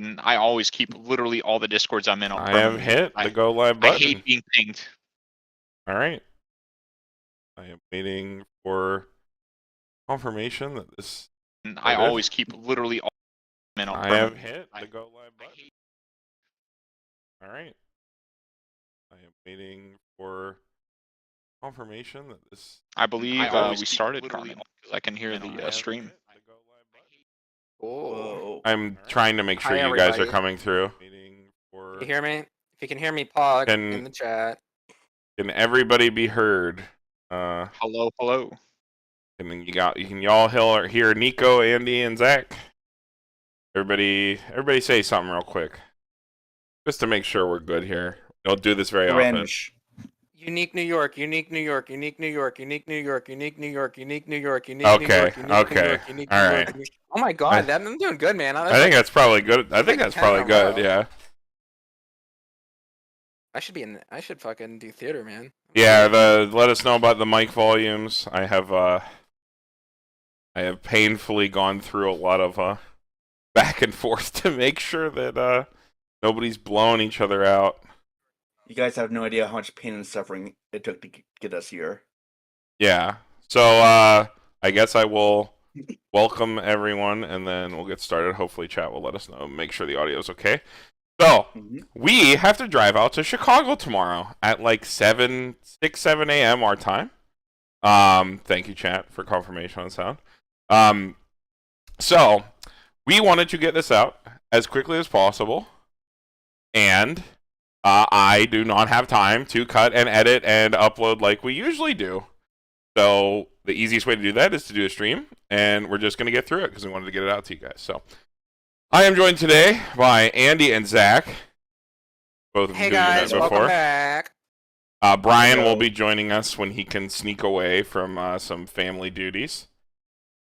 And I always keep literally all the Discords I'm in on I have permanent. hit the go live button. I hate being pinged. All right. I am waiting for confirmation that this. And I always keep literally all in on permanent. I have hit the go live button. All right. I am waiting for confirmation that this. I believe we started, Carmen. I can hear the stream. Oh. I'm trying to make sure Hi, you guys are everybody. coming through. Can you hear me? If you can hear me, pog in the chat. Can everybody be heard? Hello, hello. And then you can y'all hear Niko, Andy, and Zach. Everybody say something real quick, just to make sure we're good here. Don't do this very often. Unique New York, unique New York, unique New York, unique New York, unique New York, unique New York, unique New York, unique New York, unique New York. Oh my God, I'm doing good, man. I think that's probably good. I think that's probably good. Yeah. I should fucking do theater, man. Yeah. Let us know about the mic volumes. I have painfully gone through a lot of back and forth to make sure that nobody's blowing each other out. You guys have no idea how much pain and suffering it took to get us here. Yeah. So I guess I will welcome everyone, and then we'll get started. Hopefully, chat will let us know, make sure the audio is okay. So we have to drive out to Chicago tomorrow at like 7 a.m. our time. Thank you, chat, for confirmation on sound. So we wanted to get this out as quickly as possible, and I do not have time to cut and edit and upload like we usually do. So the easiest way to do that is to do a stream, and we're just going to get through it because we wanted to get it out to you guys. So I am joined today by Andy and Zach. Both of them doing that before. Welcome back. Brian will be joining us when he can sneak away from some family duties.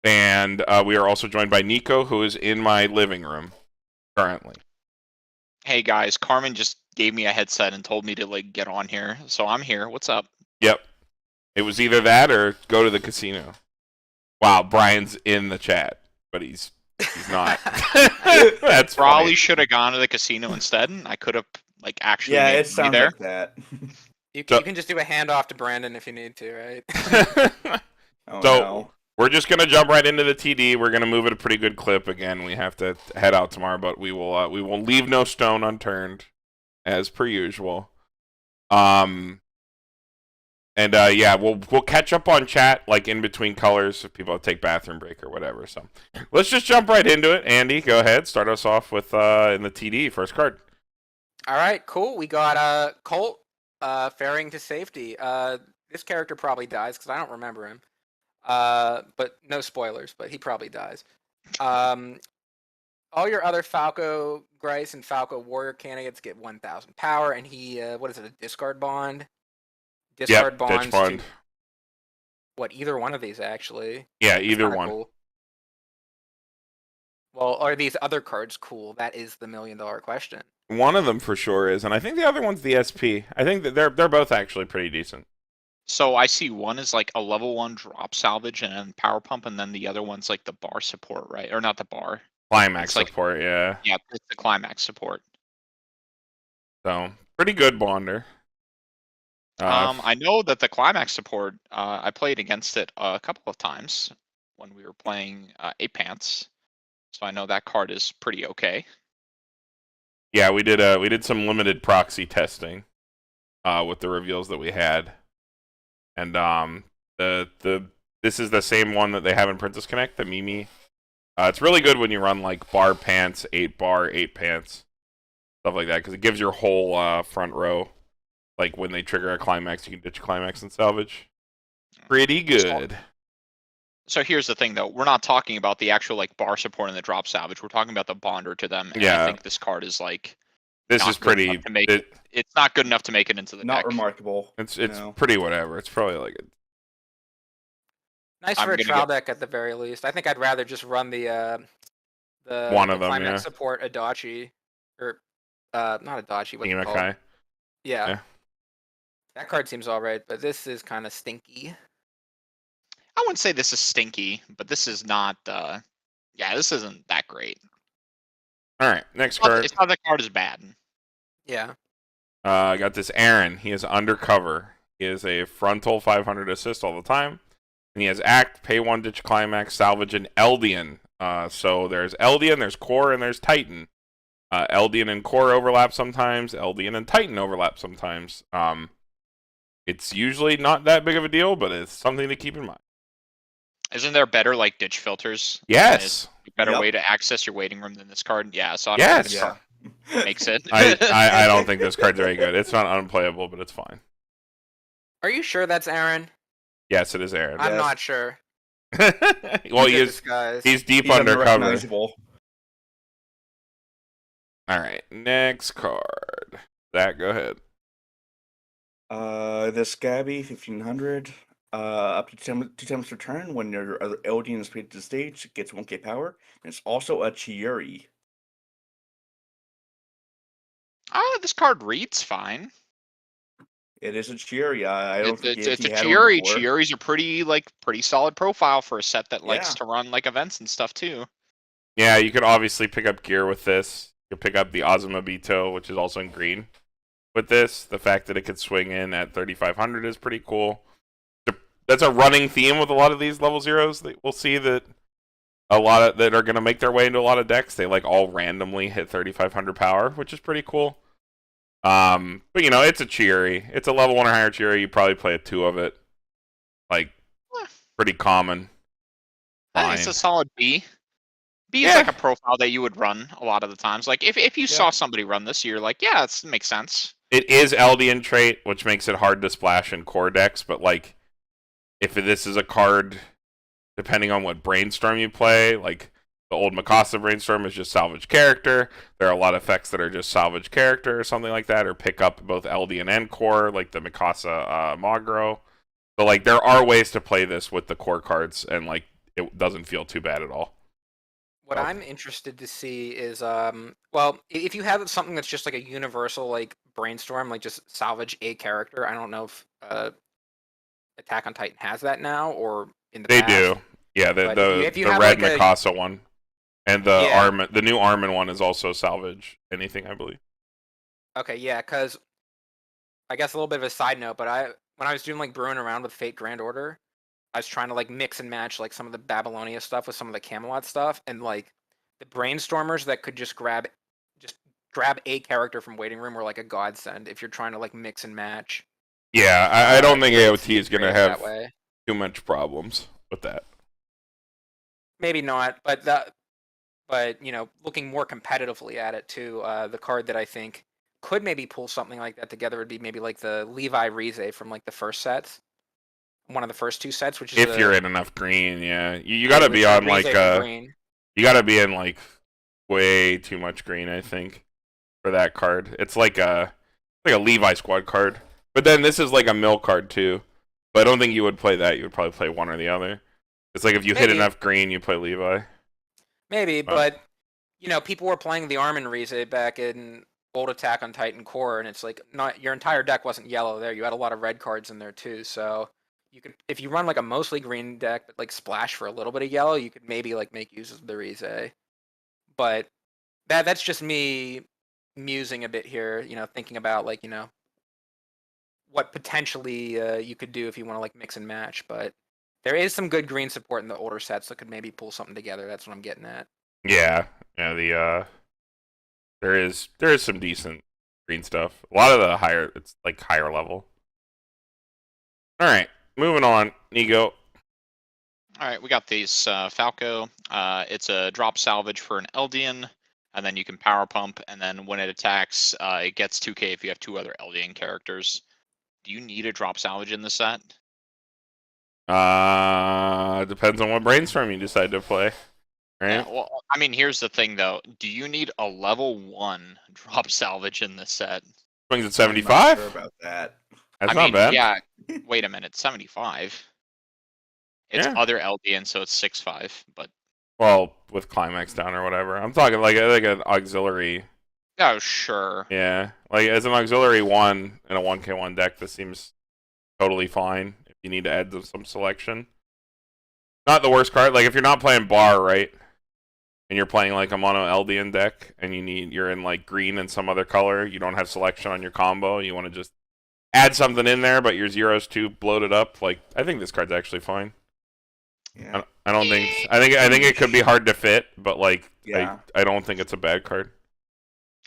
And we are also joined by Niko, who is in my living room currently. Hey guys, Carmen just gave me a headset and told me to like get on here, so I'm here. What's up? Yep. It was either that or go to the casino. Wow, Brian's in the chat, but he's not. That's probably should have gone to the casino instead. And I could have like actually it sounds there. like that. You can just do a handoff to Brandon if you need to, right? No. We're just gonna jump right into the TD. We're gonna move at a pretty good clip. Again, we have to head out tomorrow, but we will leave no stone unturned, as per usual. And yeah, we'll catch up on chat like in between colors if people take bathroom break or whatever. So let's just jump right into it. Andy, go ahead. Start us off with in the TD first card. All right, cool. We got Colt faring to safety. This character probably dies because I don't remember him. But no spoilers, but he probably dies. All your other Falco Grice and Falco Warrior candidates get 1,000 power, and he, what is it, a discard bond? Discard bonds bond. to what, either one of these actually. Yeah, either one. Cool. Well, are these other cards cool? That is the $1 million question. One of them for sure is, and I think the other one's the SP. I think that they're both actually pretty decent. So I see one is like a level 1 drop salvage and then power pump, and then the other one's like the bar support, right? Or not the bar. Climax support, yeah. Yeah, it's the climax support. So pretty good bonder. I know that the climax support, I played against it a couple of times when we were playing 8 Pants. So I know that card is pretty okay. Yeah, we did some limited proxy testing with the reveals that we had. And this is the same one that they have in Princess Connect, the Mimi. It's really good when you run like bar pants, 8 bar, 8 pants, stuff like that, because it gives your whole front row. Like when they trigger a climax, you can ditch climax and salvage. Pretty good. So here's the thing, though. We're not talking about the actual like bar support and the drop salvage. We're talking about the bonder to them. And yeah. I think this card is like. This is pretty. It's not good enough to make it into the deck. Not remarkable. It's pretty whatever. It's probably like nice for a trial deck at the very least. I think I'd rather just run the one of them, climax support Adachi, or not Adachi. What's it called? Yeah. That card seems alright, but this is kind of stinky. I wouldn't say this is stinky, but this is not. Yeah, this isn't that great. All right, next Well, card. it's not that card is bad. Yeah. I got this Aaron. He is undercover. He is a frontal 500 assist all the time. And he has Act, Pay 1, Ditch Climax, Salvage, and Eldian. So there's Eldian, there's Core, and there's Titan. Eldian and Core overlap sometimes. Eldian and Titan overlap sometimes. It's usually not that big of a deal, but it's something to keep in mind. Isn't there better like ditch filters? Yes. A better way to access your waiting room than this card? Yeah, so I don't Yes. think this card makes it. I don't think this card's very good. It's not unplayable, but it's fine. Are you sure that's Aaron? Yes, it is Aaron. I'm not sure. Well, he's deep undercover. Unrecognizable. All right, next card. Zach, go ahead. This Gabby 1500. Up to 2 times per turn when your other Eldian is played to the stage, it gets 1k power. And it's also a Chiuri. This card reads fine. It is a Chiuri. I don't think It's a he had one Chiuri. before. Chiuri's a pretty solid profile for a set that likes to run like events and stuff too. Yeah, you could obviously pick up gear with this. You could pick up the Azumabito, which is also in green. With this, the fact that it could swing in at 3,500 is pretty cool. That's a running theme with a lot of these level zeros. We'll see that a lot that are going to make their way into a lot of decks. They like all randomly hit 3,500 power, which is pretty cool. But you know, it's a Chiuri. It's a level 1 or higher Chiuri. You probably play a 2 of it. Like, pretty common. I think it's a solid B. B is like a profile that you would run a lot of the times. Like if you saw somebody run this, you're like, yeah, it makes sense. It is Eldian trait, which makes it hard to splash in core decks, but like, if this is a card, depending on what brainstorm you play, like the old Mikasa brainstorm is just salvage character. There are a lot of effects that are just salvage character or something like that, or pick up both Eldian and core, like the Mikasa Magro. So like, there are ways to play this with the core cards, and like, it doesn't feel too bad at all. What I'm interested to see is, well, if you have something that's just like a universal like brainstorm, like just salvage a character. I don't know if Attack on Titan has that now or in the past. They do. Yeah, the red like Mikasa one. And the new Armin one is also salvage anything, I believe. Okay, yeah, because I guess a little bit of a side note, but when I was doing like brewing around with Fate Grand Order, I was trying to like mix and match like some of the Babylonia stuff with some of the Camelot stuff, and like the brainstormers that could just grab a character from waiting room were like a godsend if you're trying to like mix and match. Yeah, I don't think AOT is gonna have too much problems with that. Maybe not, but you know, looking more competitively at it too, the card that I think could maybe pull something like that together would be maybe like the Levi Rize from like the first sets. One of the first 2 sets, which is if you're in enough green, yeah, you got to be on like you got to be in like way too much green, I think, for that card. It's like a Levi squad card, but then this is like a mill card too. But I don't think you would play that. You would probably play one or the other. It's like if you hit enough green, you play Levi. Maybe, but you know, people were playing the Armin Rize back in old Attack on Titan core, and it's like not your entire deck wasn't yellow there. You had a lot of red cards in there too, so. You could, if you run like a mostly green deck, but like splash for a little bit of yellow, you could maybe like make use of the Rize. But that's just me musing a bit here, you know, thinking about like, you know, what potentially you could do if you want to like mix and match. But there is some good green support in the older sets that could maybe pull something together. That's what I'm getting at. Yeah, there is some decent green stuff. A lot of the higher level. All right. Moving on, Niko. All right, we got these Falco. It's a drop salvage for an Eldian, and then you can power pump, and then when it attacks, it gets 2k if you have 2 other Eldian characters. Do you need a drop salvage in the set? Depends on what brainstorm you decide to play. Right? Yeah, well, I mean, here's the thing though. Do you need a level 1 drop salvage in this set? Swings at 75? Sure about that. That's not bad. Yeah. Wait a minute, 75. It's other Eldian, so it's 6/5. But well, with climax down or whatever, I'm talking like an auxiliary. Oh sure. Yeah, like as an auxiliary 1 in a 1k1 deck, this seems totally fine. If you need to add some selection, not the worst card. Like if you're not playing bar, right? and you're playing like a mono Eldian deck, and you're in like green and some other color, you don't have selection on your combo, you want to just add something in there, but your zero's too bloated up. Like, I think this card's actually fine. Yeah. I don't think. I think it could be hard to fit, but like, Yeah. I don't think it's a bad card.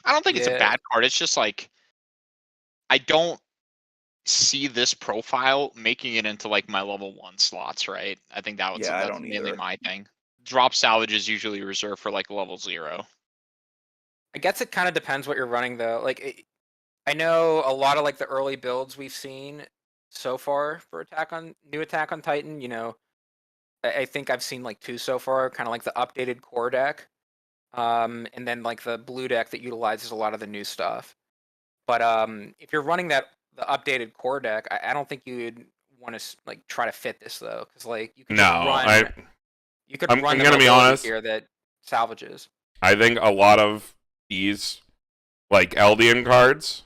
I don't think it's a bad card. It's just like I don't see this profile making it into like my level 1 slots, right? I think that's mainly my thing. Drop salvage is usually reserved for like level 0. I guess it kind of depends what you're running though. Like, I know a lot of like the early builds we've seen so far for new Attack on Titan. You know, I think I've seen like 2 so far, kind of like the updated core deck, and then like the blue deck that utilizes a lot of the new stuff. But if you're running the updated core deck, I don't think you'd want to like try to fit this though, because like you could run I'm gonna be honest here that salvages. I think a lot of these like Eldian cards,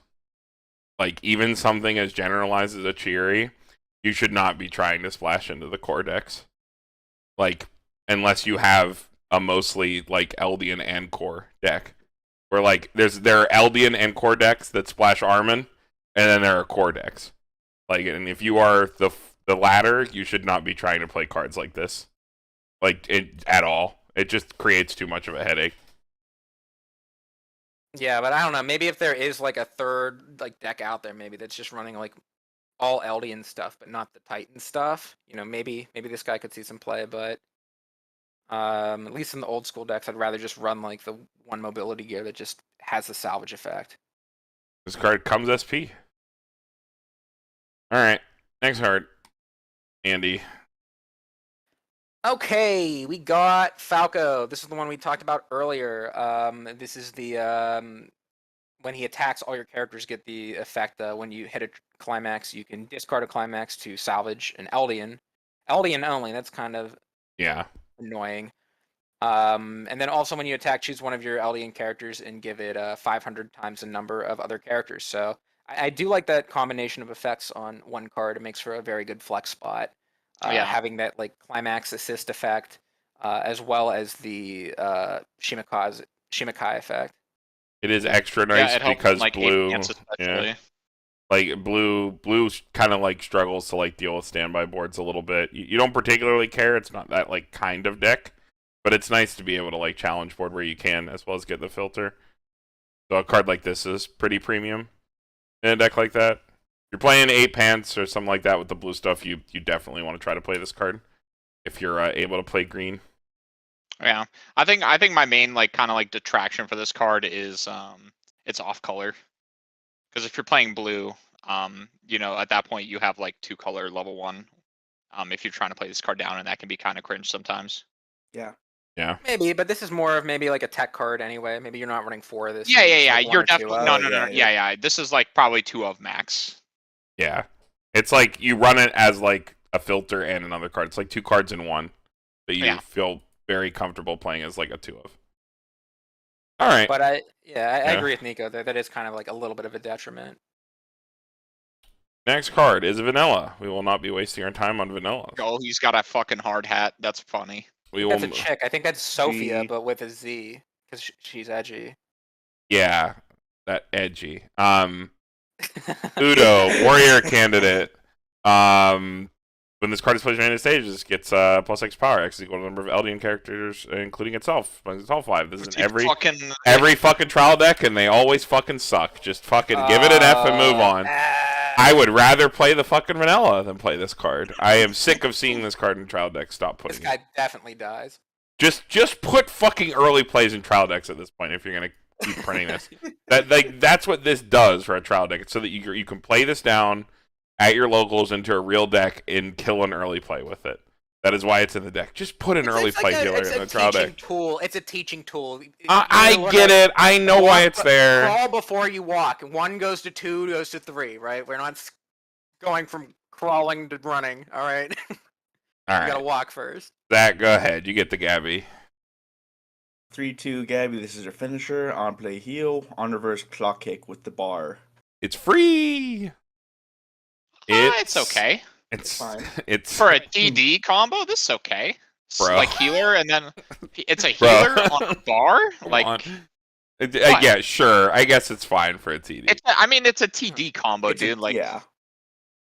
like even something as generalized as a Cheery, you should not be trying to splash into the core decks. Like, unless you have a mostly like Eldian and core deck. Where like there are Eldian and core decks that splash Armin, and then there are core decks. Like, and if you are the latter, you should not be trying to play cards like this. Like, at all. It just creates too much of a headache. Yeah, but I don't know. Maybe if there is like a third like deck out there, maybe that's just running like all Eldian stuff, but not the Titan stuff. You know, maybe this guy could see some play, but at least in the old school decks, I'd rather just run like the one mobility gear that just has the salvage effect. This card comes SP. All right, next card, Andy. Okay, we got Falco. This is the one we talked about earlier. This is the when he attacks, all your characters get the effect. When you hit a climax, you can discard a climax to salvage an Eldian. Eldian only. That's kind of annoying. And then also when you attack, choose one of your Eldian characters and give it 500 times the number of other characters. So I do like that combination of effects on one card. It makes for a very good flex spot. Having that like climax assist effect, as well as the Shimikai effect. It is extra nice because like blue, like blue kind of like struggles to like deal with standby boards a little bit. You don't particularly care. It's not that like kind of deck, but it's nice to be able to like challenge board where you can, as well as get the filter. So a card like this is pretty premium in a deck like that. You're playing 8 pants or something like that with the blue stuff, you definitely want to try to play this card if you're able to play green. Yeah, I think my main like kind of like detraction for this card is it's off color. Because if you're playing blue, you know, at that point you have like 2 color level 1. If you're trying to play this card down, and that can be kind of cringe sometimes. Yeah. Yeah. Maybe, but this is more of maybe like a tech card anyway. Maybe you're not running 4 of this. Yeah. You're definitely no. Yeah. This is like probably 2 of max. Yeah, it's like you run it as like a filter and another card. It's like 2 cards in one that you feel very comfortable playing as like a 2 of. All right. But I agree with Niko that is kind of like a little bit of a detriment. Next card is vanilla. We will not be wasting our time on vanilla. Oh, he's got a fucking hard hat. That's funny. That's a chick. I think that's Sophia, but with a Z, because she's edgy. Yeah, that edgy. Udo, warrior candidate. When this card is placed on the stage, this gets plus X power. X equal to the number of Eldian characters, including itself. It's all 5. This is in every fucking trial deck, and they always fucking suck. Just fucking give it an F and move on. I would rather play the fucking vanilla than play this card. I am sick of seeing this card in trial decks. Stop putting this guy definitely dies. Just put fucking early plays in trial decks at this point if you're gonna keep printing this. That's what this does for a trial deck. It's so that you can play this down at your locals into a real deck and kill an early play with it. That is why it's in the deck. Just put an early play healer in the trial deck. It's a teaching tool. I get it. I know why it's there. Crawl before you walk. 1 goes to 2, goes to 3, right? We're not going from crawling to running, all right? All right. You gotta walk first. Zach, go ahead. You get the Gabby. 3-2 Gabby, this is your finisher. On play heal, on reverse clock kick with the bar. It's free! It's okay. It's fine. It's for a DD combo, this is okay. Bro. like healer, and then it's a Bro. healer on a bar. Come Like, on. Yeah, sure. I guess it's fine for a TD. I mean, it's a TD combo, dude. Like, yeah.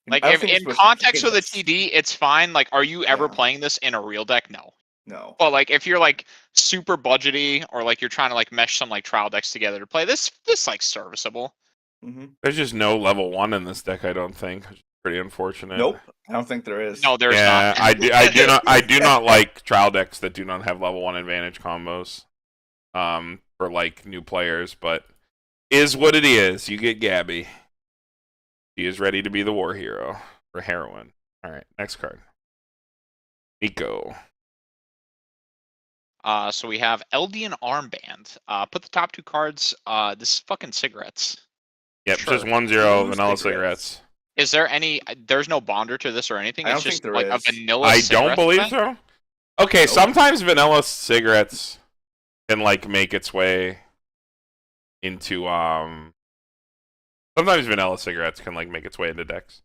like I don't if think it's in supposed to context play with a this. TD, it's fine. Like, are you ever Yeah. playing this in a real deck? No. No. But like, if you're like super budgety, or like you're trying to like mesh some like trial decks together to play this, like serviceable. Mm-hmm. There's just no level 1 in this deck, I don't think. Which is pretty unfortunate. Nope. I don't think there is. No, there's Yeah, not. I do not like trial decks that do not have level 1 advantage combos. For like new players, but is what it is. You get Gabby. She is ready to be the war hero or heroine. All right, next card. Niko. So we have Eldian Armband. Put the top 2 cards. This is fucking cigarettes. Yep, Sure. just 1-0 Blue vanilla cigarettes. cigarettes. Is there any? There's no bonder to this or anything. I It's don't just think like there a is. vanilla. I don't cigarette believe thing? so. Okay, Nope. sometimes vanilla cigarettes can like make its way into Sometimes vanilla cigarettes can like make its way into decks,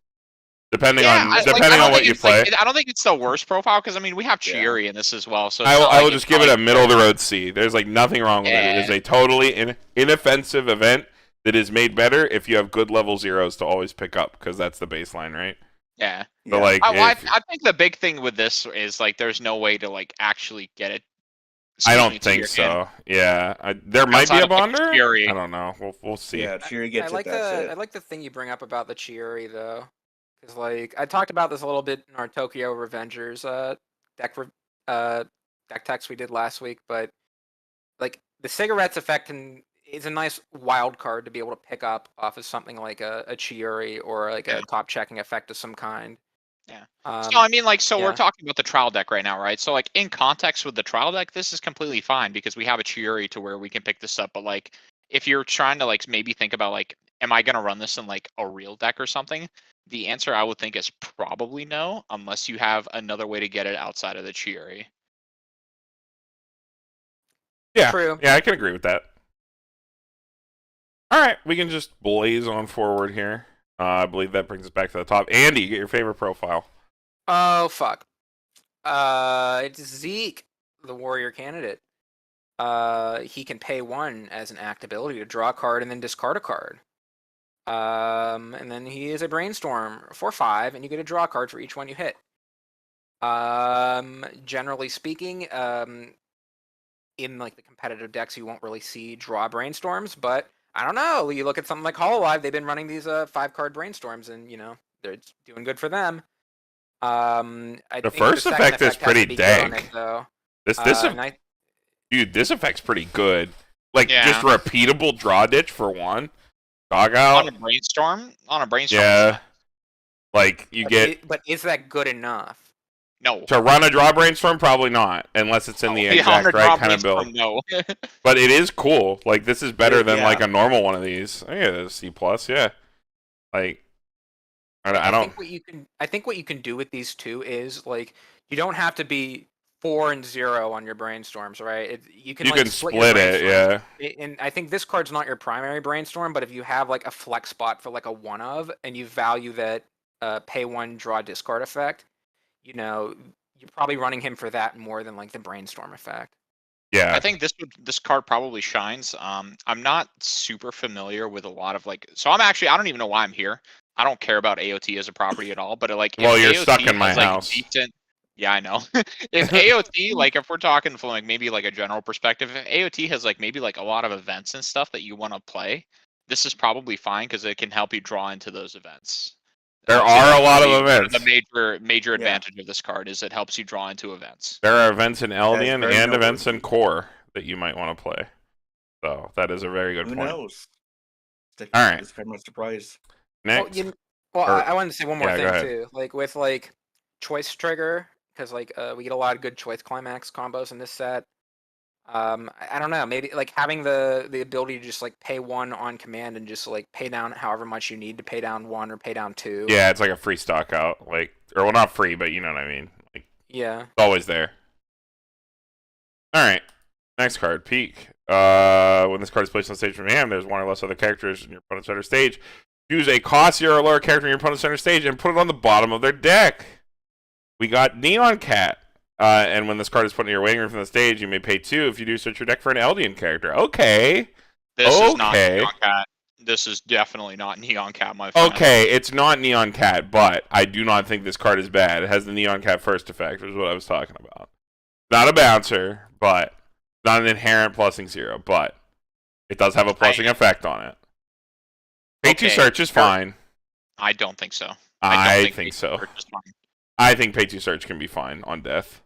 depending on I don't what think you it's, play. like, I don't think it's the worst profile because I mean we have Yeah. Chieri in this as well. So it's I not will like just it's give not it a like- middle of the road C. There's like nothing wrong with it. It is Yeah. a totally inoffensive event that is made better if you have good level zeros to always pick up, because that's the baseline, right? Yeah. So like, I if- think the big thing with this is like there's no way to like actually get it. I smoothly don't to think your so. hand. Yeah, there might be Outside a of, like, bonder. Chieri. I don't know. We'll see. Yeah, Cheery gets I like it. That's I it. like the thing you bring up about the Chieri though, because like I talked about this a little bit in our Tokyo Revengers deck text we did last week, but like the cigarettes effect is a nice wild card to be able to pick up off of something like a Chieri or like Yeah. a top checking effect of some kind. Yeah. So I mean, like, so we're yeah. talking about the trial deck right now, right? So like in context with the trial deck, this is completely fine because we have a Chieri to where we can pick this up. But like, if you're trying to like maybe think about like, am I gonna run this in like a real deck or something? The answer I would think is probably no, unless you have another way to get it outside of the Chieri. Yeah, True. yeah, I can agree with that. All right, we can just blaze on forward here. I believe that brings us back to the top. Andy, get your favorite profile. Oh fuck. It's Zeke, the warrior candidate. He can pay 1 as an act ability to draw a card and then discard a card. And then he is a brainstorm for 5, and you get to draw a card for each one you hit. Generally speaking, in like the competitive decks, you won't really see draw brainstorms, but I don't know. You look at something like Hololive; they've been running these 5-card brainstorms, and you know they're doing good for them. I The think first second effect is has to pretty be good on dank. it, though. Dude, this effect's pretty good. Like Yeah. just repeatable draw ditch for 1. Dog On out. a brainstorm, Yeah. Like you get But is that good enough? no. to run a draw brainstorm, probably not, unless it's in the Yeah, exact on a right draw kind of build. brainstorm, No. But it is cool. Like this is better than Yeah. like a normal one of these. I get a C+. Yeah. Like I don't. I think what you can do with these two is like you don't have to be 4 and 0 on your brainstorms, right? You can You like, can split your split it. brainstorms. Yeah. And I think this card's not your primary brainstorm, but if you have like a flex spot for like a 1 of, and you value that pay 1 draw discard effect, you know you're probably running him for that more than like the brainstorm effect. Yeah. I think this card probably shines. I'm not super familiar with a lot of like. So I don't even know why I'm here. I don't care about AOT as a property at all. But like, Well, if you're AOT stuck in my has, like, house. Yeah, I know. If AOT, like, if we're talking from like maybe like a general perspective, if AOT has like maybe like a lot of events and stuff that you want to play, this is probably fine because it can help you draw into those events. There So are that's a lot of really events. The major Yeah. advantage of this card is it helps you draw into events. There are events in Eldian very and events in noteworthy. Core that you might want to play. So that is a very good Who point. knows? All right. It's very much surprise. Next. I wanted to say one more Yeah, go thing ahead. too. Like with like choice trigger, because like we get a lot of good choice climax combos in this set. I don't know, maybe like having the ability to just like pay 1 on command and just like pay down however much you need to pay down 1 or pay down 2. Yeah, it's like a free stock out. Like, or well, not free, but you know what I mean. Like, Yeah. it's always there. All right. Next card, Peak. When this card is placed on stage from your hand, there's 1 or less other characters in your opponent's center stage. Choose a cost 0 or lower character in your opponent's center stage and put it on the bottom of their deck. We got Neon Cat. And when this card is put in your waiting room from the stage, you may pay 2 if you do search your deck for an Eldian character. Okay. This is not Neon Cat. This is definitely not Neon Cat, my friend. Okay, it's not Neon Cat, but I do not think this card is bad. It has the Neon Cat first effect, which is what I was talking about. Not a bouncer, but not an inherent plussing 0, but it does have a plussing effect on it. Pay 2 search is fine. I don't think so. I think so. I think pay 2 search can be fine on death.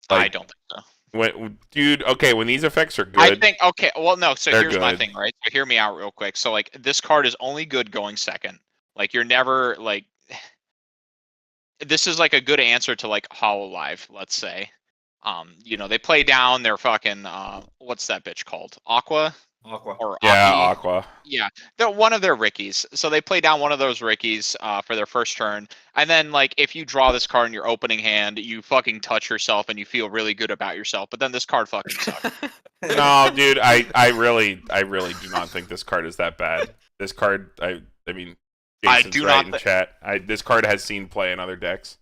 Like, I don't think so. Dude, okay, when these effects are good... I think, okay, well, no, so here's good. my thing, right? So hear me out real quick. So, like, this card is only good going second. Like, you're never, like... This is, like, a good answer to, like, Hololive, let's say. You know, they play down their fucking, what's that bitch called? Aqua? Or yeah, Aki? Aqua. Yeah, they're one of their Rickies. So they play down one of those Rickies for their first turn. And then, like, if you draw this card in your opening hand, you fucking touch yourself and you feel really good about yourself. But then this card fucking sucks. No, dude, I really do not think this card is that bad. This card, I mean, Jason's right in chat. This card has seen play in other decks.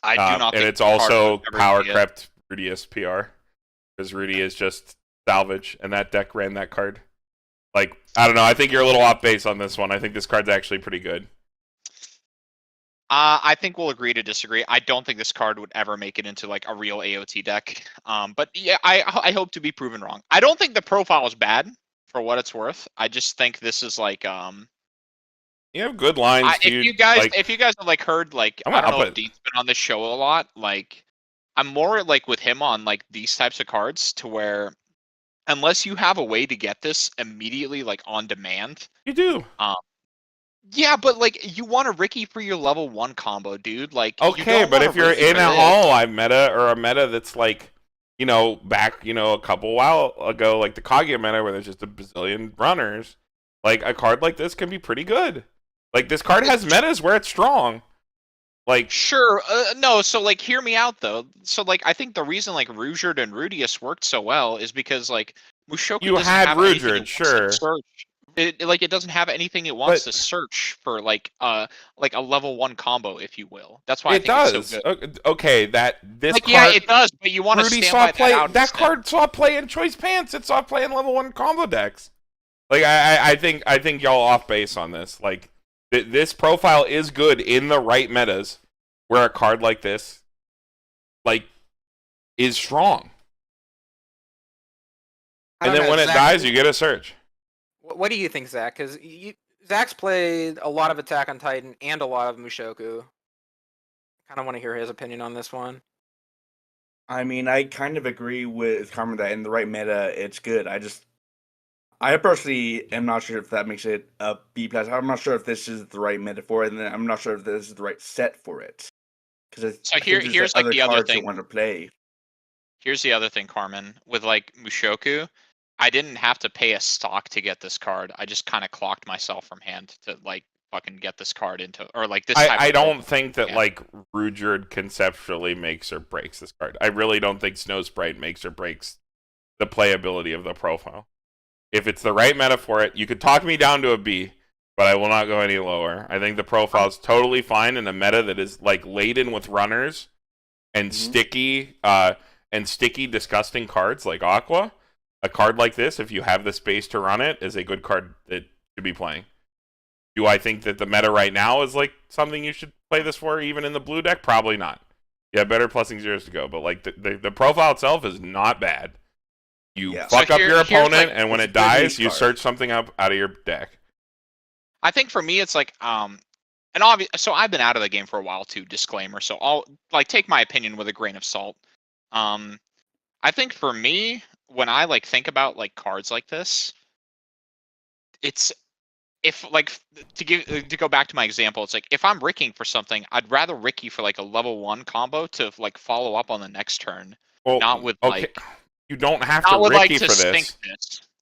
I do not think and it's also power crept Rudius PR. Because Rudy is just salvage, and that deck ran that card. Like, I don't know, I think you're a little off base on this one. I think this card's actually pretty good. I think we'll agree to disagree. I don't think this card would ever make it into, like, a real AOT deck. But yeah, I hope to be proven wrong. I don't think the profile is bad, for what it's worth. I just think this is, like, you have good lines, dude. If you guys have, like, heard, like, I don't know if Dean's been on this show a lot, like, I'm more, like, with him on, like, these types of cards to where, unless you have a way to get this immediately, like, on demand. You do. Yeah, but, like, you want a Ricky for your level 1 combo, dude. Like, okay, but if you're in a Hololive meta, or a meta that's, like, you know, back, you know, a couple while ago, like the Kaguya meta where there's just a bazillion runners, like, a card like this can be pretty good. Like, this card has metas where it's strong. Like, sure, no, so, like, hear me out, though. So, like, I think the reason, like, Rugerd and Rudius worked so well is because, like, Mushoku you had Rugerd, sure. It doesn't have anything it wants to search for, like a level 1 combo, if you will. That's why I think it's so good. Okay, this like, card... yeah, it does, but you want to stand by that out. That card saw play in Choice Pants. It saw play in level 1 combo decks. Like, I think y'all off base on this. Like, this profile is good in the right metas, where a card like this, like, is strong. And then when it dies, you get a search. What do you think, Zach? Because Zach's played a lot of Attack on Titan and a lot of Mushoku. Kind of want to hear his opinion on this one. I mean, I kind of agree with Carmen that in the right meta, it's good. I personally am not sure if that makes it a B+. I'm not sure if this is the right meta for it, and then I'm not sure if this is the right set for it. Because here's like the other thing. Want to play. Here's the other thing, Carmen. With, like, Mushoku, I didn't have to pay a stock to get this card. I just kind of clocked myself from hand to, like, fucking get this card into, or, like, this type I don't think that, like, Rugerd conceptually makes or breaks this card. I really don't think Snow Sprite makes or breaks the playability of the profile. If it's the right meta for it, you could talk me down to a B, but I will not go any lower. I think the profile is totally fine in a meta that is, like, laden with runners and sticky, disgusting cards like Aqua. A card like this, if you have the space to run it, is a good card that should be playing. Do I think that the meta right now is, like, something you should play this for, even in the blue deck? Probably not. You have better plussing zeros to go, but, like, the profile itself is not bad. You fuck up your opponent, like, and when it dies, you search something up out of your deck. I think for me, it's like, so I've been out of the game for a while too, disclaimer, so I'll, like, take my opinion with a grain of salt. I think for me, when I, like, think about, like, cards like this, it's, if, like, to go back to my example, it's like, if I'm ricking for something, I'd rather ricky for, like, a level 1 combo to, like, follow up on the next turn, not with, like... You don't have to Ricky for this.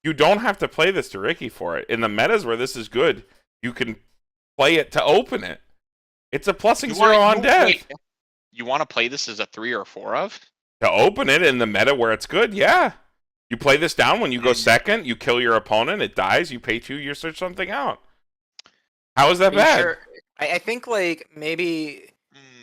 You don't have to play this to Ricky for it. In the metas where this is good, you can play it to open it. It's a plussing 0 on death. You want to play this as a 3 or 4 of? To open it in the meta where it's good, yeah. You play this down when you go second, you kill your opponent, it dies, you pay 2, you search something out. How is that bad? Sure? I think, like, maybe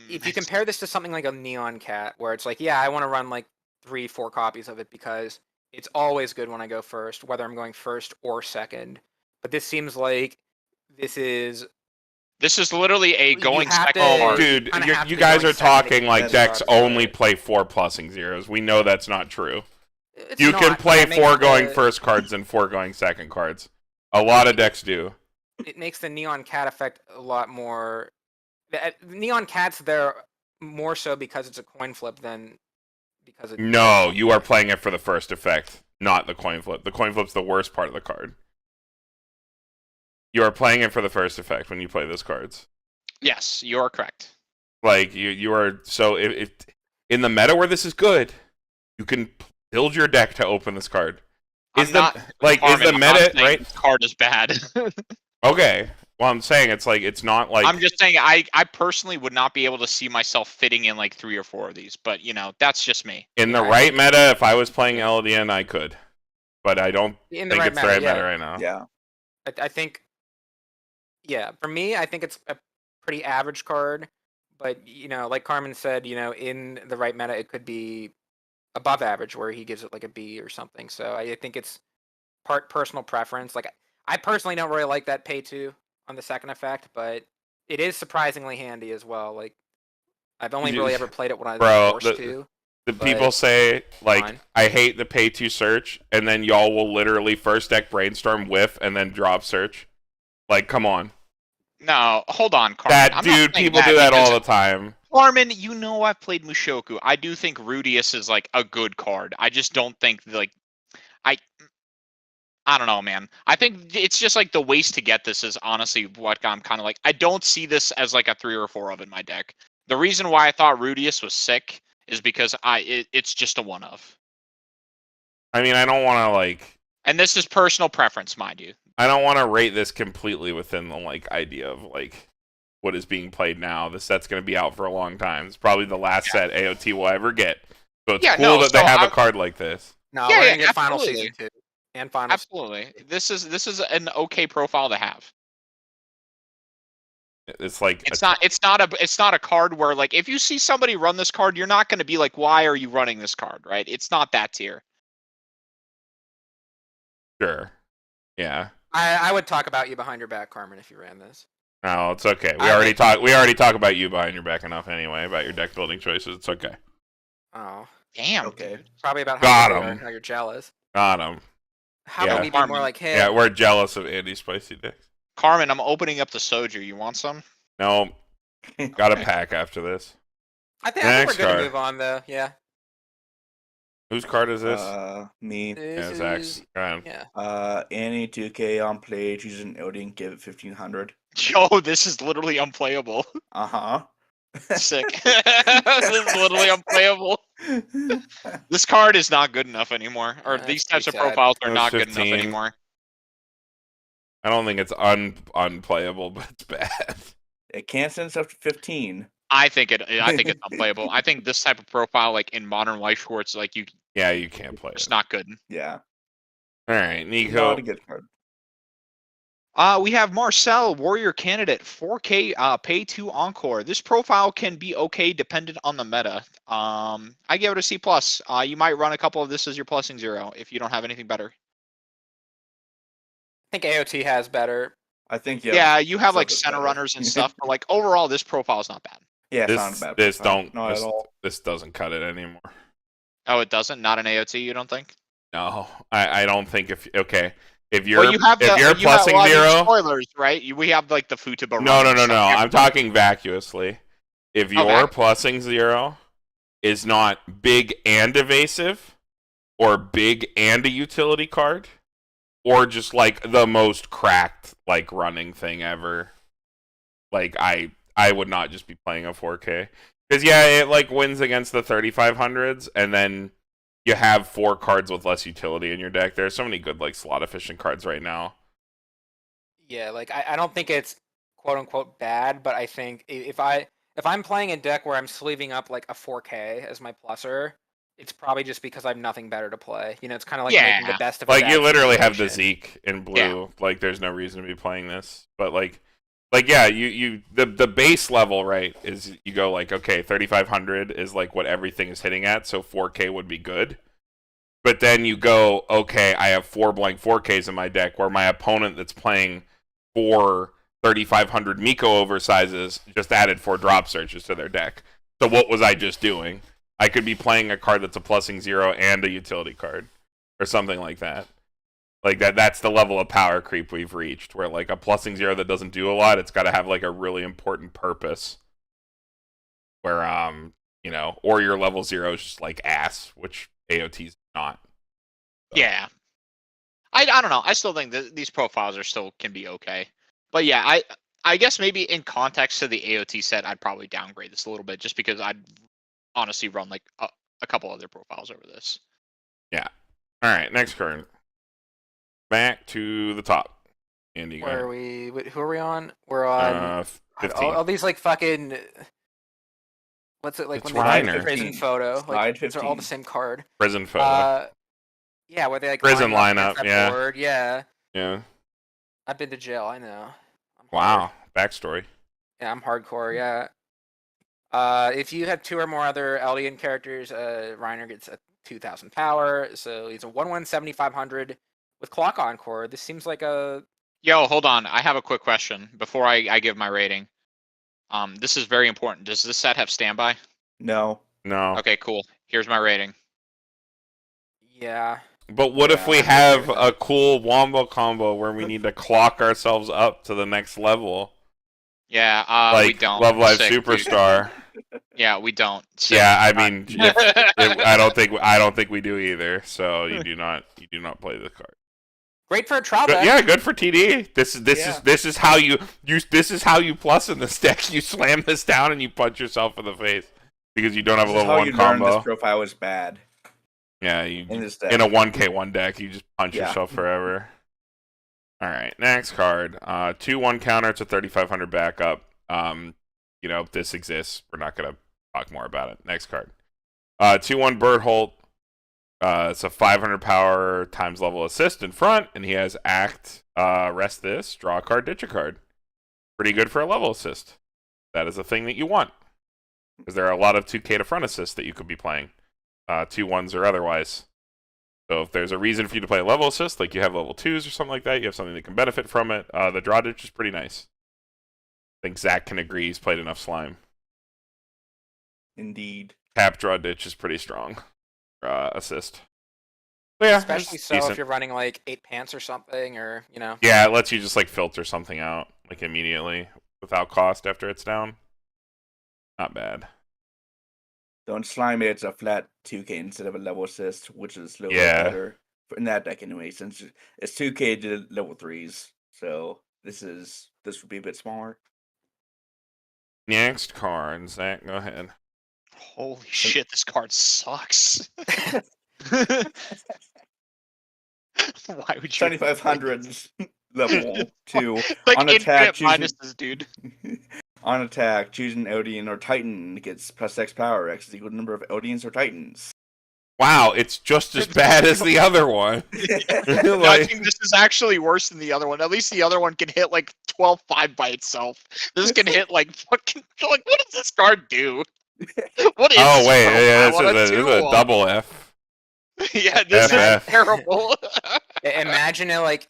if you compare this to something like a Neon Cat, where it's like, yeah, I want to run like 3-4 copies of it because it's always good when I go first, whether I'm going first or second. But this seems like this is literally a going have second to- card. Dude, kinda have you to be guys going are second to talking keep like this decks card, only but play 4 plussing zeros. We know that's not true. it's You not, can but play that makes 4 going the- first cards and 4 going second cards. A lot of decks do. It makes the Neon Cat effect a lot more. The Neon Cat's there more so because it's a coin flip than because it's No, you are playing it for the first effect, not the coin flip. The coin flip's the worst part of the card. You are playing it for the first effect when you play those cards. Yes, you are correct. Like you are so if in the meta where this is good, you can build your deck to open this card. Is the Carmen, meta I'm saying right? this card is bad. Okay. Well, I'm saying it's not like I'm just saying I personally would not be able to see myself fitting in like 3 or 4 of these, but that's just me. in the Yeah, I right think- meta. If I was playing LDN, I could, but I don't in think it's the right meta right now. Yeah. I think, yeah, for me, I think it's a pretty average card. But like Carmen said, in the right meta, it could be above average, where he gives it like a B or something. So I think it's part personal preference. Like I personally don't really like that pay 2 on the second effect, but it is surprisingly handy as well. Like I've only really ever played it when I was forced to. The but people say like fine. I hate the pay to search, and then y'all will literally first deck brainstorm whiff and then drop search. Like, come on, No, hold on, Carmen. that I'm not dude. saying People do that because- all the time. Carmen, I've played Mushoku. I do think Rudius is like a good card. I just don't think I don't know, man. I think it's just like the waste to get this is honestly what I'm kind of like. I don't see this as like a 3 or 4 of in my deck. The reason why I thought Rudius was sick is because it's just a one of. I mean, I don't want to like. And this is personal preference, mind you. I don't want to rate this completely within the like idea of like what is being played now. This set's going to be out for a long time. It's probably the last set AOT will ever get. So it's cool that they have a card like this. No, Yeah, we're yeah, gonna get final absolutely. season 2 and final. Absolutely. This is an okay profile to have. It's like It's not a card where like if you see somebody run this card, you're not going to be like, why are you running this card, right? It's not that tier. Sure. Yeah. I would talk about you behind your back, Carmen, if you ran this. No, it's okay. We I already like- talk. We already talk about you behind your back enough anyway about your deck building choices. It's okay. Oh, Damn. Okay. Dude. probably about Got how, him. how you're jealous. Got him. How Yeah. about we be more Carmen. like, hey, Yeah, we're jealous of Andy's spicy decks. Carmen, I'm opening up the soju. You want some? No, got a pack after this. I think Next we're good card. to move on though. Yeah. Whose card is this? Me. Yeah, This Zach's. is- Go ahead. Yeah. Any 2K on play, choose an Odin, give it 1500. Yo, this is literally unplayable. Uh Sick. This is literally unplayable. huh. This card is not good enough anymore. Or That's these types of pretty sad. profiles are It was not good 15. enough anymore. I don't think it's unplayable, but it's bad. It can't send stuff to 15. I think it's unplayable. I think this type of profile, like in modern Weiss Schwarz, like Yeah, you can't play it's it. not good. Yeah. All right, Not a Niko. good card. We have Marcel, Warrior Candidate, 4K pay 2 Encore. This profile can be okay dependent on the meta. I give it a C+. You might run a couple of this as your plussing 0 if you don't have anything better. I think AOT has better. I think Yeah, you have like Something's center better. runners and stuff, but like overall, this profile is not bad. Yeah, it's not a bad This profile. don't Not this, at all. this doesn't cut it anymore. Oh, it doesn't? Not an AOT, you don't think? No, I don't think if you're Well, you have if you're you have, plussing well, I mean, 0. spoilers, right? We have like the Futaba. No. I'm talking vacuously. If your vac- plussing 0 is not big and evasive, or big and a utility card, or just like the most cracked like running thing ever, like I would not just be playing a 4K because yeah, it like wins against the 3500s, and then you have 4 cards with less utility in your deck. There are so many good like slot efficient cards right now. Yeah, like I don't think it's quote unquote bad, but I think if I'm playing a deck where I'm sleeving up like a 4K as my plusser, it's probably just because I have nothing better to play. It's kind of like making the Yeah. best of a Like bad you literally have the situation. Zeke in blue. Like there's no reason to be playing this. But like like yeah, the base level, right, is you go like, okay, 3500 is like what everything is hitting at, so 4K would be good. But then you go, okay, I have 4 blank 4Ks in my deck, where my opponent that's playing 4 3500 Miko oversizes just added 4 drop searches to their deck. So what was I just doing? I could be playing a card that's a +0 and a utility card, or something like that. Like that's the level of power creep we've reached, where like a +0 that doesn't do a lot, it's got to have like a really important purpose. Where you know, or your level 0 is just like ass, which AOT's not. So. Yeah. I don't know. I still think that these profiles are still can be okay. But yeah, I guess maybe in context to the AOT set, I'd probably downgrade this a little bit, just because I'd honestly run like a couple other profiles over this. Yeah. All right. Next card. Back to the top. Andy, Where are we? Who are we on? We're on 15. all these like fucking. What's it like It's when they Reiner. have the prison photo? Like, Slide these are all the 15. same card. Prison photo. Yeah, where they like Prison line up lineup, against that yeah. board. Yeah. Yeah. I've been to jail. I know. I'm Wow. hard. Backstory. Yeah, I'm hardcore. Yeah. If you have 2 or more other Eldian characters, Reiner gets a 2000 power, so he's a 1/1 7500 with Clock Encore. This seems like a. Yo, hold on. I have a quick question before I give my rating. This is very important. Does this set have standby? No. No. Okay, cool. Here's my rating. Yeah. But what if we have a cool wombo combo where we need to clock ourselves up to the next level? Yeah, Like we don't. Love Live Sick, dude. Superstar. Yeah, we don't. Sick. Yeah, I mean, I don't think we do either. So you do not play the card. Great for a trial deck. Yeah, good for TD. This is how you plus in this deck. You slam this down and you punch yourself in the face because you don't have a level 1 combo. This profile is bad. Yeah, you in this deck. In a 1K1 deck, you just punch yourself forever. All right, next card. 2/1 counter. It's a 3500 backup. You know, this exists. We're not gonna talk more about it. Next card. 2/1 Birdholt. It's a 500 power times level assist in front, and he has act, rest this, draw a card, ditch a card. Pretty good for a level assist. That is a thing that you want, because there are a lot of 2K to front assists that you could be playing, 2/1s or otherwise. So if there's a reason for you to play a level assist, like you have level 2s or something like that, you have something that can benefit from it. The draw ditch is pretty nice. I think Zach can agree he's played enough slime. Indeed. Tap draw ditch is pretty strong. Assist. But yeah, Especially so decent. if you're running like 8 pants or something, or you know. Yeah, it lets you just like filter something out like immediately without cost after it's down. Not bad. Don't slime it. It's a flat 2K instead of a level assist, which is a little bit better in that deck anyway, since it's 2K to level 3s. So this would be a bit smaller. Next card, Zach, go ahead. Holy shit, this card sucks. Why would you? 7500 level 2 like on attack. Minuses, dude. On attack, choose an Eldian or Titan. It gets +X power. X is equal to the number of Eldians or Titans. Wow, it's just as bad as the other one. No, I think this is actually worse than the other one. At least the other one can hit like 12-5 by itself. This can hit like fucking. Like, what does this card do? What is? Oh wait, yeah, this is a double F. Yeah, this FF. is terrible. Imagine it like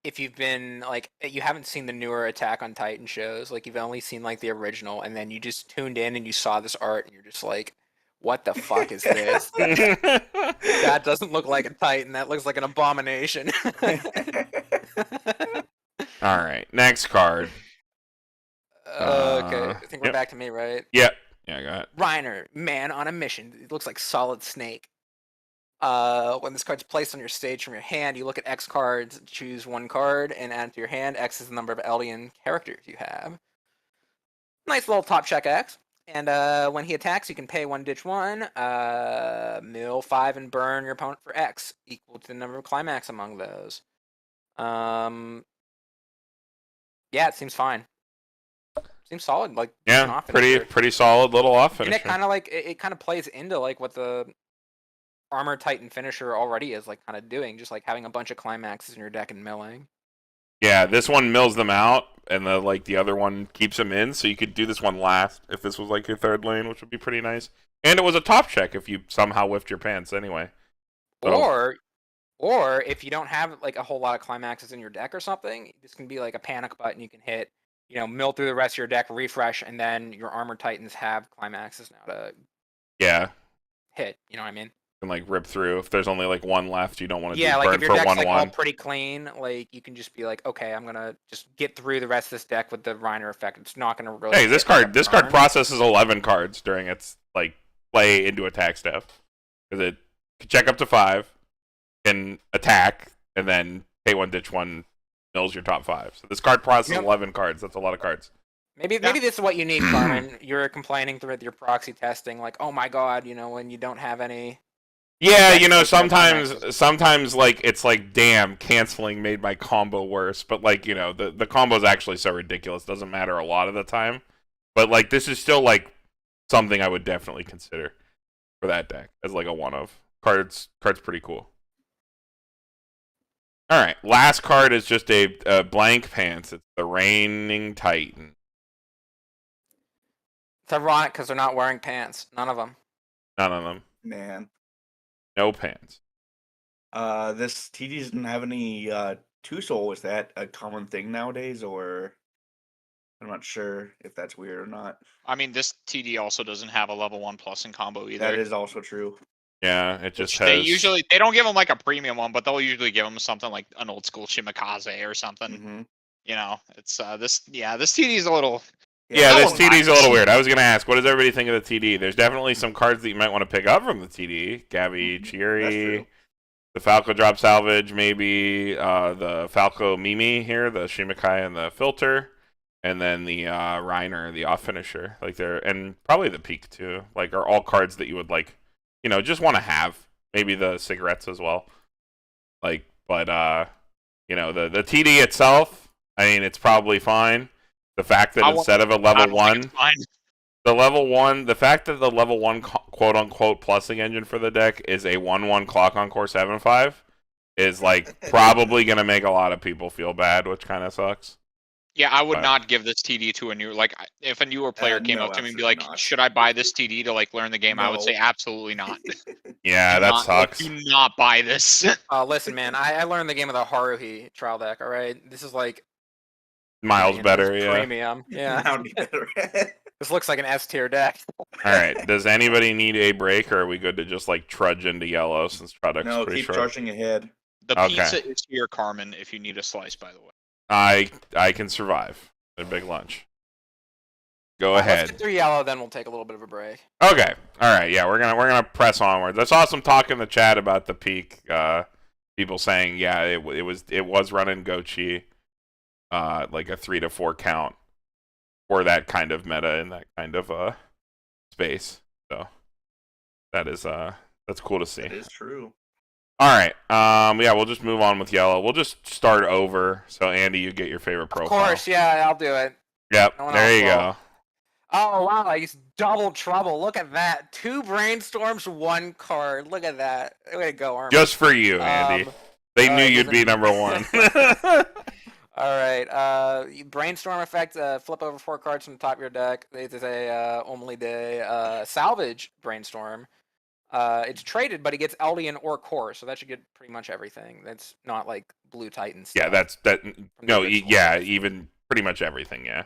if you've been like you haven't seen the newer Attack on Titan shows, like you've only seen like the original, and then you just tuned in and you saw this art and you're just like, what the fuck is this? That doesn't look like a Titan. That looks like an abomination. All right, next card. Okay, I think we're back to me, right? Yep. Yeah, go ahead. Reiner, man on a mission. It looks like Solid Snake. When this card's placed on your stage from your hand, you look at X cards, choose one card, and add it to your hand. X is the number of Eldian characters you have. Nice little top check X. And when he attacks, you can pay 1, ditch 1, mill 5, and burn your opponent for X, equal to the number of climax among those. Yeah, it seems fine. Seems solid. Like yeah, pretty solid little off finisher. And it kind of like it kind of plays into like what the Armor Titan finisher already is like kind of doing, just like having a bunch of climaxes in your deck and milling. Yeah, this one mills them out, the other one keeps him in. So you could do this one last if this was like your third lane, which would be pretty nice. And it was a top check if you somehow whiffed your pants anyway. So, or if you don't have like a whole lot of climaxes in your deck or something, this can be like a panic button you can hit. Mill through the rest of your deck, refresh, and then your armored titans have climaxes now to hit. You know what I mean? And like rip through. If there's only like one left, you don't want to like burn if your for deck's like all 1/1. pretty clean, like you can just be like, okay, I'm gonna just get through the rest of this deck with the Reiner effect. It's not gonna really. Hey, this card processes 11 cards during its like play into attack step, because it can check up to 5, can attack, and then pay 1, ditch 1, mills your top 5. So this card processes 11 cards. That's a lot of cards. Maybe this is what you need, Carmen. You're complaining through your proxy testing, like, oh my god, when you don't have any. Yeah, sometimes like it's like, damn, canceling made my combo worse. But like, the combo is actually so ridiculous, doesn't matter a lot of the time. But like, this is still like something I would definitely consider for that deck as like a one of. Card's pretty cool. All right, last card is just a blank pants. It's the Reigning Titan. It's ironic because they're not wearing pants. None of them. None of them. Man. No pants. This TD doesn't have any two soul. Is that a common thing nowadays, or I'm not sure if that's weird or not. I mean, this TD also doesn't have a level 1+ in combo either. That is also true. Yeah, it just has. They don't give them like a premium one, but they'll usually give them something like an old school Shimikaze or something. Mm-hmm. It's this TD is a little. Yeah, this TD is a little weird. I was going to ask, what does everybody think of the TD? There's definitely some cards that you might want to pick up from the TD. Gabby Chieri, the Falco drop salvage, maybe the Falco Mimi here, the Shimikai and the filter, and then the Reiner, the off finisher. And probably the Peak too. Are all cards that you would just want to have. Maybe the cigarettes as well. The TD itself, I mean, it's probably fine. The fact that instead of a level 1, the fact that the level 1 quote unquote plussing engine for the deck is a 1/1 clock on core 7/5 is probably gonna make a lot of people feel bad, which kind of sucks. Yeah, I would not give this TD to a new if a newer player came up to me and be like, should I buy this TD to learn the game? No. I would say absolutely not. Yeah, that sucks. Do not buy this. Listen, man, I learned the game with a Haruhi trial deck. All right, this is miles better, yeah. Premium, yeah. This looks like an S tier deck. All right. Does anybody need a break, or are we good to just trudge into yellow since product's pretty short? No, keep charging ahead. The pizza is here, Carmen. If you need a slice, by the way. I can survive a big lunch. Go ahead. Let's get through yellow, then we'll take a little bit of a break. Okay. All right. Yeah, we're gonna press onwards. I saw some talk in the chat about the peak. People saying, yeah, it was running Gochi. A 3 to 4 count for that kind of meta in that kind of space. So that is that's cool to see. That is true. All right. Yeah, we'll just move on with yellow. We'll just start over. So Andy, you get your favorite profile. Of course, yeah, I'll do it. Yep. There you go. Oh wow, he's double trouble. Look at that. 2 brainstorms, 1 card. Look at that. Way to go, Armin. Just for you, Andy. They knew you'd be number 1. All right. Brainstorm effect. Flip over 4 cards from the top of your deck. This is a only day salvage brainstorm. It's traded, but he gets Eldian or Core, so that should get pretty much everything. That's not like Blue Titans. Yeah, that's that. No, yeah, even pretty much everything. Yeah.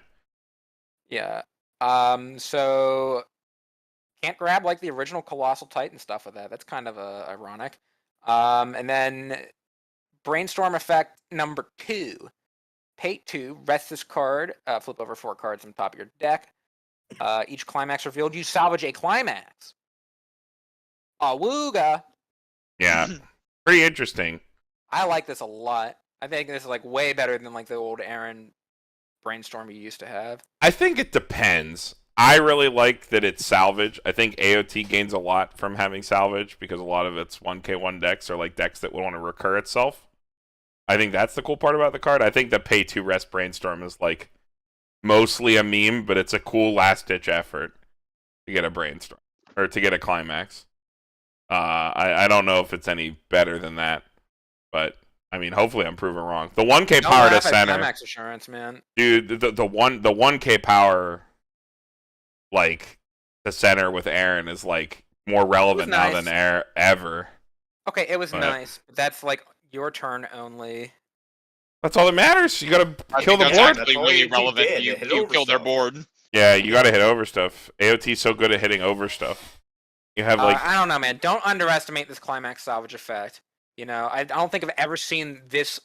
Yeah. So can't grab the original Colossal Titan stuff with that. That's kind of ironic. And then Brainstorm effect number 2. Pay 2, rest this card, flip over 4 cards on top of your deck. Each climax revealed, you salvage a climax. Awooga! Yeah, pretty interesting. I like this a lot. I think this is way better than the old Aaron Brainstorm you used to have. I think it depends. I really like that it's salvage. I think AOT gains a lot from having salvage because a lot of its 1k1 decks are decks that would want to recur itself. I think that's the cool part about the card. I think the pay 2 rest brainstorm is mostly a meme, but it's a cool last ditch effort to get a brainstorm or to get a climax. I don't know if it's any better than that, but I mean, hopefully I'm proven wrong. The 1K Don't power to laugh at center, climax assurance, man. dude. The 1K power, like the center with Aaron is like more relevant now nice. than ever. Okay, it was But- nice. That's like your turn only. That's all that matters. You gotta I kill the think board. that's actually That's all really AOT relevant. did, You it hit you over kill their stuff. board. Yeah, you gotta hit over stuff. AOT's so good at hitting over stuff. You have like I don't know, man. Don't underestimate this climax salvage effect. You know, I don't think I've ever seen this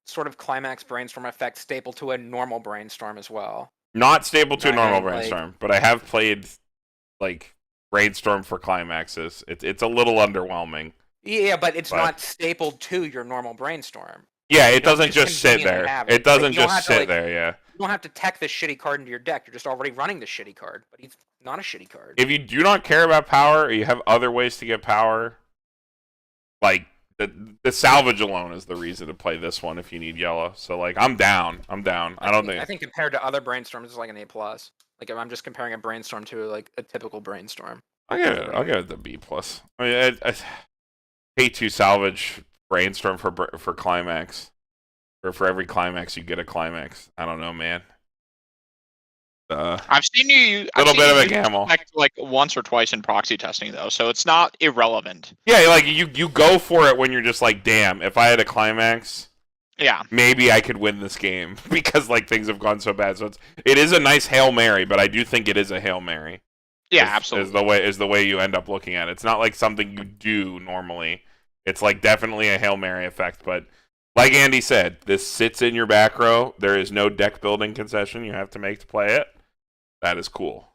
sort of climax brainstorm effect stapled to a normal brainstorm as well. not stable to a Right, normal like- brainstorm, but I have played like brainstorm for climaxes. It's a little underwhelming. Yeah, but it's But- not stapled to your normal brainstorm. Yeah, You it don't doesn't just sit conveniently there. have It it. doesn't Like, you don't just have to, sit like- there. Yeah. You don't have to tech this shitty card into your deck. You're just already running the shitty card, but he's not a shitty card. If you do not care about power, or you have other ways to get power, like the salvage alone is the reason to play this one if you need yellow. So like I'm down. I think compared to other brainstorms, it's like an A+. Like if I'm just comparing a brainstorm to like a typical brainstorm. I'll give it the B plus. I mean, I hate to salvage brainstorm for climax, or for every climax you get a climax. I don't know, man. I've seen you. A little bit of a gamble. Like once or twice in proxy testing though, so it's not irrelevant. Yeah, like you go for it when you're just like, damn, if I had a climax, Yeah. maybe I could win this game because like things have gone so bad. So it is a nice Hail Mary, but I do think it is a Hail Mary. Yeah, is absolutely. Is the way you end up looking at it. It's not like something you do normally. It's like definitely a Hail Mary effect, but like Andy said, this sits in your back row. There is no deck building concession you have to make to play it. That is cool.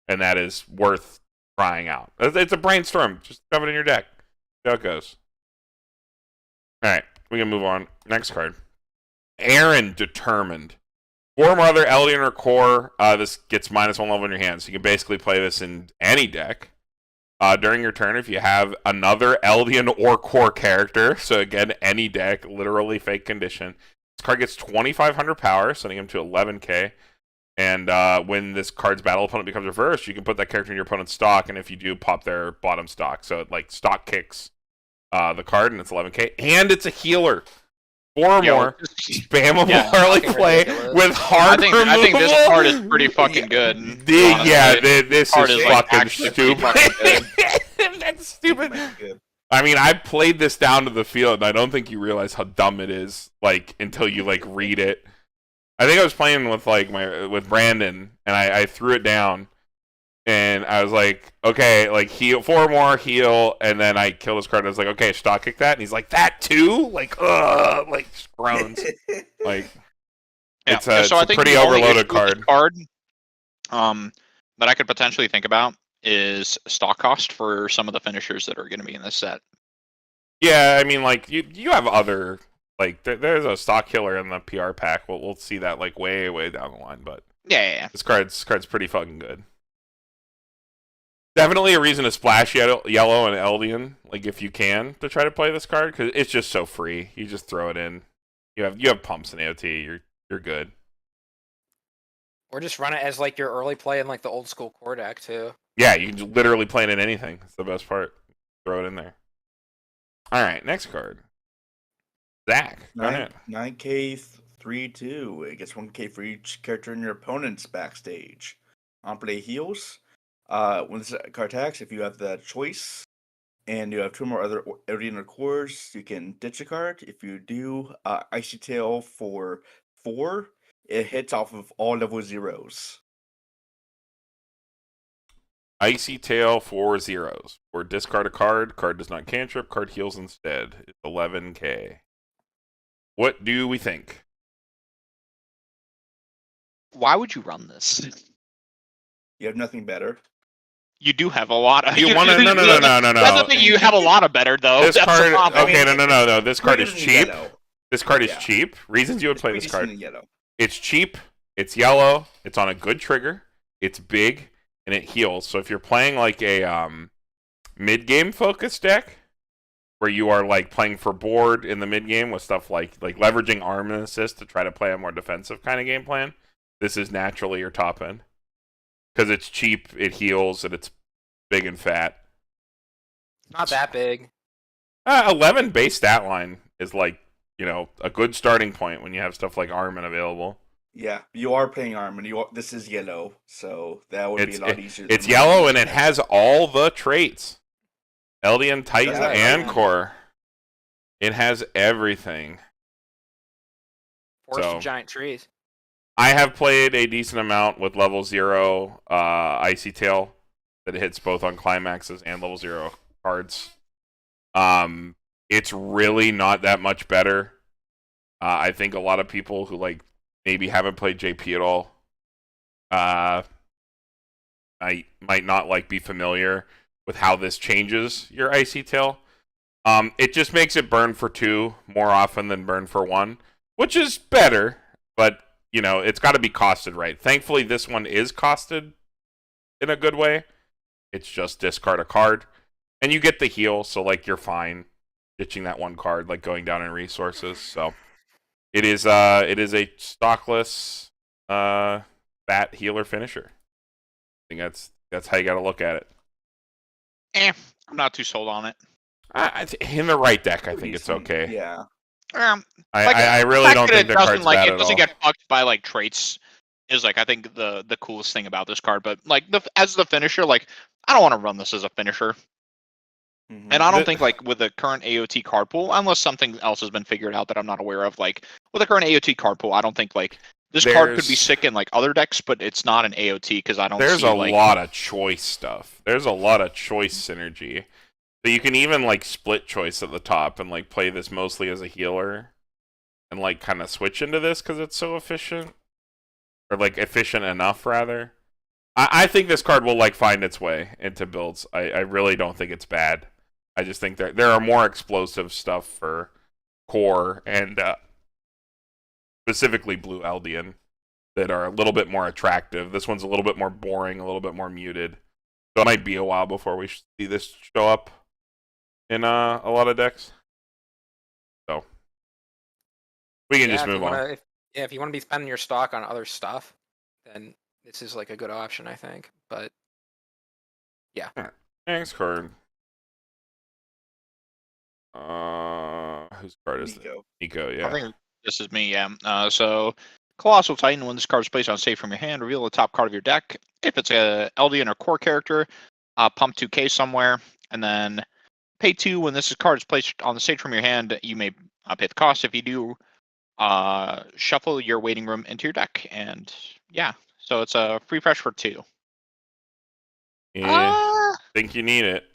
And that is worth trying out. It's a brainstorm. Just shove it in your deck. See how it goes. Alright, we can move on. Next card. Aaron Determined. 4 more other Eldian or Core. This gets -1 level in your hand. So you can basically play this in any deck. During your turn, if you have another Eldian or Core character, so again, any deck, literally fake condition, this card gets 2,500 power, sending him to 11k. And when this card's battle opponent becomes reversed, you can put that character in your opponent's stock, and if you do, pop their bottom stock. So it like stock kicks the card, and it's 11k. And it's a healer. 4 more spammable early play ridiculous. with hard I think this removal. card is pretty fucking good. This card is is, like, fucking actually pretty stupid. fucking That's stupid. Good. I mean, I played this down to the field, and I don't think you realize how dumb it is, like, until you, like, read it. I think I was playing with, like, with Brandon, and I threw it down, and I was like, okay, like, heal, 4 more, heal, and then I killed his card, and I was like, okay, stock kick that, and he's like, that too? Like, groans. Like, Yeah. it's a, So I think pretty the only overloaded issue with this card. That I could potentially think about is stock cost for some of the finishers that are going to be in this set. Yeah, I mean, like, you have other, like, there's a stock killer in the PR pack. We'll see that, like, way down the line, but Yeah. this card's pretty fucking good. Definitely a reason to splash yellow and Eldian, like, if you can, to try to play this card, because it's just so free. You just throw it in. You have pumps in AOT. You're good. Or just run it as like your early play in like the old school core deck too. Yeah, you can literally play it in anything. That's the best part. Throw it in there. All right, next card. Zach, go ahead. 9k 3/2. It gets 1k for each character in your opponent's backstage. On play heals. When this card attacks, if you have the choice and you have 2 more other arena cores, you can ditch a card. If you do, Icy Tail for 4, it hits off of all level 0s. Icy Tail 4 zeros. Or discard a card. Card does not cantrip. Card heals instead. It's 11k. What do we think? Why would you run this? You have nothing better. You do have a lot of. You want to? No. That's the thing. You have a lot of better though. This That's the card. problem. Okay, no. This card is Put it in cheap. yellow. This card is Yeah. cheap. Reasons you would play It's this pretty card. decent in yellow. It's cheap. It's yellow. It's on a good trigger. It's big and it heals. So if you're playing like a mid-game focused deck, where you are like playing for board in the mid-game with stuff like leveraging arm and assist to try to play a more defensive kind of game plan, this is naturally your top end because it's cheap, it heals, and it's big and fat. Not that big. 11 base stat line is like a good starting point when you have stuff like Armin available. Yeah, you are playing Armin. This is yellow, so that would be a lot easier. It's yellow and it has all the traits. Eldian, Titan, and Core. It has everything. Forest of giant trees. I have played a decent amount with level 0 Icy Tail that hits both on climaxes and level 0 cards. It's really not that much better. I think a lot of people who maybe haven't played JP at all might not be familiar with how this changes your Icy Tail. It just makes it burn for 2 more often than burn for 1, which is better, but it's got to be costed right. Thankfully, this one is costed in a good way. It's just discard a card, and you get the heal, so you're fine ditching that one card, going down in resources. So it is a stockless bat healer finisher. I think that's how you got to look at it. I'm not too sold on it. In the right deck, I think it's okay. Yeah. I really don't think the card's bad at all. It doesn't get fucked by traits. Is I think the coolest thing about this card, but as the finisher, I don't want to run this as a finisher. Mm-hmm. And I don't think with the current AOT card pool, unless something else has been figured out that I'm not aware of, with the current AOT card pool, I don't think this card could be sick in other decks, but it's not an AOT because I don't. There's a lot of choice stuff. There's a lot of choice synergy. So you can even split choice at the top and play this mostly as a healer, and kind of switch into this because it's so efficient, or efficient enough rather. I think this card will find its way into builds. I really don't think it's bad. I just think there are more explosive stuff for Core and specifically Blue Eldian that are a little bit more attractive. This one's a little bit more boring, a little bit more muted. So it might be a while before we see this show up in a lot of decks. So we can just move on. If you want to be spending your stock on other stuff, then this is a good option, I think. But yeah. Next card. Whose card is Niko? Niko, yeah. I think this is me, yeah. So Colossal Titan, when this card is placed on stage from your hand, reveal the top card of your deck. If it's a Eldian or Core character, pump 2k somewhere, and then pay 2 when this card is placed on the stage from your hand. You may pay the cost. If you do, shuffle your waiting room into your deck, and yeah, so it's a free fresh for 2. Yeah, think you need it.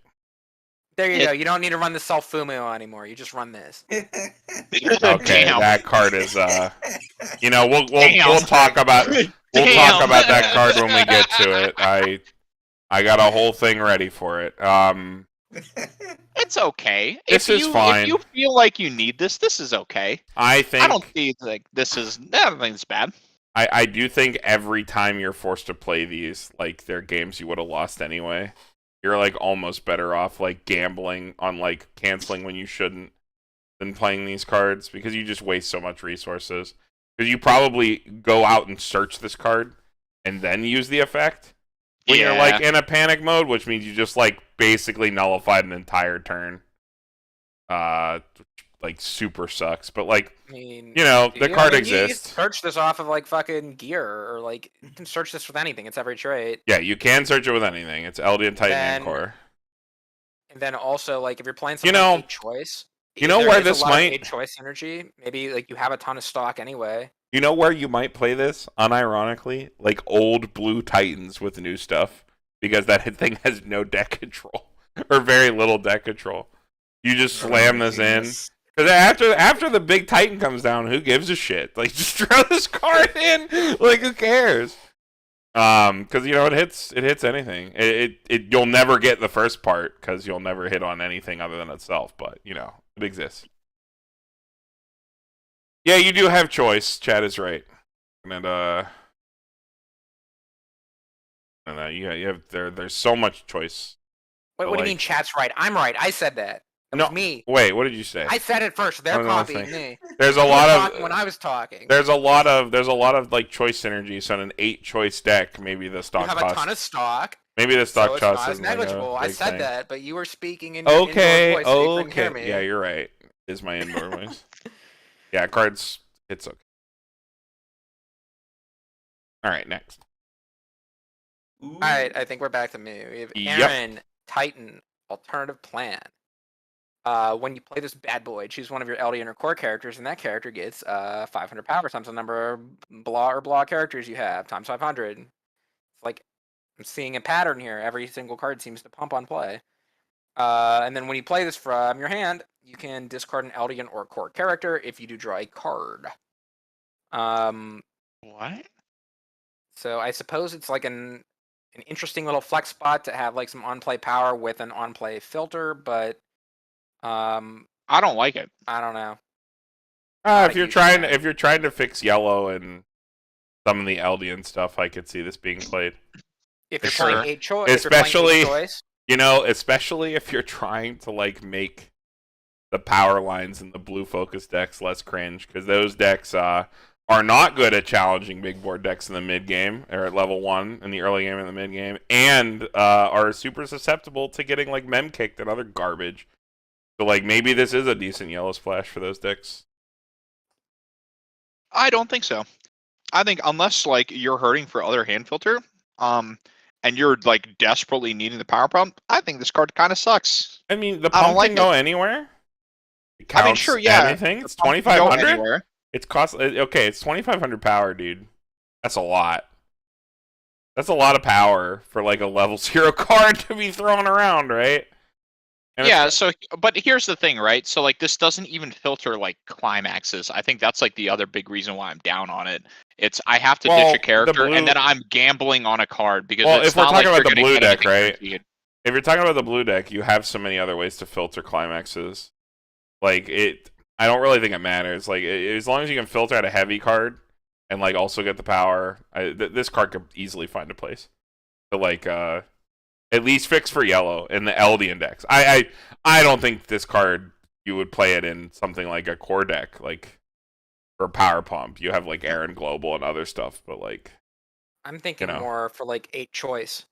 There you go. You don't need to run the Self-Fumo anymore. You just run this. Okay, that card is we'll talk about that card when we get to it. I got a whole thing ready for it. It's okay. This is fine. If you feel like you need this, this is okay. I don't see this is. I don't think it's bad. I do think every time you're forced to play these, they're games you would have lost anyway. You're almost better off gambling on canceling when you shouldn't than playing these cards because you just waste so much resources. Because you probably go out and search this card and then use the effect when you're in a panic mode, which means you just basically nullified an entire turn. Super sucks, but the card exists. You can search this off of fucking gear, or you can search this with anything. It's every trait. Yeah, you can search it with anything. It's Eldian, Titan, and Core. And then also if you're playing something choice, where this might choice synergy. Maybe you have a ton of stock anyway. You know where you might play this, unironically, old Blue Titans with new stuff, because that thing has no deck control or very little deck control. You just slam this in. Because after the big Titan comes down, who gives a shit? Just throw this card in. Who cares? Because it hits anything. You'll never get the first part because you'll never hit on anything other than itself. But it exists. Yeah, you do have choice. Chad is right, and you have there's so much choice. Wait, what do you mean? Chat's right. I'm right. I said that. No, me. Wait, what did you say? I said it first. They're copying me. There's a lot of when I was talking. There's a lot of choice synergy. So in an 8-choice deck, maybe the stock cost. You have a ton of stock. Maybe the stock cost is negligible. I said that, but you were speaking in okay. indoor voice, so you couldn't hear me. Yeah, you're right. Is my indoor voice. Yeah, cards. It's okay. All right, next. Ooh. All right, I think we're back to me. We have Yep. Aaron, Titan, alternative plan. When you play this bad boy, choose one of your LD or core characters, and that character gets 500 power times the number of blah characters you have times 500. It's like I'm seeing a pattern here. Every single card seems to pump on play. And then when you play this from your hand, you can discard an Eldian or core character if you do draw a card. What? So I suppose it's like an interesting little flex spot to have like some on-play power with an on-play filter, but I don't like it. I don't know. If you're trying to fix yellow and some of the Eldian stuff, I could see this being played. If you're Sure. playing eight choice, Especially- choice, You know, especially if you're trying to like make the power lines in the blue focus decks less cringe, because those decks are not good at challenging big board decks in the mid game or at level 1 in the early game and the mid game, and are super susceptible to getting like mem kicked and other garbage. So like maybe this is a decent yellow splash for those decks. I don't think so. I think unless like you're hurting for other hand filter, and you're like desperately needing the power pump, I think this card kind of sucks. I mean, the I don't pump like can go anywhere. It I mean, counts sure, yeah. anything. the It's pump can go 2,500. anywhere. It's okay. It's 2,500 power, dude. That's a lot. That's a lot of power for like a level 0 card to be thrown around, right? And Yeah, so but here's the thing, right? So like this doesn't even filter like climaxes. I think that's like the other big reason why I'm down on it. It's I have to Well, ditch a character blue- and then I'm gambling on a card because Well, it's if we're not talking like about you're the gonna blue get deck, anything right? guaranteed. If you're talking about the blue deck, you have so many other ways to filter climaxes. Like I don't really think it matters. Like as long as you can filter out a heavy card and like also get the power, this card could easily find a place. To like at least fix for yellow in the LD index. I don't think this card you would play it in something like a core deck, like for power pump. You have like Aaron Global and other stuff, but like I'm thinking know. more for like 8 choice.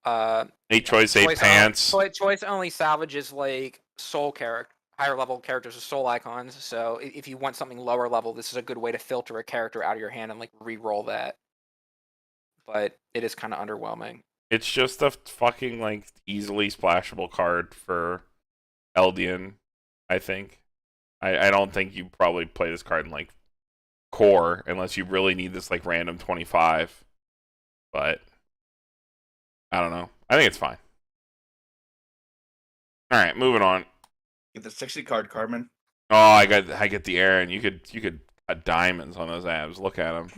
8 choice, 8 pants. Choice only salvages like soul character, higher level characters with soul icons. So if you want something lower level, this is a good way to filter a character out of your hand and like re-roll that. But it is kind of underwhelming. It's just a fucking like easily splashable card for Eldian, I think. I don't think you probably play this card in like core unless you really need this like random 25. But I don't know. I think it's fine. All right, moving on. Get the 60 card, Carmen. Oh, I get the Aaron. You could cut diamonds on those abs. Look at them.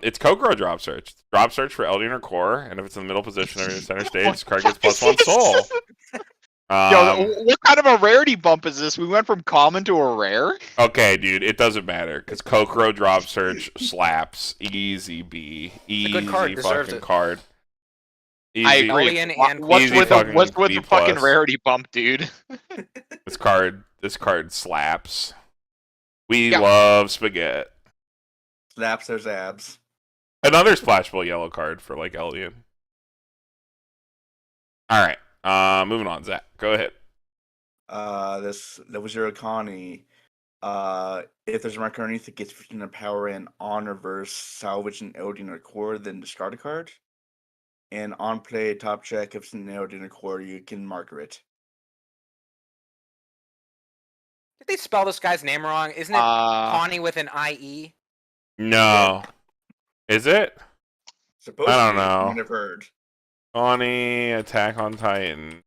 It's Kokoro drop search. Drop search for Eldian or core, and if it's in the middle position or in the center stage, this card gets +1 soul. Yo, what kind of a rarity bump is this? We went from common to a rare? Okay, dude, it doesn't matter because Kokoro drop search slaps. Easy B. Easy good card, deserves fucking it. card. Easy. I agree. Eldian and What's Easy with fucking the B+. fucking rarity bump, dude? This card slaps. We Yeah. love spaghetti. Slaps those abs. Another splashable yellow card for like Eldian. All right, moving on. Zach, go ahead. That was your Connie. If there's a marker underneath that gets 15 power and on reverse, salvage an Eldian or core, then discard a card. And on play, top check, if it's an Eldian or core, you can marker it. Did they spell this guy's name wrong? Isn't it Connie with an IE? No. Is it? Supposed I don't to be, know. I've heard. Connie, Attack on Titan.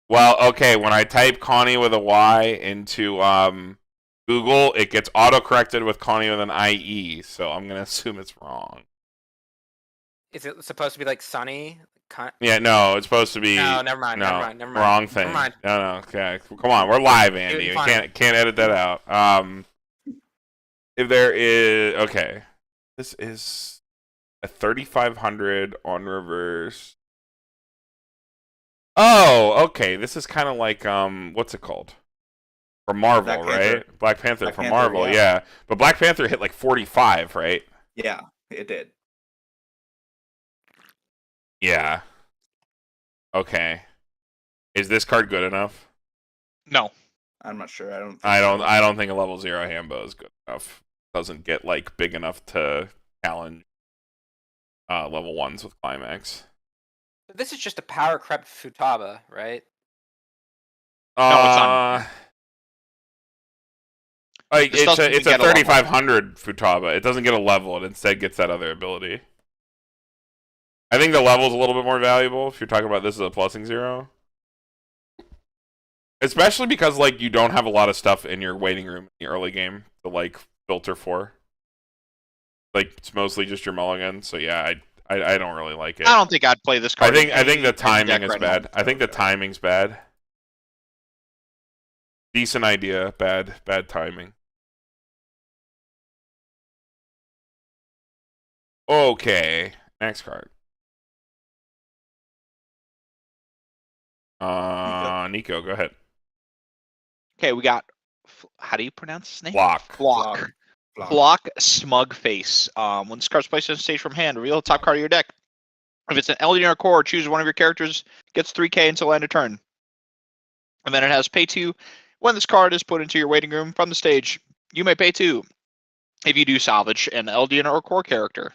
Well, okay, when I type Connie with a Y into Google, it gets auto-corrected with Connie with an IE, so I'm going to assume it's wrong. Is it supposed to be like Sunny? Yeah, no, it's supposed to be... No, never mind. No, Never mind. wrong thing. Never mind. No, okay. Come on, we're live, Andy. We fine. can't edit that out. If there is... Okay. This is a 3,500 on reverse. Oh, okay. This is kind of like what's it called? For Marvel, Black Panther. right? Black Panther Black for Panther, Marvel, yeah. yeah. But Black Panther hit like 45, right? Yeah, it did. Yeah. Okay. Is this card good enough? No. I'm not sure. I don't think a level 0 Hambo is good enough. Doesn't get like big enough to challenge level 1s with climax. This is just a power crept Futaba, right? No, it's not. Like This doesn't it's get a a level. 3500 Futaba. It doesn't get a level. It instead gets that other ability. I think the level's a little bit more valuable if you're talking about this as a plusing 0. Especially because like you don't have a lot of stuff in your waiting room in the early game to like filter for. Like it's mostly just your mulligan, so yeah, I don't really like it. I don't think I'd play this card. I think the timing is right bad. now. I think the timing's bad. Decent idea, bad timing. Okay, next card. Niko, go ahead. Okay, we got. How do you pronounce his name? Block. Block Smug Face. When this card's placed on stage from hand, reveal the top card of your deck. If it's an Elden or core, choose one of your characters, gets 3k until end of turn. And then it has pay 2. When this card is put into your waiting room from the stage, you may pay 2 if you do salvage an Elden or core character.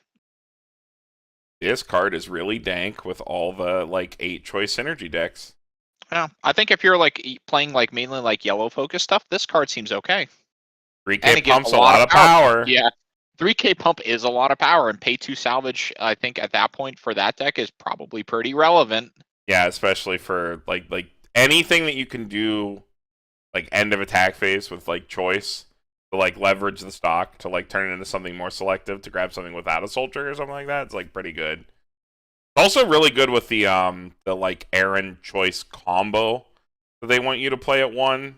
This card is really dank with all the like 8 choice synergy decks. Yeah, I think if you're like playing like mainly like yellow focus stuff, this card seems okay. 3k pump's a lot of power. Yeah. 3k pump is a lot of power, and pay 2 salvage, I think at that point for that deck is probably pretty relevant. Yeah, especially for like anything that you can do like end of attack phase with like choice to like leverage the stock to like turn it into something more selective to grab something without a soul trigger or something like that. It's like pretty good. Also really good with the like Aaron choice combo that they want you to play at 1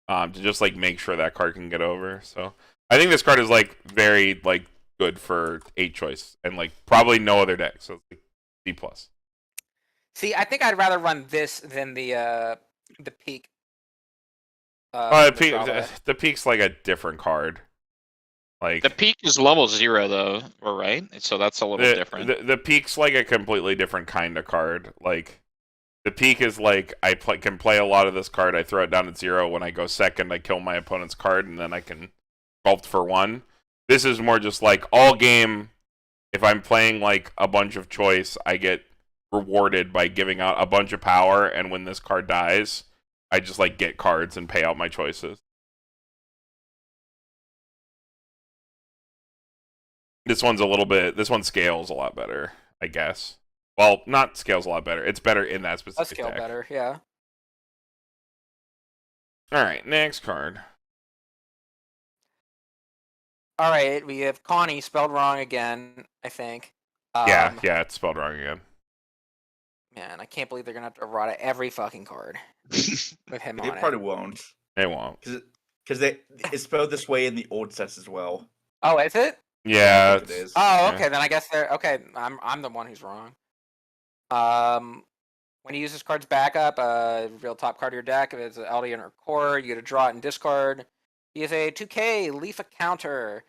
to just like make sure that card can get over. So I think this card is like very like good for 8 choice and like probably no other deck. So it's like C+. See, I think I'd rather run this than the peak. The peak's like a different card. Like the peak is level 0 though, right? So that's a little different. The peak's like a completely different kind of card. Like the peak is like I can play a lot of this card. I throw it down at 0. When I go second, I kill my opponent's card, and then I can sculpt for 1. This is more just like all game. If I'm playing like a bunch of choice, I get rewarded by giving out a bunch of power, and when this card dies, I just like get cards and pay out my choices. This one scales a lot better, I guess. Well, not scales a lot better. It's better in that specific scale deck. Better, yeah. Alright, next card. Alright, we have Connie spelled wrong again, I think. Yeah, it's spelled wrong again. Man, I can't believe they're gonna have to errata every fucking card with him on it. They probably won't. They won't. Because it's spelled this way in the old sets as well. Oh, is it? Yeah, it is. Oh, okay. Then I guess they're okay. I'm the one who's wrong. When you use this card's backup, reveal top card of your deck. If it's an Eldian or core, you get to draw it and discard. He is a 2k leaf a counter.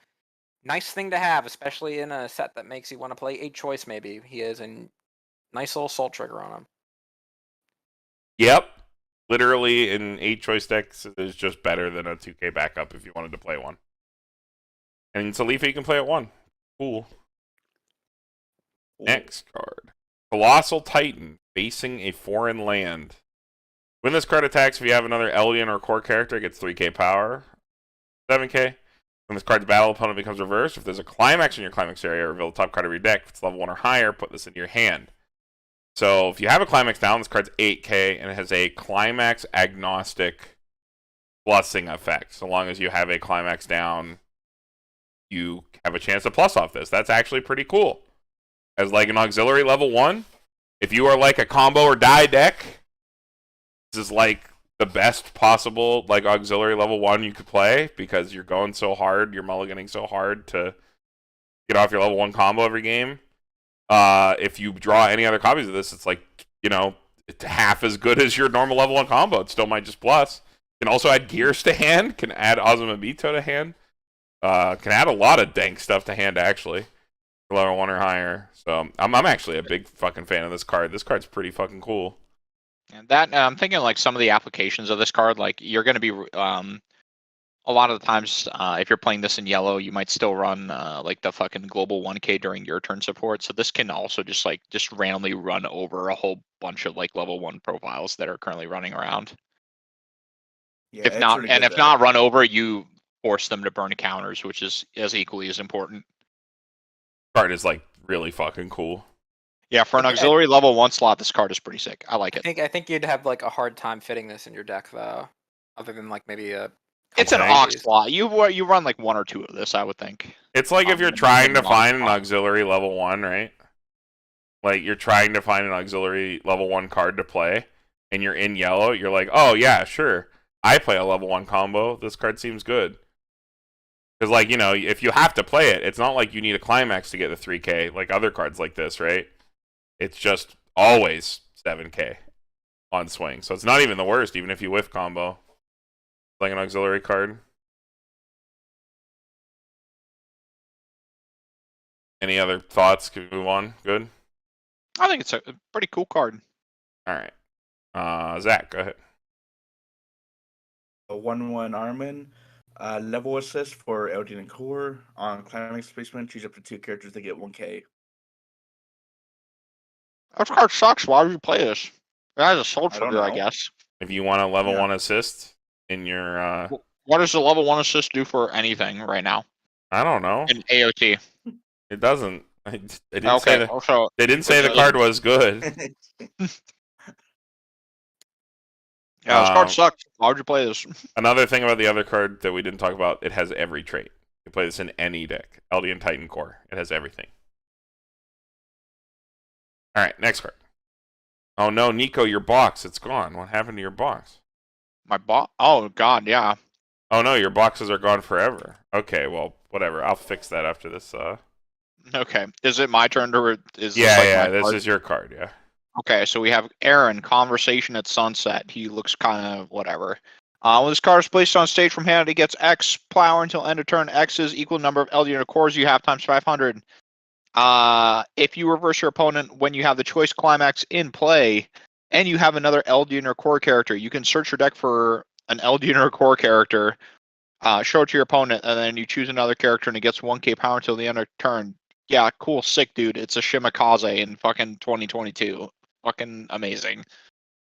Nice thing to have, especially in a set that makes you want to play 8 choice. Maybe he has a nice little soul trigger on him. Yep. Literally in 8 choice decks is just better than a 2k backup if you wanted to play one. And it's a leaf you can play at 1. Cool. Next card. Colossal Titan, facing a foreign land. When this card attacks, if you have another Eldian or core character, it gets 3k power. 7k. When this card's battle opponent becomes reversed, if there's a climax in your climax area, reveal the top card of your deck. If it's level 1 or higher, put this into your hand. So if you have a climax down, this card's 8k, and it has a climax agnostic plusing effect. So long as you have a climax down, you have a chance to plus off this. That's actually pretty cool. As like an auxiliary level 1, if you are like a combo or die deck, this is like the best possible like auxiliary level 1 you could play because you're going so hard, you're mulliganing so hard to get off your level 1 combo every game. If you draw any other copies of this, it's like, you know, it's half as good as your normal level 1 combo. It still might just plus. Can also add Gears to hand, can add Azumabito to hand. Can add a lot of dank stuff to hand, actually. Level 1 or higher. So, I'm actually a big fucking fan of this card. This card's pretty fucking cool. And that I'm thinking like some of the applications of this card, like you're going to be a lot of the times, if you're playing this in yellow, you might still run like the fucking global 1K during your turn support. So this can also just randomly run over a whole bunch of like level 1 profiles that are currently running around. Yeah, If not, really and good if deck. not run over, you force them to burn counters, which is as equally as important. Card is like really fucking cool. Yeah, for an auxiliary level 1 slot, this card is pretty sick. I like it. I think you'd have like a hard time fitting this in your deck though, other than like maybe a. It's an Couple aux days. slot. You run like 1 or 2 of this, I would think. It's like if you're And trying to an aux find an slot. auxiliary level 1, right? Like you're trying to find an auxiliary level 1 card to play, and you're in yellow. You're like, oh yeah, sure. I play a level 1 combo. This card seems good. Because, like, you know, if you have to play it, it's not like you need a climax to get the 3K, like other cards like this, right? It's just always 7K on swing. So it's not even the worst, even if you whiff combo. Like an auxiliary card. Any other thoughts? Can we move on? Good? I think it's a pretty cool card. All right. Zach, go ahead. A 1/1 Armin. Level assist for Eldian and Core. On climax placement, choose up to 2 characters to get 1K. This card sucks. Why would you play this? It has a soul I don't trigger, I know. guess. If you want a level Yeah. 1 assist in your... What does the level 1 assist do for anything right now? I don't know. In AOT. It doesn't. They didn't Okay, say that. also, They didn't say the card was good. yeah, this card sucks. Why would you play this? Another thing about the other card that we didn't talk about, it has every trait. You play this in any deck. Eldian Titan Core. It has everything. Alright, next card. Oh no, Niko, your box. It's gone. What happened to your box? My box? Oh, God, yeah. Oh no, your boxes are gone forever. Okay, well, whatever. I'll fix that after this. Okay. Is it my turn to... Is Yeah, this, yeah, my this card? is your card, yeah. Okay, so we have Aaron, Conversation at Sunset. He looks kind of whatever. When this card is placed on stage from hand, it gets X power until end of turn. X is equal number of Eldian cores you have times 500. If you reverse your opponent when you have the choice climax in play, and you have another Eldian or core character, you can search your deck for an Eldian or core character, show it to your opponent, and then you choose another character and it gets 1K power until the end of turn. Yeah, cool, sick, dude. It's a Shimakaze in fucking 2022. Fucking amazing.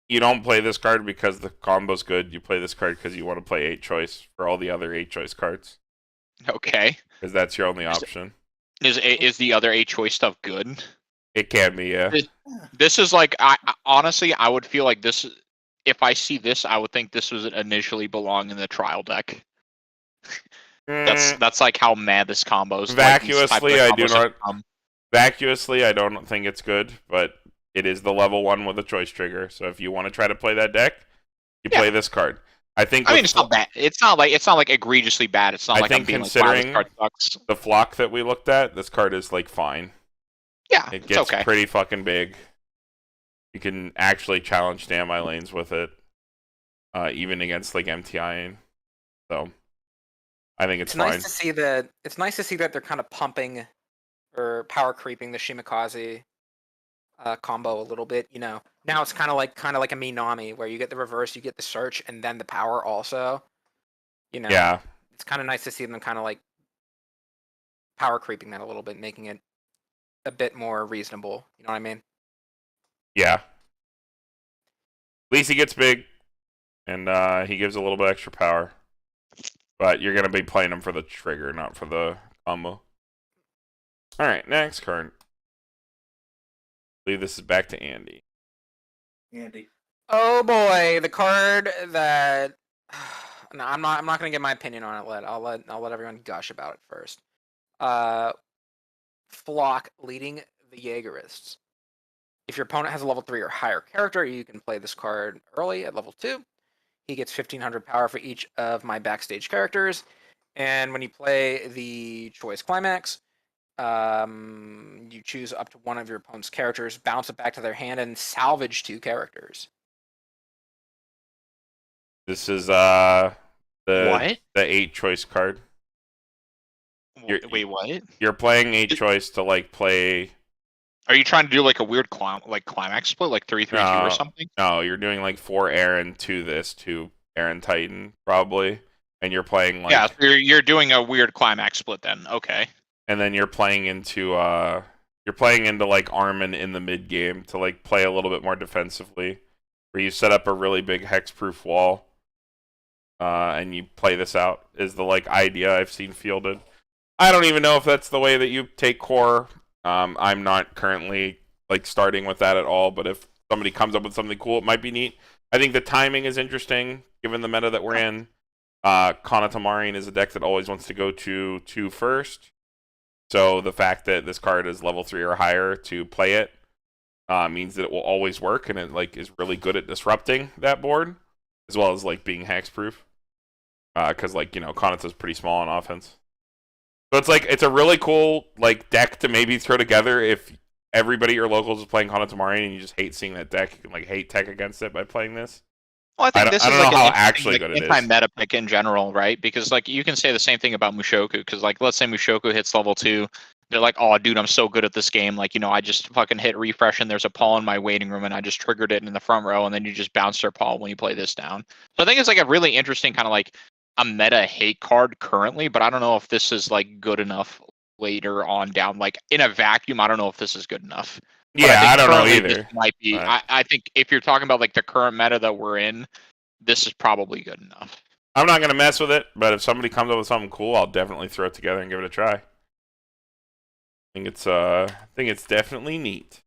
You don't play this card because the combo's good. You play this card because you want to play 8 choice for all the other 8 choice cards. Okay. Because that's your only option. Is the other 8 choice stuff good? It can be, yeah. This is like, honestly, I would feel like this. If I see this, I would think this was initially belong in the trial deck. That's like how mad this combo is. Vacuously, I don't think it's good, but it is the level 1 with a choice trigger. So if you want to try to play that deck, you play this card. I mean, it's not bad. It's not like egregiously bad. It's not like I'm being like, wow, this card sucks. The flock that we looked at, this card is like fine. Yeah, it gets pretty fucking big. You can actually challenge standby lanes with it, even against like MTIing. So I think it's fine. Nice to see that. It's nice to see that they're kind of pumping or power creeping the Shimakaze combo a little bit. You know, now it's kind of like a Minami where you get the reverse, you get the search, and then the power also. You know, yeah, it's kind of nice to see them kind of like power creeping that a little bit, making it a bit more reasonable. You know what I mean? Yeah. At least he gets big, and he gives a little bit extra power. But you're gonna be playing him for the trigger, not for the combo. All right, next card. I believe this is back to Andy. Andy. Oh boy, the card that no, I'm not gonna get my opinion on it. I'll let everyone gush about it first. Flock leading the Jaegerists. If your opponent has a level 3 or higher character, you can play this card early at level 2. He gets 1500 power for each of my backstage characters. And when you play the choice climax, you choose up to one of your opponent's characters, bounce it back to their hand, and salvage 2 characters. This is the what? The 8 choice card. Wait, what? You're playing 8 choice to like play Are you trying to do like a weird climax split, like 3-3-2 or something? No, you're doing like 4 Aaron to this to Aaron Titan probably, and you're playing like yeah. So you're doing a weird climax split then. Okay. And then you're playing into like Armin in the mid game to like play a little bit more defensively, where you set up a really big hexproof wall, and you play this out is the like idea I've seen fielded. I don't even know if that's the way that you take core. I'm not currently like starting with that at all, but if somebody comes up with something cool, it might be neat. I think the timing is interesting given the meta that we're in. Kanata Marine is a deck that always wants to go to 2 first. So the fact that this card is level 3 or higher to play it means that it will always work, and it like is really good at disrupting that board, as well as like being hexproof. Because like Kanata's pretty small on offense. So it's a really cool like deck to maybe throw together if everybody at your locals is playing Kanata Marine and you just hate seeing that deck. You can like hate tech against it by playing this. Well, I think this is don't like know how an actually good it is. anti-meta pick in general, right? Because like you can say the same thing about Mushoku, because like let's say Mushoku hits level 2, they're like, oh dude, I'm so good at this game. Like, I just fucking hit refresh and there's a paw in my waiting room and I just triggered it in the front row, and then you just bounce their paw when you play this down. So I think it's like a really interesting kind of like a meta hate card currently, but I don't know if this is like good enough later on down. Like in a vacuum, I don't know if this is good enough. Yeah, I don't know either. This might be. Right. I think if you're talking about like the current meta that we're in, this is probably good enough. I'm not gonna mess with it, but if somebody comes up with something cool, I'll definitely throw it together and give it a try. I think it's definitely neat.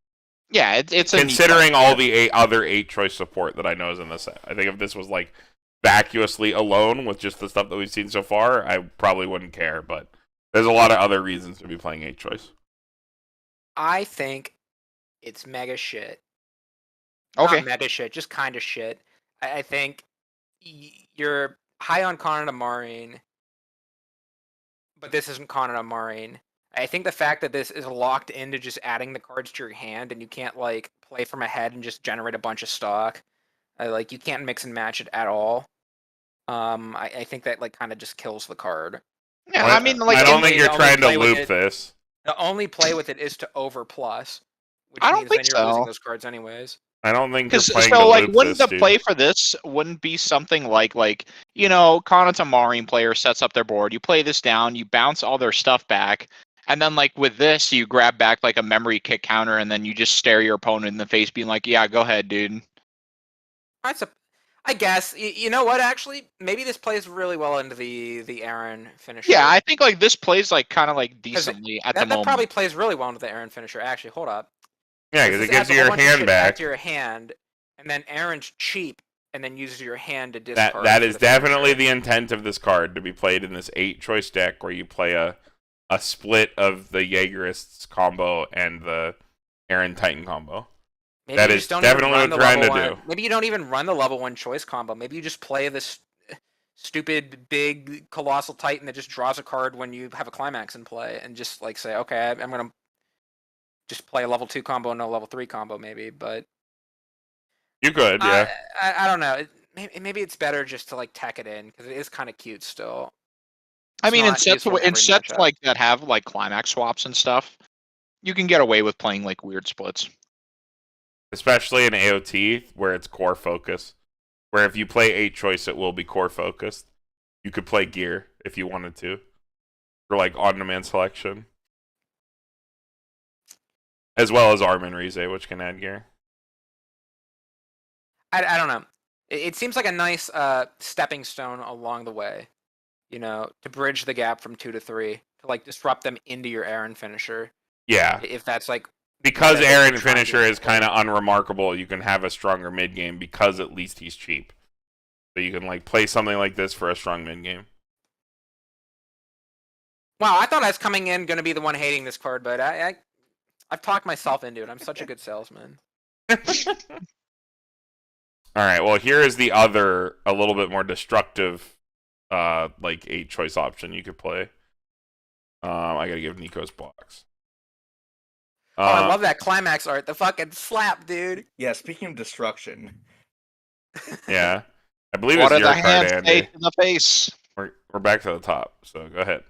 Yeah, it's considering all the other 8 choice support that I know is in this set. I think if this was like vacuously alone with just the stuff that we've seen so far, I probably wouldn't care. But there's a lot of other reasons to be playing 8 choice. I think it's mega shit. Okay. Not mega shit, just kind of shit. I think you're high on Kanata Marine, but this isn't Kanata Marine. I think the fact that this is locked into just adding the cards to your hand and you can't like play from ahead and just generate a bunch of stock, like you can't mix and match it at all. I think that like kind of just kills the card. Yeah, I mean, like I don't think you're trying to loop this. The only play with it is to over plus, which I don't means think then you're losing so. those cards anyways. I don't think you're playing so to like loop wouldn't this, the play for this wouldn't be something like Kanata Marine player sets up their board, you play this down, you bounce all their stuff back, and then like with this you grab back like a memory kick counter and then you just stare your opponent in the face being like, yeah, go ahead, dude. I guess you know what, actually maybe this plays really well into the Aaron finisher. Yeah, I think like this plays like kind of like decently at the moment. That probably plays really well into the Aaron finisher. Actually, hold up. Yeah, because it gives you your hand back to your hand, and then Aaron's cheap, and then uses your hand to discard. That is definitely the intent of this card, to be played in this 8 choice deck where you play a split of the Jaegerists combo and the Aaron Titan combo. Maybe that is definitely what we're trying to do. Maybe you don't even run the level 1 choice combo. Maybe you just play this stupid big colossal Titan that just draws a card when you have a climax in play, and just like say, okay, I'm gonna just play a level 2 combo and no level 3 combo, maybe. But you could, yeah. I don't know. Maybe it's better just to like tech it in, because it is kind of cute still. I mean, in sets like that have like climax swaps and stuff, you can get away with playing like weird splits. Especially in AOT, where it's core focus. Where if you play 8 choice, it will be core focused. You could play gear if you wanted to. For like on-demand selection. As well as Armin Rize, which can add gear. I don't know. It seems like a nice stepping stone along the way. To bridge the gap from 2 to 3. To like disrupt them into your Aaron finisher. Yeah. If that's like... Because Aaron finisher is kind of unremarkable, you can have a stronger mid game because at least he's cheap. So you can like play something like this for a strong mid game. Wow, I thought I was coming in going to be the one hating this card, but I've talked myself into it. I'm such a good salesman. Alright, well here is the other, a little bit more destructive, like 8 choice option you could play. I gotta give Niko's blocks. I love that climax art. The fucking slap, dude. Yeah, speaking of destruction. Yeah. I believe it's your card, Andy. In the face? We're back to the top, so go ahead.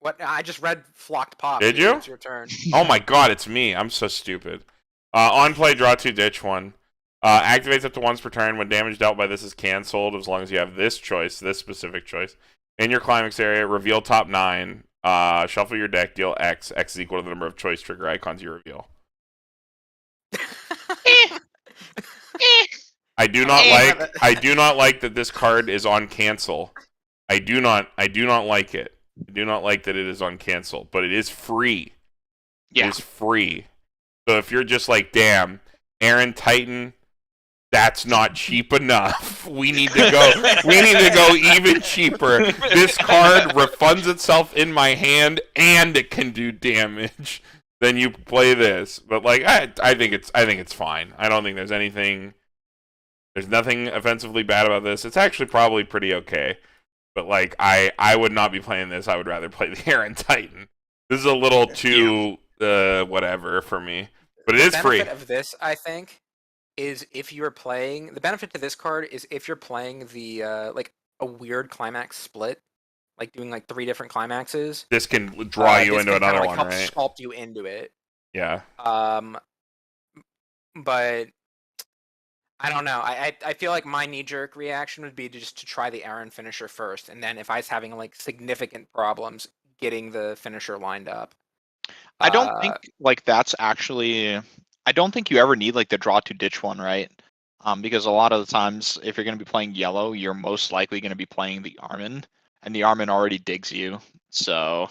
What? I just read flocked pop. Did dude. you? It's your turn. Oh my god, it's me. I'm so stupid. On play, draw 2, ditch 1. Activates up to once per turn. When damage dealt by this is cancelled, as long as you have this choice, this specific choice. In your climax area, reveal top 9. Shuffle your deck, deal X. X is equal to the number of choice trigger icons you reveal. I do not like that this card is on cancel. I do not like it. I do not like that it is on cancel, but it is free. Yeah. It is free. So if you're just like, damn, Aaron Titan, that's not cheap enough. We need to go even cheaper. This card refunds itself in my hand and it can do damage. Then you play this. But like I think it's fine. I don't think there's nothing offensively bad about this. It's actually probably pretty okay. But like I would not be playing this. I would rather play the Aaron Titan. This is a little too whatever for me. But it is free. The benefit of this, I think, is if you're playing the benefit to this card is if you're playing the like a weird climax split, like doing like 3 different climaxes. This can draw you into another like one, help right? Sculpt you into it. Yeah. But I don't know. I feel like my knee-jerk reaction would be to try the Aaron finisher first, and then if I was having like significant problems getting the finisher lined up. I don't think like that's actually. I don't think you ever need like the draw to ditch one, right? Because a lot of the times, if you're going to be playing yellow, you're most likely going to be playing the Armin, and the Armin already digs you. So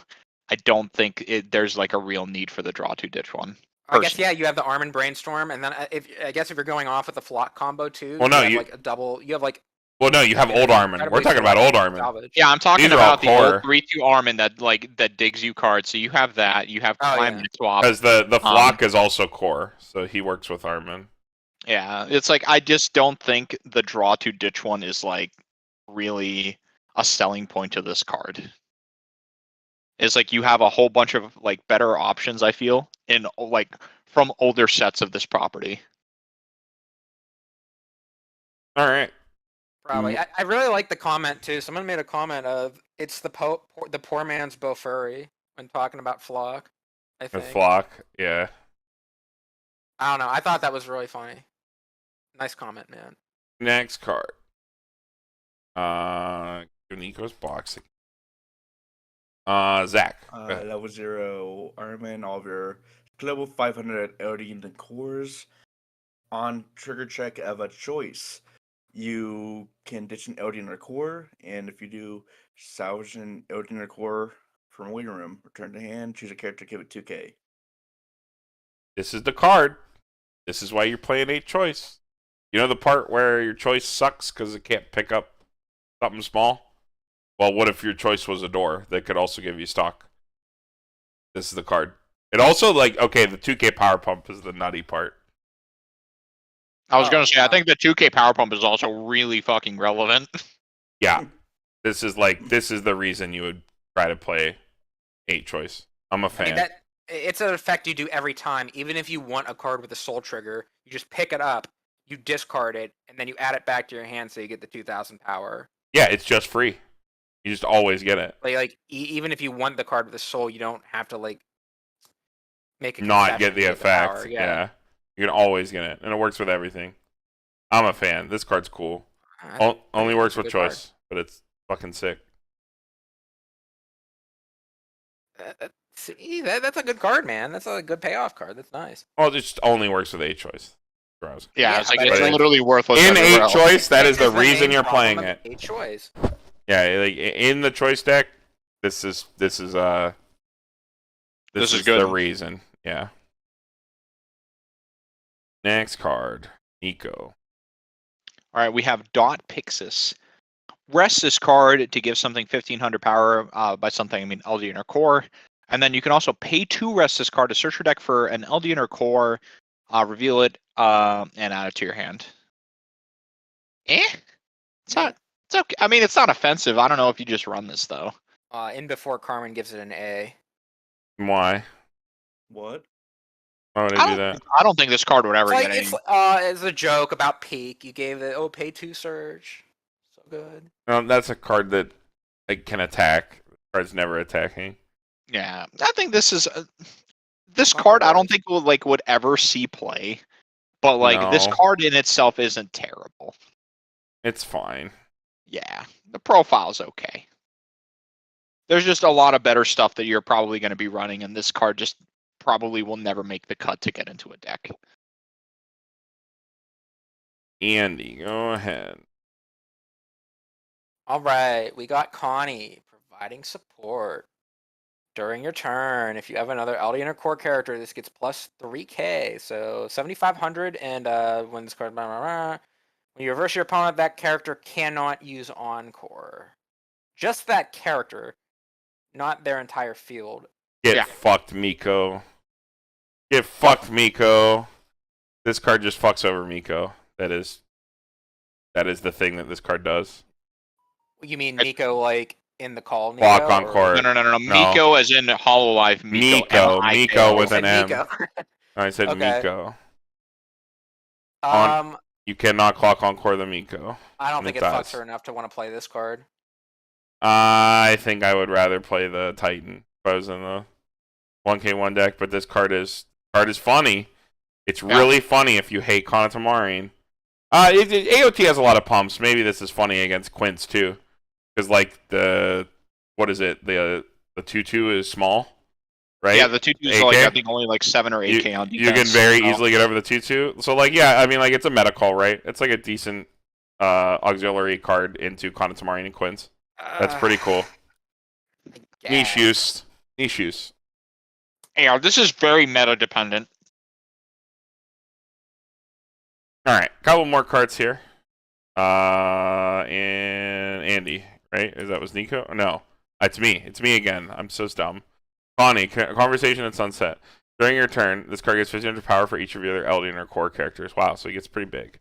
I don't think there's like a real need for the draw to ditch one. I guess you have the Armin Brainstorm, and then if you're going off with the flock combo too. Well, no, you have like a double. You have like. Well, no, you have old Armin. We're talking about old Armin. Salvage. Yeah, I'm talking about the core. old 3/2 Armin that digs you cards. So you have that. You have climate swap. Because the flock is also core, so he works with Armin. Yeah, it's like I just don't think the draw to ditch one is like really a selling point to this card. It's like you have a whole bunch of like better options, I feel, in like from older sets of this property. All right. Probably. I really like the comment too. Someone made a comment of it's the poor man's Bofuri when talking about flock. I think. The flock, yeah. I don't know. I thought that was really funny. Nice comment, man. Next card. Niko's boxing. Zach. Level 0 Armin, all of your global 500 Eldian and cores. On trigger check of a choice, you can ditch an Eldian or core, and if you do, salvage an Eldian or core from a waiting room. Return to hand, choose a character, give it 2k. This is the card. This is why you're playing 8 choice. You know the part where your choice sucks because it can't pick up something small? Well, what if your choice was a door that could also give you stock? This is the card. It also, like, okay, the 2k power pump is the nutty part. I was gonna say, I think the 2k power pump is also really fucking relevant. Yeah. This is the reason you would try to play 8 choice. I'm a fan. I mean, it's an effect you do every time. Even if you want a card with a soul trigger, you just pick it up, you discard it, and then you add it back to your hand so you get the 2000 power. Yeah, it's just free. You just always get it. Like even if you want the card with the soul, you don't have to like make a not get the effect. Power. Yeah. You can always get it, and it works with everything. I'm a fan. This card's cool. Only works with choice, but it's fucking sick. See, that's a good card, man. That's a good payoff card. That's nice. Well, it just only works with 8 choice. Yeah, it's like it's literally worthless. In 8 else. choice, that is the reason you're playing it. 8 choice. Yeah, like in the choice deck, this is good. The reason. Yeah. Next card, Niko. All right, we have Dot Pixis. Rest this card to give something 1500 power. By something, I mean Eldian or Core. And then you can also pay 2 rest this card to search your deck for an Eldian or Core, reveal it, and add it to your hand. It's okay. I mean, it's not offensive. I don't know if you just run this though. In before Carmen gives it an A. Why? What? Why would I do that? I don't think this card would ever get any. It's a joke about peak. You gave it pay 2 surge. So good. No, that's a card that can attack. The card's never attacking. Yeah, I think this is this Not the card. I don't worst. think would ever see play, but like this No. card in itself isn't terrible. It's fine. Yeah, the profile's okay. There's just a lot of better stuff that you're probably going to be running, and this card just probably will never make the cut to get into a deck. Andy, go ahead. All right, we got Connie providing support. During your turn, if you have another Eldian or core character, this gets plus 3k, so 7,500. And when this card, when you reverse your opponent, that character cannot use Encore. Just that character, not their entire field. Get fucked, Miko. Get fucked, Miko. This card just fucks over Miko. That is the thing that this card does. You mean Niko, like in the call? Niko, Block Encore. No. Miko as in Hololive. Miko. Miko with an M. Miko. I said Okay. Miko. I You cannot clock Encore the Miko. don't think it does. fucks her enough to want to play this card. I think I would rather play the Titan if I was in the 1k1 deck, but this card is funny. It's really funny if you hate Kanatamarine. AOT has a lot of pumps. Maybe this is funny against Quince too, because like the 2/2 is small, right? Yeah, the 2/2 is like I think only like 7 or 8k on defense. You can very easily get over the 2/2. So like yeah, I mean like it's a meta call, right? It's like a decent auxiliary card into Kanatamarine and Quince. That's pretty cool. Niche use. Yeah, this is very meta dependent. All right, couple more cards here. And Andy, right? That was Niko? No, it's me. It's me again. I'm so dumb. Connie, Conversation at Sunset. During your turn, this card gets 1500 power for each of your other Eldian or core characters. Wow, so it gets pretty big.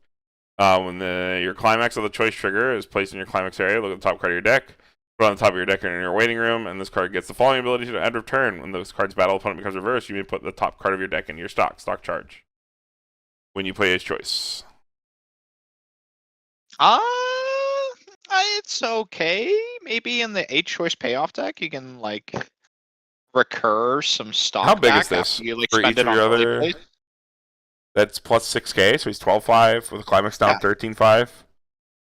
When your climax of the choice trigger is placed in your climax area, look at the top card of your deck. Put it on the top of your deck or in your waiting room, and this card gets the following ability to the end of turn. When this card's battle opponent becomes reversed, you may put the top card of your deck in your stock charge. When you play his choice. It's okay. Maybe in the 8-choice payoff deck, you can like recur some stock. How big back is this? You, like, For spend each it of on your early other... plays? That's plus 6k, so he's 12.5 with a climax down 13.5.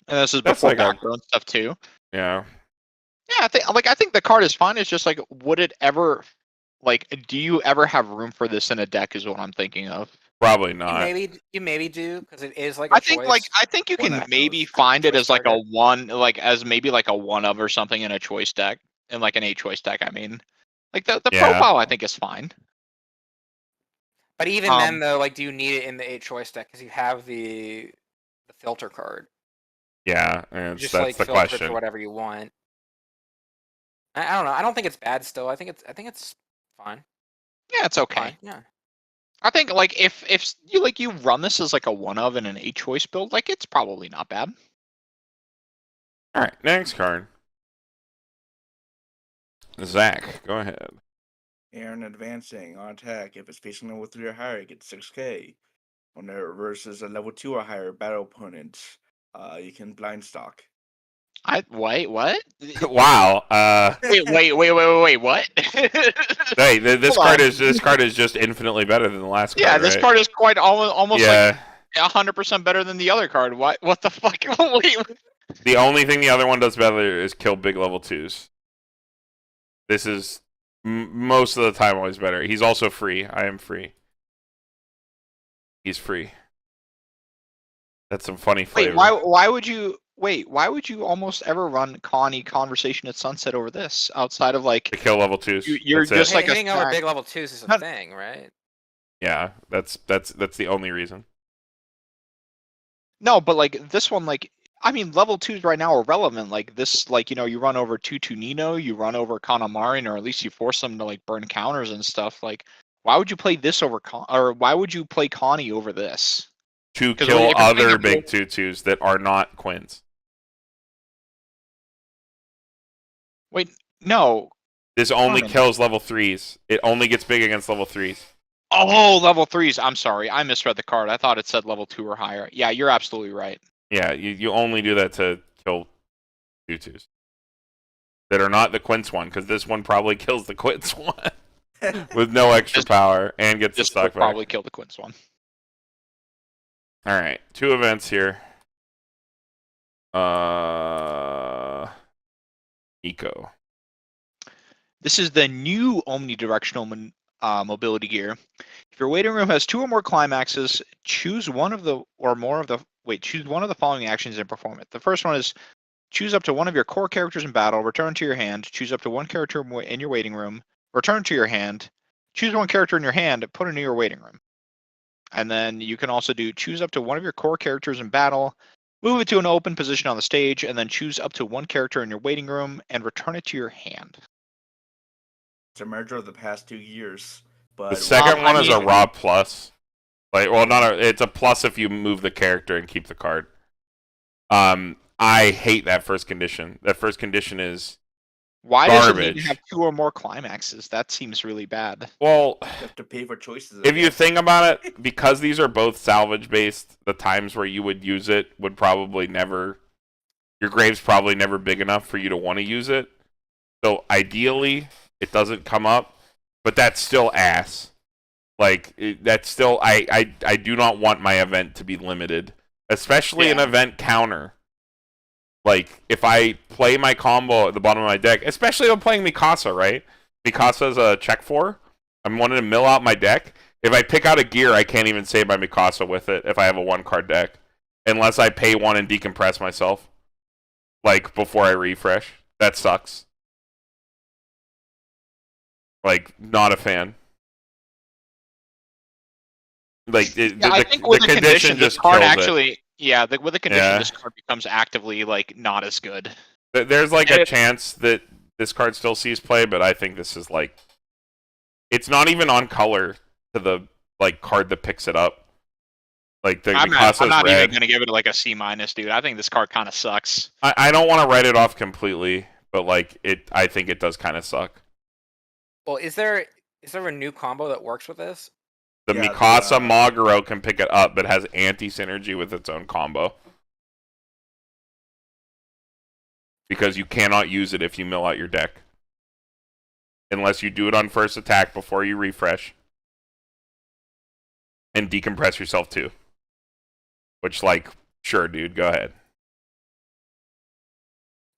And this is That's before like background stuff too. Yeah. Yeah, I think the card is fine. It's just like, would it ever, like, do you ever have room for this in a deck? Is what I'm thinking of. Probably not. You maybe do because it is like a choice. I think you can maybe find it as like a one, like as maybe like a one of or something in a choice deck, in like an 8-choice deck. I mean, like the profile I think is fine. But even then though, like, do you need it in the 8-choice deck because you have the filter card? Yeah, and Just that's like the filter question. for whatever you want. I don't know. I don't think it's bad still. I think it's fine. Yeah, it's okay. Fine. Yeah. I think like if you run this as like a one of in an 8-choice build, like it's probably not bad. All right, next card. Zach, go ahead. Aaron advancing on attack. If it's facing level 3 or higher, it gets 6k. When it reverses a level 2 or higher battle opponent, you can blind stock. Wait, what? Wow. Wait, what? Hey, this card is just infinitely better than the last card. Yeah, this card is quite almost like 100% better than the other card. What the fuck? Wait. The only thing the other one does better is kill big level 2s. This is most of the time always better. He's also free. I am free. He's free. That's some funny flavor. Wait, why would you almost ever run Connie Conversation at Sunset over this outside of like to kill level 2s? You're just like hitting over big level 2s is a thing, right? Yeah, that's the only reason. No, but like this one, like I mean, level 2s right now are relevant. Like this, like you run over 2/2 Nino, you run over Kanamarin, or at least you force them to like burn counters and stuff. Like, why would you play this over or why would you play Connie over this? To kill other big 2/2s that are not Quins. Wait, no. This only kills level 3s. It only gets big against level 3s. Oh, level 3s. I'm sorry. I misread the card. I thought it said level 2 or higher. Yeah, you're absolutely right. Yeah, you only do that to kill 2/2s. that are not the Quince one, because this one probably kills the Quince one with no extra power and gets the This will stock back. probably kill the Quince one. All right, 2 events here. Niko. This is the new omnidirectional mobility gear. If your waiting room has 2 or more climaxes, choose one of the following actions and perform it. The first one is choose up to one of your core characters in battle, return to your hand, choose up to one character in your waiting room, return to your hand, choose one character in your hand, put into your waiting room. And then you can also do choose up to one of your core characters in battle, move it to an open position on the stage, and then choose up to one character in your waiting room and return it to your hand. It's a merger of the past 2 years. But The second one is a mean- raw plus. It's a plus if you move the character and keep the card. I hate that first condition. That first condition is Why does it need garbage. to have 2 or more climaxes? That seems really bad. Well, you have to pay for choices. if you think about it, because these are both salvage based, the times where you would use it would probably never. Your grave's probably never big enough for you to want to use it. So ideally, it doesn't come up, but that's still ass. That's still I do not want my event to be limited, especially an event counter. Like, if I play my combo at the bottom of my deck, especially if I'm playing Mikasa, right? Mikasa's a check 4. I'm wanting to mill out my deck. If I pick out a gear, I can't even save my Mikasa with it if I have a 1-card deck. Unless I pay 1 and decompress myself. Like, before I refresh. That sucks. Like, not a fan. Like, I think with the condition, this just card kills it. actually... Yeah, with the condition, this card becomes actively, not as good. There's, a chance that this card still sees play, but I think this is, it's not even on color to the, card that picks it up. I'm not red. even going to give it, a C-, dude. I think this card kind of sucks. I don't want to write it off completely, but, I think it does kind of suck. Well, is there a new combo that works with this? The Mikasa Maguro can pick it up, but has anti-synergy with its own combo. Because you cannot use it if you mill out your deck. Unless you do it on first attack before you refresh. And decompress yourself too. Which, sure, dude, go ahead.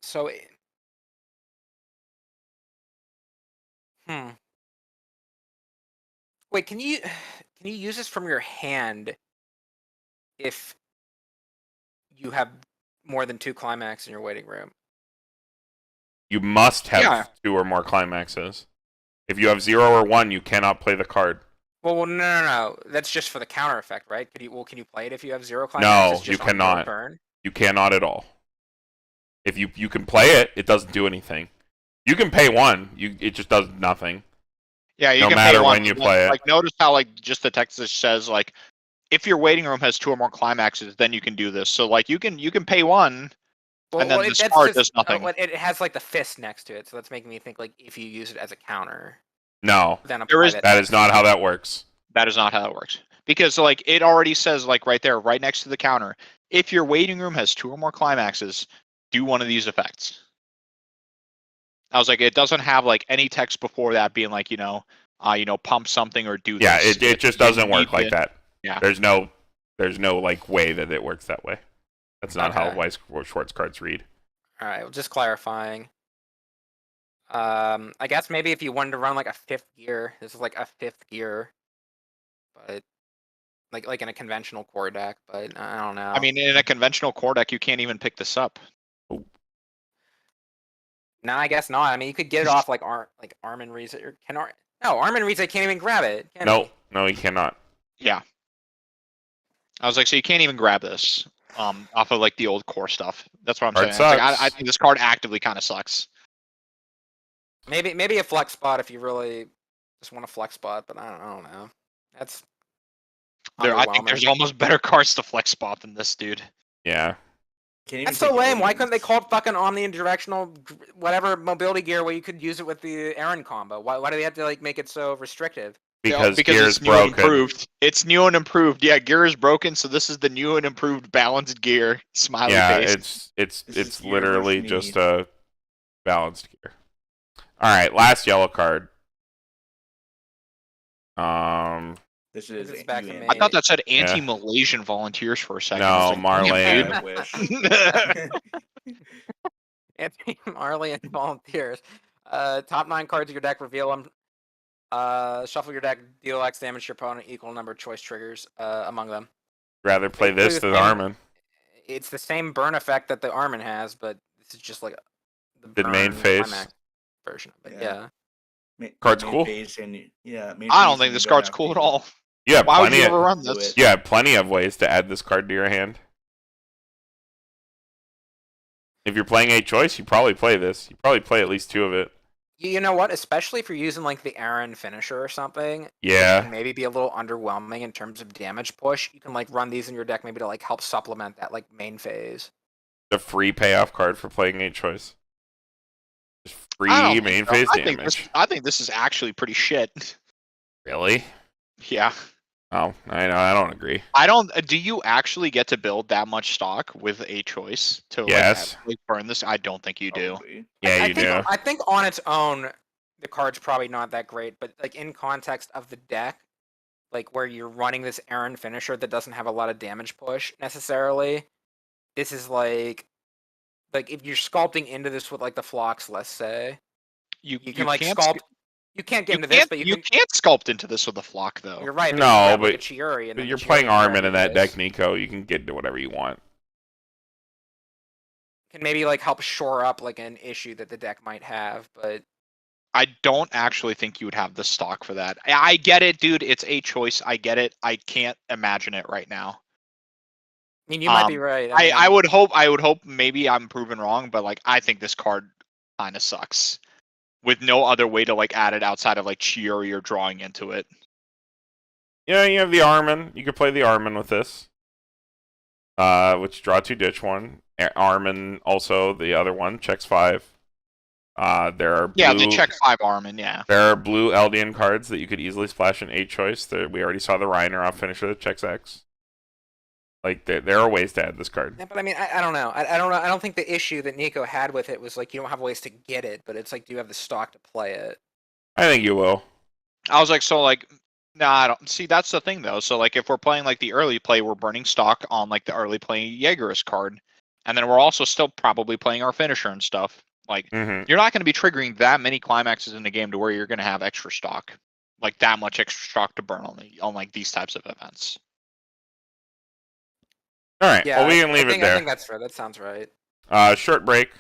So... Wait, can you use this from your hand if you have more than 2 climax in your waiting room? You must have 2 or more climaxes. If you have 0 or 1, you cannot play the card. Well, no. That's just for the counter effect, right? Can you play it if you have 0 climaxes? No, you just on your cannot. turn? You cannot at all. If you can play it, it doesn't do anything. You can pay 1. It just does nothing. Yeah, you no can matter pay 1. when you play it. Notice how just the text says if your waiting room has 2 or more climaxes, then you can do this. So you can pay 1, and then this card does nothing. It has the fist next to it, so that's making me think if you use it as a counter. No, Then that is not how that works. That is not how that works. Because it already says right there, right next to the counter, if your waiting room has 2 or more climaxes, do one of these effects. I was it doesn't have any text before that being pump something or do this. Yeah, it just doesn't work like that. Yeah. There's no way that it works that way. That's not how Weiss Schwarz cards read. All right, well, just clarifying. I guess maybe if you wanted to run a 5th gear, this is a 5th gear, but like in a conventional core deck. But I don't know. I mean, in a conventional core deck, you can't even pick this up. No, I guess not. I mean, you could get it off Armin Riese or no, Armin Riese can't even grab it. No, he cannot. Yeah. I was so you can't even grab this off of the old core stuff. That's what I'm saying. I think this card actively kind of sucks. Maybe a flex spot if you really just want a flex spot, but I don't know. That's I think there's almost better cards to flex spot than this, dude. Yeah. That's so lame. Why couldn't they call it fucking omnidirectional whatever mobility gear where you could use it with the Aaron combo? Why do they have to make it so restrictive? Because gear is it's new and improved. It's new and improved. Yeah, gear is broken, so this is the new and improved balanced gear. Smiley face. Yeah, it's literally just a balanced gear. All right, last yellow card. This is This is back to me. I thought that said anti-Malaysian volunteers for a second. No, I was like, Marlene. damn, I wish. Anthony Marley and volunteers. Top 9 cards of your deck, reveal them. Shuffle your deck, deal X damage to your opponent, equal number of choice triggers among them. Rather play this than Armin. It's the same burn effect that the Armin has, but this is just like the Did main burn phase climax version of it. Yeah. Card's cool. I don't think this card's cool at all. You have Why would plenty you of, ever run this? you have plenty of ways to add this card to your hand. If you're playing a choice, you probably play this. You probably play at least 2 of it. You know what? Especially if you're using like the Aaron finisher or something. Yeah. It can maybe be a little underwhelming in terms of damage push. You can like run these in your deck maybe to like help supplement that like main phase. The free payoff card for playing a choice. Just free main phase damage. I think this is actually pretty shit. Really? Yeah. Oh, I know. I don't agree. I don't. Do you actually get to build that much stock with a choice to like burn this? I don't think you do. Yeah, you do. I think on its own, the card's probably not that great, but like in context of the deck, like where you're running this Aaron finisher that doesn't have a lot of damage push necessarily, this is like if you're sculpting into this with like the Phlox, let's say, you can like sculpt. You can't get into this, but you can't sculpt into this with a flock, though. You're right. No, but like a Chiuri, but you're playing Armin in that deck, Niko. You can get into whatever you want. Can maybe like help shore up like an issue that the deck might have, but I don't actually think you would have the stock for that. I get it, dude. It's a choice. I get it. I can't imagine it right now. I mean, you might be right. I would hope. Maybe I'm proven wrong, but like I think this card kind of sucks. With no other way to like add it outside of like Chiuri or drawing into it. Yeah, you have the Armin. You could play the Armin with this. Which draw 2, ditch 1. Armin also, the other one, checks 5. There are blue, the check 5 Armin, yeah. There are blue Eldian cards that you could easily splash in 8 choice. We already saw the Reiner off finisher that checks X. Like there are ways to add this card. Yeah, but I mean, I don't know. I don't know. I don't think the issue that Niko had with it was like you don't have ways to get it, but it's like do you have the stock to play it? I think you will. I was like, so like, nah, I don't see. That's the thing though. So like, if we're playing like the early play, we're burning stock on like the early play Jaegerist card, and then we're also still probably playing our finisher and stuff. Like, you're not going to be triggering that many climaxes in the game to where you're going to have extra stock, like that much extra stock to burn on like these types of events. All right. Yeah, well, we can leave it there. I think that's fair. That sounds right. Short break.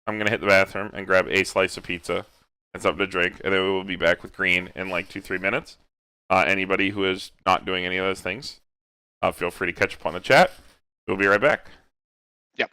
I'm gonna hit the bathroom and grab a slice of pizza and something to drink, and then we will be back with Green in like 2-3 minutes. Anybody who is not doing any of those things, feel free to catch up on the chat. We'll be right back. Yep.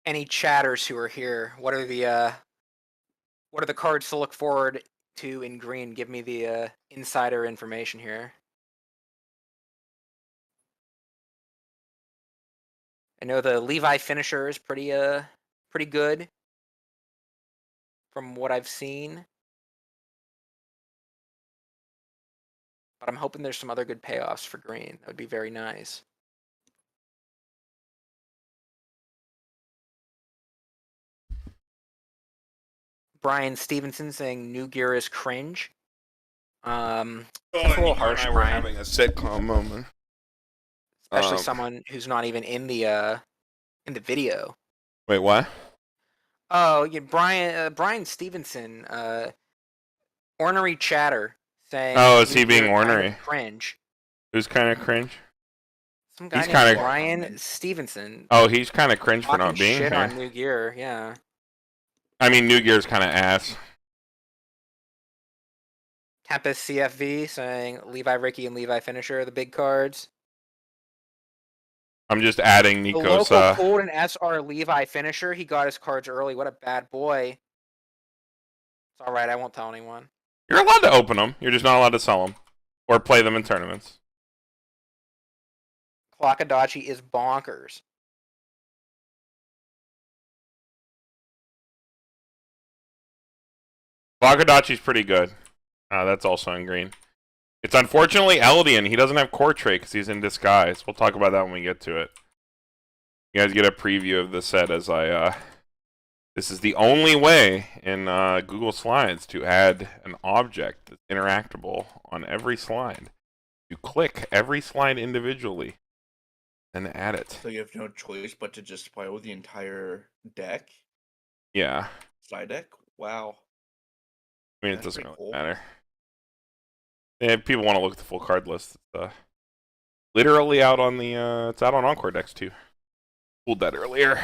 any chatters who are here. What are the cards to look forward to in green? Give me the insider information here. I know the Levi finisher is pretty good from what I've seen. But I'm hoping there's some other good payoffs for green. That would be very nice. Brian Stevenson saying new gear is cringe. That's a little harsh, and I were Brian. having a sitcom moment. Especially someone who's not even in the video. Wait, what? Oh, yeah, Brian Stevenson, ornery chatter saying. Oh, is he new gear being kind of ornery? cringe. Who's kind of cringe? Some guy He's named kinda- Brian Stevenson. Oh, he's kind of cringe for Talking not being shit here. on new gear, yeah. I mean, New Gear's kind of ass. Tempest CFV saying Levi Ricky and Levi Finisher are the big cards. I'm just adding The Niko's. local pulled an SR Levi Finisher. He got his cards early. What a bad boy. It's alright, I won't tell anyone. You're allowed to open them. You're just not allowed to sell them or play them in tournaments. Clockadachi is bonkers. Wakadachi's pretty good. That's also in green. It's unfortunately Eldian. He doesn't have core trait because he's in disguise. We'll talk about that when we get to it. You guys get a preview of the set as I... This is the only way in Google Slides to add an object that's interactable on every slide. You click every slide individually and add it. So you have no choice but to just play with the entire deck? Yeah. Slide deck? Wow. I mean, it That's doesn't pretty really cool. matter. Yeah, people want to look at the full card list. It's literally out on the it's out on Encore decks too. Pulled that earlier.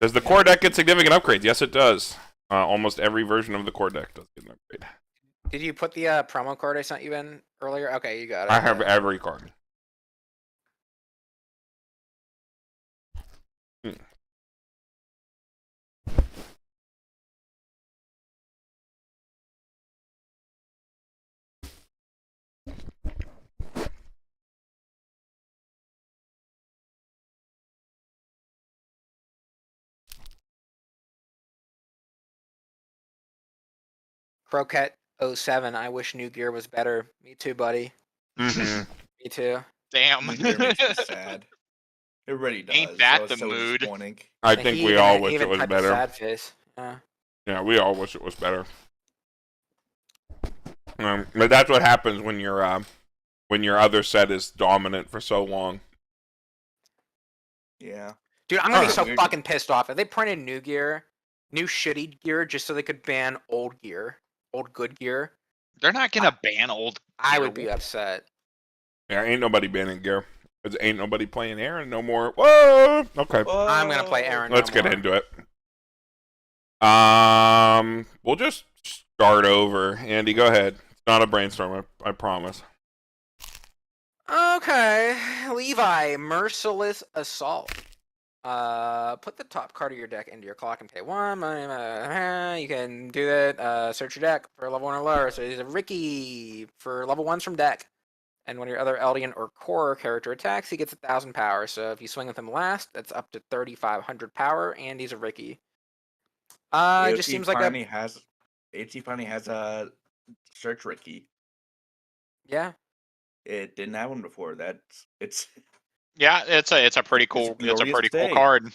Does the core deck get significant upgrades? Yes, it does. Almost every version of the core deck does get an upgrade. Did you put the promo card I sent you in earlier? Okay, you got it. I have every card. Croquette 07. I wish new gear was better. Me too, buddy. Mm-hmm. Me too. Damn. It makes me sad. It really does. Ain't that It's the so mood? disappointing. I think we all wish it was typed a better. sad face. Yeah, we all wish it was better. But that's what happens when your other set is dominant for so long. Yeah. Dude, I'm gonna be so Weird. fucking pissed off if they printed new gear, new shitty gear, just so they could ban old gear, old good gear. They're not gonna ban old. I gear. would be upset. Yeah, ain't nobody banning gear. Cause ain't nobody playing Aaron no more. Whoa. Okay. I'm gonna play Aaron. Let's no get more. into it. We'll just start over. Andy, go ahead. It's not a brainstorm, I promise. Okay, Levi, Merciless Assault. Put the top card of your deck into your clock and pay one. You can do that. Search your deck for level 1 or lower. So he's a Ricky for level 1s from deck. And when your other Eldian or Core character attacks, he gets 1,000 power. So if you swing with him last, that's up to 3,500 power, and he's a Ricky. It just seems like AOT finally has a search Ricky. Yeah. It didn't have one before. Yeah, it's a pretty cool. It's a pretty cool card.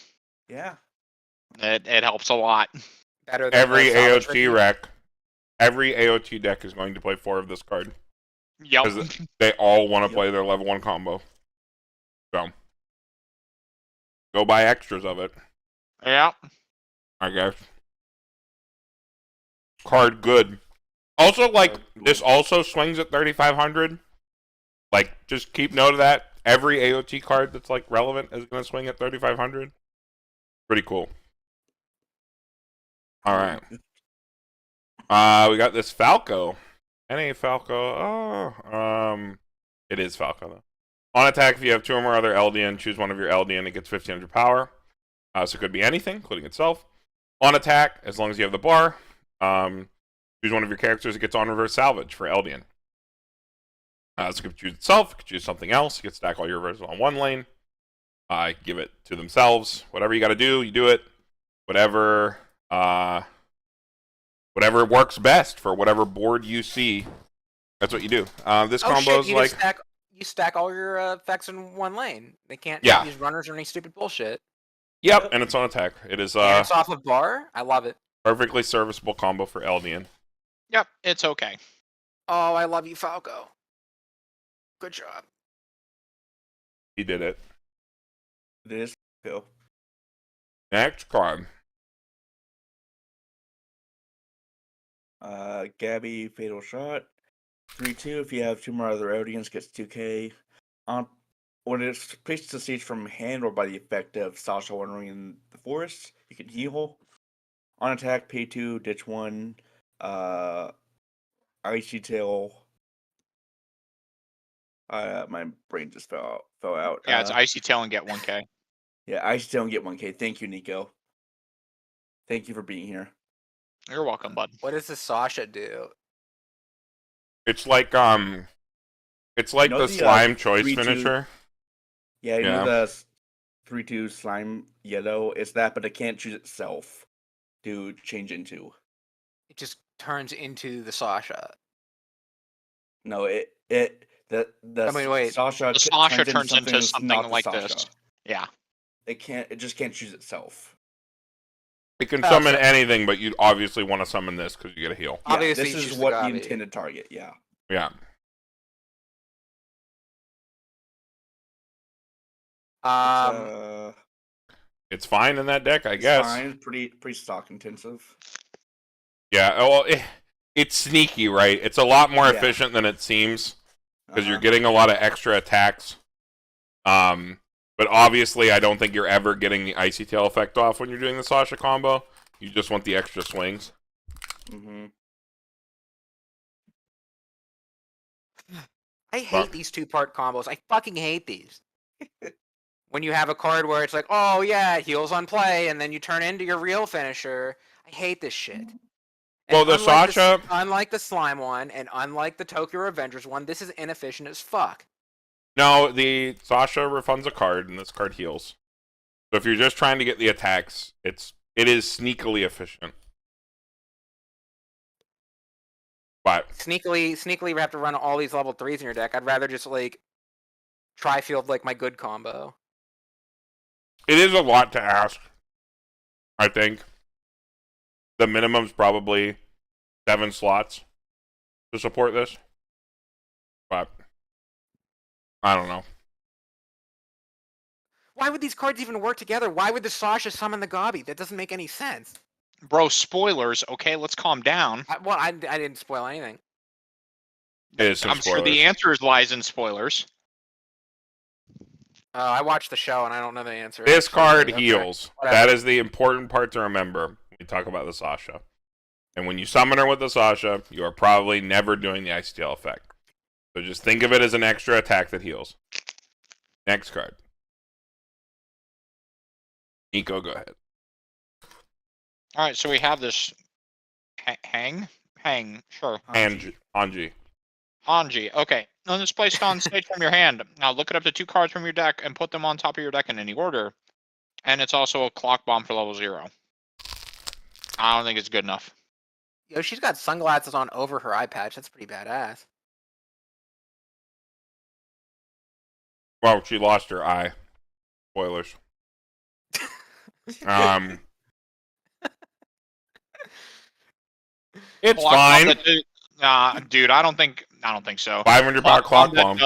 Yeah. It helps a lot. Better than Every Salvage AOT Ricky. rec, every AOT deck is going to play 4 of this card. Yep. Because they all want to play their level 1 combo. So, go buy extras of it, Yeah. I guess. Card good. Also, like, this also swings at 3,500. Like, just keep note of that. Every AOT card that's, like, relevant is going to swing at 3,500. Pretty cool. Alright. We got this Falco. NA Falco. It is Falco, though. On attack, if you have 2 or more other Eldian, choose one of your Eldian. It gets 1,500 power. So it could be anything, including itself. On attack, as long as you have the bar, choose one of your characters that gets on reverse salvage for Eldian. So it could choose itself, it could choose something else. You can stack all your reverses on one lane. Give it to themselves. Whatever you got to do, you do it. Whatever works best for whatever board you see, that's what you do. This combo is like you stack all your effects in one lane. They can't use runners or any stupid bullshit. Yep, and it's on attack. It is and it's off of bar. I love it. Perfectly serviceable combo for Eldian. Yep, it's okay. Oh, I love you, Falco. Good job. He did it. It is go. Next card. Gabby, fatal shot. 3/2. If you have 2 more other audience, gets 2k. When it's placed to stage from hand or by the effect of Sasha wandering in the forest, you can heal. On attack, pay 2, ditch 1. Icy tail. My brain just fell out. Yeah, it's Icy Tail and get 1k. Yeah, Icy tail and get 1k. Thank you, Niko. Thank you for being here. You're welcome, bud. What does the Sasha do? It's like the slime choice 3/2 finisher. Yeah, you know the 3/2 slime yellow. It's that, but it can't choose itself to change into. It just turns into the Sasha. No, wait. Sasha. The Sasha turns into that's something not the like Sasha. this. Yeah. It just can't choose itself. It can summon anything, but you obviously want to summon this because you get a heal. Yeah, Obviously, this is choose what the the Gabi. intended target. Yeah. Yeah. It's fine in that deck, I guess. Fine, pretty stock intensive. Yeah. Well, it's sneaky, right? It's a lot more efficient than it seems because you're getting a lot of extra attacks. But obviously, I don't think you're ever getting the Icy Tail effect off when you're doing the Sasha combo. You just want the extra swings. Mm-hmm. I hate these 2-part combos. I fucking hate these. When you have a card where it's like, oh yeah, heals on play, and then you turn into your real finisher. I hate this shit. Well, the Sasha... Unlike the Slime one, and unlike the Tokyo Revengers one, this is inefficient as fuck. No, the Sasha refunds a card, and this card heals. So if you're just trying to get the attacks, it is sneakily efficient. But sneakily, we have to run all these level 3s in your deck. I'd rather just like tri-field like my good combo. It is a lot to ask, I think. The minimum's probably 7 slots to support this. But I don't know. Why would these cards even work together? Why would the Sasha summon the Gabi? That doesn't make any sense. Bro, spoilers. Okay, let's calm down. I didn't spoil anything. It is some I'm spoilers. sure the answer lies in spoilers. I watched the show and I don't know the answer. This card Okay. heals. Whatever. That is the important part to remember when we talk about the Sasha. And when you summon her with the Sasha, you are probably never doing the Ice Tail effect. So just think of it as an extra attack that heals. Next card. Niko, go ahead. All right, so we have this hang, sure. Anji. Hanji, okay. When it's placed on stage from your hand, now look it up to 2 cards from your deck and put them on top of your deck in any order. And it's also a clock bomb for level 0. I don't think it's good enough. Yo, she's got sunglasses on over her eye patch. That's pretty badass. Well, she lost her eye. Spoilers. It's Clock fine. bomb dude, I don't think so. 500 power clock bomb.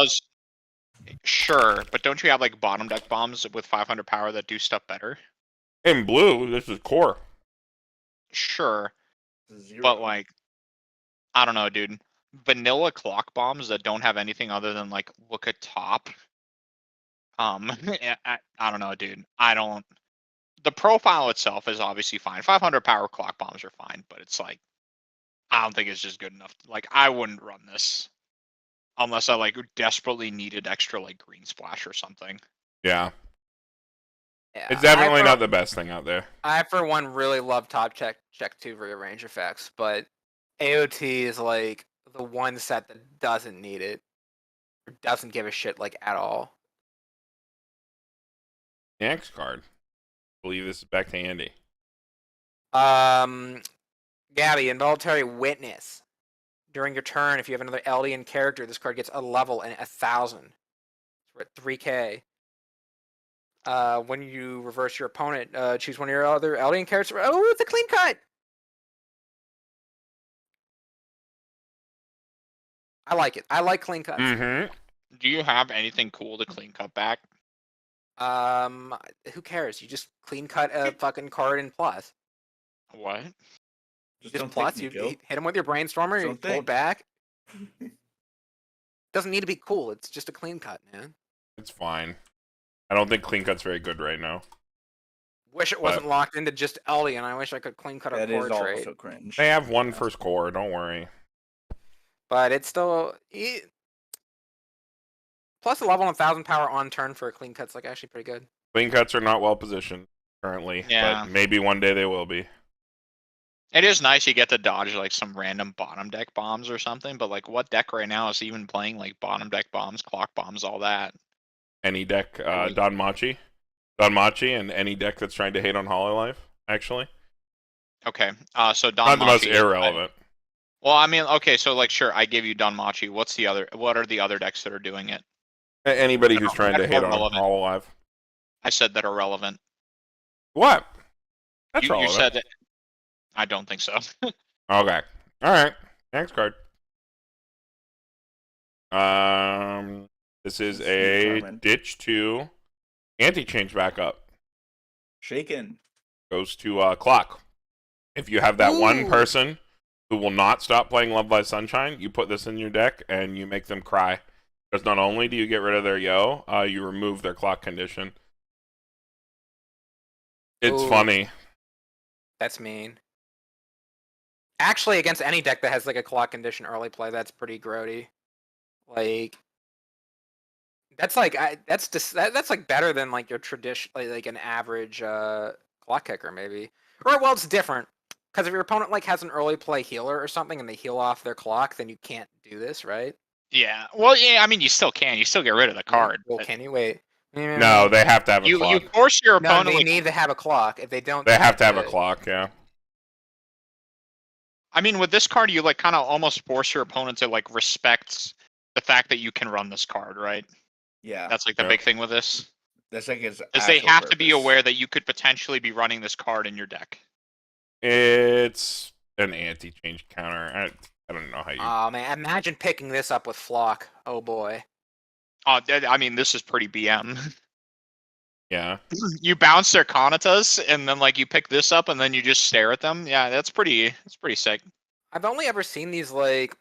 Sure, but don't you have like bottom deck bombs with 500 power that do stuff better? In blue, this is core. Sure, 0. but like, I don't know, dude. Vanilla clock bombs that don't have anything other than like look at top. I don't know, dude. The profile itself is obviously fine. 500 power clock bombs are fine, but it's like, I don't think it's just good enough. Like, I wouldn't run this unless I like desperately needed extra like green splash or something. Yeah. Yeah, It's definitely not the best thing out there. I, for one, really love top check 2 rearrange effects, but AOT is like the one set that doesn't need it. Or doesn't give a shit like at all. Next card. I believe this is back to Andy. Gabby, involuntary witness. During your turn, if you have another Eldian character, this card gets a level and 1,000. We're at 3k. When you reverse your opponent, choose one of your other Eldian characters. Oh, it's a clean cut! I like it. I like clean cuts. Mm-hmm. Do you have anything cool to clean cut back? Who cares? You just clean cut a fucking card in plus. What? Just plus, you hit him with your brainstormer, you pull it back. Doesn't need to be cool. It's just a clean cut, man. It's fine. I don't think clean cut's very good right now. Wish it wasn't locked into just Eldian. I wish I could clean cut a core trait. That is also cringe. They have one first core, don't worry. But it's still plus a level 1,000 power on turn for a clean cut's like actually pretty good. Clean cuts are not well positioned currently, but maybe one day they will be. It is nice you get to dodge like some random bottom deck bombs or something, but like what deck right now is even playing like bottom deck bombs, clock bombs, all that? Any deck, Donmachi, and any deck that's trying to hate on Hololive, actually. Okay, so Donmachi. Not the most irrelevant. Well, I mean, okay, so like, sure, I give you Donmachi. What are the other decks that are doing it? Anybody who's trying to hate on Hololive. I said that are relevant. What? That's you said that. I don't think so. Okay. All right. Next card. This is a Carmen. ditch to anti-change backup. Shaken. Goes to clock. If you have that one person who will not stop playing Love Live Sunshine, you put this in your deck and you make them cry. Because not only do you get rid of their yo, you remove their clock condition. It's funny. That's mean. Actually, against any deck that has like a clock condition early play, that's pretty grody. Like, that's like that's like better than like your tradition, like an average clock kicker maybe. Or well, it's different because if your opponent like has an early play healer or something and they heal off their clock, then you can't do this, right? Yeah. Well, yeah. I mean, you still can. You still get rid of the card. Well, can you wait? No, they have to have a clock. You force your opponent. No, they need to have a clock. If they don't, they have to have a clock. Yeah. I mean, with this card, you like kind of almost force your opponent to like respect the fact that you can run this card, right? Yeah. That's like the big thing with this. That's like its is they have to be aware that you could potentially be running this card in your deck. It's an anti-change counter. I don't know how you. Oh man, imagine picking this up with Flock. Oh boy. Oh, I mean, this is pretty BM. Yeah. You bounce their Kanatas, and then like you pick this up, and then you just stare at them. Yeah, that's pretty sick. I've only ever seen these like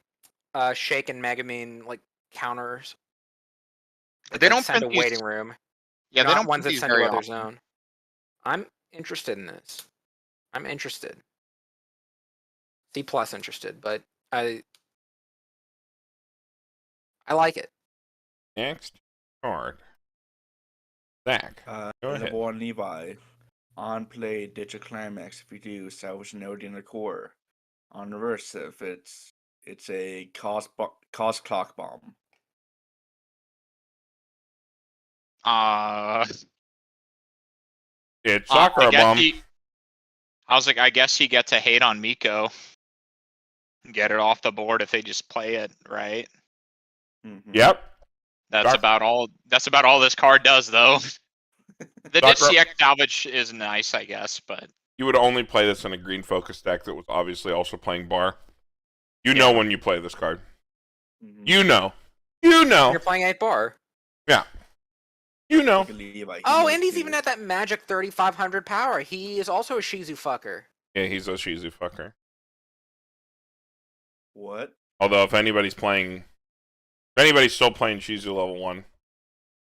Shake and Megamine like counters. They don't send a print waiting room. Yeah, they don't ones that print these send to very other often. zone. I'm interested in this. I'm interested. C+ interested, but I like it. Next card. Zach. Go ahead. Level 1 Levi. On play, ditch a climax. If you do, salvage an Eldian or core. On reverse, if it's a cost clock bomb. It's Sakura bomb. I was like, I guess you get to hate on Miko. Get it off the board if they just play it, right? Mm-hmm. Yep. That's about all this card does, though. The ditch CX salvage is nice, I guess, but you would only play this in a green focus deck that was obviously also playing bar. You know when you play this card. Mm-hmm. You know. You're playing 8 bar. Yeah. You know. Oh, and he's even at that magic 3,500 power. He is also a Shizu fucker. Yeah, he's a Shizu fucker. What? Although if anybody's still playing Shizu level 1,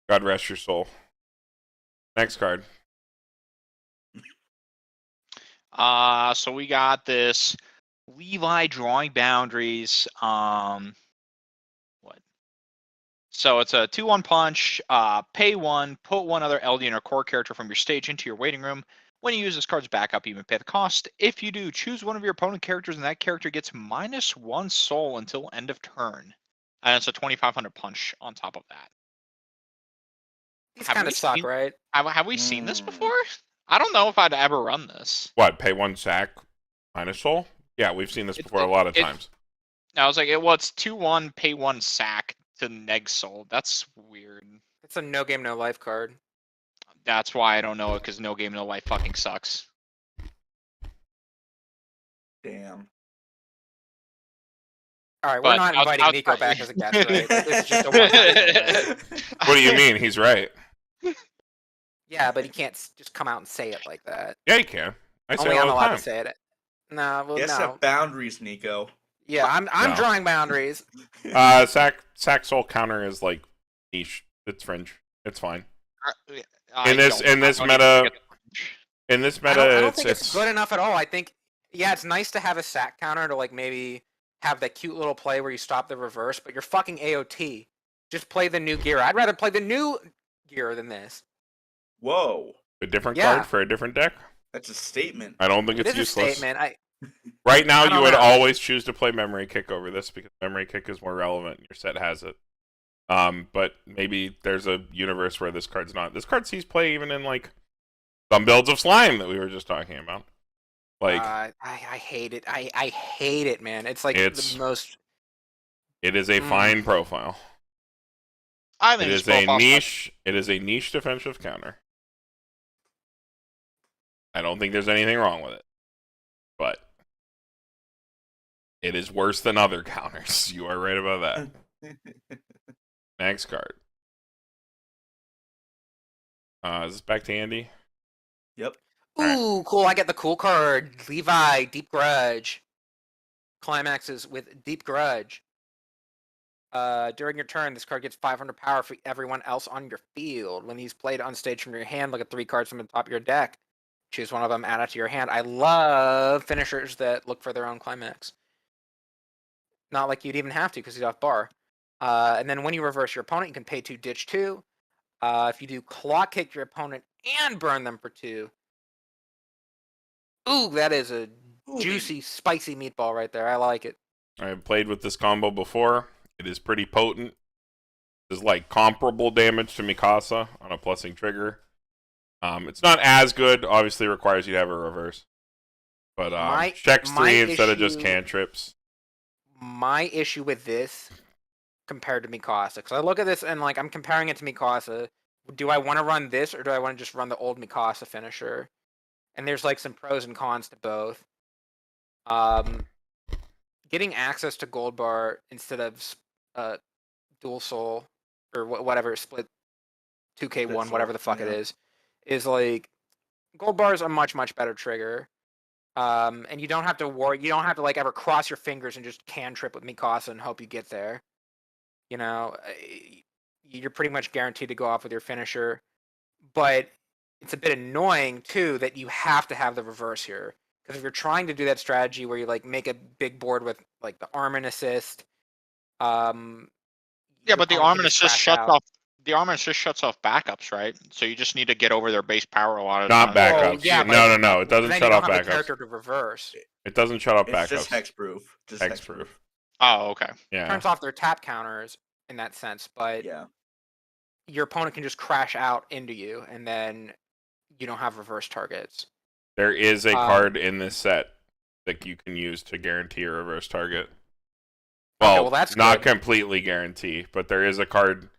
God rest your soul. Next card. So we got this Levi drawing boundaries. What? So it's a 2/1 punch, pay 1, put one other Eldian or core character from your stage into your waiting room. When you use this card's backup, you may pay the cost. If you do, choose one of your opponent characters and that character gets -1 soul until end of turn. And it's a 2,500 punch on top of that. These kind of suck, right? Have we seen this before? I don't know if I'd ever run this. What, pay 1 sack minus soul? Yeah, we've seen this before a lot of times. I was like, it's 2/1, pay 1 sack to neg soul. That's weird. It's a no game, no life card. That's why I don't know it, because no game, no life fucking sucks. Damn. All right, we're not inviting Niko back as a guest, right? Like, this is just a one-time thing. What do you mean? He's right. Yeah, but he can't just come out and say it like that. Yeah, he can. I say Only it all I'm the allowed time. to say it. No, well, Yes, no. have boundaries, Niko. Yeah, I'm No. drawing boundaries. Sack soul counter is like niche. It's fringe. It's fine. In this meta, I don't think it's good enough at all. I think, yeah, it's nice to have a sack counter to like maybe have that cute little play where you stop the reverse, but you're fucking AOT. Just play the new gear. I'd rather play the new gear than this. Whoa. A different card for a different deck? That's a statement. I don't think it's It is useless. a statement. Right now, I you don't would know. always choose to play Memory Kick over this because Memory Kick is more relevant. Your set has it. But maybe there's a universe where this card's not. This card sees play even in like some builds of Slime that we were just talking about. Like I hate it. I hate it, man. It's like the most. It is a fine profile. I think it is a niche. It is a niche defensive counter. I don't think there's anything wrong with it, but it is worse than other counters. You are right about that. Next card. Is this back to Andy? Yep. Ooh, cool. I get the cool card. Levi, Deep Grudge. Climaxes with Deep Grudge. During your turn, this card gets 500 power for everyone else on your field. When he's played on stage from your hand, look at 3 cards from the top of your deck. Choose one of them, add it to your hand. I love finishers that look for their own climax. Not like you'd even have to because he's off bar. And then when you reverse your opponent, you can pay 2, ditch 2. If you do clock kick your opponent and burn them for 2. Ooh, that is a juicy, spicy meatball right there. I like it. I have played with this combo before. It is pretty potent. It's like comparable damage to Mikasa on a plussing trigger. It's not as good. Obviously, requires you to have a reverse. But checks 3 instead of just cantrips. My issue with this compared to Mikasa, because I look at this and like I'm comparing it to Mikasa. Do I want to run this or do I want to just run the old Mikasa finisher? And there's like some pros and cons to both. Getting access to Gold Bar instead of Dual Soul or whatever split 2K1, whatever the fuck it is like Gold Bar is a much better trigger. And you don't have to worry. You don't have to like ever cross your fingers and just cantrip with Mikasa and hope you get there. You know, you're pretty much guaranteed to go off with your finisher. But it's a bit annoying too that you have to have the reverse here. Because if you're trying to do that strategy where you like make a big board with like the arm and assist, yeah, but the arm and assist shuts off. The arm and assist shuts off backups, right? So you just need to get over their base power a lot of times. Not backups. Oh, yeah, no. It doesn't shut off backups. Character to reverse. It doesn't shut off backups. It's just hexproof. Hexproof. Oh, okay. Yeah. Turns off their tap counters in that sense, but your opponent can just crash out into you, and then you don't have reverse targets. There is a card in this set that you can use to guarantee a reverse target. Well, that's not completely guarantee, but there is a card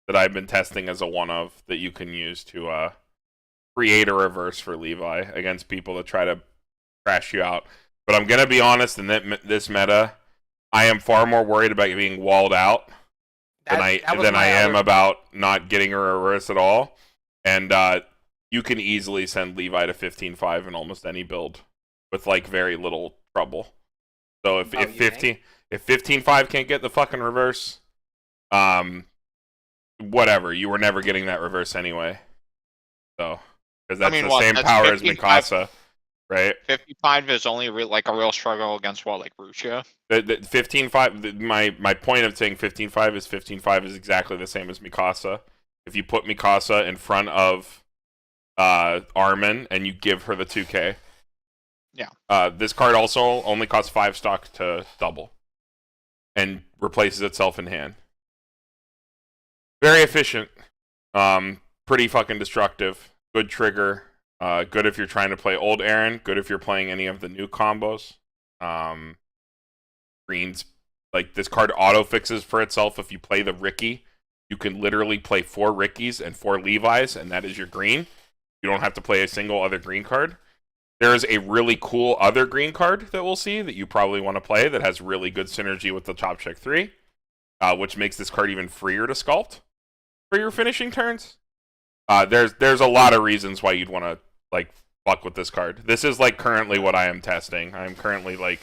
that I've been testing as a one-of that you can use to create a reverse for Levi against people that try to crash you out. But I'm going to be honest, in this meta, I am far more worried about being walled out than I am about not getting a reverse at all. And you can easily send Levi to 15-5 in almost any build with like very little trouble. So if 15-5 can't get the fucking reverse, whatever, you were never getting that reverse anyway. So because that's the same power as Mikasa, right? 55 is only like a real struggle against what, like Rusia? The 15-5. My point of saying 15-5 is 15-5 is exactly the same as Mikasa. If you put Mikasa in front of Armin and you give her the 2K. Yeah. This card also only costs 5 stock to double, and replaces itself in hand. Very efficient. Pretty fucking destructive. Good trigger. Good if you're trying to play old Aaron. Good if you're playing any of the new combos. Greens, like this card auto fixes for itself. If you play the Ricky, you can literally play 4 Rickies and 4 Levi's, and that is your green. You don't have to play a single other green card. There is a really cool other green card that we'll see that you probably want to play that has really good synergy with the Top Check 3, which makes this card even freer to sculpt for your finishing turns. There's a lot of reasons why you'd want to like fuck with this card. This is like currently what I am testing. I'm currently like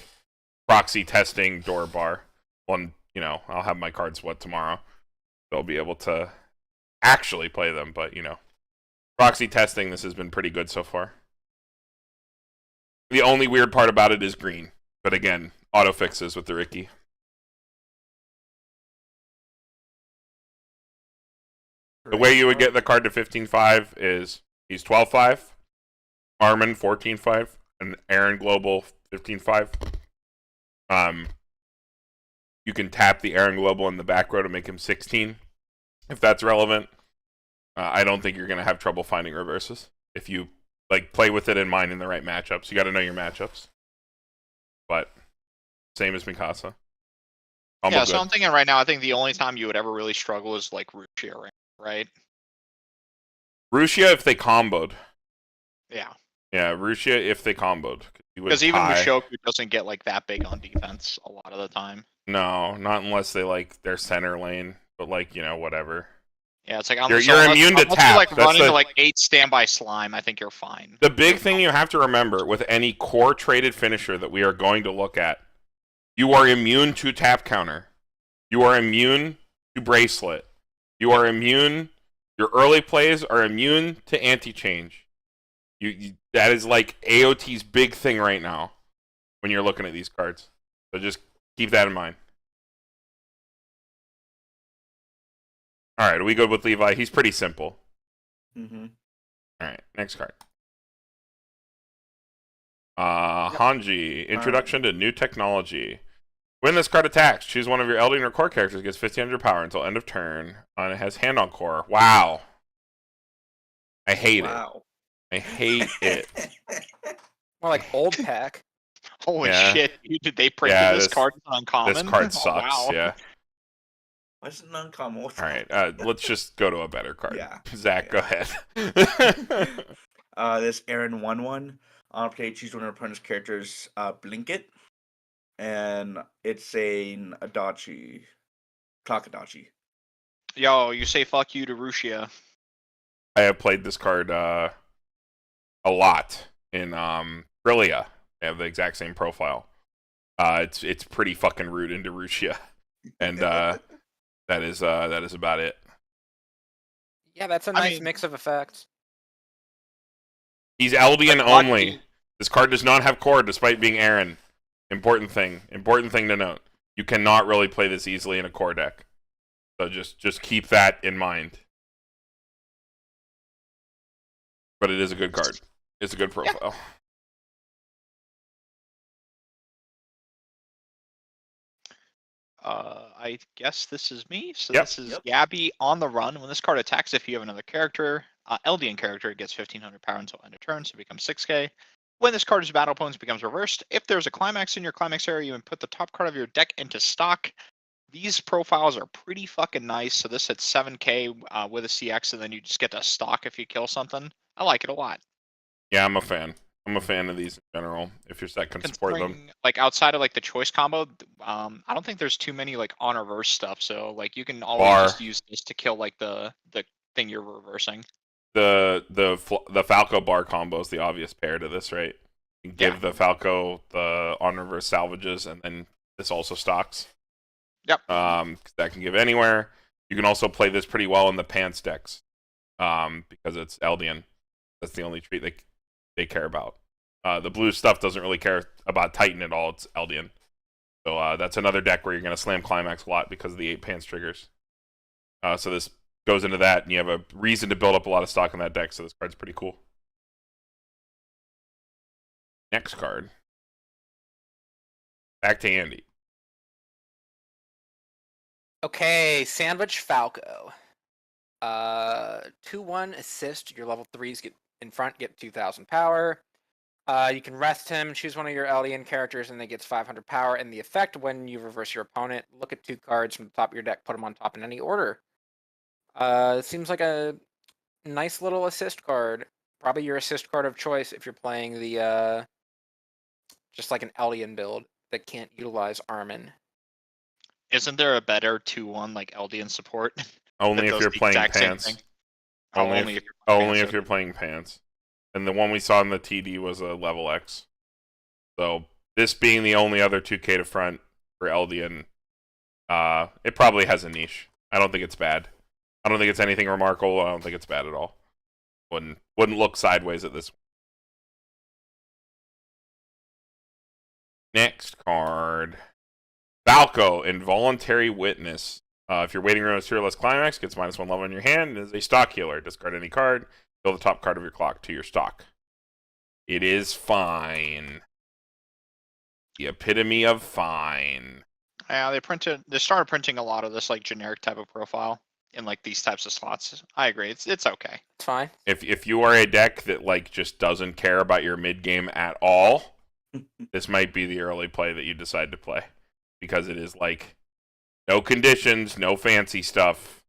proxy testing Door Bar. I'll have my cards tomorrow. They'll be able to actually play them, but proxy testing, this has been pretty good so far. The only weird part about it is green, but again, auto fixes with the Ricky. The way you would get the card to 15-5 is he's 12-5, Armin 14-5, and Aaron Global 15-5. You can tap the Aaron Global in the back row to make him 16, if that's relevant. I don't think you're going to have trouble finding reverses if you play with it in mind in the right matchups. You got to know your matchups. But same as Mikasa. Yeah, so I'm thinking right now, I think the only time you would ever really struggle is like Rusia, right? Rusia if they comboed. Yeah. Yeah, Rusia if they comboed. Because even Mushoku doesn't get like that big on defense a lot of the time. No, not unless they like their center lane. But whatever. Yeah, it's like you're immune to tap. Like running to like 8 standby slime, I think you're fine. The big thing you have to remember with any core traded finisher that we are going to look at, you are immune to tap counter. You are immune to bracelet. You are immune. Your early plays are immune to anti-change. That is like AOT's big thing right now when you're looking at these cards. So just keep that in mind. All right, are we good with Levi? He's pretty simple. Mm-hmm. All right, next card. Hanji, Introduction to New Technology. When this card attacks, choose one of your Elden or core characters, gets 1500 power until end of turn. And it has hand on core. Wow. I hate it. I hate it. More like old pack. Holy shit, did they print this card uncommon? This card sucks, wow. yeah. Why is it uncommon? All right, let's just go to a better card. Yeah. Zach, go ahead. This Aaron 1/1. On play, choose one of your opponent's characters, blink it. And it's an Adachi. Clock Adachi. Yo, you say fuck you to Rusia. I have played this card a lot in Brillia. They have the exact same profile. It's pretty fucking rude into Rusia. And that is about it. Yeah, that's a nice mix of effects. He's Eldian only. This card does not have core despite being Aaron. Important thing to note. You cannot really play this easily in a core deck. So just keep that in mind. But it is a good card. It's a good profile. I guess this is me. So this is Gabby on the run. When this card attacks, if you have another character, Eldian character, it gets 1500 power until end of turn, so it becomes 6k. When this card is battle opponents, it becomes reversed. If there's a climax in your climax area, you input the top card of your deck into stock. These profiles are pretty fucking nice. So this hits 7k with a CX, and then you just get to stock if you kill something. I like it a lot. Yeah, I'm a fan. I'm a fan of these in general. If your set can support them, like outside of like the choice combo, I don't think there's too many like on reverse stuff. So like you can always just use this to kill like the thing you're reversing. The Falco bar combo is the obvious pair to this, right? You give the Falco the on reverse salvages, and then this also stocks. Yep. That can give anywhere. You can also play this pretty well in the pants decks, because it's Eldian. That's the only trait they care about. The blue stuff doesn't really care about Titan at all. It's Eldian. So that's another deck where you're going to slam Climax a lot because of the 8 Pants triggers. So this goes into that, and you have a reason to build up a lot of stock in that deck, so this card's pretty cool. Next card. Back to Andy. Okay, Salvage Falco. 2/1 assist. Your level 3s get in front, get 2,000 power. You can rest him, choose one of your Eldian characters, and they gets 500 power. And the effect, when you reverse your opponent, look at 2 cards from the top of your deck, put them on top in any order. It seems like a nice little assist card. Probably your assist card of choice if you're playing the just like an Eldian build that can't utilize Armin. Isn't there a better 2/1 like Eldian support? Only that if does you're the playing exact same Pants. thing? Only if you're playing Pants. And the one we saw in the TD was a level X. So this being the only other 2K to front for Eldian, it probably has a niche. I don't think it's bad. I don't think it's anything remarkable. I don't think it's bad at all. Wouldn't look sideways at this one. Next card. Falco, Involuntary Witness. If your waiting room is fearless climax, gets -1 level in your hand, and is a stock healer. Discard any card, fill the top card of your clock to your stock. It is fine. The epitome of fine. Yeah, they started printing a lot of this like generic type of profile in like these types of slots. I agree. It's okay. It's fine. If you are a deck that like just doesn't care about your mid game at all, this might be the early play that you decide to play, because it is like no conditions, no fancy stuff.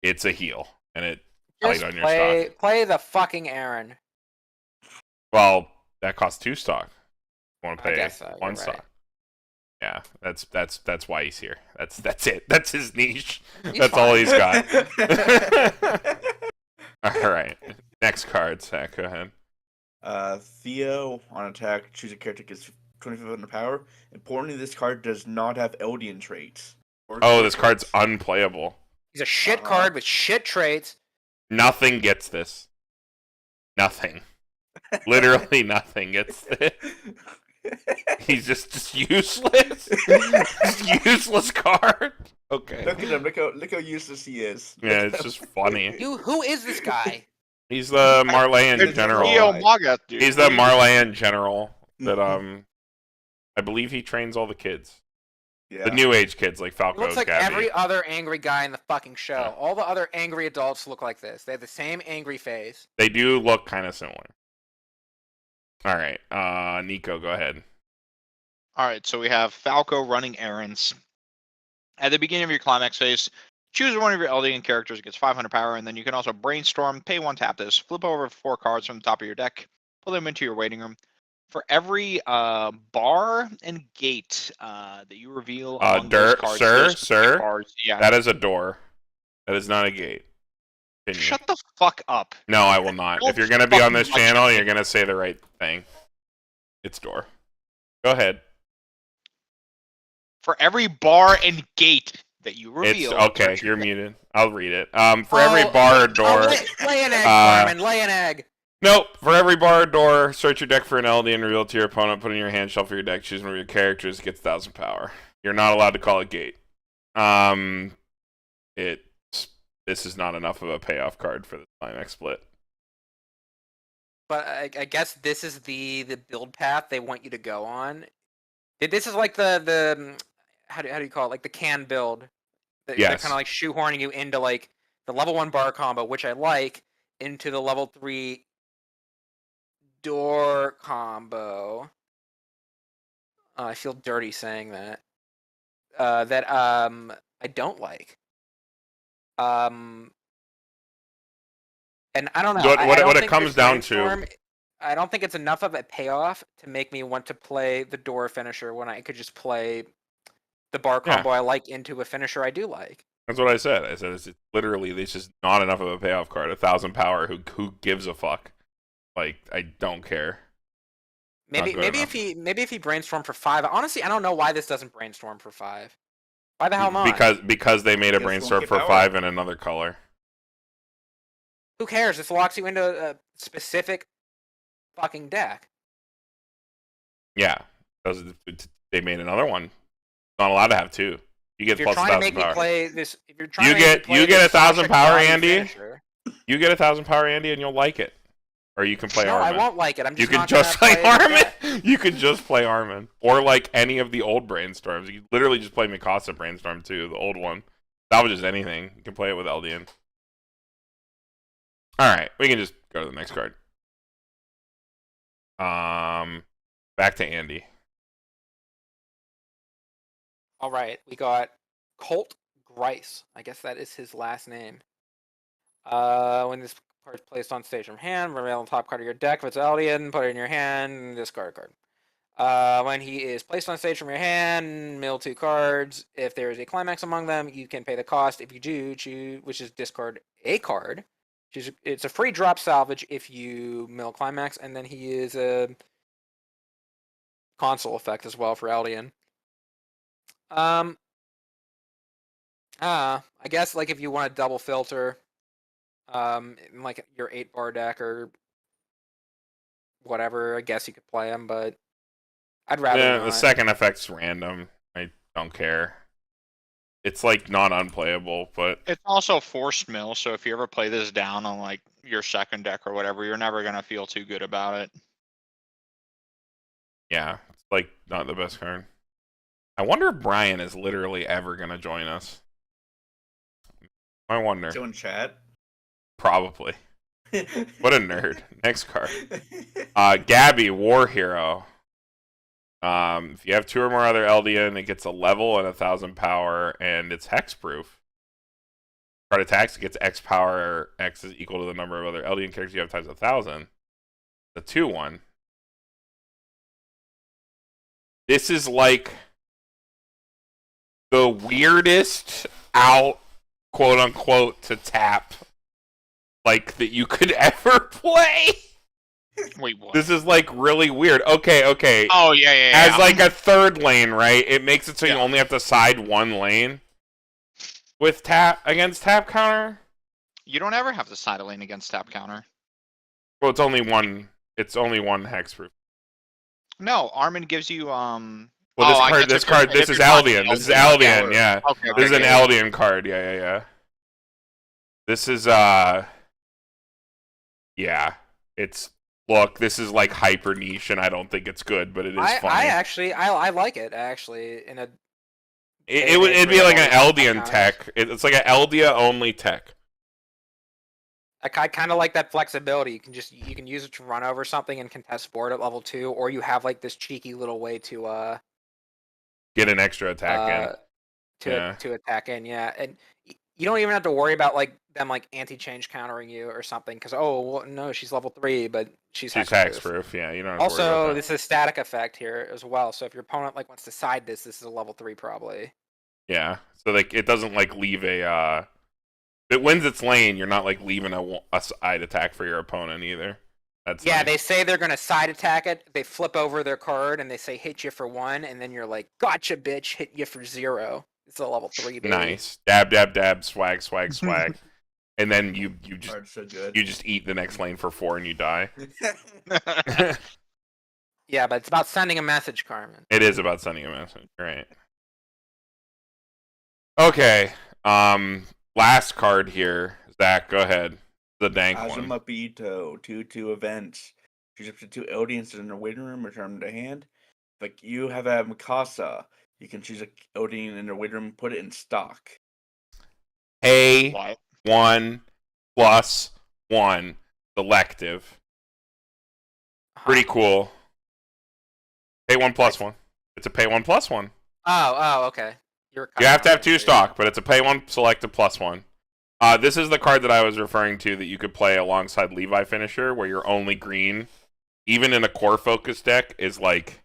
It's a heal, and it Just light on your stock. Play the fucking Aaron. Well, that costs 2 stock. You want to I pay guess so, 1 you're stock. right. Yeah, that's why he's here. That's it. That's his niche. He's That's fine. all he's got. All right. Next card, Zach. Go ahead. Theo, on attack, choose a character gets 2,500 power. Importantly, this card does not have Eldian traits. Oh, this card's unplayable. He's a shit card with shit traits. Nothing gets this. Nothing. Literally nothing gets this. He's just useless. Just useless card. Okay. Look at him. Look how useless he is. Yeah, it's just funny. Who is this guy? He's the Marleyan There's general. Theo Maga, dude. He's the Marleyan general that I believe he trains all the kids. Yeah. The new age kids like He Falco, looks like Gabby. every other angry guy in the fucking show. Yeah. All the other angry adults look like this. They have the same angry face. They do look kind of similar. All right, Niko, go ahead. All right, so we have Falco running errands. At the beginning of your climax phase, choose one of your Eldian characters, gets 500 power, and then you can also brainstorm, pay 1, tap this, flip over 4 cards from the top of your deck, pull them into your waiting room. For every bar and gate that you reveal among those cards, sir, cards, yeah. that is a door. That is not a gate. Continue. Shut the fuck up. No, I will not. Don't If you're gonna be on this fucking channel, touch you're gonna say the right thing. It's door. Go ahead. For every bar and gate that you reveal. It's okay. You're muted. I'll read it. For every bar or door. Lay an egg, Carmen. Lay an egg. Nope. For every bar or door, search your deck for an Eldian, reveal it to your opponent, put it in your hand, shuffle your deck, choose one of your characters, gets 1,000 power. You're not allowed to call it gate. This is not enough of a payoff card for the climax split. But I guess this is the build path they want you to go on. This is like the how do you call it? Like the can build. They're Yes. kind of like shoehorning you into like the level 1 bar combo, which I like, into the level 3 door combo. I feel dirty saying that. That I don't like. And I don't know. What I don't it think comes this down to- brainstorm- I don't think it's enough of a payoff to make me want to play the door finisher when I could just play the bar Yeah. combo I like into a finisher I do like. That's what I said. I said it's literally this is not enough of a payoff card. 1,000 power. Who gives a fuck? Like, I don't care. Maybe if he brainstormed for 5. Honestly, I don't know why this doesn't brainstorm for 5. Why the hell not? Because they made a Because brainstorm monkey for power. 5 in another color. Who cares? This locks you into a specific fucking deck. Yeah, they made another one. Not allowed to have two. You get plus 1,000 power. If you're trying You to make me play get this 1,000 power, Sasha Andy. finisher. You get 1,000 power, Andy, and you'll like it. Or you can play No, Armin. I won't like it. I'm just You can not just gonna play it Armin. You can just play Armin, or like any of the old Brainstorms. You literally just play Mikasa Brainstorm too, the old one. Salvages anything. You can play it with Eldian. All right, we can just go to the next card. Back to Andy. All right, we got Colt Grice. I guess that is his last name. When this card is placed on stage from hand, reveal the top card of your deck. If it's Eldian, put it in your hand, discard a card. When he is placed on stage from your hand, mill 2 cards. If there is a climax among them, you can pay the cost. If you do choose, which is discard a card. It's a free drop salvage if you mill climax, and then he is a console effect as well for Eldian. I guess like if you want to double filter, in like your 8-bar deck or whatever, I guess you could play him, but I'd rather not. The second effect's random. I don't care. It's like not unplayable, but it's also forced mill. So if you ever play this down on like your second deck or whatever, you're never gonna feel too good about it. Yeah, it's like not the best card. I wonder if Brian is literally ever gonna join us. I wonder. Still in chat? Probably. What a nerd. Next card. Gabby, War Hero. If you have 2 or more other Eldian, it gets a level and 1,000 power, and it's hexproof. Card attacks, it gets X power, X is equal to the number of other Eldian characters you have times 1,000. The 2/1. This is like the weirdest out, quote unquote, to tap like that you could ever play. Wait, what? This is like really weird. Okay. Oh yeah. As like a third lane, right? It makes it so you only have to side 1 lane with tap against tap counter. You don't ever have to side a lane against tap counter. Well, it's only one. It's only one hexproof. No, Armin gives you Well, this card. This is Eldian. This is Eldian. Yeah. Okay, this is an Eldian card. Yeah. This is yeah. It's. Look, this is like hyper niche, and I don't think it's good, but it is funny. I like it actually. It'd be like an Eldian tech. It's like an Eldia only tech. I kind of like that flexibility. You can use it to run over something and contest board at level 2, or you have like this cheeky little way to get an extra attack in. To attack in, yeah. And you don't even have to worry about like them like anti-change countering you or something because no, she's level 3, but she's hexproof. Yeah, you don't. Also, this is a static effect here as well. So if your opponent like wants to side this is a level 3 probably. Yeah, so like it doesn't like leave a. If it wins its lane, you're not like leaving a side attack for your opponent either. That's nice. They say they're gonna side attack it. They flip over their card and they say hit you for 1, and then you're like, gotcha, bitch, hit you for 0. It's a level 3, baby. Nice. Dab, swag. And then you just eat the next lane for 4 and you die. Yeah, but it's about sending a message, Carmen. It is about sending a message, right? Okay. Last card here. Zach, go ahead. The dank one. Azuma Bito, 2/2 events. Choose up to 2 Eldians in the waiting room, return them to hand. Like you have a Mikasa, you can choose a Eldian in the waiting room, put it in stock. Pay 1 + 1 selective. Pretty cool. Pay 1 + 1. It's a pay 1 + 1. Oh, okay. You have to have 2 stock, but it's a pay 1 selective +1. This is the card that I was referring to that you could play alongside Levi Finisher, where your only green, even in a core focus deck, is like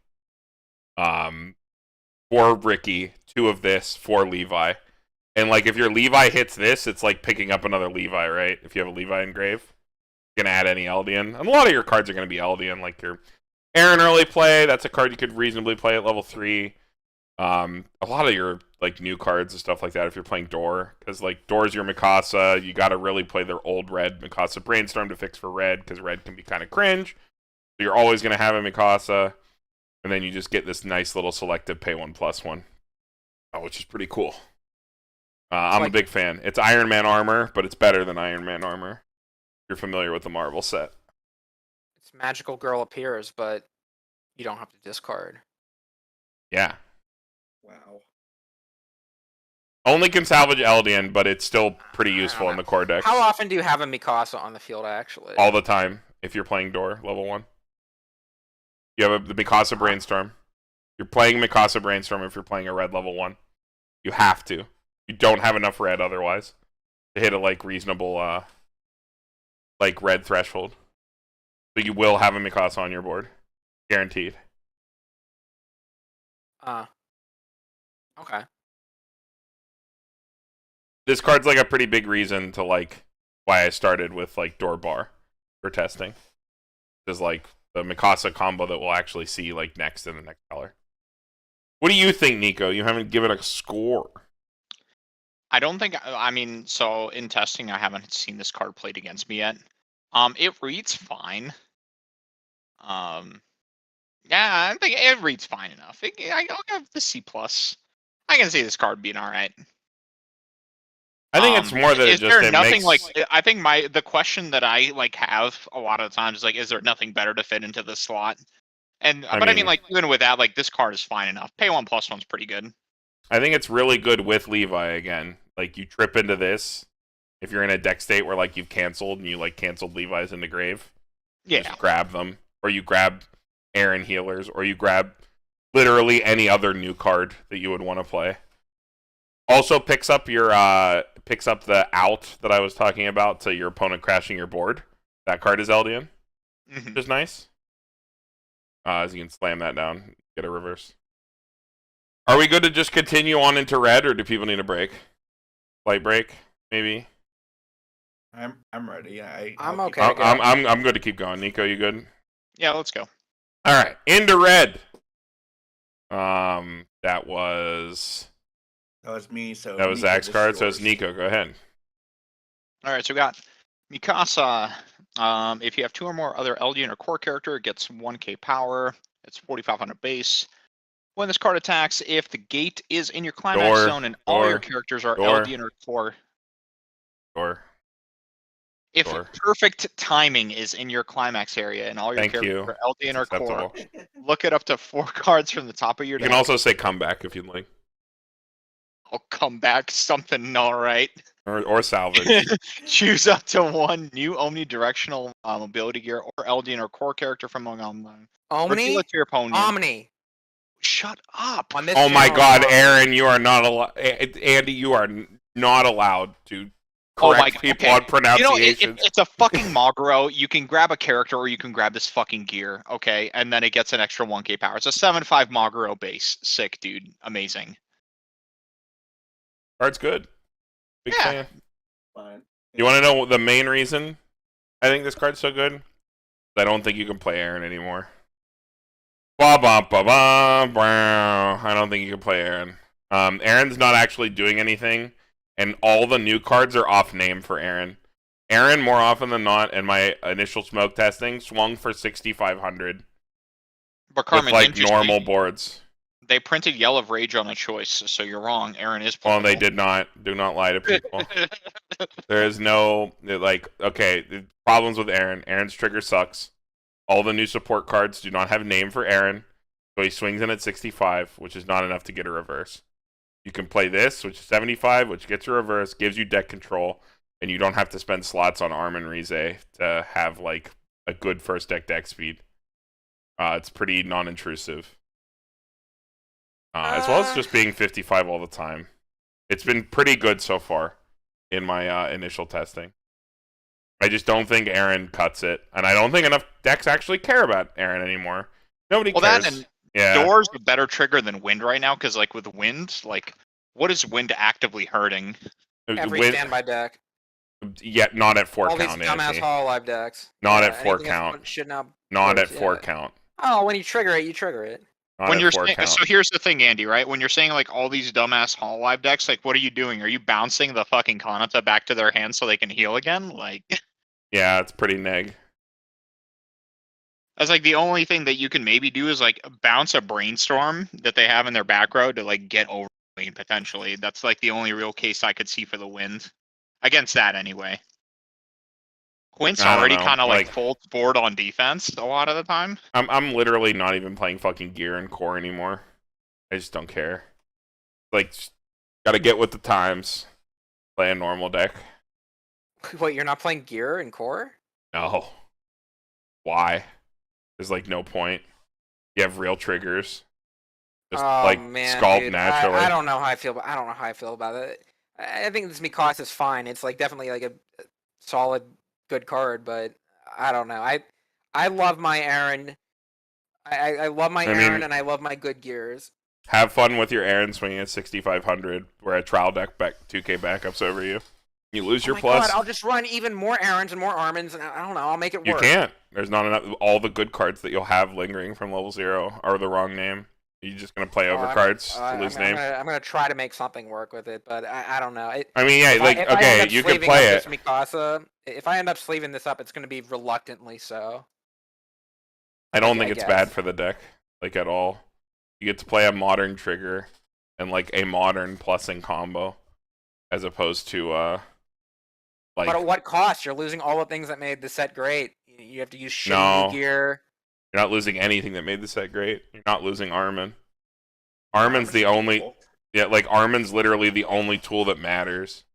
4 Ricky, 2 of this, 4 Levi. And like if your Levi hits this, it's like picking up another Levi, right? If you have a Levi engrave, you can add any Eldian. And a lot of your cards are going to be Eldian, like your Aaron early play, that's a card you could reasonably play at level 3. A lot of your like new cards and stuff like that if you're playing Door, because like Door's your Mikasa, you got to really play their old red Mikasa Brainstorm to fix for red, because red can be kind of cringe. So you're always going to have a Mikasa. And then you just get this nice little selective pay 1/1, which is pretty cool. I'm a big fan. It's Iron Man armor, but it's better than Iron Man armor. If you're familiar with the Marvel set. It's Magical Girl appears, but you don't have to discard. Yeah. Wow. Only can salvage Eldian, but it's still pretty useful in the core deck. How often do you have a Mikasa on the field, actually? All the time, if you're playing Door, level 1. You have the Mikasa Brainstorm. You're playing Mikasa Brainstorm if you're playing a red level 1. You have to. You don't have enough red otherwise to hit a reasonable red threshold. But you will have a Mikasa on your board. Guaranteed. Okay. This card's a pretty big reason to why I started with Door Bar for testing. Is the Mikasa combo that we'll actually see next in the next color. What do you think, Niko? You haven't given a score. I don't think. I mean, so in testing, I haven't seen this card played against me yet. It reads fine. Yeah, I think it reads fine enough. I'll give the C+. I can see this card being all right. I think it's more that is there nothing I think the question that I have a lot of the times is is there nothing better to fit into this slot? And I mean even with that, this card is fine enough. Pay 1/1's pretty good. I think it's really good with Levi again. You trip into this if you're in a deck state where you've canceled and you canceled Levi's in the grave. Yeah. Just grab them, or you grab Aaron healers, or you grab literally any other new card that you would want to play. Also picks up your the out that I was talking about to your opponent crashing your board. That card is Eldian, which is nice. As you can slam that down, get a reverse. Are we good to just continue on into red, or do people need a break? Light break, maybe. I'm ready. Yeah, I'm okay. I'm good to keep going. Niko, you good? Yeah, let's go. All right, into red. That was me. So that was Zach's card. So it's Niko. Go ahead. All right, so we got Mikasa. If you have 2 or more other Eldian or core character, it gets 1k power. It's 4,500 base. When this card attacks, if the gate is in your climax zone and all your characters are Eldian or core. If perfect timing is in your climax area and all your characters are Eldian or core, look at up to 4 cards from the top of your deck. You can also say comeback if you'd like. I'll come back, something alright. Or salvage. Choose up to 1 new omnidirectional ability gear or Eldian or core character from among them. Omni? To your opponent. Omni. Shut up. Oh my god, Aaron, you are not allowed. Andy, you are not allowed to correct people on pronunciations. It's a fucking Maguro. You can grab a character or you can grab this fucking gear, okay? And then it gets an extra 1k power. It's a 7/5 Maguro base. Sick, dude. Amazing. Card's good. Big fan. Fine. You want to know the main reason I think this card's so good? I don't think you can play Aaron anymore. I don't think you can play Aaron. Aaron's not actually doing anything, and all the new cards are off name for Aaron. Aaron, more often than not, in my initial smoke testing, swung for 6,500. But Carmen, with normal boards. They printed Yell of Rage on a choice, so you're wrong. Aaron is playable. Well, they did not. Do not lie to people. There is no, the problems with Aaron. Aaron's trigger sucks. All the new support cards do not have a name for Aaron, so he swings in at 65, which is not enough to get a reverse. You can play this, which is 75, which gets a reverse, gives you deck control, and you don't have to spend slots on Arm and Rize to have a good first deck speed. It's pretty non-intrusive. As well as just being 55 all the time. It's been pretty good so far in my initial testing. I just don't think Aaron cuts it, and I don't think enough decks actually care about Aaron anymore. Nobody cares. That and Door's a better trigger than Wind right now, because with Wind, what is Wind actively hurting? Every standby deck. Yeah, not at 4 all count. All these dumbass Hololive decks. Not at 4 count. Not at 4 count. Oh, when you trigger it, you trigger it. When you're saying, so here's the thing, Andy, right? When you're saying all these dumbass Hololive decks, what are you doing? Are you bouncing the fucking Kanata back to their hand so they can heal again? Yeah, it's pretty neg. That's like the only thing that you can maybe do is like bounce a brainstorm that they have in their back row to like get over lane potentially. That's like the only real case I could see for the wind. Against that anyway. Quint's I don't already know, kind of like like- full board on defense a lot of the time. I'm literally not even playing fucking gear and core anymore. I just don't care. Like, gotta get with the times. Play a normal deck. Wait, you're not playing gear and core? No. Why? There's like no point. You have real triggers. Just like scald dude, naturally. I don't know how I feel. I don't know how I feel about it. I think this Mikasa is fine. It's like definitely like a solid, good card, but I don't know. I love my Aaron. I love my Aaron, and I love my good gears. Have fun with your Aaron swinging at 6,500, where a trial deck 2K backups over you. You lose your plus. God, I'll just run even more Aarons and more Armins, and I don't know. I'll make it work. You can't. There's not enough. All the good cards that you'll have lingering from level 0 are the wrong name. You're just gonna play over cards to lose name. I'm gonna try to make something work with it, but I don't know. I mean, yeah, like okay, you can play it. Mikasa, if I end up sleeving this up, it's gonna be reluctantly so. I don't think it's bad for the deck, like at all. You get to play a modern trigger and like a modern plussing combo, as opposed to like. But at what cost? You're losing all the things that made the set great. You have to use shitty gear. You're not losing anything that made the set great. You're not losing Armin. Armin's the only. Yeah, like Armin's literally the only tool that matters.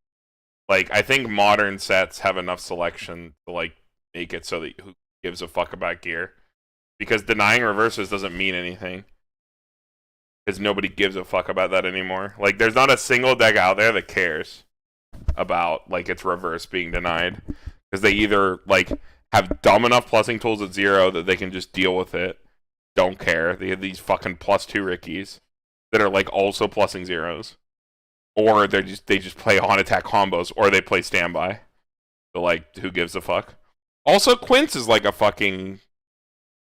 Like I think modern sets have enough selection to like make it so that who gives a fuck about gear, because denying reverses doesn't mean anything. Because nobody gives a fuck about that anymore. Like there's not a single deck out there that cares about like its reverse being denied, because they either like have dumb enough plussing tools at 0 that they can just deal with it, don't care. They have these fucking +2 Rickies that are like also plussing 0s, or they just play on attack combos, or they play standby. So like, who gives a fuck? Also, Quince is like a fucking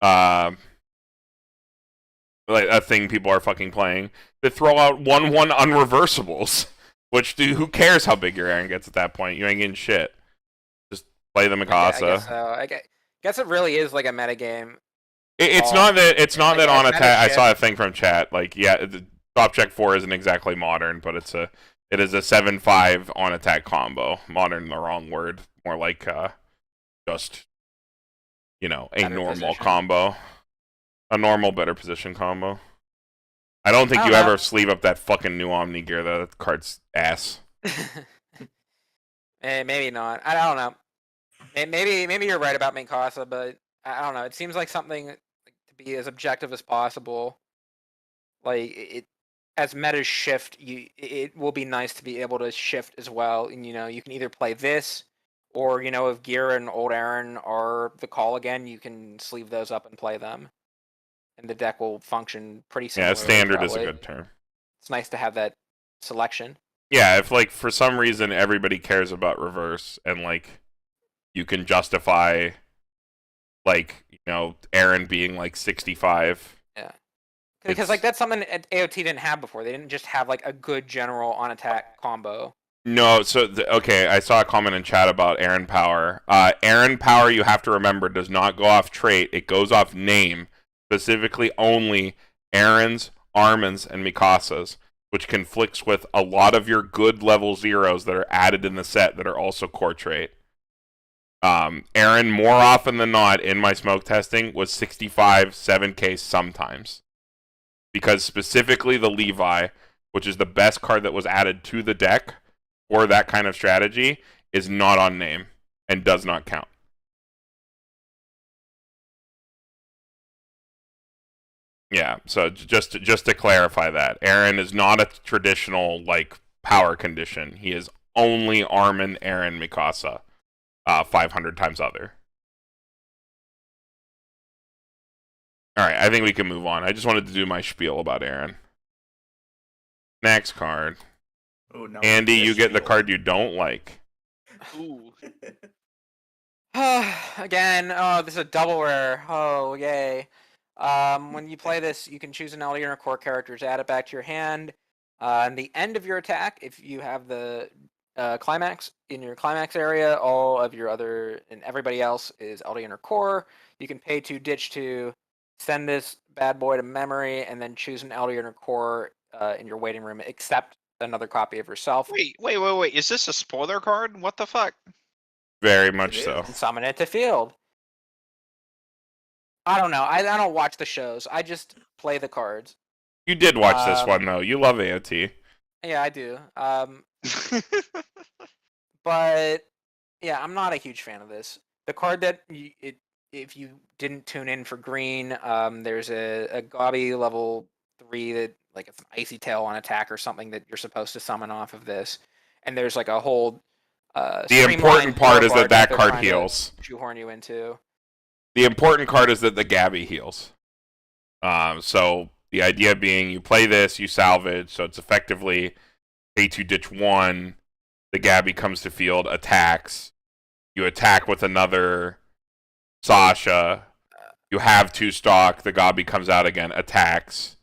like a thing people are fucking playing. They throw out 1/1 unreversibles, which who cares how big your Aaron gets at that point? You ain't getting shit. Play the Mikasa. I guess it really is like a metagame. It's not that on attack. I saw a thing from chat. Like, yeah, the Drop Check 4 isn't exactly modern, but it is a 7/5 on attack combo. Modern, the wrong word. More like just a better normal position combo, a normal better position combo. I don't think you ever sleeve up that fucking new Omni gear though. That card's ass. Maybe not. I don't know. Maybe you're right about Mikasa, but I don't know. It seems like something to be as objective as possible. Like as metas shift, it will be nice to be able to shift as well. And you can either play this, or if Gear and Old Aaron are the call again, you can sleeve those up and play them, and the deck will function pretty similarly. Yeah, standard is a good term. It's nice to have that selection. Yeah, if like for some reason everybody cares about reverse and like you can justify like Aaron being like 65. Yeah, because like that's something AOT didn't have before. They didn't just have like a good general on attack combo. No, so okay, I saw a comment in chat about Aaron Power. Aaron Power, you have to remember, does not go off trait. It goes off name, specifically only Aaron's, Armin's, and Mikasa's, which conflicts with a lot of your good level 0s that are added in the set that are also core trait. Aaron, more often than not, in my smoke testing, was 65, 7k sometimes. Because specifically the Levi, which is the best card that was added to the deck for that kind of strategy, is not on name and does not count. Yeah, so just to clarify that, Aaron is not a traditional like power condition. He is only Armin, Aaron, Mikasa. 500 times other. Alright, I think we can move on. I just wanted to do my spiel about Aaron. Next card. Oh, no, Andy, you get the card you don't like. Ooh. Again, this is a double rare. Oh, yay. When you play this, you can choose an LD or core characters, add it back to your hand. And the end of your attack, if you have the climax in your climax area, all of your other and everybody else is LD or core. You can pay 2, ditch 2, send this bad boy to memory, and then choose an Eldian or core in your waiting room, except another copy of yourself. Wait. Is this a spoiler card? What the fuck? Very much It so. is. And summon it to field. I don't know. I don't watch the shows. I just play the cards. You did watch this one though. You love AOT. Yeah, I do. But yeah, I'm not a huge fan of this. The card that if you didn't tune in for green, there's a Gobby level 3 that like it's an icy tail on attack or something that you're supposed to summon off of this, and there's like a whole. The important part is that card heals. Shoehorn you into. The important card is that the Gabby heals. So the idea being you play this, you salvage, so it's effectively pay 2, ditch 1, the Gabby comes to field, attacks, you attack with another Sasha, you have 2 stock, the Gabby comes out again, attacks.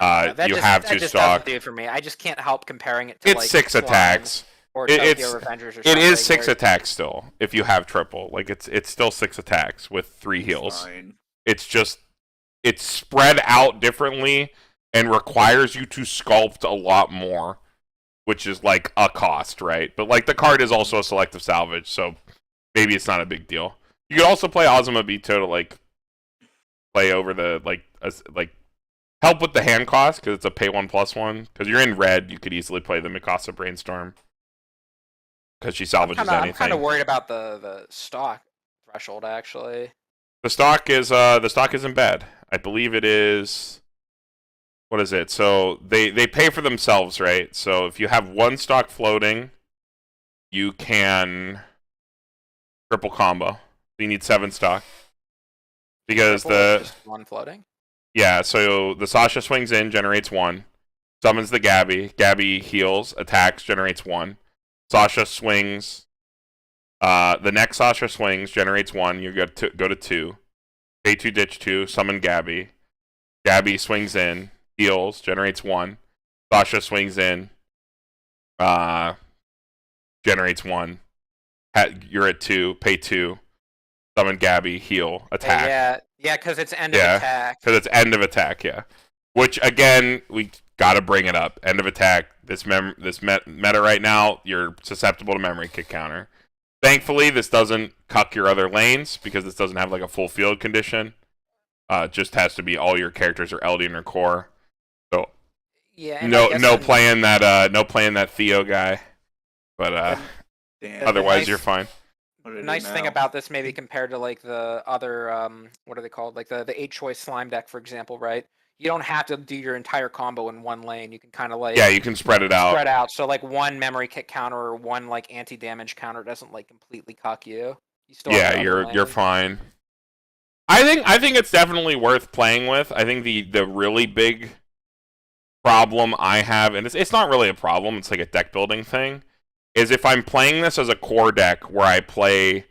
You have 2 stock. Doesn't do it for me. I just can't help comparing it to It's like 6 attacks. or Tokyo Revengers or something. It is 6 attacks still, if you have triple. Like it's still 6 attacks with 3 heals. Fine. It's just it's spread out differently and requires you to sculpt a lot more, which is like a cost, right? But like the card is also a selective salvage, so maybe it's not a big deal. You could also play Azumabito to like play over the like help with the hand cost because it's a pay 1/1. Because you're in red, you could easily play the Mikasa Brainstorm because she salvages anything. I'm kind of worried about the stock threshold actually. The stock isn't bad. I believe it is. What is it? So they pay for themselves, right? So if you have 1 stock floating, you can triple combo. You need 7 stock because Just 1 floating. Yeah. So the Sasha swings in, generates 1, summons the Gabby. Gabby heals, attacks, generates 1. Sasha swings. The next Sasha swings, generates 1. You go to 2. Pay 2, ditch 2, summon Gabby. Gabby swings in, heals, generates 1. Sasha swings in, generates 1. You're at 2, pay 2, summon Gabby, heal, attack. Yeah, because it's end of attack. Because it's end of attack, yeah. Which, again, we gotta bring it up. End of attack, this meta right now, you're susceptible to memory kick counter. Thankfully, this doesn't cuck your other lanes because this doesn't have like a full field condition. It just has to be all your characters are Eldian or core. So yeah, no playing that Theo guy. But otherwise you're fine. The nice thing about this, maybe compared to like the other what are they called? Like the 8-choice slime deck, for example, right? You don't have to do your entire combo in one lane. You can kind of like you can spread it out. So like 1 memory kick counter or 1 like anti-damage counter doesn't like completely cuck you. You still you're fine. I think it's definitely worth playing with. I think the really big problem I have, and it's not really a problem, it's like a deck building thing, is if I'm playing this as a core deck where I play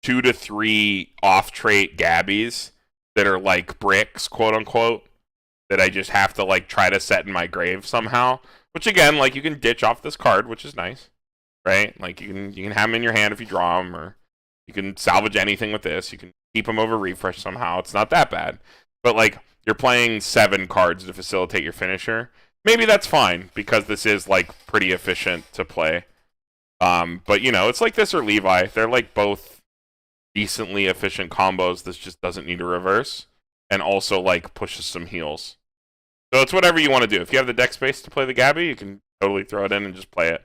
2 to 3 off-trait Gabbies that are like bricks, quote unquote, that I just have to like try to set in my grave somehow. Which again, like you can ditch off this card, which is nice, right? Like you can have them in your hand if you draw them, or you can salvage anything with this. You can keep them over refresh somehow. It's not that bad. But like you're playing 7 cards to facilitate your finisher. Maybe that's fine because this is like pretty efficient to play. But you know, it's like this or Levi. They're like both decently efficient combos. This just doesn't need a reverse, and also like pushes some heals. So it's whatever you want to do. If you have the deck space to play the Gabby, you can totally throw it in and just play it.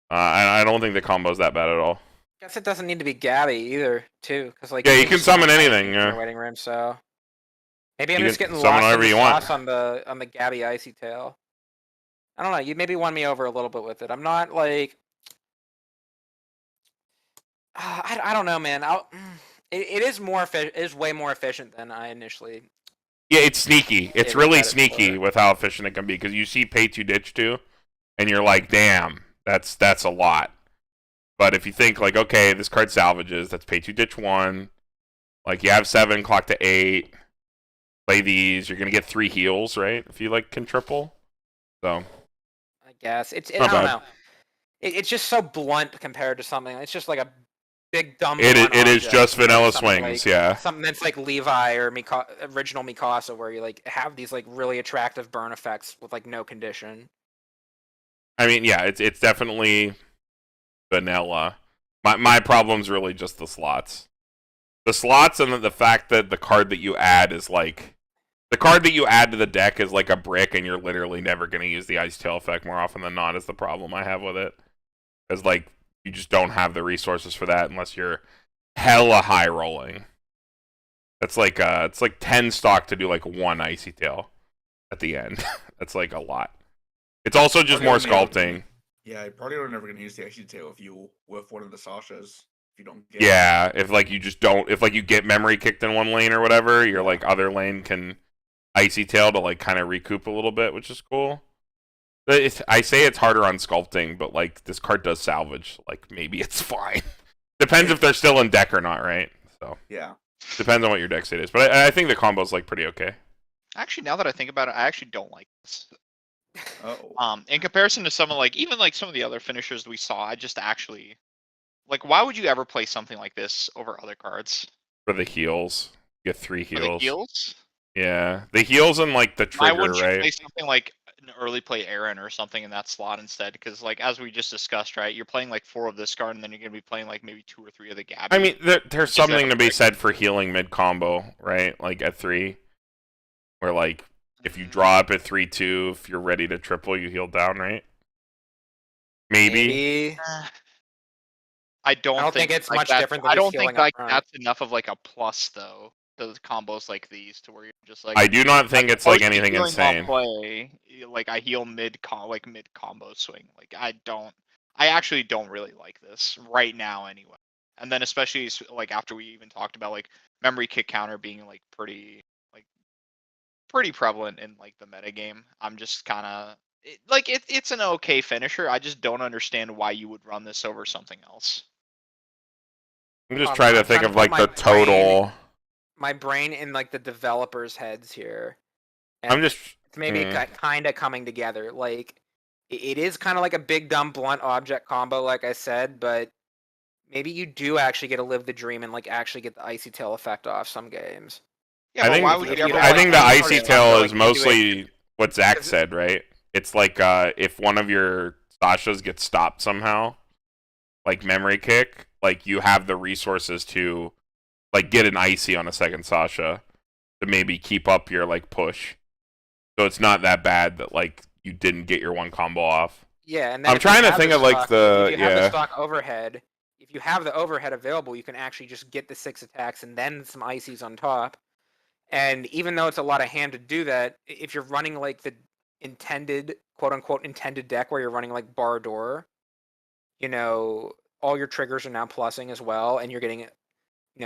I don't think the combo's that bad at all. I guess it doesn't need to be Gabby either, too, because like you can summon anything. Yeah. Waiting room, so maybe I'm just getting lost on the Gabby icy tail. I don't know. You maybe won me over a little bit with it. I'm not like I don't know, man. It is way more efficient than I initially. Yeah, it's sneaky. It's really sneaky with how efficient it can be because you see pay 2 ditch 2, and you're like, damn, that's a lot. But if you think like, okay, this card salvages, that's pay 2 ditch 1. Like you have 7, clock to 8. Play these, you're gonna get 3 heals, right? If you like can triple. So I guess I don't know. It's just so blunt compared to something. It's just like a big dumb. It is object, just vanilla something swings, like, yeah. Something that's like Levi or original Mikasa, where you like have these like really attractive burn effects with like no condition. I mean, yeah, it's definitely vanilla. My problem's really just the slots. The slots and the fact that the card that you add is like... The card that you add to the deck is like a brick, and you're literally never going to use the Ice Tail effect more often than not is the problem I have with it. Because, like, you just don't have the resources for that unless you're hella high rolling. That's like, it's like 10 stock to do like one Icy Tail at the end. That's like a lot. It's also just more sculpting. Yeah, you're probably never going to use the Icy Tail if you with one of the Sashas. If you don't get Yeah, if like you just don't, if like you get memory kicked in one lane or whatever, your like other lane can Icy Tail to like kind of recoup a little bit, which is cool. But I say it's harder on sculpting, but like this card does salvage. Like maybe it's fine. Depends if they're still in deck or not, right? So yeah, depends on what your deck state is. But I think the combo's like pretty okay. Actually, now that I think about it, I actually don't like this. oh, In comparison to some of like even like some of the other finishers we saw, I just actually like why would you ever play something like this over other cards? For the heals, get 3 For the heals. heals? Yeah, the heals and like the Why trigger, wouldn't you right? play something like an early play Aaron or something in that slot instead? Because like as we just discussed, right, you're playing like 4 of this card, and then you're gonna be playing like maybe 2 or 3 of the Gabby. I mean, there's something to be trick. said for healing mid combo, right? Like at 3, where like if you draw up at 3/2, if you're ready to triple, you heal down, right? Maybe. I don't think it's like much that, different than I just don't think healing up like front. that's enough of like a plus though. Those combos like these to where you're just like I do not think it's like opposed to anything healing while insane. play, like I heal mid combo swing. Like I actually don't really like this right now anyway. And then especially like after we even talked about like memory kick counter being like pretty prevalent in like the meta game. I'm just kind of it's an okay finisher. I just don't understand why you would run this over something else. I'm just trying to I'm think trying of to like put the total. my brain in like the developers' heads here. And I'm just it's maybe kind of coming together. Like it is kind of like a big dumb blunt object combo, like I said, but maybe you do actually get to live the dream and like actually get the Icy Tail effect off some games. Yeah, but why would you ever? I think the like, Icy like, Tail like, is into mostly what Zach said, right? It's like if one of your Sashas gets stopped somehow, like memory kick, like you have the resources to like get an Icy on a second Sasha to maybe keep up your like push. So it's not that bad that like you didn't get your one combo off. Yeah, and then I'm trying to think of like the if you have the stock overhead, if you have the overhead available, you can actually just get the 6 attacks and then some ices on top. And even though it's a lot of hand to do that, if you're running like the intended, quote unquote, intended deck where you're running like bar door, you know, all your triggers are now plussing as well, and you're getting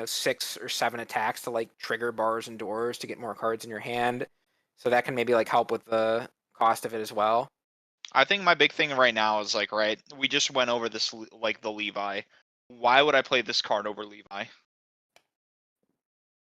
6 or 7 attacks to like trigger bars and doors to get more cards in your hand. So that can maybe like help with the cost of it as well. I think my big thing right now is like, right, we just went over this like the Levi. Why would I play this card over Levi?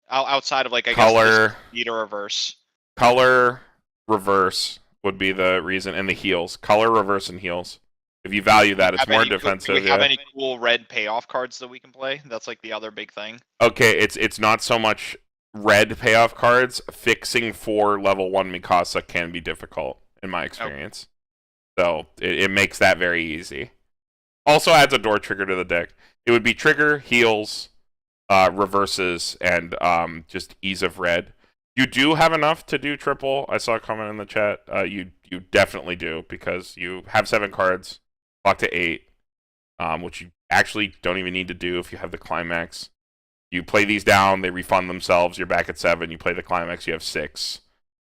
Outside of like I color, guess speed or reverse. Color reverse would be the reason, and the heals. Color reverse and heals. If you value that, it's more defensive. Do we have any cool red payoff cards that we can play? That's like the other big thing. Okay, it's not so much red payoff cards. Fixing 4 level 1 Mikasa can be difficult in my experience. So it makes that very easy. Also adds a door trigger to the deck. It would be trigger, heals, reverses, and just ease of red. You do have enough to do triple. I saw a comment in the chat. You definitely do, because you have 7 cards, clock to 8, which you actually don't even need to do if you have the climax. You play these down, they refund themselves, you're back at 7, you play the climax, you have 6.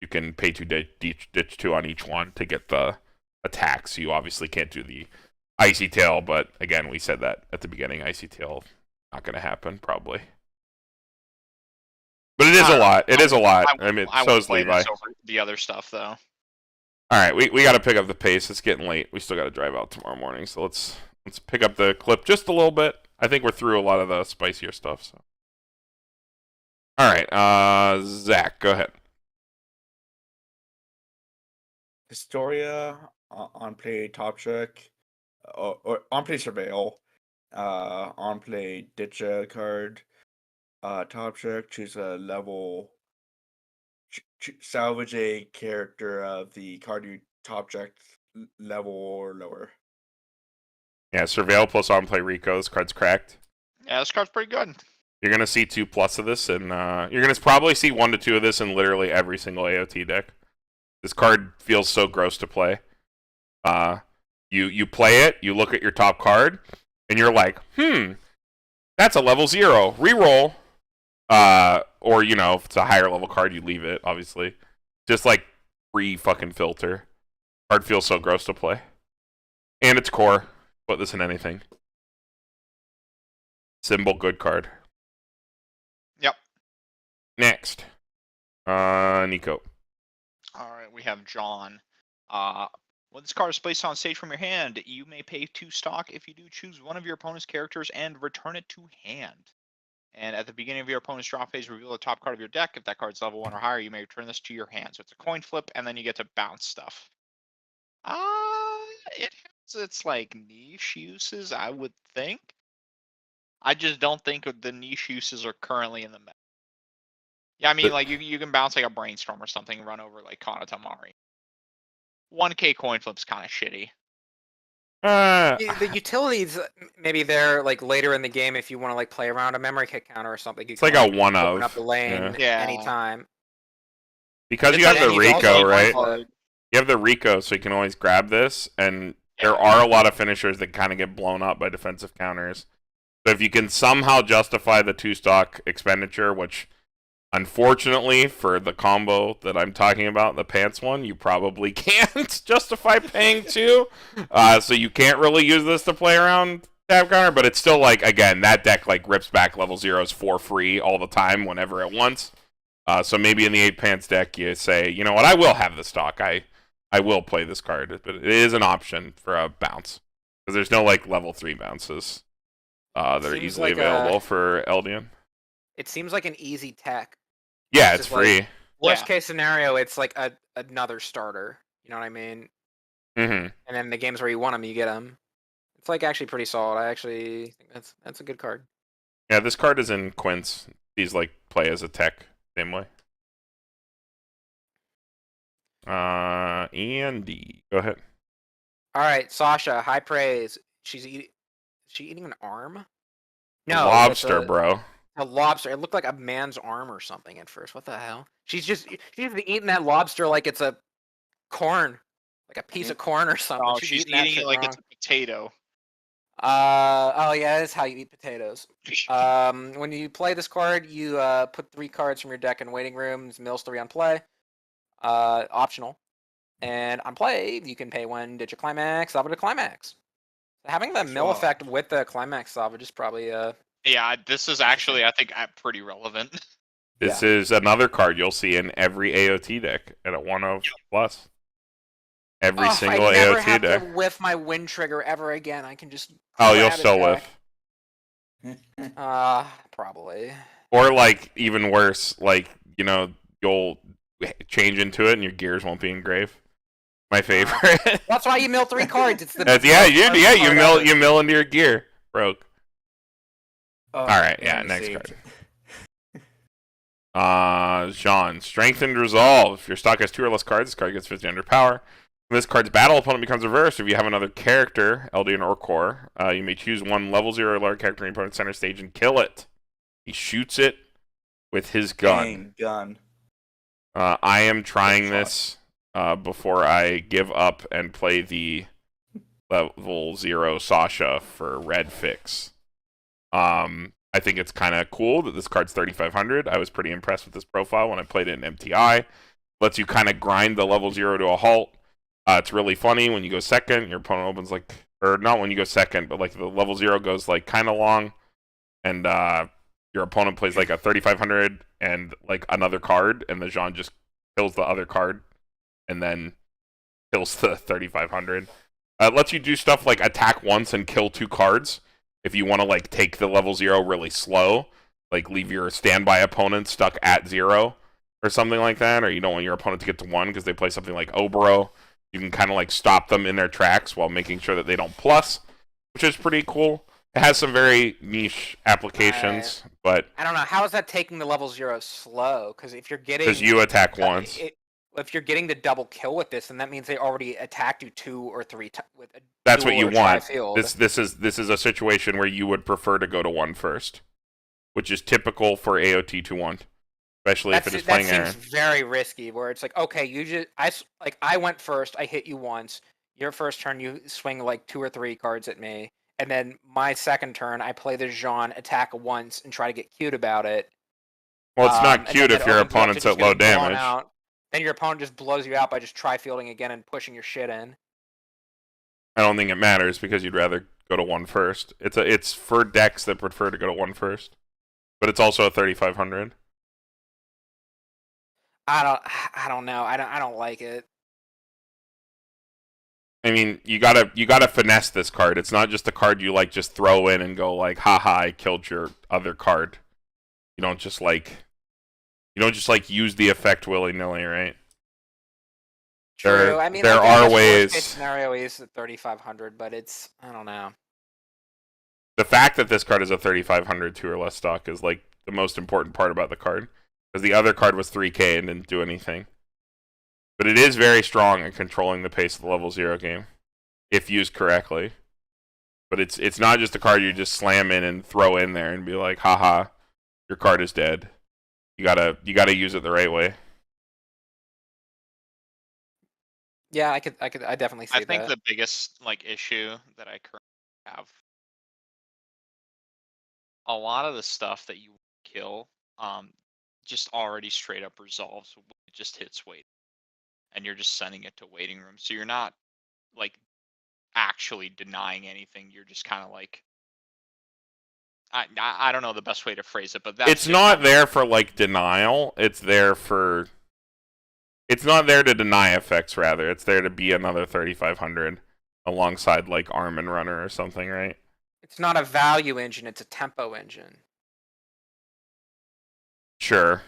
You can pay 2 ditch 2 on each one to get the attacks. You obviously can't do the Icy Tail, but again, we said that at the beginning, Icy Tail, not going to happen, probably. But it is a lot. It is a lot. I mean, so is Levi. Over the other stuff, though. All right, we got to pick up the pace. It's getting late. We still got to drive out tomorrow morning, so let's pick up the clip just a little bit. I think we're through a lot of the spicier stuff. So, all right, Zach, go ahead. Historia, on play Top Trick, or on play Surveil, on play, ditch a card, top check, choose a level, salvage a character of the card you top checked level or lower. Yeah, Surveil plus on play Rico. This card's cracked. Yeah, this card's pretty good. You're gonna see 2+ of this, and you're gonna probably see 1 to 2 of this in literally every single AOT deck. This card feels so gross to play. You play it, you look at your top card, and you're like, that's a level 0. Reroll. Or if it's a higher level card, you leave it. Obviously, just like free fucking filter. Card feels so gross to play, and it's core. Put this in anything. Symbol good card. Yep. Next, Niko. All right, we have John. When this card is placed on stage from your hand, you may pay 2 stock. If you do, choose one of your opponent's characters and return it to hand. And at the beginning of your opponent's draw phase, reveal the top card of your deck. If that card's level 1 or higher, you may return this to your hand. So it's a coin flip, and then you get to bounce stuff. It has its like niche uses, I would think. I just don't think the niche uses are currently in the meta. Yeah, I mean, like you can bounce like a brainstorm or something and run over like Kana Tamari. 1K coin flip's kind of shitty. The utilities, maybe they're like later in the game if you want to like play around a memory kick counter or something. It's like a one of. Open up the lane anytime. Because you have the Rico, right? You have the Rico, so you can always grab this, and there are a lot of finishers that kind of get blown up by defensive counters. So if you can somehow justify the 2-stock expenditure, which unfortunately for the combo that I'm talking about, the pants one, you probably can't justify paying 2. So you can't really use this to play around tab counter, but it's still like, again, that deck like rips back level 0s for free all the time whenever it wants. So maybe in the 8 pants deck you say, you know what, I will have the stock. I will play this card, but it is an option for a bounce. Because there's no like level 3 bounces that are easily available for Eldian. It seems like an easy tech. Yeah, it's free. Like, worst case scenario, it's like another starter. You know what I mean? Mm-hmm. And then the games where you want them, you get them. It's like actually pretty solid. I actually think that's a good card. Yeah, this card is in Quince. These like play as a tech same way. Andy, go ahead. All right, Sasha, high praise. She's eating an arm? No, lobster, bro. A lobster. It looked like a man's arm or something at first. What the hell? She's eating that lobster like it's a corn, like a piece of corn or something. Oh, she's eating it like it's a potato. Oh yeah, that's how you eat potatoes. When you play this card, you put 3 cards from your deck in waiting rooms. Mills 3 on play. Optional. And on play, you can pay 1 digit climax, salvage a climax. Having the mill effect with the climax salvage is probably Yeah, this is actually, I think, pretty relevant. This is another card you'll see in every AOT deck at a 1/+. Every single AOT deck. I never AOT have deck. to whiff my wind trigger ever again. I can just. Oh, you'll still whiff. Probably. Or like even worse, like you'll change into it and your gears won't be engraved. My favorite. That's why you mill 3 cards. It's the you mill into your gear. Broke. All right, next card. Jean, Strengthened Resolve. If your stock has 2 or less cards, this card gets 50 under power. When this card's battle opponent becomes reversed, if you have another character, Eldian or Core, you may choose 1 level 0 or lower character in your opponent's center stage and kill it. He shoots it with his gun. I am trying this before I give up and play the level 0 Sasha for red fix. I think it's kind of cool that this card's 3,500. I was pretty impressed with this profile when I played it in MTI. Lets you kind of grind the level 0 to a halt. It's really funny when you go second, your opponent opens like, or not when you go second, but like the level 0 goes like kind of long, and your opponent plays like a 3,500 and like another card, and the Jean just kills the other card, and then kills the 3,500. It lets you do stuff like attack once and kill 2 cards. If you want to like take the level 0 really slow, like leave your standby opponent stuck at 0 or something like that, or you don't want your opponent to get to 1 because they play something like Oboro, you can kind of like stop them in their tracks while making sure that they don't plus, which is pretty cool. It has some very niche applications, but I don't know. How is that taking the level 0 slow? Because if you're getting because you attack once, if you're getting the double kill with this, then that means they already attacked you 2 or 3 times with a that's dual what you or want. tri-field. This is a situation where you would prefer to go to 1 first, which is typical for AOT to 1, especially if it is playing Aaron. That seems very risky. Where it's like, okay, I went first, I hit you once. Your first turn, you swing like 2 or 3 cards at me, and then my second turn, I play the Jean, attack once, and try to get cute about it. Well, it's not cute if your opponent's at low damage. Then your opponent just blows you out by just tri-fielding again and pushing your shit in. I don't think it matters because you'd rather go to 1 first. It's for decks that prefer to go to 1 first, but it's also a 3500. I don't know. I don't like it. I mean, you gotta finesse this card. It's not just a card you like just throw in and go like, haha, I killed your other card. You don't just use the effect willy-nilly, right? True. I mean, there are ways. Worst case scenario is at 3500, but it's, I don't know. The fact that this card is a 3500 2 or less stock is like the most important part about the card, because the other card was 3k and didn't do anything. But it is very strong at controlling the pace of the level 0 game, if used correctly. But it's not just a card you just slam in and throw in there and be like, haha, your card is dead. You gotta use it the right way. Yeah, I definitely see that. I think the biggest issue that I currently have, a lot of the stuff that you kill, just already straight up resolves. It just hits wait, and you're just sending it to waiting room. So you're not actually denying anything. You're just kind of I don't know the best way to phrase it, but that's it's not there for denial. It's not there to deny effects. Rather, it's there to be another 3500 alongside Arm and Runner or something, right? It's not a value engine; it's a tempo engine. Sure.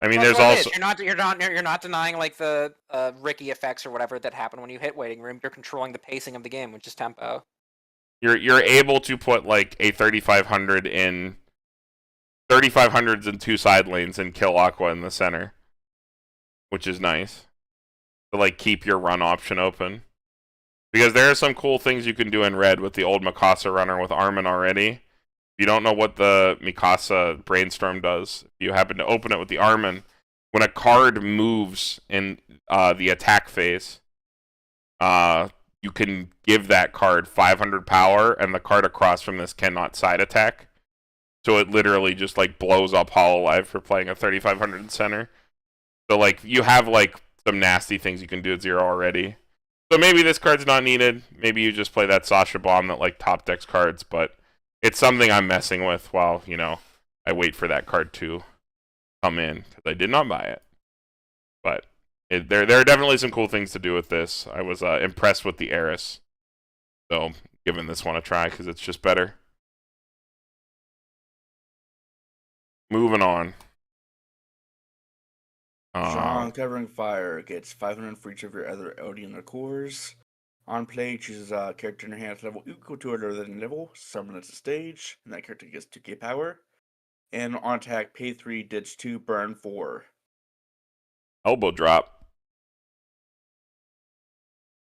I mean, there's also you're not denying the Ricky effects or whatever that happen when you hit waiting room. You're controlling the pacing of the game, which is tempo. You're able to put a 3500 in 3500s in 2 side lanes and kill Aqua in the center, which is nice to keep your run option open, because there are some cool things you can do in red with the old Mikasa runner with Armin already. If you don't know what the Mikasa Brainstorm does, if you happen to open it with the Armin, when a card moves in the attack phase, you can give that card 500 power, and the card across from this cannot side attack. So it literally just blows up Hololive for playing a 3500 center. So you have some nasty things you can do at 0 already. So maybe this card's not needed. Maybe you just play that Sasha Bomb that top decks cards, but it's something I'm messing with while, I wait for that card to come in, because I did not buy it. But there are definitely some cool things to do with this. I was impressed with the Eris, so giving this one a try because it's just better. Moving on. Jean Covering Fire gets 500 for each of your other Eldian cores. On play, chooses a character in your hand level equal to or lower than level, summon at the stage, and that character gets 2k power. And on attack, pay 3, ditch 2, burn 4. Elbow drop.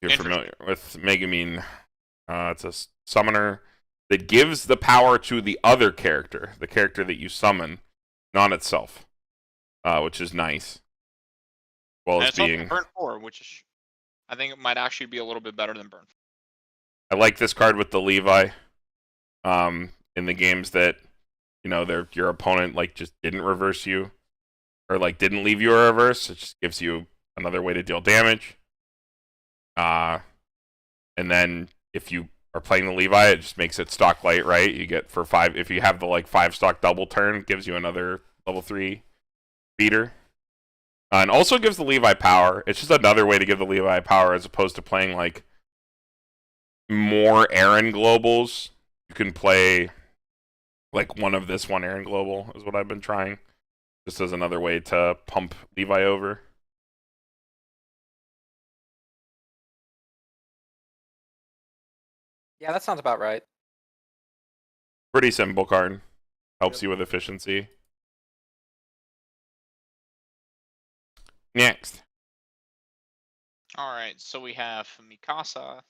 You're familiar with Megumin. It's a summoner that gives the power to the other character, the character that you summon, not itself, which is nice. Well, as being burn 4, which is, I think it might actually be a little bit better than burn 4. I like this card with the Levi. In the games that your opponent just didn't reverse you, or didn't leave you a reverse, it just gives you another way to deal damage. And then if you are playing the Levi, it just makes it stock light, right? You get for 5, if you have the 5 stock double turn, it gives you another level 3 beater. And also gives the Levi power. It's just another way to give the Levi power, as opposed to playing more Aaron globals. You can play one of this one Aaron global is what I've been trying, just as another way to pump Levi over. Yeah, that sounds about right. Pretty simple card. Helps you with efficiency. Next. All right, so we have Mikasa.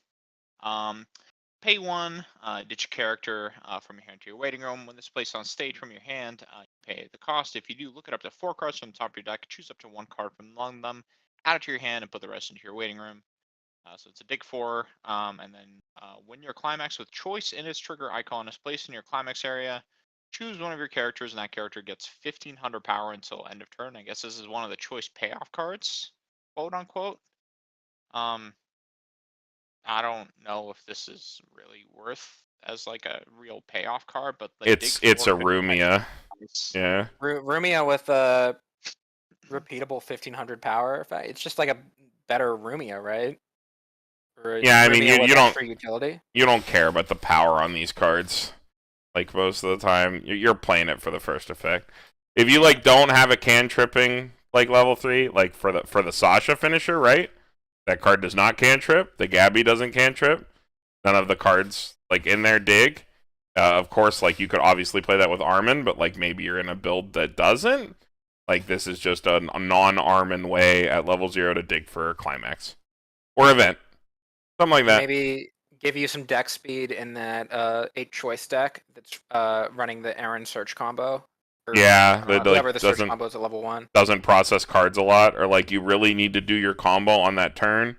Pay 1, ditch a character from your hand to your waiting room. When this is placed on stage from your hand, you pay the cost. If you do, look at up to 4 cards from the top of your deck, choose up to 1 card from among them, add it to your hand, and put the rest into your waiting room. So it's a dig 4, and then when your climax with choice in its trigger icon is placed in your climax area, choose one of your characters, and that character gets 1500 power until end of turn. I guess this is one of the choice payoff cards, quote unquote. I don't know if this is really worth as like a real payoff card, but like It's a Rumia. Yeah. Rumia with a repeatable 1500 power effect. It's just like a better Rumia, right? Yeah, I mean you don't utility. You don't care about the power on these cards. Like most of the time, you're playing it for the first effect. If you like don't have a cantripping like level 3, like for the Sasha finisher, right? That card does not cantrip. The Gabby doesn't cantrip. None of the cards like in there dig. Of course, like you could obviously play that with Armin, but like maybe you're in a build that doesn't. Like this is just a non-Armin way at level 0 to dig for climax or event, something like that. Maybe give you some deck speed in that 8 choice deck that's running the Aaron search combo. Yeah, whoever the search combo is at level 1 doesn't process cards a lot, or like you really need to do your combo on that turn,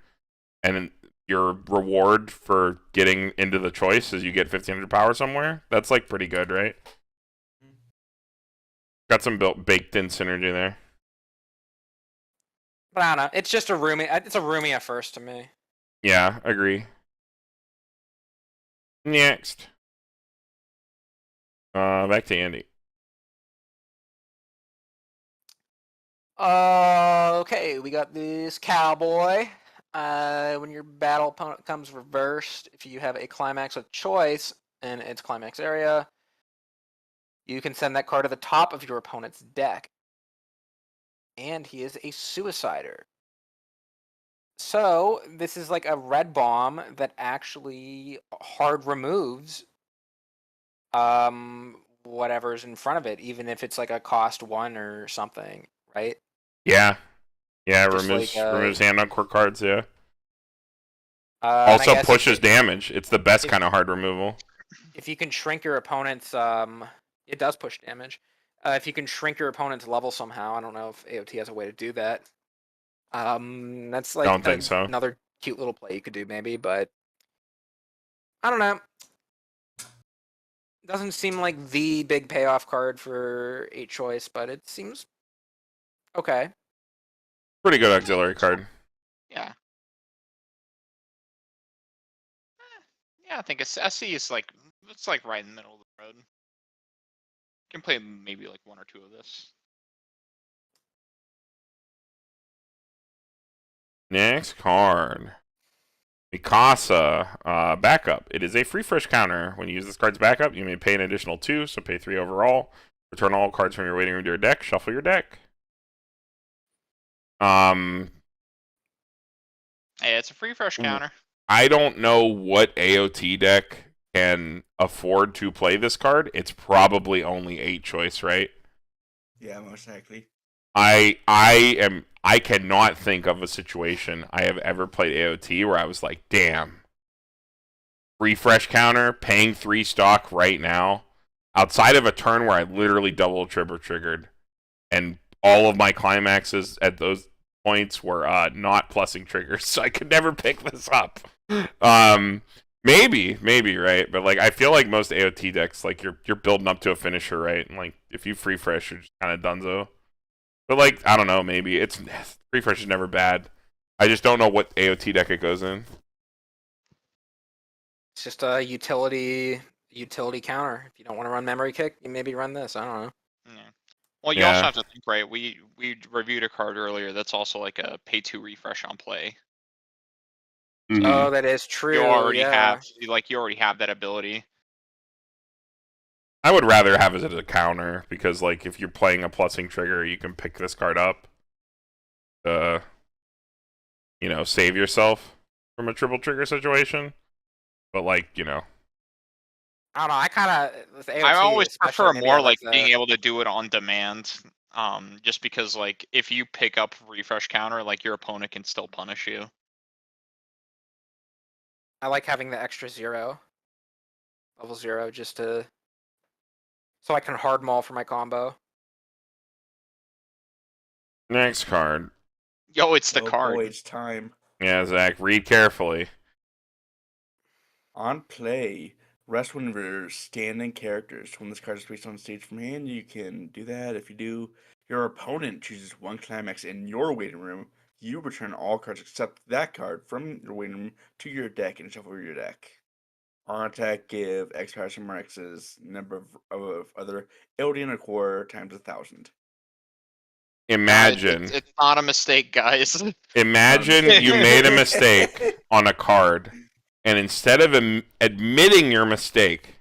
and your reward for getting into the choice is you get 1500 power somewhere. That's like pretty good, right? Got some baked in synergy there. But I don't know. It's just a Rumia. It's a Rumia first to me. Yeah, agree. Next, back to Andy. Okay, we got this cowboy. When your battle opponent comes reversed, if you have a climax with choice in its climax area, you can send that card to the top of your opponent's deck. And he is a suicider. So this is like a red bomb that actually hard removes whatever's in front of it, even if it's like a cost 1 or something, right? Yeah. Yeah, Just removes like, hand on core cards, yeah. Also pushes damage. It's the best kind of hard removal. If you can shrink your opponent's it does push damage. If you can shrink your opponent's level somehow, I don't know if AOT has a way to do that. That's like Don't think so. Another cute little play you could do maybe, but I don't know. Doesn't seem like the big payoff card for 8 choice, but it seems okay. Pretty good auxiliary card. Yeah. Yeah, I think SC is like it's like right in the middle of the road. Can play maybe like 1 or 2 of this. Next card. Mikasa, backup. It is a free fresh counter. When you use this card's backup, you may pay an additional 2, so pay 3 overall. Return all cards from your waiting room to your deck. Shuffle your deck. Hey, it's a free fresh counter. I don't know what AOT deck can afford to play this card. It's probably only 8 choice, right? Yeah, most likely. I cannot think of a situation I have ever played AOT where I was like, damn. Refresh counter, paying 3 stock right now. Outside of a turn where I literally double triggered. And all of my climaxes at those points were not plussing triggers, so I could never pick this up. Maybe, right? But like I feel like most AOT decks, like you're building up to a finisher, right? And like if you free fresh, you're just kind of dunzo. But like I don't know, maybe it's free fresh is never bad. I just don't know what AOT deck it goes in. It's just a utility counter. If you don't want to run memory kick, you maybe run this. I don't know. Yeah. Well, you also have to think, right? We reviewed a card earlier that's also like a pay 2 refresh on play. Mm-hmm. Oh, that is true. You already have that ability. I would rather have it as a counter because, like, if you're playing a plussing trigger, you can pick this card up. Save yourself from a triple trigger situation. But like, I don't know. I kind of I always prefer more like that. being able to do it on demand. Just because like if you pick up refresh counter, like your opponent can still punish you. I like having the extra 0, level 0, just to so I can hard maul for my combo. Next card. Yo, it's the Oh card. boy, it's time. Yeah, Zach, read carefully. On play, rest one of your standing characters. When this card is placed on stage from hand, you can do that. If you do, your opponent chooses one climax in your waiting room. You return all cards except that card from your waiting room to your deck and shuffle your deck. On attack, give X powers from X's number of other Eldian core times 1,000. Imagine. It's not a mistake, guys. Imagine you made a mistake on a card, and instead of admitting your mistake,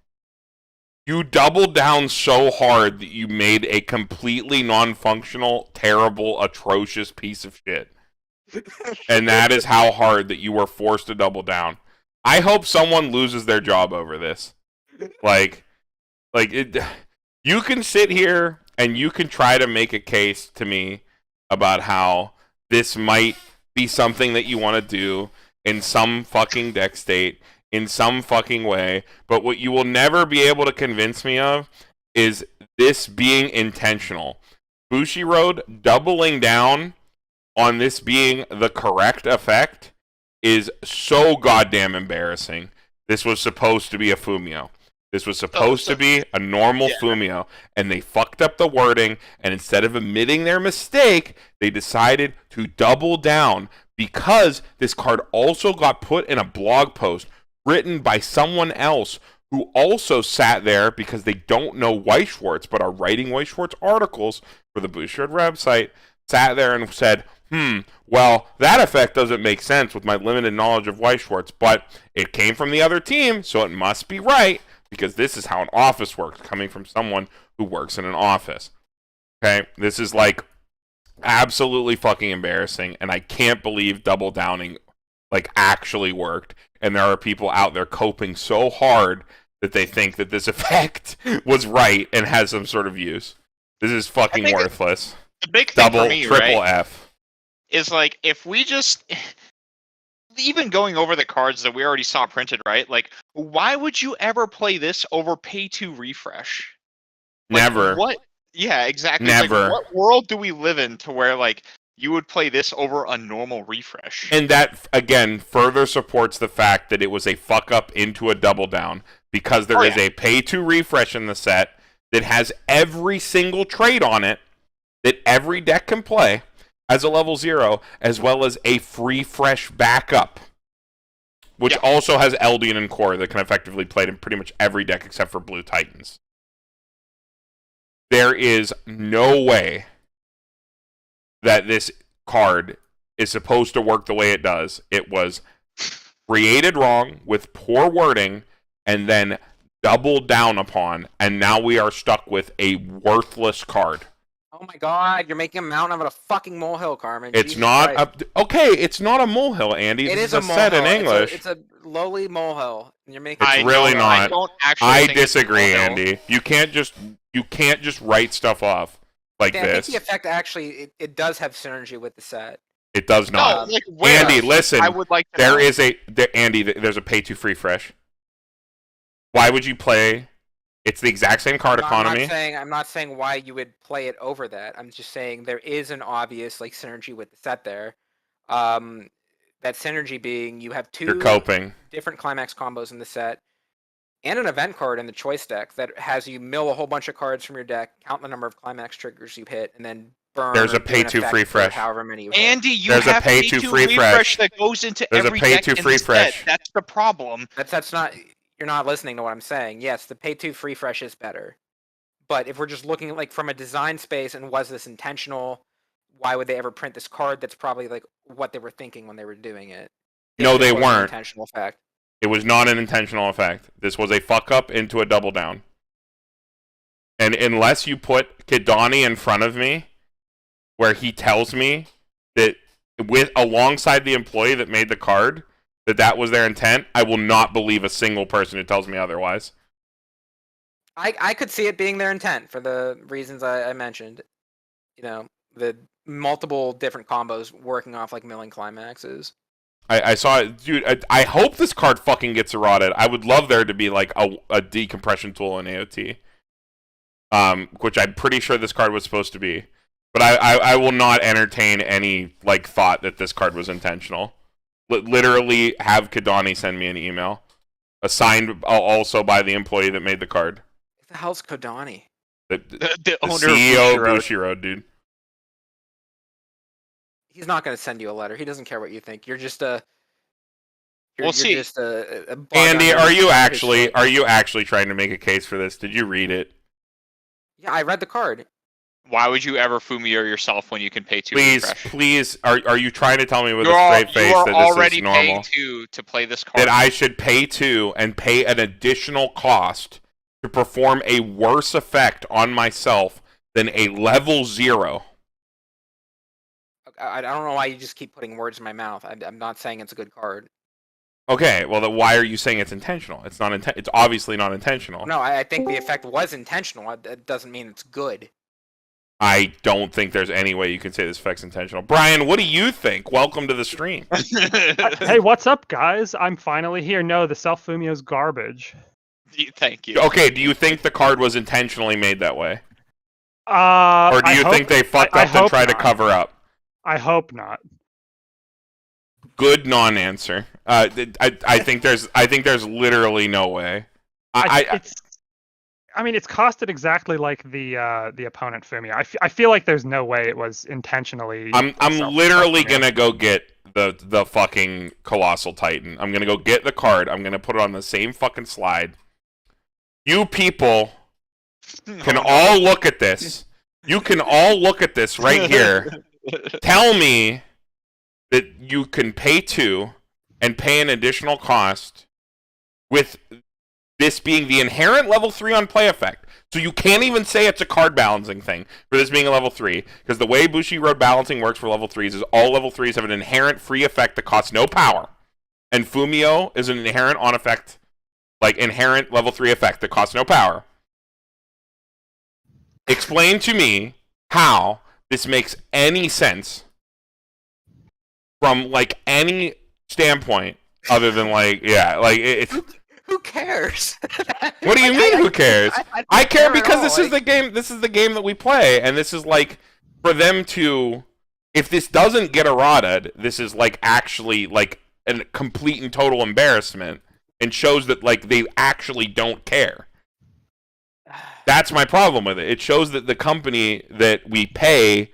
you doubled down so hard that you made a completely non-functional, terrible, atrocious piece of shit. And that is how hard that you were forced to double down. I hope someone loses their job over this. Like it. You can sit here and you can try to make a case to me about how this might be something that you want to do in some fucking deck state, in some fucking way, but what you will never be able to convince me of is this being intentional. Bushiroad doubling down on this being the correct effect is so goddamn embarrassing. This was supposed to be a Fumio. This was supposed to be a normal Fumio, and they fucked up the wording, and instead of admitting their mistake, they decided to double down because this card also got put in a blog post written by someone else who also sat there because they don't know Weiss Schwarz but are writing Weiss Schwarz articles for the Bushiroad website, sat there and said, well, that effect doesn't make sense with my limited knowledge of Weiss Schwarz, but it came from the other team, so it must be right, because this is how an office works, coming from someone who works in an office. Okay? This is, like, absolutely fucking embarrassing, and I can't believe double downing, like, actually worked, and there are people out there coping so hard that they think that this effect was right and has some sort of use. This is fucking worthless. The big thing Double, for me, triple right, F. is like if we just even going over the cards that we already saw printed, right? Like, why would you ever play this over pay to refresh? Like, Never. What? Yeah, exactly. Never. Like, what world do we live in to where like you would play this over a normal refresh? And that, again, further supports the fact that it was a fuck up into a double down, because there is a pay to refresh in the set that has every single trait on it that every deck can play as a level 0, as well as a free fresh backup, which also has Eldian and Core that can effectively play in pretty much every deck except for Blue Titans. There is no way that this card is supposed to work the way it does. It was created wrong with poor wording and then doubled down upon, and now we are stuck with a worthless card. Oh my god, you're making a mountain out of a fucking molehill, Carmen. It's Jesus not Christ. okay. It's not a molehill, Andy. It This is a set in molehill. English. It's a lowly molehill. And you're making. It's really not. I don't actually. I think it's a disagree, molehill. Andy. You can't just write stuff off like I think this. the effect actually it does have synergy with the set. It does not. No, like where? Andy, listen. I would like to know. Andy. There's a pay to free fresh. Why would you play? It's the exact same card economy. I'm not saying why you would play it over that. I'm just saying there is an obvious like synergy with the set there. That synergy being you have You're coping. different climax combos in the set, and an event card in the choice deck that has you mill a whole bunch of cards from your deck, count the number of climax triggers you hit, and then burn. There's or a do pay an to effect free for fresh. however many you hit. Andy, you There's a have pay to free fresh that goes into There's a every pay deck to in free the set. fresh. That's the problem. That's not. You're not listening to what I'm saying. Yes, the pay to free fresh is better. But if we're just looking like from a design space and was this intentional, why would they ever print this card? That's probably like what they were thinking when they were doing it. No, If they it was an weren't. intentional effect. It was not an intentional effect. This was a fuck up into a double down. And unless you put Kidani in front of me, where he tells me that alongside the employee that made the card, that was their intent, I will not believe a single person who tells me otherwise. I could see it being their intent for the reasons I mentioned. You know, the multiple different combos working off like milling climaxes. I saw it, dude. I hope this card fucking gets eroded. I would love there to be like a decompression tool in AOT, which I'm pretty sure this card was supposed to be. But I will not entertain any like thought that this card was intentional. Literally, have Kadani send me an email, assigned also by the employee that made the card. What the hell's Kodani? The owner CEO of of Bushiroad. Bushiroad, dude. He's not going to send you a letter. He doesn't care what you think. You're just a. We'll see. Just a bug Andy, under are you his actually trying to make a case for this? Did you read it? Yeah, I read the card. Why would you ever Fumio yourself when you can pay 2 refresh? Please, are you trying to tell me with a straight face that this is normal? You are already paying 2 to play this card. That I should pay 2 and pay an additional cost to perform a worse effect on myself than a level 0? I don't know why you just keep putting words in my mouth. I'm not saying it's a good card. Okay, well, then why are you saying it's intentional? It's not. It's obviously not intentional. No, I think the effect was intentional. That doesn't mean it's good. I don't think there's any way you can say this effect's intentional. Brian, what do you think? Welcome to the stream. Hey, what's up, guys? I'm finally here. No, the self-Fumio's garbage. Thank you. Okay, do you think the card was intentionally made that way? Or do you think they fucked up and tried to cover up? I hope not. Good non-answer. I think there's literally no way. I mean, it's costed exactly like the opponent Fumio. I feel like there's no way it was intentionally. I'm literally gonna go get the fucking Colossal Titan. I'm gonna go get the card. I'm gonna put it on the same fucking slide. You people can all look at this. You can all look at this right here. Tell me that you can pay 2 and pay an additional cost with this being the inherent level 3 on play effect. So you can't even say it's a card balancing thing for this being a level 3, because the way Bushiroad balancing works for level 3s is all level 3s have an inherent free effect that costs no power. And Fumio is an inherent on effect, like inherent level 3 effect that costs no power. Explain to me how this makes any sense from like any standpoint other than like, yeah, like it's. Who cares? What do you mean? Who cares? I care because this is like... the game. This is the game that we play, and this is like for them to. If this doesn't get eroded, this is like actually like a complete and total embarrassment, and shows that like they actually don't care. That's my problem with it. It shows that the company that we pay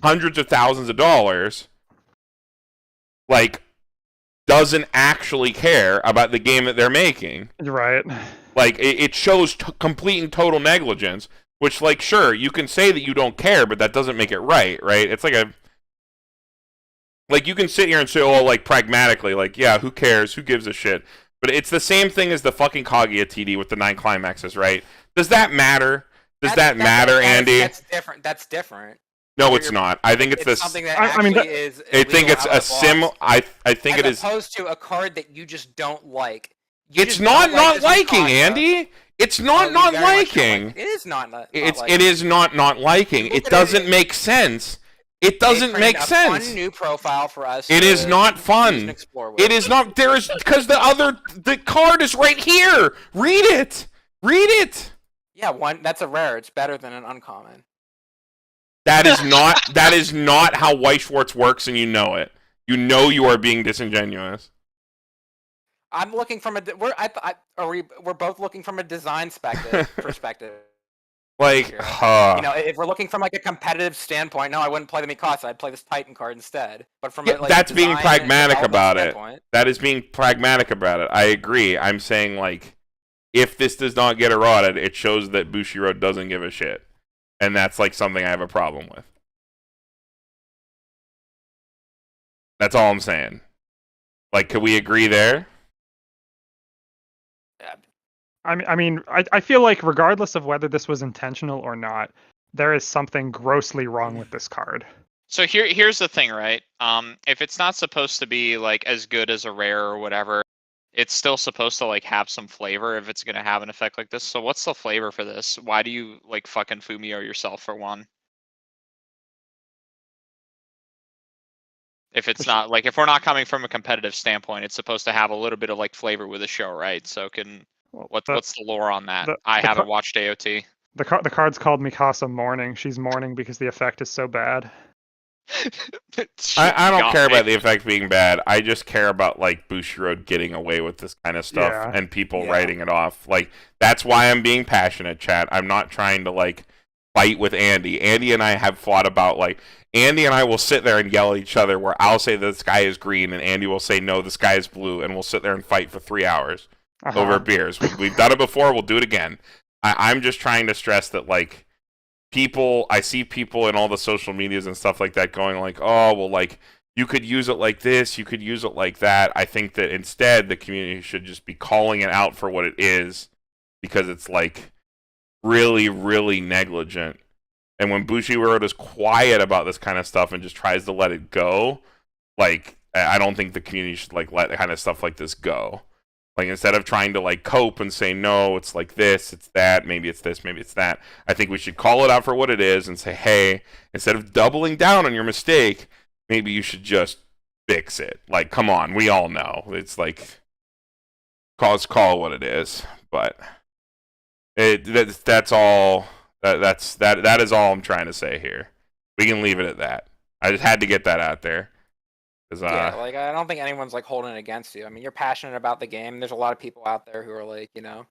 hundreds of thousands of dollars, like, doesn't actually care about the game that they're making. Right. Like, it shows complete and total negligence, which, like, sure, you can say that you don't care, but that doesn't make it right, right? It's like a... Like, you can sit here and say, oh, like, pragmatically, like, yeah, who cares? Who gives a shit? But it's the same thing as the fucking Kaguya TD with the 9 climaxes, right? Does that matter? Does that matter, Andy? That's different. That's different. No, it's not. I think it's something that actually is. I think it's a I think it is. As opposed to a card that you just don't like. It's not not liking, Andy. It's not not liking. It is not liking. It is not not liking. It doesn't make sense. It doesn't make sense. Fun new profile for us. It is not fun. It is not. There is because the card is right here. Read it. Read it. Yeah, that's a rare. It's better than an uncommon. That is not how Weiss Schwarz works, and you know it. You know you are being disingenuous. I'm looking from we're both looking from a design perspective. Like, you know, if we're looking from like a competitive standpoint, no, I wouldn't play the Mikasa. I'd play this Titan card instead. But from that's being pragmatic about it. That is being pragmatic about it. I agree. I'm saying like, if this does not get eroded, it shows that Bushiroad doesn't give a shit. And that's like something I have a problem with. That's all I'm saying. Like, could we agree there? I feel like regardless of whether this was intentional or not, there is something grossly wrong with this card. So here's the thing, right? If it's not supposed to be like as good as a rare or whatever, it's still supposed to like have some flavor if it's gonna have an effect like this. So what's the flavor for this? Why do you like fucking Fumio yourself for one? If it's not like, if we're not coming from a competitive standpoint, it's supposed to have a little bit of like flavor with the show, right? So what's the lore on that? I haven't watched AOT. The card's called Mikasa Mourning. She's mourning because the effect is so bad. I don't care about the effect being bad. I just care about like Bushiroad getting away with this kind of stuff and people writing it off. Like, that's why I'm being passionate, chat. I'm not trying to like fight with Andy. Andy and I have fought about like, Andy and I will sit there and yell at each other where I'll say the sky is green and Andy will say no, the sky is blue, and we'll sit there and fight for 3 hours over beers. We've done it before, we'll do it again. I'm just trying to stress that like I see people in all the social medias and stuff like that going like, oh, well, like, you could use it like this, you could use it like that. I think that instead the community should just be calling it out for what it is, because it's like really, really negligent. And when Bushiroad is quiet about this kind of stuff and just tries to let it go, like, I don't think the community should like let kind of stuff like this go. Like, instead of trying to like cope and say, no, it's like this, it's that, maybe it's this, maybe it's that, I think we should call it out for what it is and say, hey, instead of doubling down on your mistake, maybe you should just fix it. Like, come on, we all know. It's like, call it what it is. But that's all. That is all I'm trying to say here. We can leave it at that. I just had to get that out there. Yeah, like, I don't think anyone's like holding it against you. I mean, you're passionate about the game. There's a lot of people out there who are like, you know.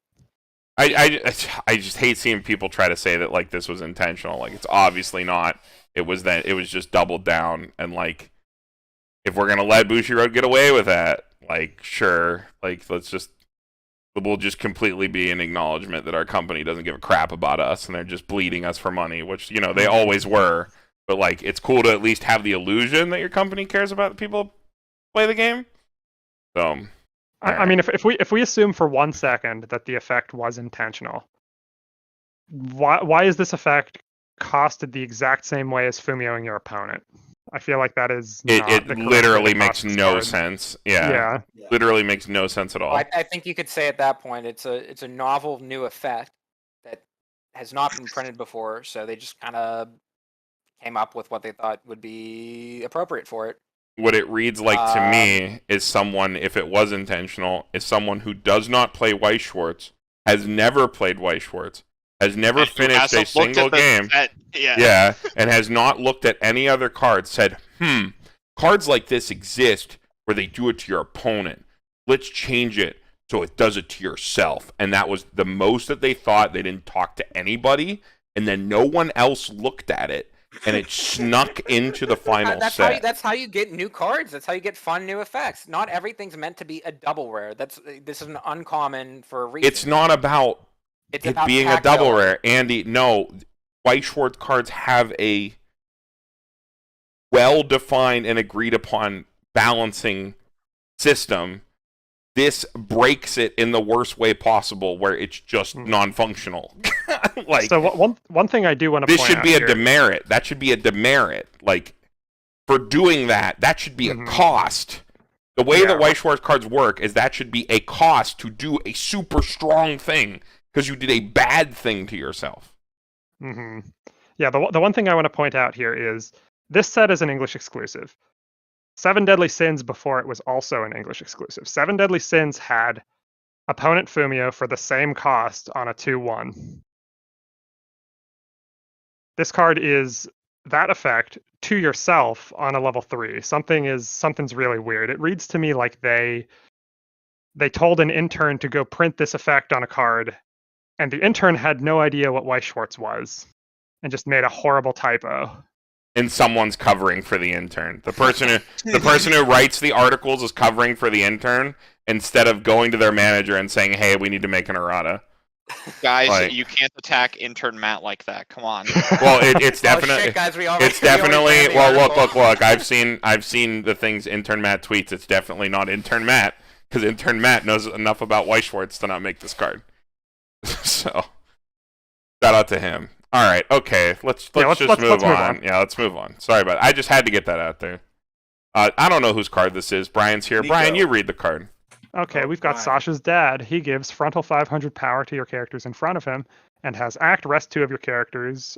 I just hate seeing people try to say that like this was intentional. Like, it's obviously not. It was just doubled down, and like, if we're gonna let Bushiroad get away with that, like, sure, like, we'll just completely be an acknowledgement that our company doesn't give a crap about us and they're just bleeding us for money, which, you know, they always were. But like, it's cool to at least have the illusion that your company cares about the people who play the game. So, I mean, if we assume for 1 second that the effect was intentional, why is this effect costed the exact same way as Fumioing your opponent? I feel like that is it literally makes no sense. Yeah, literally makes no sense at all. I think you could say at that point it's a novel new effect that has not been printed before, so they just kind of came up with what they thought would be appropriate for it. What it reads like to me is someone, if it was intentional, is someone who does not play Weiss Schwarz, has never played Weiss Schwarz, has never finished a single game, and has not looked at any other cards, said, cards like this exist where they do it to your opponent. Let's change it so it does it to yourself. And that was the most that they thought. They didn't talk to anybody, and then no one else looked at it. And it snuck into the final set. That's how you get new cards. That's how you get fun new effects. Not everything's meant to be a double rare. This is an uncommon for a reason. It's not about it being a double rare. Andy, no. Weiss Schwarz cards have a well-defined and agreed-upon balancing system. This breaks it in the worst way possible, where it's just non-functional. Like, so one thing I do want to point out, this should be a demerit. That should be a demerit. Like, for doing that, that should be a cost. The way that Weiss Schwarz cards work is that should be a cost to do a super strong thing because you did a bad thing to yourself. Yeah, the one thing I want to point out here is this set is an English exclusive. 7 Deadly Sins before it was also an English exclusive. 7 Deadly Sins had opponent Fumio for the same cost on a 2/1. This card is that effect to yourself on a level 3. Something's really weird. It reads to me like they told an intern to go print this effect on a card, and the intern had no idea what Weiss Schwarz was, and just made a horrible typo. And someone's covering for the intern. The person who writes the articles is covering for the intern instead of going to their manager and saying, "Hey, we need to make an errata." Guys, like, you can't attack intern Matt like that. Come on. Well, it's definitely. Shit, guys, it's definitely. Well, look. I've seen the things intern Matt tweets. It's definitely not intern Matt, because intern Matt knows enough about Weiss Schwarz to not make this card. So, shout out to him. All right, okay. Let's just move on. Yeah, let's move on. Sorry about it. I just had to get that out there. I don't know whose card this is. Brian's here. Niko. Brian, you read the card. Okay, we've got right. Sasha's dad. He gives frontal 500 power to your characters in front of him and has act, rest 2 of your characters.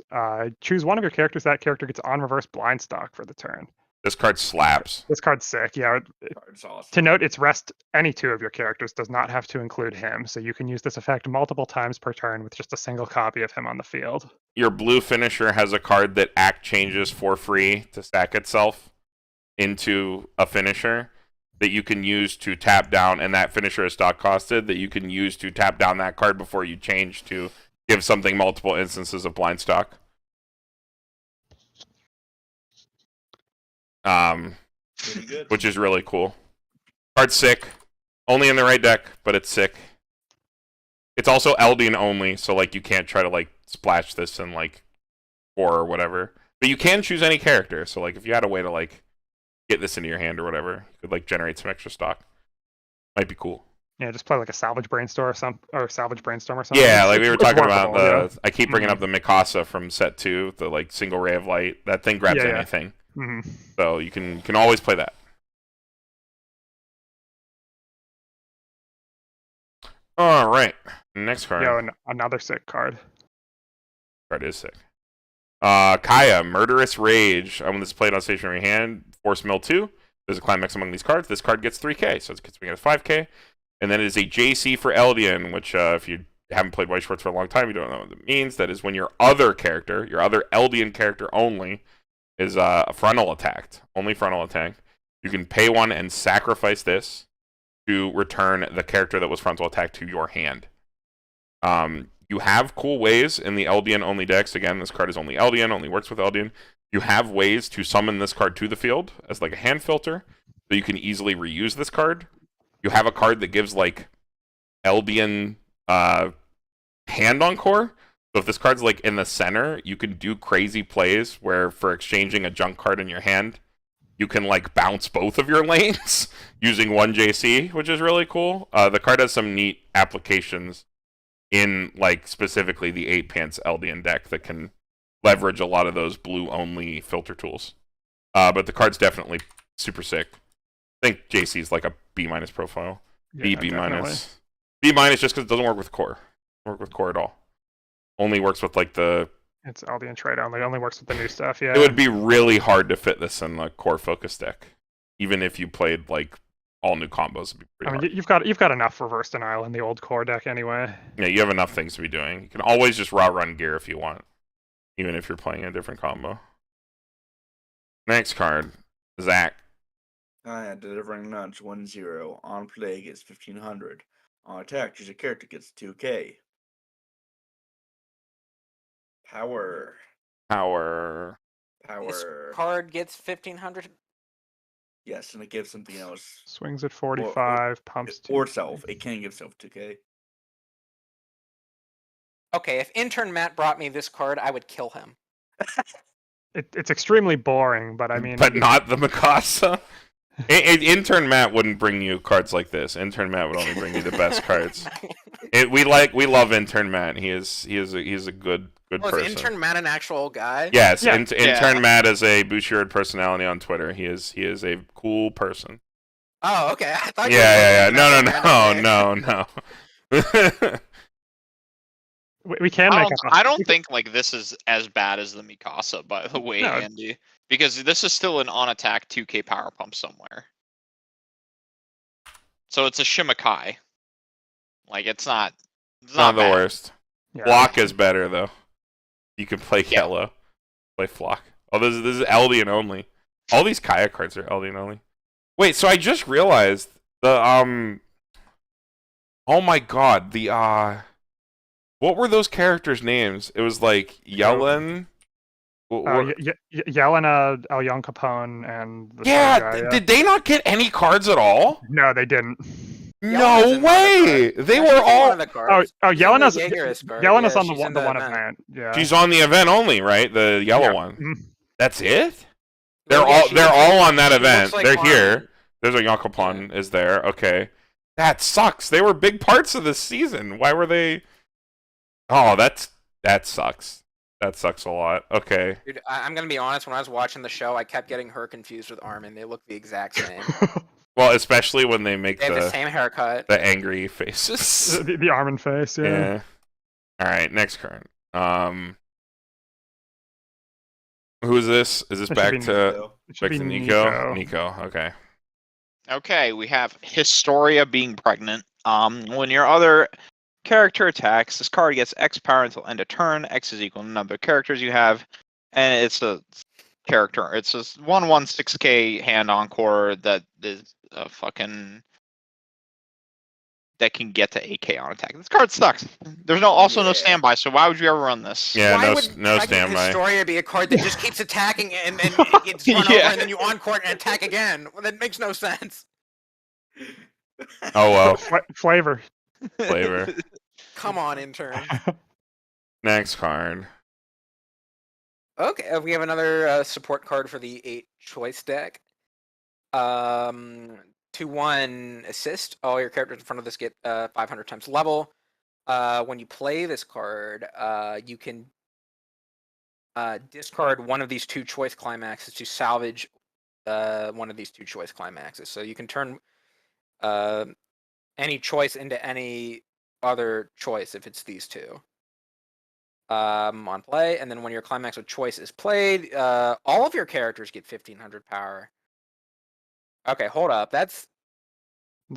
Choose one of your characters. That character gets on reverse blind stock for the turn. This card slaps. This card's sick. Yeah. Card's awesome. To note, it's rest any 2 of your characters, does not have to include him. So you can use this effect multiple times per turn with just a single copy of him on the field. Your blue finisher has a card that act changes for free to stack itself into a finisher that you can use to tap down, and that finisher is stock costed, that you can use to tap down that card before you change to give something multiple instances of blind stock. Pretty good. Which is really cool. Card's sick. Only in the right deck, but it's sick. It's also Eldian only, so like you can't try to like splash this in like 4 or whatever. But you can choose any character, so like if you had a way to like get this into your hand or whatever, you could like generate some extra stock. Might be cool. Yeah, just play like a salvage brainstorm or salvage brainstorm or something. Yeah, like we were talking about the. Yeah. I keep bringing up the Mikasa from set 2, the like single ray of light. That thing grabs Yeah. anything, Mm-hmm. so you can always play that. All right, next card. Yo, another sick card. Card is sick. Kaya, Murderous Rage. When this is played on stationary hand, Force Mill 2. There's a climax among these cards. This card gets 3k, so it gets me at 5k. And then it is a JC for Eldian, which if you haven't played Weiss Schwarz for a long time, you don't know what it means. That is when your other character, your other Eldian character only, is frontal attacked. Only frontal attack. You can pay 1 and sacrifice this to return the character that was frontal attacked to your hand. You have cool ways in the Eldian only decks. Again, this card is only Eldian, only works with Eldian. You have ways to summon this card to the field as like a hand filter, so you can easily reuse this card. You have a card that gives like Eldian hand encore. So if this card's like in the center, you can do crazy plays where for exchanging a junk card in your hand, you can like bounce both of your lanes using 1 JC, which is really cool. The card has some neat applications in like specifically the 8 pants Eldian deck that can leverage a lot of those blue only filter tools. But the card's definitely super sick. I think JC is like a B- profile. Yeah, B definitely. B- just because it doesn't work with core. Doesn't work with core at all. Only works with like the. It's Eldian trade only. Only works with the new stuff. Yeah. It would be really hard to fit this in a core focus deck, even if you played like all new combos. It'd be pretty hard. You've got enough reverse denial in the old core deck anyway. Yeah, you have enough things to be doing. You can always just raw run gear if you want, even if you're playing a different combo. Next card, Zach. Delivering nudge 1-0. On play gets 1500. On attack, choose a character gets 2k. Power. This card gets 1500. Yes, and it gives something else. Swings at 45, pumps Or 2K. self. It can give self 2k. Okay, if intern Matt brought me this card, I would kill him. It's extremely boring, but I mean. But not the Mikasa. Intern Matt wouldn't bring you cards like this. Intern Matt would only bring you the best cards. We love Intern Matt. He is a good person. Is intern Matt an actual guy? Yes, Yeah. Intern Matt is a Bouchard personality on Twitter. He is a cool person. Oh, okay. I thought. Yeah. No. We can make up. I don't think like this is as bad as the Mikasa, by the way, No. Andy, because this is still an on attack 2k power pump somewhere. So it's a Shimakai. Like it's not Not the bad. worst. Yeah. Flock is better though. You can play yellow. Play Flock. Oh, this is Eldian only. All these Kaya cards are Eldian only. Wait, so I just realized the oh my god, the what were those characters' names? It was like Yellen. Yelena, Elyon Capone, and the Yeah, third guy, did they not get any cards at all? No, they didn't. No way! They were all. Yelena's Yelena's on the one event. Yeah. She's on the event only, right? The yellow one. Mhm. That's it. They're They're all on that she event. looks like They're Carmen. here. There's a Yakupon is there. Okay, that sucks. They were big parts of this season. Why were they? Oh, that sucks. That sucks a lot. Okay. Dude, I'm gonna be honest. When I was watching the show, I kept getting her confused with Armin. They look the exact same. Well, especially when they make They have the same haircut. the angry faces. The arm and face, yeah. Yeah. All right, next card. Who is this? Is this It should back be to It should be Niko? Niko. Okay. Okay, we have Historia being pregnant. When your other character attacks, this card gets X power until end of turn. X is equal to the number of characters you have, and it's a character. It's a 1/6K hand encore that is a fucking that can get to 8K on attack. This card sucks. There's no standby, so why would you ever run this? Yeah, Why no would no Pregnant standby. Historia be a card that just keeps attacking and then it gets run over and then you encore it and attack again? Well, that makes no sense. Oh well. Flavor. Flavor. Come on, intern. Next card. Okay, we have another support card for the 8 choice deck. 2/1 assist. All your characters in front of this get 500 times level. When you play this card, you can discard one of these 2 choice climaxes to salvage one of these 2 choice climaxes. So you can turn any choice into any other choice if it's these 2. On play, and then when your climax with choice is played, all of your characters get 1500 power. Okay, hold up. That's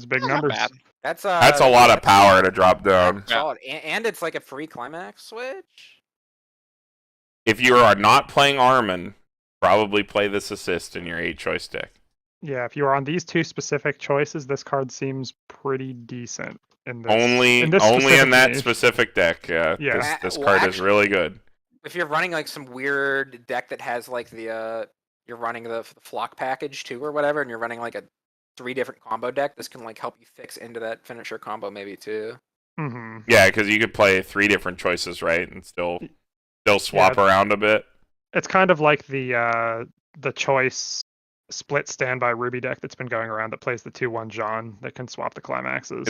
big Not numbers. bad. that's a lot of power to drop down. solid. And it's like a free climax switch. If you are not playing Armin, probably play this assist in your 8 choice deck. Yeah, if you are on these 2 specific choices, this card seems pretty decent. In this, Only in this only in specific that niche. specific deck. Yeah. Yeah. This Well, card is actually- really good. If you're running like some weird deck that has like the you're running the flock package too or whatever, and you're running like a 3 different combo deck, this can like help you fix into that finisher combo maybe too. Mm-hmm. Yeah, because you could play 3 different choices, right, and still swap around a bit. It's kind of like the choice split standby Ruby deck that's been going around that plays the 2/1 John that can swap the climaxes.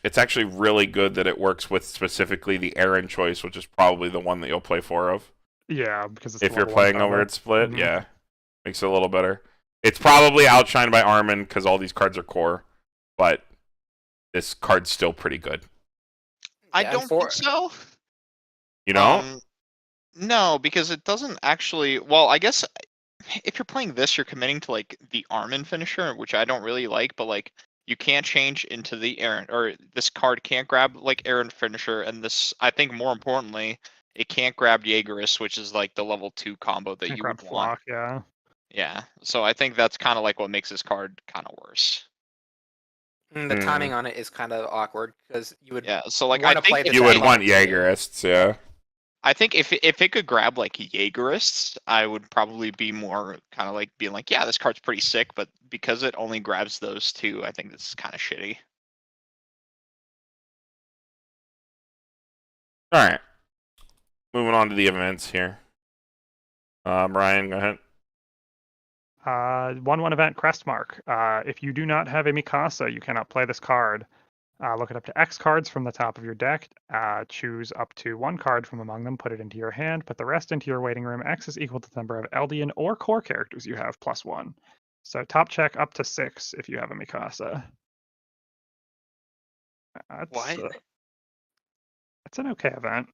It's actually really good that it works with specifically the Aaron choice, which is probably the one that you'll play 4 of. Yeah, because it's If the you're level playing 1 over combo. at split, Mhm. yeah, makes it a little better. It's probably outshined by Armin because all these cards are core, but this card's still pretty good. I Yeah, don't for- think so. You know? No, because it doesn't actually. Well, I guess if you're playing this, you're committing to like the Armin finisher, which I don't really like. But like, you can't change into the Aaron, or this card can't grab like Aaron finisher, and this, I think, more importantly, it can't grab Jaegerist, which is like the level 2 combo that Can't you grab would want. Flock, yeah. Yeah, so I think that's kind of like what makes this card kind of worse. The timing on it is kind of awkward because you would Yeah, so like wanna I think play the You deck would level want 2. Jaegerists, yeah. I think if it could grab like Jaegerists, I would probably be more kind of like being like, yeah, this card's pretty sick. But because it only grabs those 2, I think this is kind of shitty. All right. Moving on to the events here. Ryan, go ahead. 1/1 event Crestmark. If you do not have a Mikasa, you cannot play this card. Look at up to X cards from the top of your deck. Choose up to 1 card from among them, put it into your hand, put the rest into your waiting room. X is equal to the number of Eldian or core characters you have plus 1. So top check up to 6 if you have a Mikasa. It's an okay event.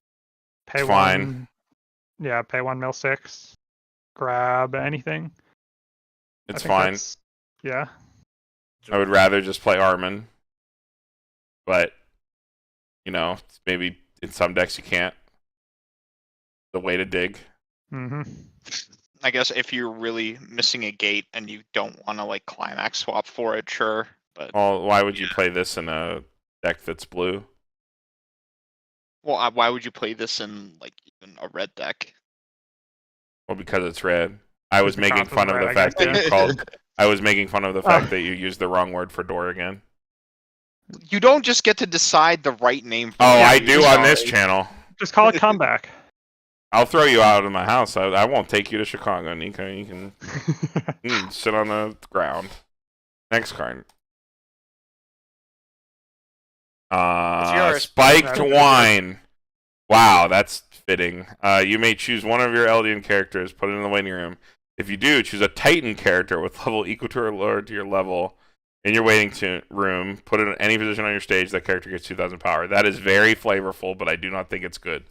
Pay It's 1. fine. Yeah, pay 1 mill 6. Grab anything. It's I think fine. that's- Yeah. I would rather just play Armin. But, you know, maybe in some decks you can't. The way to dig. Mm-hmm. I guess if you're really missing a gate and you don't want to like climax swap for it, sure. But Well, why would you play this in a deck that's blue? well, why would you play this in like even a red deck? Well, because it's red. I was The making top is fun of red, the I fact guess, that you yeah. called. I was making fun of the fact that you used the wrong word for door again. You don't just get to decide the right name. For Oh, it. I do on this Sorry. channel. Just call it comeback. I'll throw you out of my house. I won't take you to Chicago, Nico. You can sit on the ground. Next card. yours. Spiked wine. Wow, that's fitting. You may choose one of your Eldian characters, put it in the waiting room. If you do, choose a Titan character with level equal to or lower to your level in your waiting room. Put it in any position on your stage. That character gets 2,000 power. That is very flavorful, but I do not think it's good.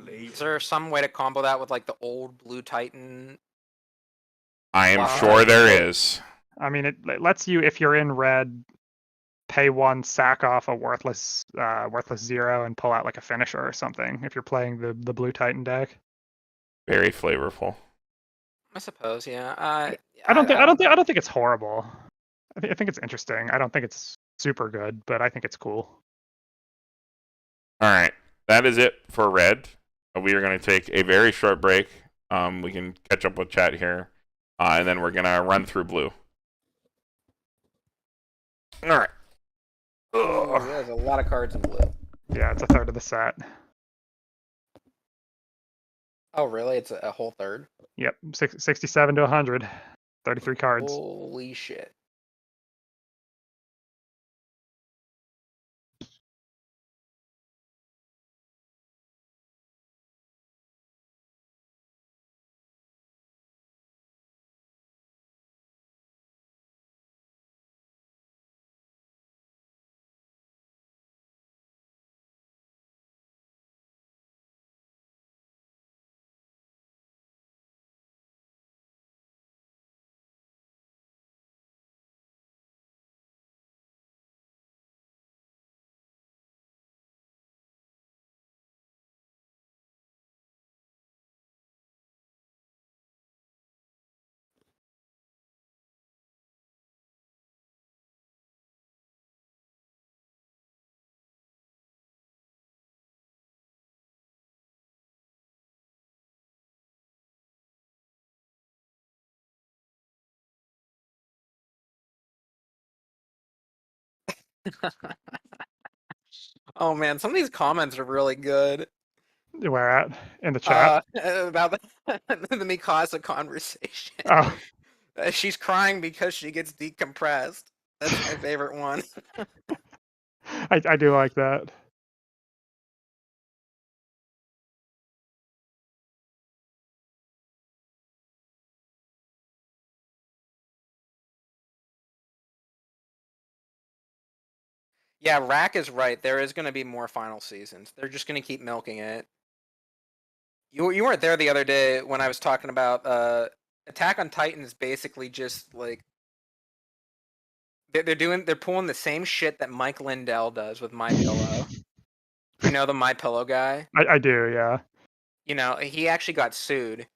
Is there some way to combo that with like the old Blue Titan? I am sure there is. I mean, it lets you, if you're in red, pay 1, sack off a worthless 0, and pull out like a finisher or something. If you're playing the Blue Titan deck. Very flavorful. I suppose, yeah. I don't think it's horrible. I think it's interesting. I don't think it's super good, but I think it's cool. All right, that is it for red. We are going to take a very short break. We can catch up with chat here, and then we're going to run through blue. All right. Oh, there's a lot of cards in blue. Yeah, it's a third of the set. Oh, really? It's a whole third? Yep, 67 to 100. 33 cards. Holy shit. Oh man, some of these comments are really good. Where at? In the chat? About the Mikasa conversation. Oh. She's crying because she gets decompressed. That's my favorite one. I do like that. Yeah, Rack is right. There is going to be more final seasons. They're just going to keep milking it. You weren't there the other day when I was talking about Attack on Titan is basically just like they're pulling the same shit that Mike Lindell does with My Pillow. You know the My Pillow guy? I do, yeah. You know, he actually got sued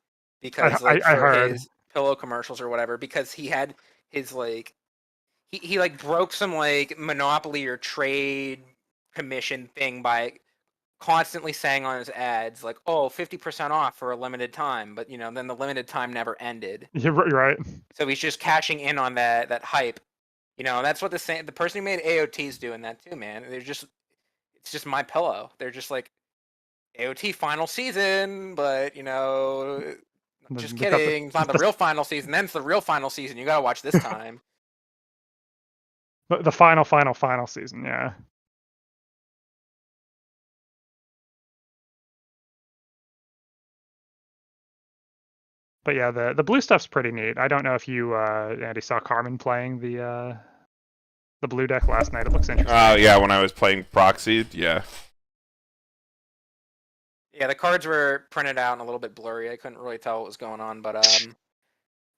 because I heard. his pillow commercials or whatever, because he had his like he like broke some like monopoly or trade commission thing by constantly saying on his ads like, oh, 50% off for a limited time, but you know, then the limited time never ended. You're right. So he's just cashing in on that hype. You know, and that's what the person who made AOT's doing that too, man. It's just My Pillow. They're just like AOT final season, but you know, just kidding. It's not the real final season. Then it's the real final season. You gotta watch this time. The final season, yeah. But yeah, the blue stuff's pretty neat. I don't know if you Andy saw Carmen playing the blue deck last night. It looks interesting. Oh yeah, when I was playing Proxy, yeah. Yeah, the cards were printed out and a little bit blurry. I couldn't really tell what was going on, but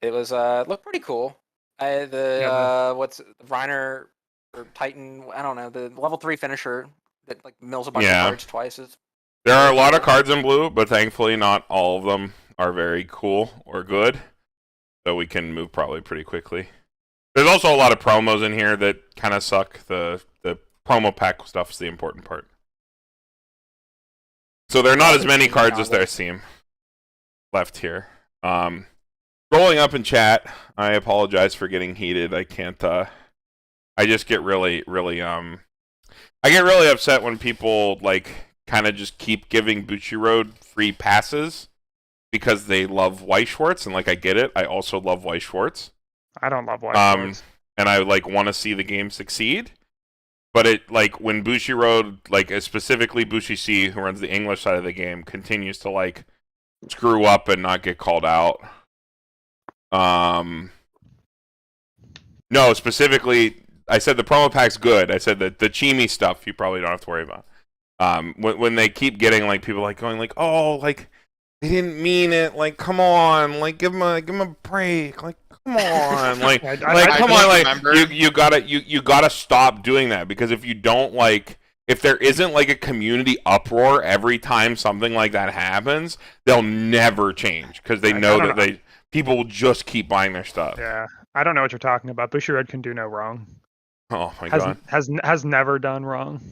it was looked pretty cool. What's Reiner or Titan? I don't know, the level 3 finisher that like mills a bunch of cards twice. There are a lot of cards in blue, but thankfully not all of them are very cool or good, so we can move probably pretty quickly. There's also a lot of promos in here that kind of suck. The promo pack stuff's the important part. So there are not as many cards as there seem left here. Rolling up in chat, I apologize for getting heated. I can't. I just get really I get really upset when people like kind of just keep giving Bushiroad free passes because they love Weiss Schwarz, and like I get it. I also love Weiss Schwarz. I don't love Weiss Schwarz. And I like want to see the game succeed. But it like when Bushiroad, like specifically Bushi C, who runs the English side of the game, continues to like screw up and not get called out. No, specifically, I said the promo pack's good. I said that the Chimi stuff you probably don't have to worry about. When they keep getting like people like going like, oh, like they didn't mean it. Like, come on, like give them a break. Like, come on, like come on, like you gotta stop doing that, because if you don't, like, if there isn't like a community uproar every time something like that happens, they'll never change, because they know that people will just keep buying their stuff. Yeah, I don't know what you're talking about. Bushiroad can do no wrong. Oh my god, has never done wrong.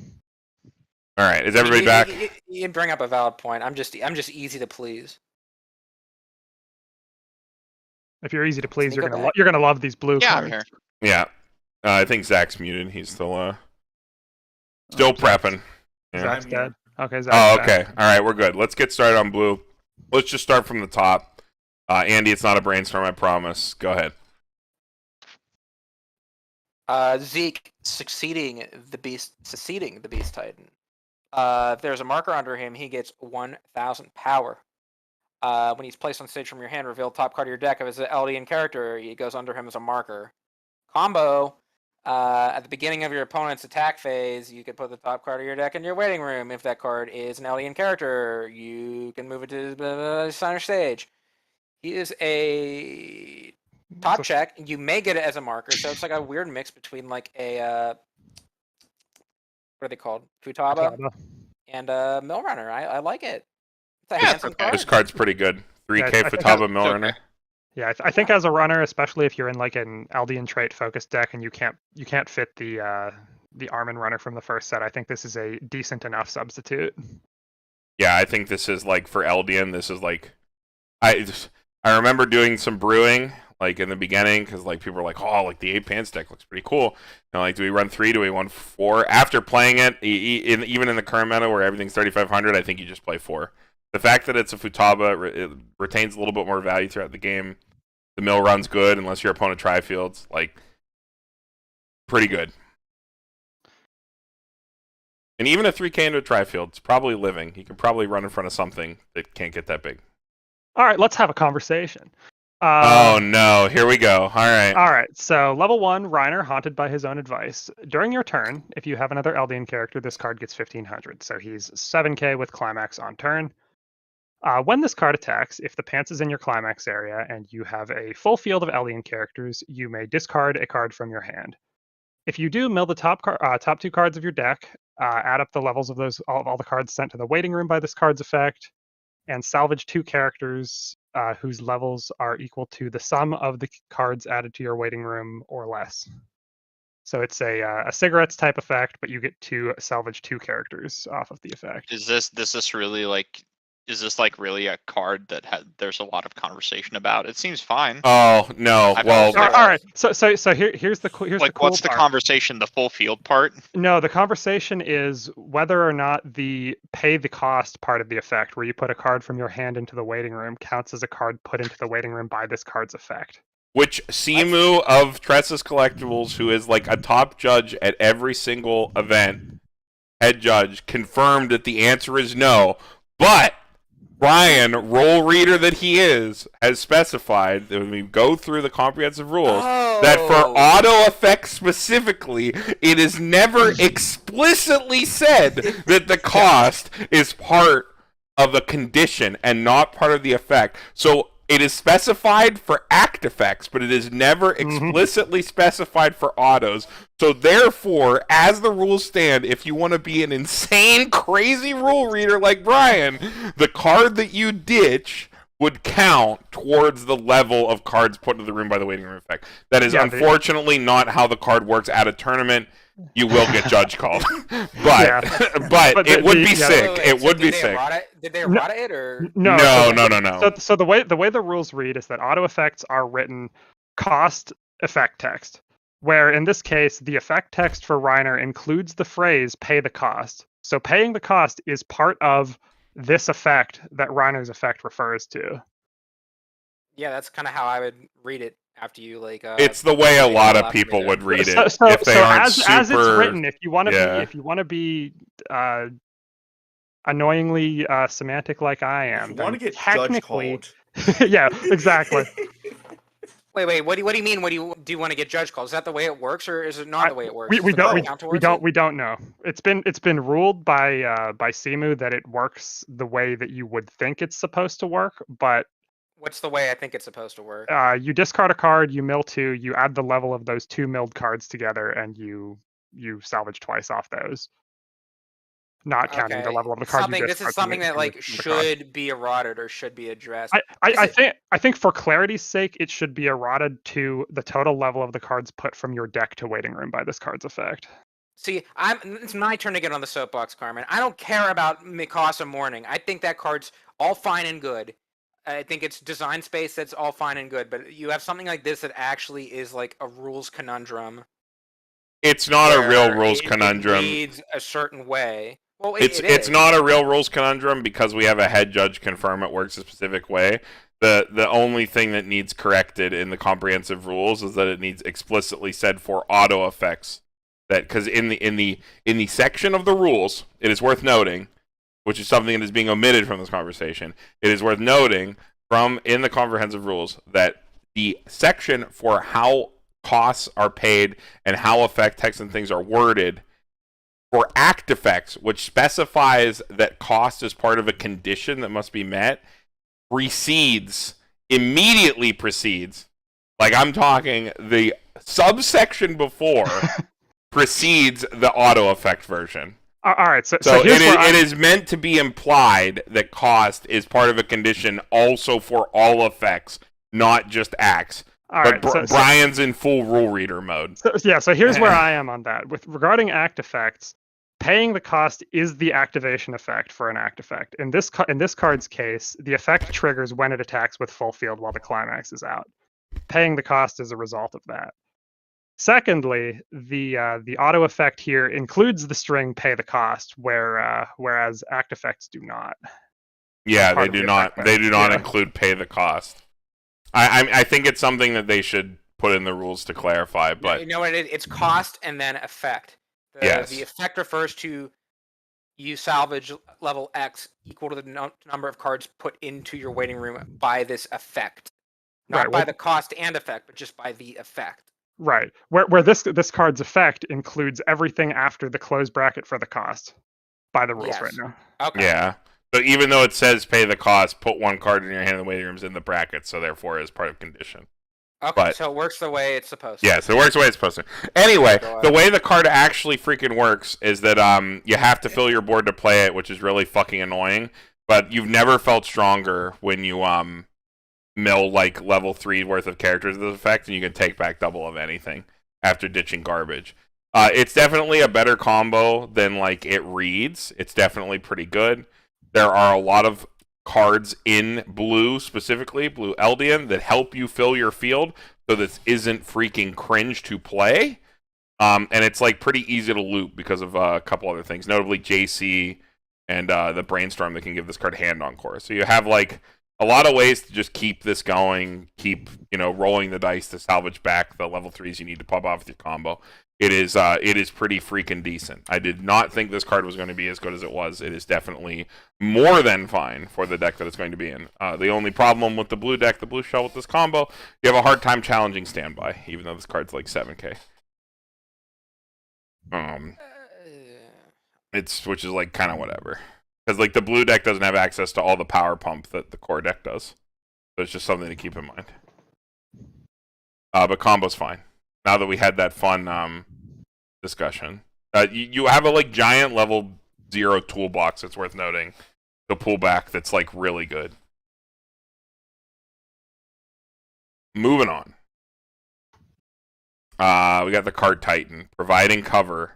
All right, is everybody back? You bring up a valid point. I'm just easy to please. If you're easy to please, you're gonna love these blue cards. I'm here. Yeah, I think Zach's muted. He's still prepping. Yeah. Zach's dead. Okay, Zach's okay. All right, we're good. Let's get started on blue. Let's just start from the top. Andy, it's not a brainstorm, I promise. Go ahead. Zeke succeeding the beast titan. If there's a marker under him, he gets 1,000 power. When he's placed on stage from your hand, reveal top card of your deck of his Eldian character. He goes under him as a marker. Combo. At the beginning of your opponent's attack phase, you can put the top card of your deck in your waiting room. If that card is an Eldian character, you can move it to the center stage. He is a top check. You may get it as a marker, so it's like a weird mix between like a what are they called? Futaba and Mill Runner. I like it. It's a handsome card. This card's pretty good. 3K Futaba Mill Runner. Okay. Yeah, I think as a runner, especially if you're in like an Eldian trait focused deck and you can't fit the Armin runner from the first set, I think this is a decent enough substitute. Yeah, I think this is like for Eldian. This is like I remember doing some brewing like in the beginning, because like people were like, oh, like the 8 Pants deck looks pretty cool. And like, do we run 3? Do we run 4? After playing it, even in the current meta where everything's 3,500, I think you just play 4. The fact that it's a Futaba, it retains a little bit more value throughout the game. The mill run's good unless your opponent tri-fields. Like, pretty good. And even a 3K into a tri-field, it's probably living. You can probably run in front of something that can't get that big. All right, let's have a conversation. Oh no, here we go. All right, so level 1, Reiner, haunted by his own advice. During your turn, if you have another Eldian character, this card gets 1,500. So he's 7K with Climax on turn. When this card attacks, if the pants is in your Climax area and you have a full field of Eldian characters, you may discard a card from your hand. If you do, mill the top 2 cards of your deck, add up the levels of all the cards sent to the waiting room by this card's effect, and salvage 2 characters whose levels are equal to the sum of the cards added to your waiting room or less. So it's a cigarettes type effect, but you get to salvage 2 characters off of the effect. Is this really like? Is this like really a card that there's a lot of conversation about? It seems fine. Oh no! Well, all right. So here's the cool what's the part. conversation? The full field part? No, the conversation is whether or not the pay the cost part of the effect, where you put a card from your hand into the waiting room, counts as a card put into the waiting room by this card's effect. Which Simu of Tressa's Collectibles, who is like a top judge at every single event, head judge, confirmed that the answer is no, but Ryan, role reader that he is, has specified that when we go through the comprehensive rules, that for auto effects specifically, it is never explicitly said that the cost is part of the condition and not part of the effect. So it is specified for act effects, but it is never explicitly specified for autos. So therefore, as the rules stand, if you want to be an insane, crazy rule reader like Brian, the card that you ditch would count towards the level of cards put into the room by the waiting room effect. That is unfortunately not how the card works at a tournament. You will get judge called, but it would be sick. It would be sick. Did they errata it or no? So the way the rules read is that auto effects are written cost effect text, where in this case the effect text for Reiner includes the phrase "pay the cost." So paying the cost is part of this effect that Reiner's effect refers to. Yeah, that's kind of how I would read it. After you it's the way a lot of people would read it. So if they aren't as it's written, if you want to be annoyingly semantic like I am, you want to get technically, judge called. yeah, exactly. Wait. What do you mean? Do you want to get judge calls? Is that the way it works, or is it not the way it works? We Does the card count towards it? we don't know. It's been ruled by Simu that it works the way that you would think it's supposed to work, but What's the way I think it's supposed to work? you discard a card, you mill 2, you add the level of those 2 milled cards together, and you salvage twice off those. Not counting the level of the card you This is something that like should be errated or should be addressed. I think for clarity's sake, it should be errated to the total level of the cards put from your deck to waiting room by this card's effect. See, it's my turn to get on the soapbox, Carmen. I don't care about Mikasa Morning. I think that card's all fine and good. I think it's design space that's all fine and good, but you have something like this that actually is like a rules conundrum. It's not a real rules conundrum. It reads a certain way. Well, it's not a real rules conundrum because we have a head judge confirm it works a specific way. The only thing that needs corrected in the comprehensive rules is that it needs explicitly said for auto effects. That because in the section of the rules, it is worth noting, which is something that is being omitted from this conversation. It is worth noting in the comprehensive rules that the section for how costs are paid and how effect text and things are worded for act effects, which specifies that cost is part of a condition that must be met, immediately precedes, like I'm talking the subsection before precedes the auto effect version. All right, so it is meant to be implied that cost is part of a condition also for all effects, not just acts. Brian's in full rule reader mode. So here's where I am on that. With regarding act effects, paying the cost is the activation effect for an act effect. In this card's case, the effect triggers when it attacks with full field while the climax is out. Paying the cost is a result of that. Secondly, the auto effect here includes the string "pay the cost," whereas act effects do not. Yeah, they do not. They do not include "pay the cost." I think it's something that they should put in the rules to clarify. But you know what it is? It's cost and then effect. The effect refers to you salvage level X equal to the number of cards put into your waiting room by this effect. Not by the cost and effect, but just by the effect. Right. Where this card's effect includes everything after the close bracket for the cost by the rules right now. Okay. Yeah. So even though it says pay the cost, put one card in your hand in the waiting room's in the bracket, so therefore it is part of condition. Okay, so it works the way it's supposed to. Yes, it works the way it's supposed to. Anyway, the way the card actually freaking works is that you have to fill your board to play it, which is really fucking annoying. But you've never felt stronger when you mill like level 3 worth of characters with this effect, and you can take back double of anything after ditching garbage. It's definitely a better combo than like it reads. It's definitely pretty good. There are a lot of cards in blue, specifically blue Eldian, that help you fill your field, so this isn't freaking cringe to play. And it's like pretty easy to loop because of a couple other things, notably JC and the Brainstorm that can give this card hand encore. So you have like a lot of ways to just keep this going, keep rolling the dice to salvage back the level 3s you need to pop off with your combo. It is pretty freaking decent. I did not think this card was going to be as good as it was. It is definitely more than fine for the deck that it's going to be in. The only problem with the blue deck, the blue shell with this combo, you have a hard time challenging standby, even though this card's like 7k. Which is like kind of whatever, because like the blue deck doesn't have access to all the power pump that the core deck does. So it's just something to keep in mind. But combo's fine. Now that we had that fun discussion, you have a like giant level 0 toolbox that's worth noting to pull back. That's like really good. Moving on. We got the card Titan, providing cover.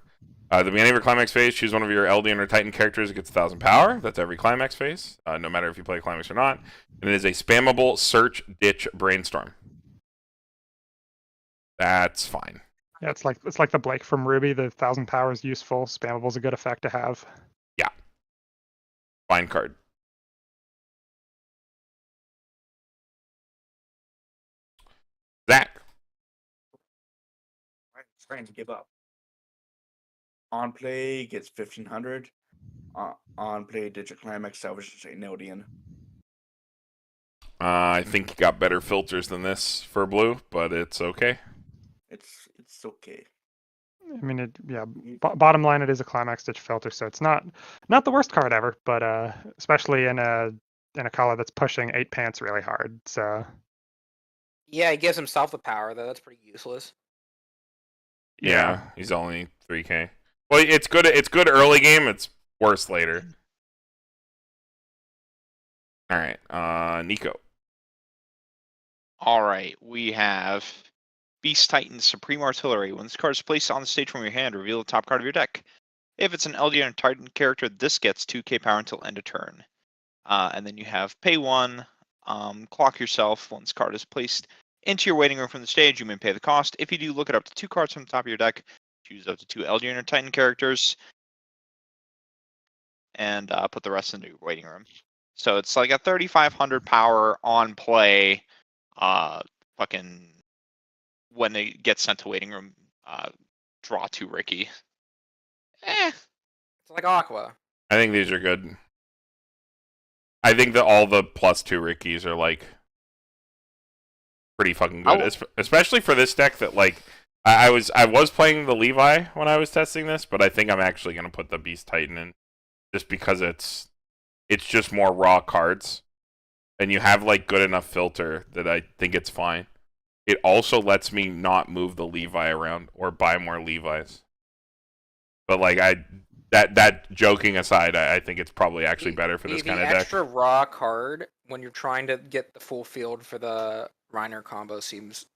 At the beginning of your climax phase, choose one of your Eldian or Titan characters that gets 1,000 power. That's every climax phase, no matter if you play climax or not. And it is a spammable search ditch brainstorm. That's fine. Yeah, it's like the Blake from Ruby. The 1,000 power is useful. Spammable is a good effect to have. Yeah. Fine card. Zach. Trying to give up. On play gets 1,500. On play, digit climax, salvage an Eldian. I think you got better filters than this for blue, but it's okay. It's okay. I mean, bottom line, it is a climax stitch filter, so it's not the worst card ever, but especially in a color that's pushing 8 pants really hard. So Yeah, he gives himself the power though. That's pretty useless. Yeah, he's only 3K. Well, it's good. It's good early game. It's worse later. All right, Niko. All right, we have Beast Titan Supreme Artillery. When this card is placed on the stage from your hand, reveal the top card of your deck. If it's an LDN or Titan character, this gets 2k power until end of turn. And then you have pay 1, clock yourself. Once card is placed into your waiting room from the stage, you may pay the cost. If you do, look at up to 2 cards from the top of your deck, choose up to 2 LDN or Titan characters, and put the rest into your waiting room. So it's like a 3,500 power on play. Fucking when they get sent to waiting room, draw 2 Ricky. It's like Aqua. I think these are good. I think that all the +2 Rickies are like pretty fucking good, especially for this deck. That like I was playing the Levi when I was testing this, but I think I'm actually gonna put the Beast Titan in just because it's just more raw cards, and you have like good enough filter that I think it's fine. It also lets me not move the Levi around or buy more Levi's. But like that joking aside, I think it's probably actually better for this kind of deck. The extra raw card when you're trying to get the full field for the Reiner combo seems.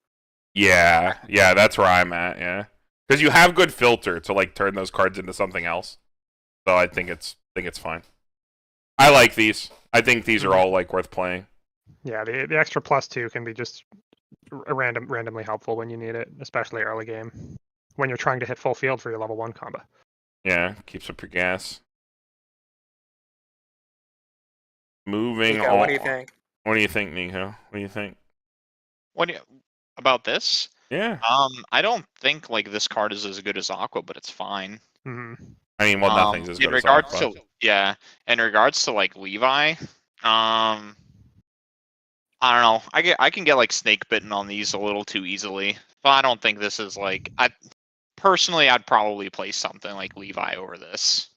Yeah, that's where I'm at. Yeah, because you have good filter to like turn those cards into something else. So I think it's fine. I like these. I think these are all like worth playing. Yeah, the extra +2 can be just randomly helpful when you need it, especially early game when you're trying to hit full field for your level 1 combo. Yeah, keeps up your gas. Moving Niko, on. what do you think? What do you think, Niko? What do you think? About this? Yeah. I don't think like this card is as good as Aqua, but it's fine. Mm-hmm. I mean, well, nothing's as good in as regards Aqua. in regards to like Levi, I don't know. I can get like snake bitten on these a little too easily, but I don't think this is like I'd probably play something like Levi over this.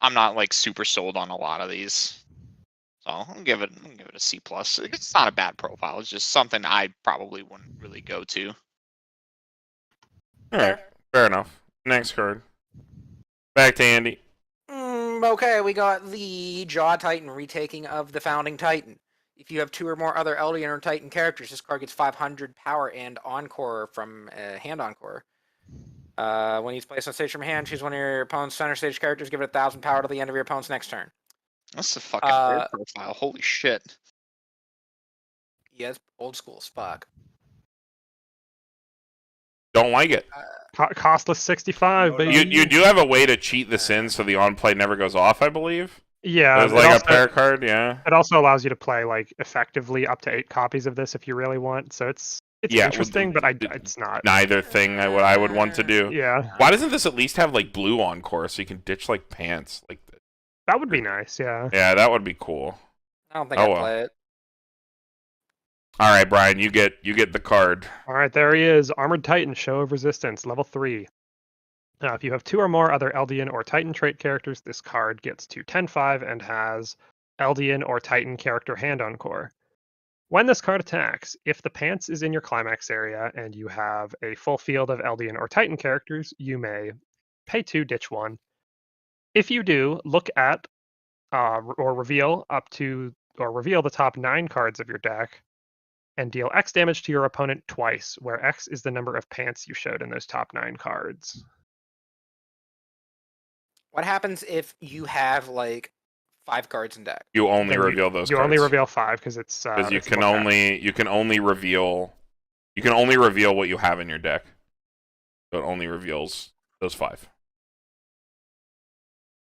I'm not like super sold on a lot of these, so I'll give it a C+. It's not a bad profile. It's just something I probably wouldn't really go to. All right, fair enough. Next card. Back to Andy. Okay, we got the Jaw Titan retaking of the Founding Titan. If you have 2 or more other LDN or Titan characters, this card gets 500 power and Encore from Hand Encore. When he's placed on stage from hand, choose one of your opponent's center stage characters, give it 1,000 power to the end of your opponent's next turn. That's a fucking weird profile. Holy shit. Yeah, it's old school as fuck. Don't like it. Costless 65, baby. You do have a way to cheat this in so the on play never goes off, I believe. Yeah, there's like a pair card. Yeah, it also allows you to play like effectively up to 8 copies of this if you really want. So it's interesting, but it's not neither thing I would want to do. Yeah. Why doesn't this at least have like blue Encore so you can ditch like pants? Like that would be nice. Yeah. Yeah, that would be cool. I don't think I'll play it. All right, Brian, you get the card. All right, there he is. Armored Titan, Show of Resistance, level 3. Now, if you have 2 or more other LDN or Titan trait characters, this card gets to 10/5 and has LDN or Titan character Hand Encore. When this card attacks, if the pants is in your climax area and you have a full field of LDN or Titan characters, you may pay 2, ditch 1. If you do, look at or reveal the top 9 cards of your deck and deal X damage to your opponent twice, where X is the number of pants you showed in those top 9 cards. What happens if you have like 5 cards in deck? You only reveal those cards. You only reveal 5 because it's because you can only reveal what you have in your deck. So it only reveals those 5.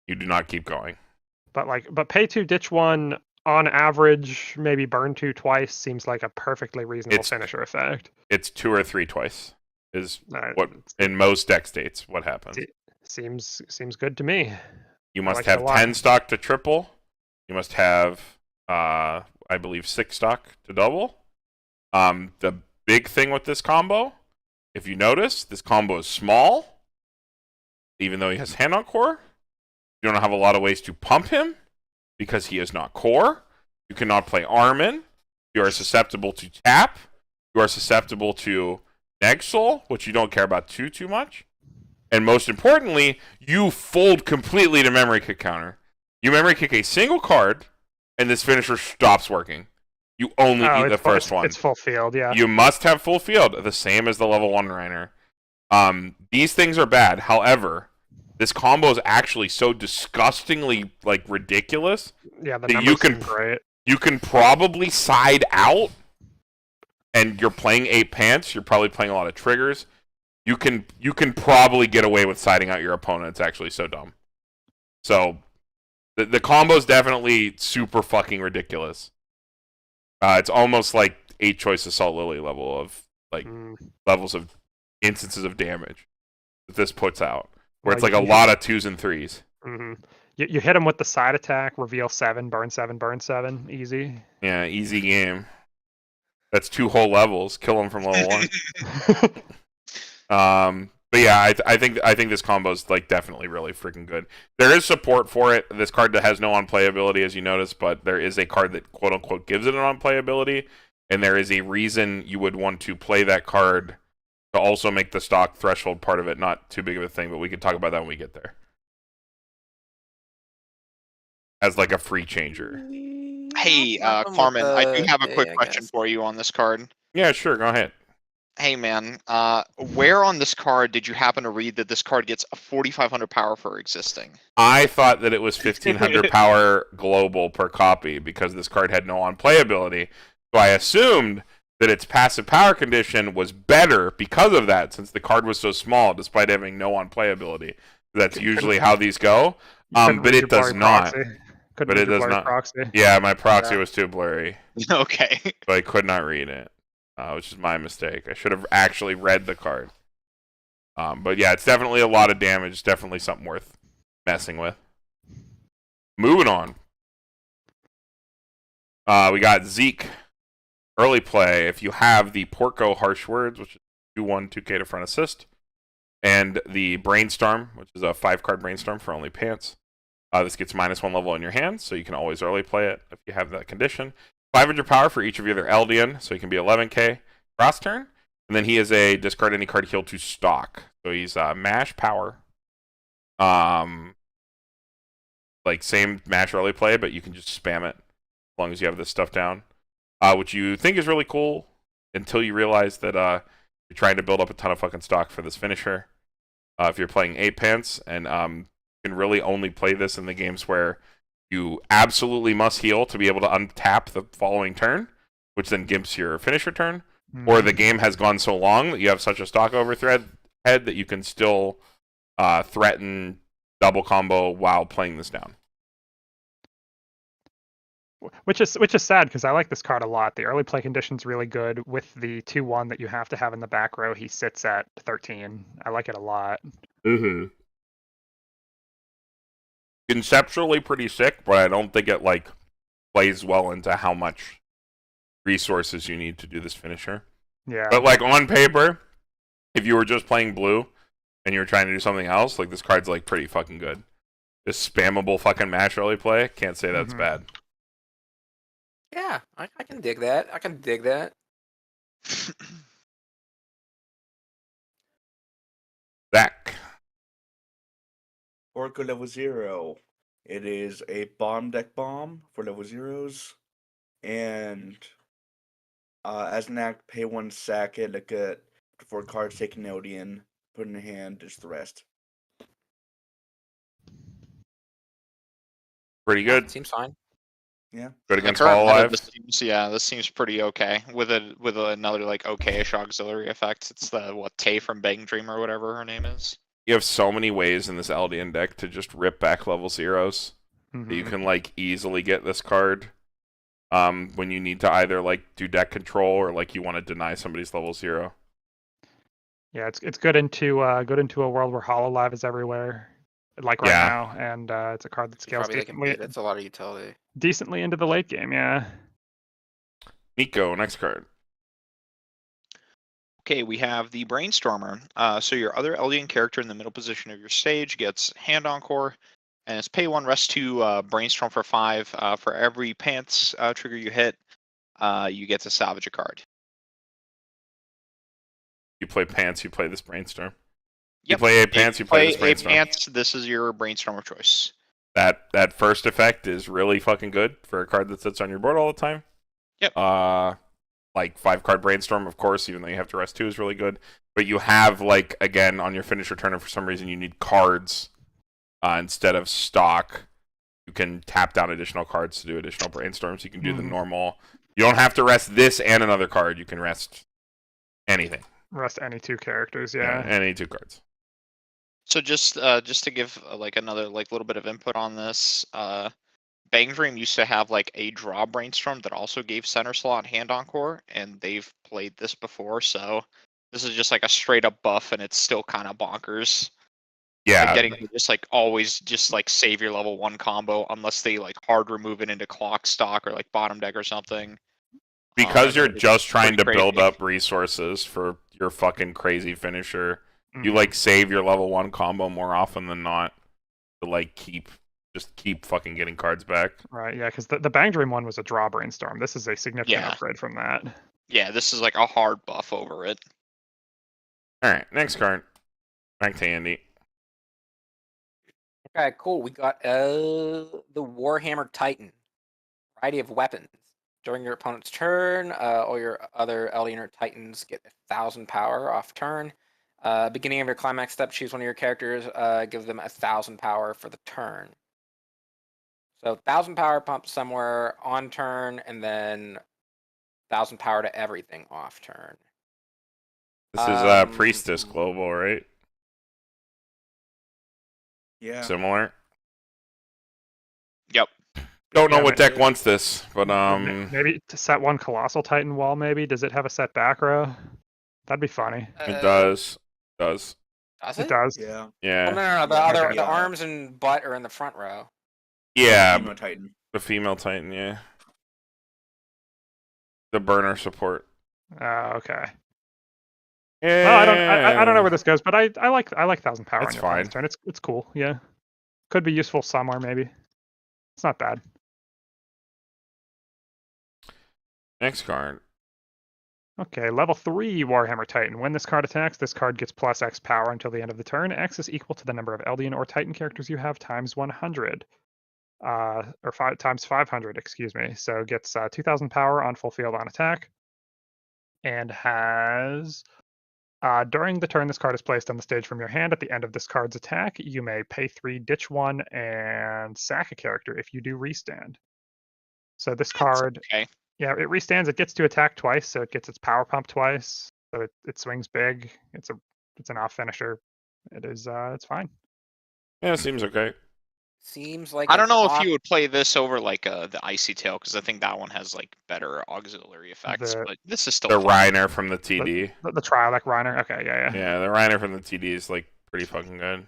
You do not keep going. But pay 2, ditch 1. On average, maybe burn 2 twice seems like a perfectly reasonable finisher effect. It's 2 or 3 twice is what in most deck states what happens. Seems good to me. You must have 10 stock to triple, You must have, I believe, 6 stock to double. The big thing with this combo, if you notice, this combo is small, even though he has hand on core. You don't have a lot of ways to pump him because he is not core. You cannot play Armin. You are susceptible to tap. You are susceptible to Neg Soul, which you don't care about too much. And most importantly, you fold completely to memory kick counter. You memory kick a single card, and this finisher stops working. You only eat the first one. It's full field, yeah. You must have full field, the same as the level 1 Reiner. These things are bad. However, this combo is actually so disgustingly ridiculous. Yeah, the that numbers seem great. You can probably side out, and you're playing 8 pants. You're probably playing a lot of triggers. You can probably get away with siding out your opponent. It's actually so dumb. So the combo is definitely super fucking ridiculous. It's almost like 8 choice Assault Lily level of levels of instances of damage that this puts out, where it's like a lot of 2s and 3s. Mm-hmm. You hit him with the side attack, reveal 7, burn 7, burn 7, easy. Yeah, easy game. That's 2 whole levels. Kill him from level 1. But yeah, I think this combo is definitely really freaking good. There is support for it. This card has no unplayability, as you notice, but there is a card that quote unquote gives it an unplayability, and there is a reason you would want to play that card to also make the stock threshold part of it not too big of a thing. But we can talk about that when we get there. As a free changer. Hey, Carmen, I do have a quick question for you on this card. Yeah, sure, go ahead. Hey man, where on this card did you happen to read that this card gets a 4,500 power for existing? I thought that it was 1,500 power global per copy because this card had no unplayability. So I assumed that its passive power condition was better because of that, since the card was so small, despite having no unplayability. That's usually how these go. But it does not. But it does not. Proxy. Yeah, my proxy was too blurry. Okay. So I could not read it. Which is my mistake. I should have actually read the card. But yeah, it's definitely a lot of damage. It's definitely something worth messing with. Moving on. We got Zeke. Early play. If you have the Porco Harsh Words, which is 2/1, 2k to front assist, and the Brainstorm, which is a 5-card Brainstorm for only pants, this gets -1 level in your hand, so you can always early play it if you have that condition. 500 power for each of either Eldian, so he can be 11k cross turn. And then he is a discard any card heal to stock. So he's mash power. Same mash early play, but you can just spam it as long as you have this stuff down. Which you think is really cool until you realize that you're trying to build up a ton of fucking stock for this finisher. If you're playing 8 pants, and you can really only play this in the games where you absolutely must heal to be able to untap the following turn, which then gives your finisher turn. Or the game has gone so long that you have such a stock overhead that you can still threaten double combo while playing this down. Which is sad because I like this card a lot. The early play condition's really good. With the 2/1 that you have to have in the back row, he sits at 13. I like it a lot. Mm-hmm. Conceptually pretty sick, but I don't think it plays well into how much resources you need to do this finisher. Yeah. But on paper, if you were just playing blue and you were trying to do something else, this card's pretty fucking good. This spammable fucking mash early play, can't say that's bad. Yeah, I can dig that. I can dig that. Zach. Porco level 0. It is a bomb deck bomb for level 0s. And as an act, pay 1 sack it, look at 4 cards, take an Eldian, put in your hand, just the rest. Pretty good. Seems fine. Yeah. Good against Hololive. This seems pretty okay. With another okay-ish auxiliary effect. It's the Tay from Bang Dream or whatever her name is. You have so many ways in this Eldian deck to just rip back level 0s. That you can easily get this card when you need to either do deck control or you want to deny somebody's level 0. Yeah, it's good into a world where Hololive is everywhere, right now, and it's a card that scales decently. That's a lot of utility. decently into the late game, yeah. Niko, next card. Okay, we have the Brainstormer. So your other Eldian character in the middle position of your stage gets Hand Encore, and it's pay 1, rest 2, Brainstorm for 5. For every Pants trigger you hit, you get to salvage a card. You play Pants, you play this Brainstorm. Yep. You play A Pants, you play this A Brainstorm. Pants, this is your Brainstorm of choice. That first effect is really fucking good for a card that sits on your board all the time. Yep. Like 5-card Brainstorm, of course, even though you have to rest 2 is really good. But you have, like, again, on your finisher turn, if for some reason you need cards instead of stock, you can tap down additional cards to do additional Brainstorms. You can do the normal. You don't have to rest this and another card. You can rest anything. Rest any 2 characters, yeah. Any 2 cards. So just to give like another like little bit of input on this, Bang Dream used to have like a draw Brainstorm that also gave center slot Hand Encore, and they've played this before, so this is just like a straight up buff, and it's still kind of bonkers. Yeah. Like getting to just like always just like save your level 1 combo unless they like hard remove it into clock stock or like bottom deck or something. Because you're just trying to crazy. build up resources for your fucking crazy finisher, you like save your level 1 combo more often than not to like keep fucking getting cards back. Right, yeah, because the Bang Dream one was a draw Brainstorm. This is a significant Yeah. upgrade from that. Yeah, this is like a hard buff over it. Alright, next card. Back to Andy. Okay, cool. We got the Warhammer Titan. Variety of weapons. During your opponent's turn, all your other Eldian or Titans get 1,000 power off turn. Beginning of your climax step, choose one of your characters, give them 1,000 power for the turn. So 1,000 power pump somewhere on turn, and then 1,000 power to everything off turn. This is Priestess Global, right? Yeah. Similar. Yep. Don't know Yeah, what deck wants this, but maybe to set 1 Colossal Titan wall, maybe? Does it have a set back row? That'd be funny. it does. Does It it? does. Yeah. Yeah. Oh, no. Okay. The arms and butt are in the front row. Yeah, Female Titan. the female Titan, yeah. The burner support. Okay. Yeah. Well, I don't know where this goes, but I like 1,000 power It's on your fine. opponent's turn. It's cool, yeah. Could be useful somewhere, maybe. It's not bad. Next card. Okay, level 3 Warhammer Titan. When this card attacks, this card gets plus X power until the end of the turn. X is equal to the number of Eldian or Titan characters you have times 100. Or times 500, excuse me. So it gets 2,000 power on full field on attack. And has... during the turn this card is placed on the stage from your hand, at the end of this card's attack, you may pay 3, ditch 1, and sack a character if you do restand. So this card... Okay. Yeah, it restands. It gets to attack twice, so it gets its power pump twice. So it swings big. It's an off finisher. It is it's fine. Yeah, seems okay. Seems like I don't know if you would play this over like the Icy Tail, because I think that one has like better auxiliary effects. But this is still The fun. Reiner from the TD. The trial like Reiner. Okay, yeah. Yeah, the Reiner from the TD is like pretty fucking good.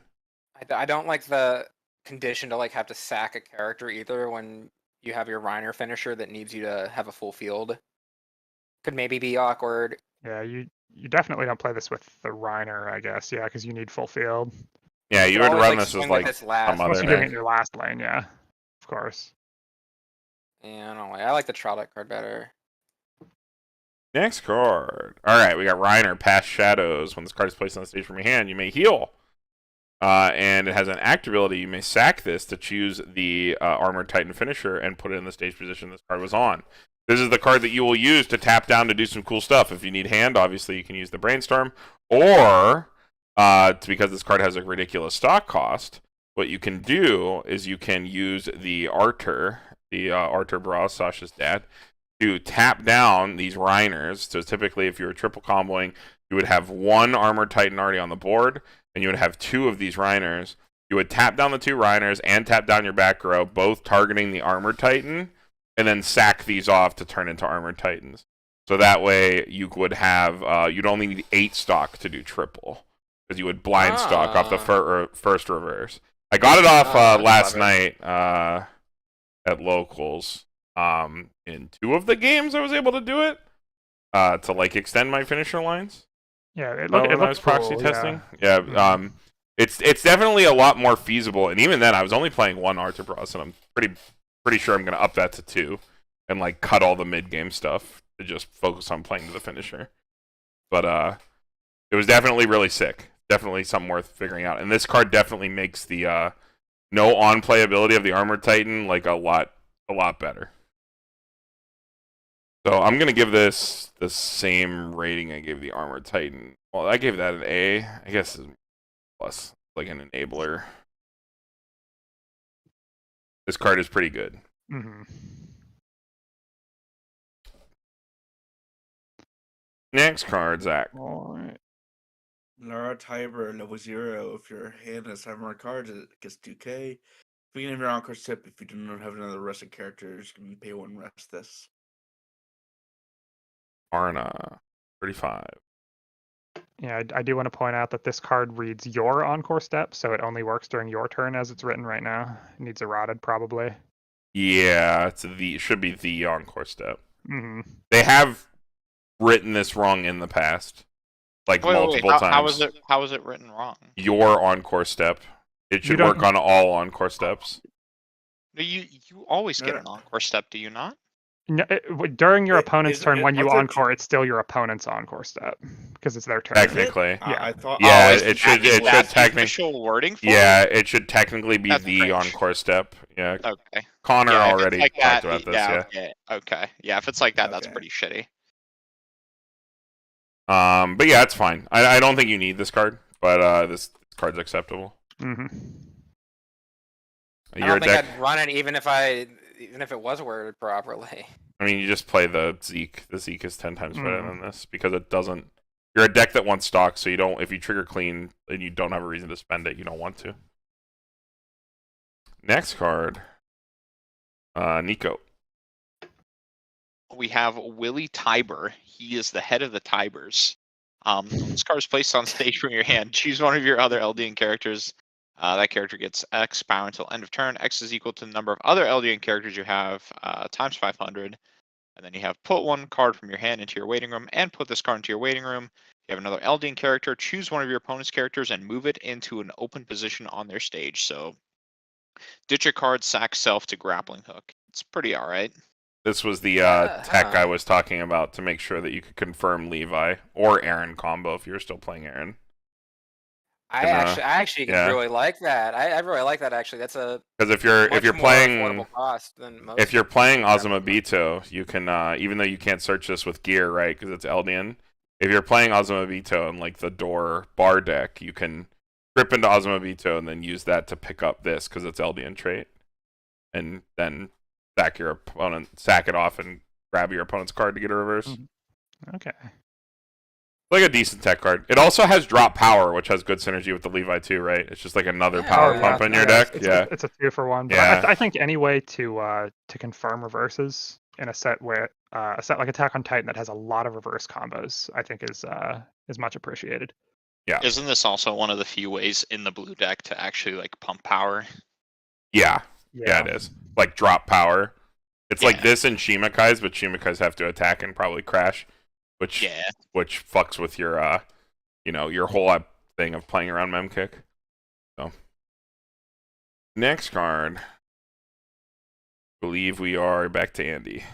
I don't like the condition to like have to sack a character either when you have your Reiner finisher that needs you to have a full field. Could maybe be awkward. Yeah, you definitely don't play this with the Reiner, I guess. Yeah, because you need full field. Yeah, you would always, run like, this as swing like with its last. some Unless other you're doing it deck. in your last lane, yeah. Of course. Yeah, I don't like. I like the trial deck card better. Next card. Alright, we got Reiner, Past Shadows. When this card is placed on the stage from your hand, you may heal. And it has an act ability. You may sack this to choose the Armored Titan finisher and put it in the stage position this card was on. This is the card that you will use to tap down to do some cool stuff. If you need hand, obviously you can use the Brainstorm. Or, because this card has a ridiculous stock cost, what you can do is you can use the Artur Bra, Sasha's dad, to tap down these Reiners. So typically if you were triple comboing, you would have 1 Armored Titan already on the board, and you would have 2 of these Reiners. You would tap down the 2 Reiners and tap down your back row, both targeting the Armored Titan, and then sack these off to turn into Armored Titans. So that way you would have, you'd only need 8 stock to do triple, because you would blind stock off the first reverse. I got it off last night at at locals. In 2 of the games, I was able to do it to like extend my finisher lines. Yeah, it When I looked was proxy cool, testing. yeah. Yeah. It's definitely a lot more feasible. And even then, I was only playing 1 Artibros, and I'm pretty sure I'm gonna up that to 2, and like cut all the mid game stuff to just focus on playing to the finisher. But it was definitely really sick. Definitely something worth figuring out. And this card definitely makes the no on playability of the Armored Titan like a lot better. So I'm gonna give this the same rating I gave the Armored Titan. Well, I gave that an A. I guess it's plus, like an enabler. This card is pretty good. Mm-hmm. Next card, Zach. All right. Lara Tiber, level 0. If your hand has 7 more cards, it gets 2k. Beginning of your encore step, if you do not have another rested characters, you can pay 1 rest this. Arna, 35. Yeah, I do want to point out that this card reads your encore step, so it only works during your turn as it's written right now. It needs errated, probably. Yeah, it should be the encore step. Mm-hmm. They have written this wrong in the past, like multiple times. How is it written wrong? Your encore step. It should work on all encore steps. No, you always get an encore step, do you not? No, during your opponent's turn, when you I thought- encore, it's still your opponent's encore step because it's their turn. Technically. Yeah. I thought. Yeah, is it should that the technically. official wording for Yeah, it? it should technically be That's the cringe. encore step. Yeah, Okay. Connor Yeah, if it's already like talked that, about this. yeah. Yeah. Okay. Yeah, if it's like that, that's Okay. pretty shitty. But yeah, it's fine. I don't think you need this card, but this card's acceptable. Mm-hmm. I don't think I'd run it even if it was worded properly. I mean, you just play the Zeke. The Zeke is 10 times better than this because it doesn't. You're a deck that wants stock, so you don't. If you trigger clean and you don't have a reason to spend it, you don't want to. Next card, Niko. We have Willie Tiber. He is the head of the Tibers. This card is placed on stage from your hand. Choose one of your other Eldian characters. That character gets X power until end of turn. X is equal to the number of other Eldian characters you have times 500. And then you have put 1 card from your hand into your waiting room and put this card into your waiting room. You have another Eldian character. Choose one of your opponent's characters and move it into an open position on their stage. So ditch a card, sack self to grappling hook. It's pretty alright. This was the tech I was talking about to make sure that you could confirm Levi or Aaron combo if you're still playing Aaron. I actually really like that. I really like that actually. That's a because if you're playing cost than most. If you're playing Azumabito, you can even though you can't search this with gear, right? Because it's Eldian. If you're playing Azumabito and like the door bar deck, you can grip into Azumabito and then use that to pick up this because it's Eldian trait, and then sack it off and grab your opponent's card to get a reverse. Mm-hmm. Okay. Like a decent tech card. It also has drop power, which has good synergy with the Levi too, right? It's just like another power pump in your deck. It's a 2-for-1. But Yeah. I think any way to confirm reverses in a set where a set like Attack on Titan that has a lot of reverse combos, I think is much appreciated. Yeah. Isn't this also one of the few ways in the blue deck to actually like pump power? Yeah, it is. Like drop power. It's like this in Shimikai's, but Shimikai's have to attack and probably crash. Which fucks with your your whole thing of playing around Memkick. So next card, I believe we are back to Andy.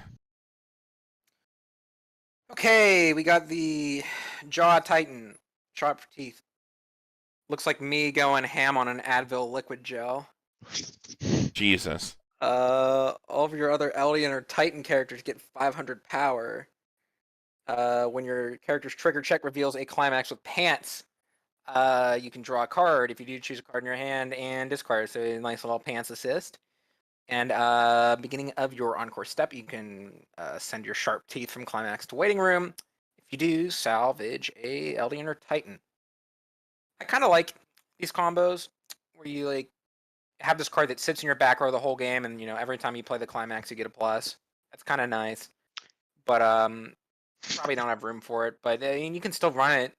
Okay, we got the Jaw Titan, sharp teeth. Looks like me going ham on an Advil liquid gel. Jesus. All of your other Eldian or Titan characters get 500 power. When your character's trigger check reveals a climax with pants, you can draw a card. If you do, choose a card in your hand and discard. So a nice little pants assist. And beginning of your encore step, you can send your sharp teeth from climax to waiting room. If you do, salvage a Eldian or Titan. I kind of like these combos where you like have this card that sits in your back row the whole game, and every time you play the climax, you get a plus. That's kind of nice. But probably don't have room for it, but you can still run it,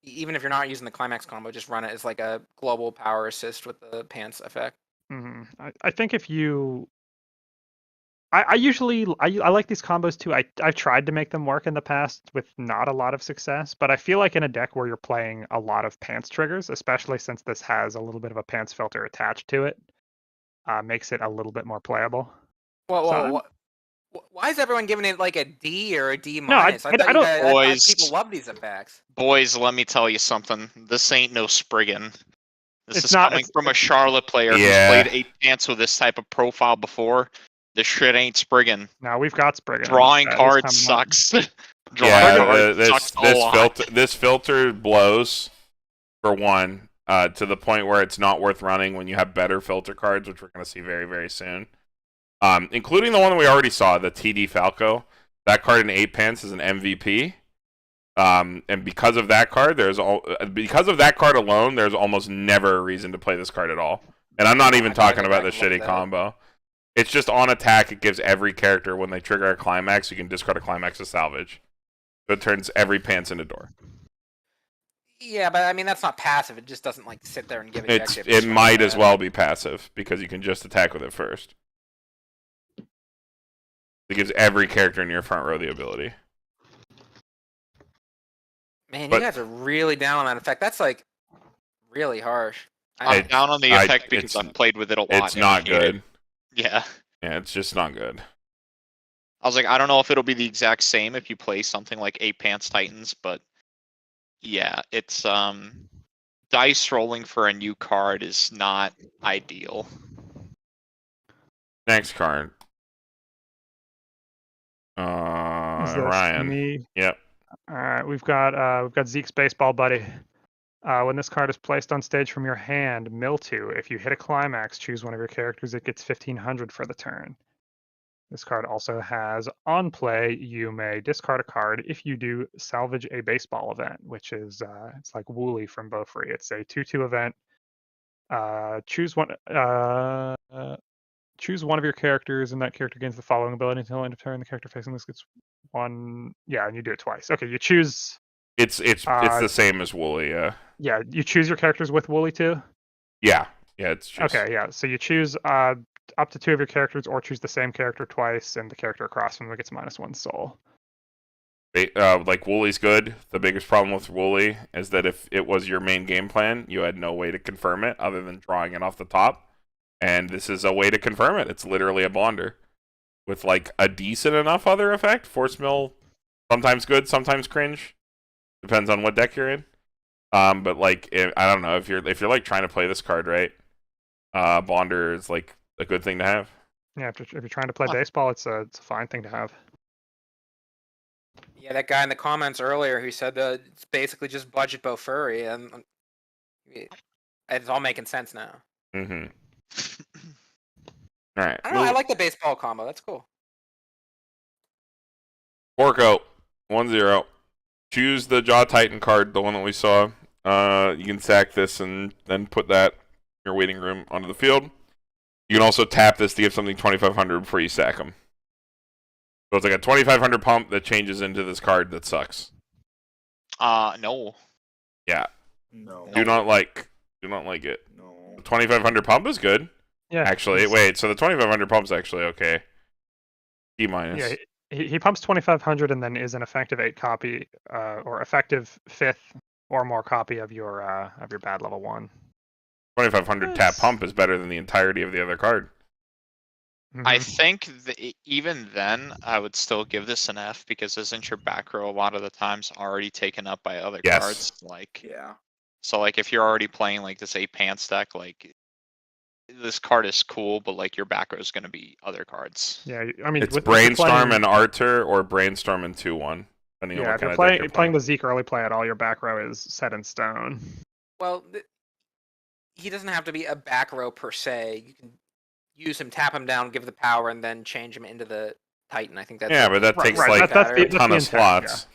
even if you're not using the climax combo. Just run it as like a global power assist with the pants effect. Mm-hmm. I think if you I usually I like these combos too. I've tried to make them work in the past with not a lot of success, but I feel like in a deck where you're playing a lot of pants triggers, especially since this has a little bit of a pants filter attached to it, makes it a little bit more playable. Well, why is everyone giving it like a D or a D No, minus? I thought I don't. I Boys. thought people love these effects. Boys, let me tell you something. This ain't no Spriggan. This It's is not- coming it's- from a Charlotte player who's Yeah. played 8 pants with this type of profile before. This shit ain't Spriggan. No, we've got Spriggan. Drawing That is cards coming up. sucks. Drawing cards sucks a lot. This filter blows for one, to the point where it's not worth running when you have better filter cards, which we're going to see very, very soon. Including the one that we already saw, the TD Falco. That card in 8 pants is an MVP. And because of that card, because of that card alone, there's almost never a reason to play this card at all. And I'm not even talking about the shitty combo. It's just on attack. It gives every character, when they trigger a climax, you can discard a climax as salvage. So it turns every pants into door. Yeah, but I mean that's not passive. It just doesn't like sit there and give It might as well be passive because you can just attack with it first. It gives every character in your front row the ability. Man, you guys are really down on that effect. That's like really harsh. I'm down on the effect because I've played with it a lot. It's not good. Yeah. Yeah, it's just not good. I was like, I don't know if it'll be the exact same if you play something like 8 Pants Titans, but yeah, it's dice rolling for a new card is not ideal. Next card. Is this Ryan. me? Yep. All right, we've got Zeke's baseball buddy. When this card is placed on stage from your hand, mill 2. If you hit a climax, choose one of your characters. It gets 1,500 for the turn. This card also has, on play, you may discard a card if you do salvage a baseball event, which is it's like Wooly from Beaufrey. It's a 2/2 event. Choose one of your characters, and that character gains the following ability until end of turn. The character facing this gets one. Yeah, and you do it twice. Okay, you choose. It's the same as Wooly, yeah. Yeah, you choose your characters with Wooly too? Yeah. Yeah, it's just... Okay, yeah. So you choose up to 2 of your characters, or choose the same character twice, and the character across from them gets -1 soul. Like, Wooly's good. The biggest problem with Wooly is that if it was your main game plan, you had no way to confirm it other than drawing it off the top. And this is a way to confirm it. It's literally a bonder. With, like, a decent enough other effect. Force Mill, sometimes good, sometimes cringe. Depends on what deck you're in. But like, I don't know, if you're like trying to play this card right, Bonder is like a good thing to have. Yeah, if you're trying to play baseball, it's a fine thing to have. Yeah, that guy in the comments earlier who said it's basically just budget Beaufrey, and it's all making sense now. Mm-hmm. All right. I don't know. I like the baseball combo. That's cool. Porco, 1/0. Choose the Jaw Titan card, the one that we saw. You can sack this and then put that in your waiting room onto the field. You can also tap this to give something 2,500 before you sack them. So it's like a 2,500 pump that changes into this card that sucks. No. Yeah. No. Do not like it. No. The 2,500 pump is good. Yeah. Actually, wait. So the 2,500 pump's actually okay. D minus. Yeah, he pumps 2,500 and then is an effective 8 copy, or effective 5th or more copy of your bad level 1. 2,500 tap pump is better than the entirety of the other card. Mm-hmm. I think even then, I would still give this an F because isn't your back row a lot of the times already taken up by other cards? Like, Yeah. So like if you're already playing like this 8 pants deck, like this card is cool, but like your back row is going to be other cards. Yeah, I mean, it's Brainstorm and Arter or Brainstorm and 2/1. Yeah, if you're playing the Zeke early play at all, your back row is set in stone. Well, he doesn't have to be a back row per se. You can use him, tap him down, give the power, and then change him into the Titan. I think that's but that takes like a ton of slots.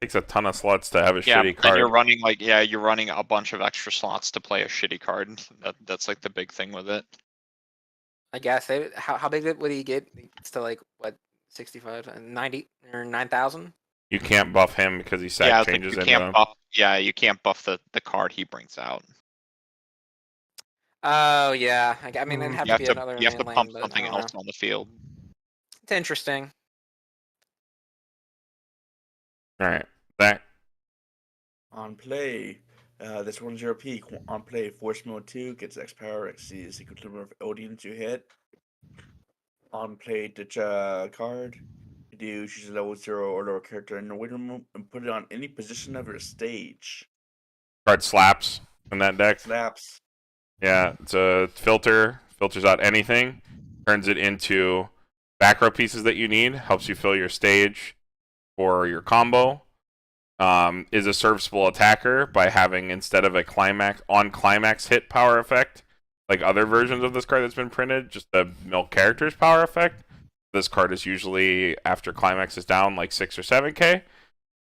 Takes a ton of slots to have a shitty card. And you're running a bunch of extra slots to play a shitty card. That's like the big thing with it. I guess how big would he get? It's to like what 65, 90 or 9,000. You can't buff him because he sack changes into him. You can't buff the card he brings out. Oh yeah, I mean it'd have to be another. You have to pump something else on the field. It's interesting. All right, that On play, this one's your peak. On play, Force Mode 2 gets X power exceeds equal to the number of Eldians you hit. On play, ditch a card. You do choose a level 0 or lower character in the waiting room and put it on any position of your stage. card slaps in that deck. Slaps. Yeah, it's a filter. Filters out anything, turns it into back row pieces that you need. Helps you fill your stage for your combo. Is a serviceable attacker by having, instead of a climax hit power effect, like other versions of this card that's been printed, just the milk character's power effect. This card is usually, after climax is down, like 6 or 7k,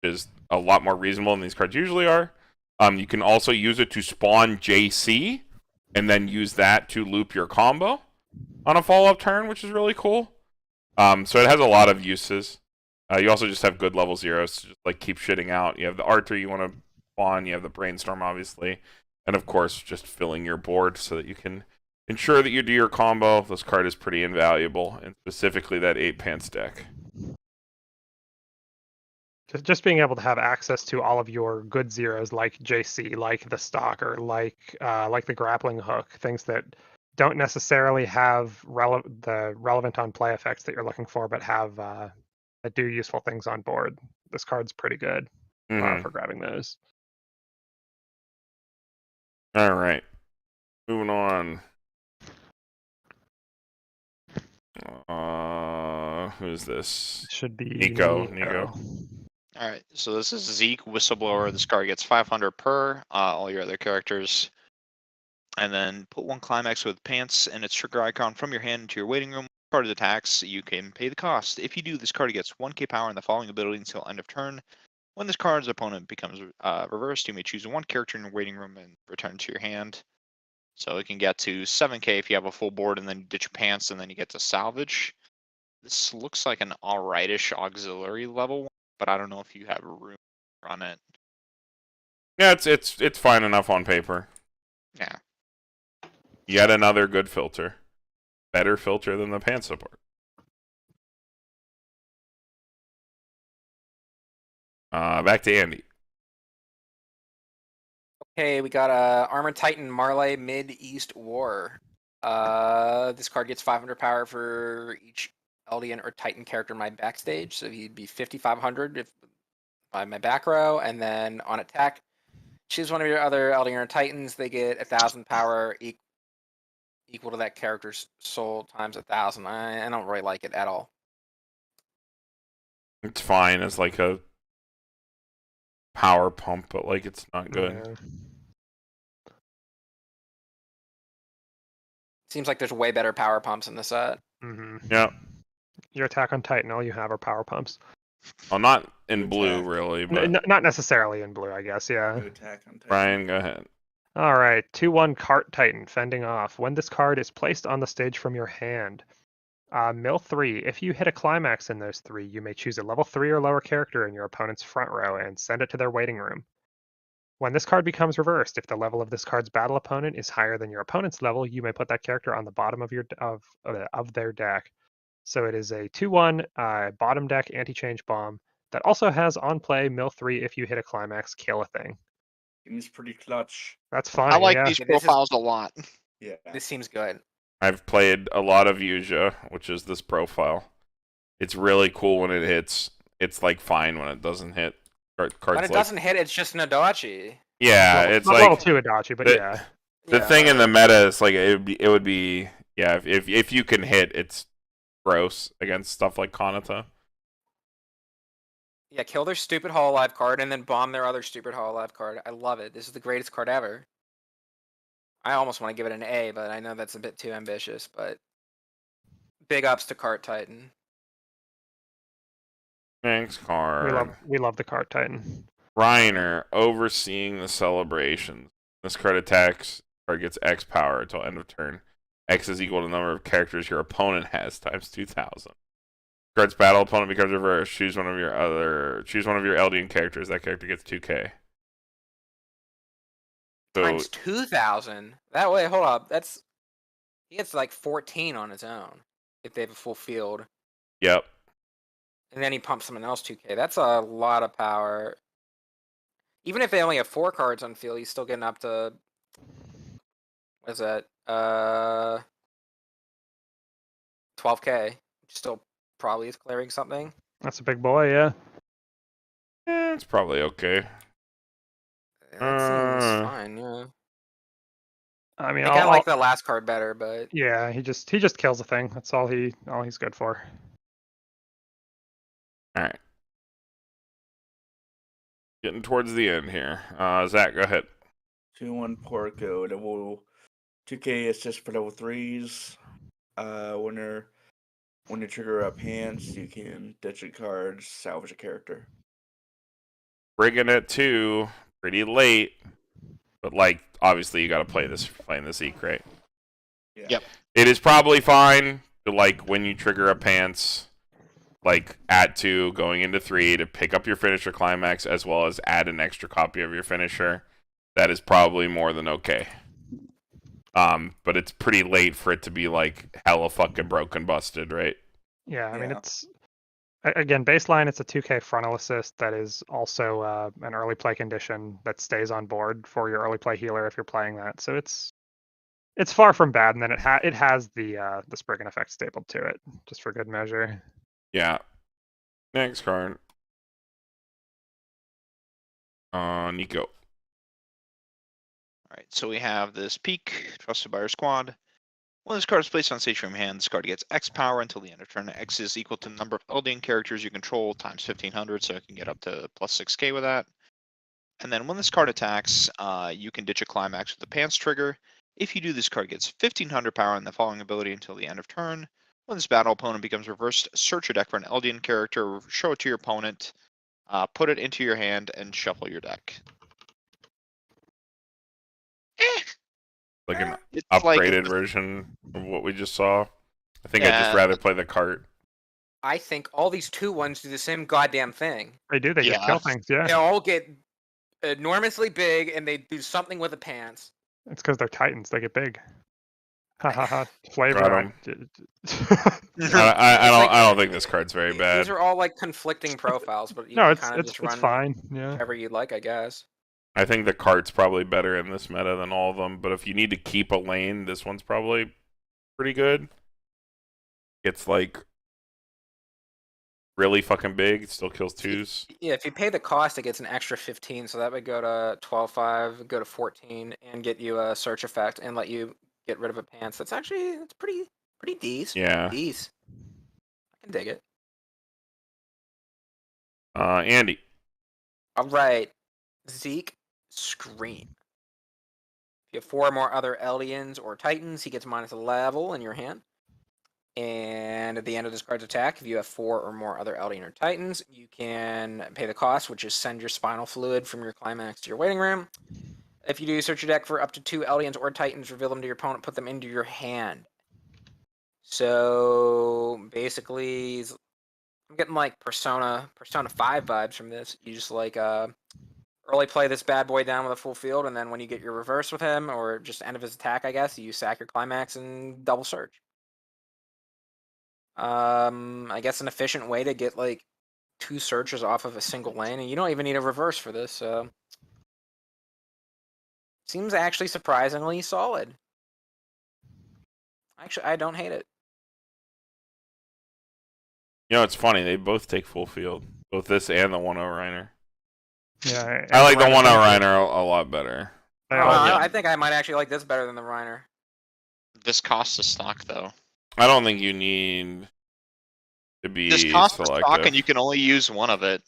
which is a lot more reasonable than these cards usually are. You can also use it to spawn JC, and then use that to loop your combo on a follow-up turn, which is really cool. So it has a lot of uses. You also just have good level zeros to just like keep shitting out. You have the Arthur you want to spawn, you have the Brainstorm, obviously, and of course, just filling your board so that you can ensure that you do your combo. This card is pretty invaluable, and specifically that 8-pants deck. Just being able to have access to all of your good zeros, like JC, like the Stalker, like the grappling hook, things that don't necessarily have the relevant on play effects that you're looking for, but have that do useful things on board. This card's pretty good for grabbing those. All right, moving on. Who's this? Should be Niko. All right, so this is Zeke, Whistleblower. This card gets 500 per, all your other characters. And then put one climax with pants and its trigger icon from your hand into your waiting room. Card attacks, you can pay the cost. If you do, this card gets 1k power in the following ability until end of turn. When this card's opponent becomes reversed, you may choose one character in your waiting room and return to your hand. So it can get to 7k if you have a full board, and then you ditch your pants, and then you get to salvage. This looks like an alrightish auxiliary level one, but I don't know if you have room to run it. Yeah, it's fine enough on paper. Yeah. Yet another good filter. Better filter than the pants support. Back to Andy. Okay, we got Armored Titan Marley Mid-East War. This card gets 500 power for each Eldian or Titan character in my backstage, so he'd be 5,500 if by my back row, and then on attack, choose one of your other Eldian or Titans. They get 1,000 power equal to that character's soul times 1,000. I don't really like it at all. It's fine as like a power pump, but like it's not good. Yeah. Seems like there's way better power pumps in the set. Yeah. Your attack on Titan, all you have are power pumps. Well, not in blue, really, but Not necessarily in blue, I guess, yeah. Attack on Titan. Brian, go ahead. All right, 2/1 Cart Titan, fending off. When this card is placed on the stage from your hand, mill 3. If you hit a climax in those 3, you may choose a level 3 or lower character in your opponent's front row and send it to their waiting room. When this card becomes reversed, if the level of this card's battle opponent is higher than your opponent's level, you may put that character on the bottom of their deck. So it is a 2/1 bottom deck anti-change bomb that also has on play mill 3. If you hit a climax, kill a thing. It's pretty clutch. That's fine. I like yeah. these Yeah, this is- profiles a lot. Yeah. This seems good. I've played a lot of Yuja, which is this profile. It's really cool when it hits. It's like fine when it doesn't hit. Cards When it like, doesn't hit, it's just an Adachi. yeah, Well, it's not like level 2 Adachi, but the- yeah. the Yeah. thing in the meta is like it would be yeah, if you can hit, it's gross against stuff like Kanata. Yeah, kill their stupid Hololive card and then bomb their other stupid Hololive card. I love it. This is the greatest card ever. I almost want to give it an A, but I know that's a bit too ambitious. But big ups to Cart Titan. Thanks, card. We love the Cart Titan. Reiner, overseeing the celebrations. This card attacks, card gets X power until end of turn. X is equal to the number of characters your opponent has times 2,000. Card's battle opponent becomes reversed. Choose one of your Eldian characters. That character gets 2k. So, Times 2,000. That way, hold up. He gets like 14 on his own if they have a full field. Yep. And then he pumps someone else 2k. That's a lot of power. Even if they only have 4 cards on field, he's still getting up to... What is that? 12k. Still probably is clearing something. That's a big boy, yeah. It's probably okay. That seems fine, yeah. I mean, I kind of like the last card better, but yeah, he just kills the thing. That's all he's good for. All right. Getting towards the end here. Zach, go ahead. 2-1 Porco. Level 2k assist for level 3s. When you trigger up hands, you can ditch a card, salvage a character. Bringing it to pretty late, but like obviously you got to play this playing the Zeke, right? Yeah. Yep. It is probably fine to like when you trigger up pants, like add 2 going into 3 to pick up your finisher climax as well as add an extra copy of your finisher. That is probably more than okay. But it's pretty late for it to be like hella fucking broken busted, right? Yeah, I mean it's again baseline. It's a 2k frontal assist that is also an early play condition that stays on board for your early play healer if you're playing that. So it's far from bad, and then it has the Spriggan effect stapled to it just for good measure. Yeah. Next card. Niko. All right, so we have this peak, trusted by your squad. When this card is placed on stage from your hand, this card gets X power until the end of turn. X is equal to the number of Eldian characters you control times 1500, so it can get up to plus 6k with that. And then when this card attacks, you can ditch a climax with the pants trigger. If you do, this card gets 1500 power in the following ability until the end of turn. When this battle opponent becomes reversed, search your deck for an Eldian character, show it to your opponent, put it into your hand, and shuffle your deck. Like an It's upgraded like, version of what we just saw. I think I'd just Yeah. rather play the cart. I think all these 2-1s do the same goddamn thing. They do. They just Yeah. kill things. Yeah, They all get enormously big, and they do something with the pants. it's because they're titans. They get big. Ha ha ha. Flavor. Got 'em. I don't think this card's very bad. These are all like conflicting profiles, but you No, can it's kind of just run fine. Yeah. whatever you'd like, I guess. I think the cart's probably better in this meta than all of them, but if you need to keep a lane, this one's probably pretty good. It's like really fucking big. It still kills 2s. Yeah, if you pay the cost, it gets an extra 15, so that would go to 12.5, go to 14, and get you a search effect and let you get rid of a pants. That's pretty decent. Yeah. Decent. I can dig it. Andy. All right, Zeke, Scream. If you have 4 or more other Eldians or Titans, he gets minus a level in your hand. And at the end of this card's attack, if you have 4 or more other Eldian or Titans, you can pay the cost, which is send your spinal fluid from your climax to your waiting room. If you do, search your deck for up to 2 Eldians or Titans, reveal them to your opponent, put them into your hand. So basically, I'm getting like Persona 5 vibes from this. You just like early play this bad boy down with a full field, and then when you get your reverse with him, or just end of his attack, I guess, you sack your climax and double search. I guess an efficient way to get like 2 searches off of a single lane, and you don't even need a reverse for this, so seems actually surprisingly solid. Actually, I don't hate it. You know, it's funny. They both take full field. Both this and the 1-0 Reiner. Yeah. I like the 1-0 Reiner a lot better. I think I might actually like this better than the Reiner. This costs a stock, though. I don't think you need to be This costs a selective. stock, and you can only use one of it.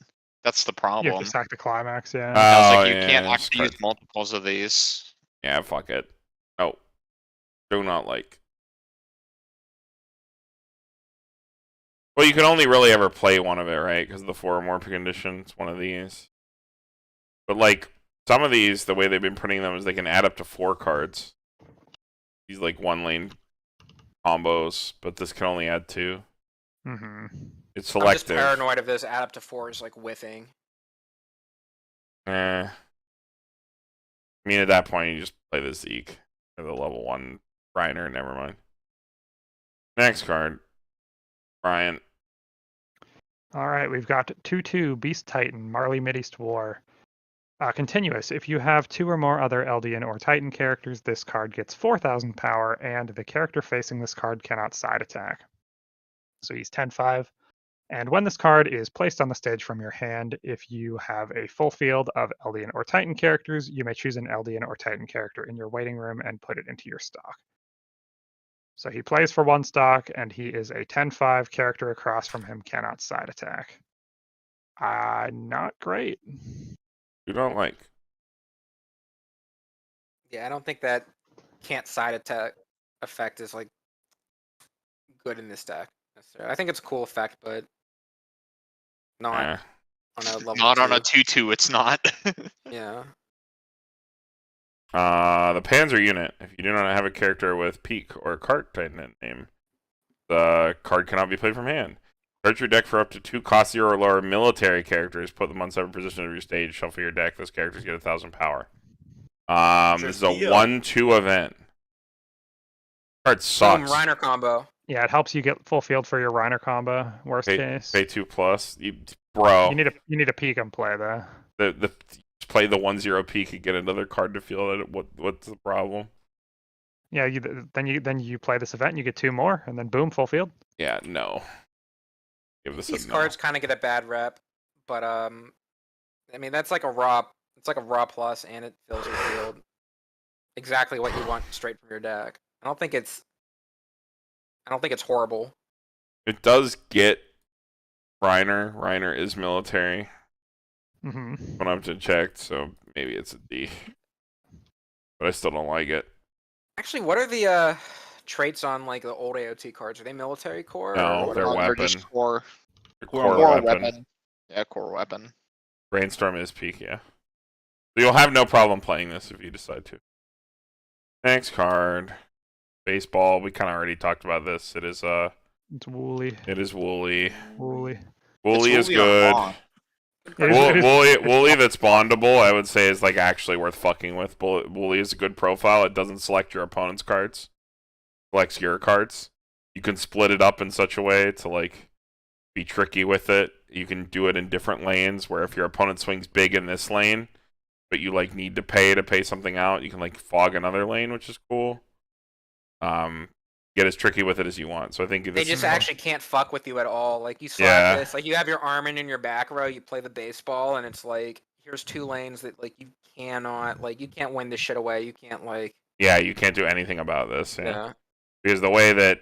That's the You problem. have to sack the climax. Yeah. I was like, you yeah, can't this actually use card- multiples of these. Yeah, fuck it. No. Do not like. Well, you can only really ever play one of it, right? Because of the 4 or more conditions, one of these. But like, some of these, the way they've been printing them is they can add up to 4 cards. These like 1-lane combos, but this can only add 2. Mm-hmm. It's I'm just selective. paranoid of this add up to 4 is like whiffing. I mean, at that point, you just play the Zeke or the level 1 Reiner. Never mind. Next card, Brian. All right, we've got 2/2 Beast Titan, Marley Mideast War. Continuous. If you have 2 or more other Eldian or Titan characters, this card gets 4,000 power, and the character facing this card cannot side attack. So he's 10/5. And when this card is placed on the stage from your hand, if you have a full field of Eldian or Titan characters, you may choose an Eldian or Titan character in your waiting room and put it into your stock. So he plays for 1 stock, and he is a 10/5. Character across from him cannot side attack. Not great. You don't like. Yeah, I don't think that can't side attack effect is like good in this deck necessarily. I think it's a cool effect, but not on a level Not 2. on a 2/2, it's not. Yeah. The Panzer unit. If you do not have a character with Peak or Cart Titan name, the card cannot be played from hand. Search your deck for up to 2 cost 0 or lower military characters. Put them on 7 positions of your stage. Shuffle your deck. Those characters get 1,000 power. This is a 1/2 event. Card sucks. Reiner combo. Yeah, it helps you get full field for your Reiner combo. Worst case. Pay 2+. Bro. You need a peak and play though. The play the 1/0 peak and get another card to field it. What's the problem? Yeah, then you play this event and you get 2 more, and then boom, full field. Yeah, no. Give this These a no. cards kind of get a bad rep, but I mean that's like a raw. It's like a raw plus, and it fills your field. Exactly what you want straight from your deck. I don't think it's horrible. It does get Reiner. Reiner is military. Mm-hmm. When I've checked, so maybe it's a D. But I still don't like it. Actually, what are the traits on like the old AOT cards? Are they military core? No, or they're They're weapon. just core Core weapon. Yeah, core weapon. Brainstorm is peak, yeah. So you'll have no problem playing this if you decide to. Next card. Baseball. We kind of already talked about this. It is It's woolly. It is woolly. Woolly. Woolly is Woolly good. Woolly that's bondable, I would say, is like actually worth fucking with. Woolly is a good profile. It doesn't select your opponent's cards. It selects your cards. You can split it up in such a way to like be tricky with it. You can do it in different lanes where if your opponent swings big in this lane, but you like need to pay something out, you can like fog another lane, which is cool. Get as tricky with it as you want. So I think they just actually can't fuck with you at all. Like you slap this, like you have your Armin in your back row, you play the baseball, and it's like here's 2 lanes that like you cannot, like you can't win this shit away. You can't like. Yeah, you can't do anything about this. Yeah. Because the way that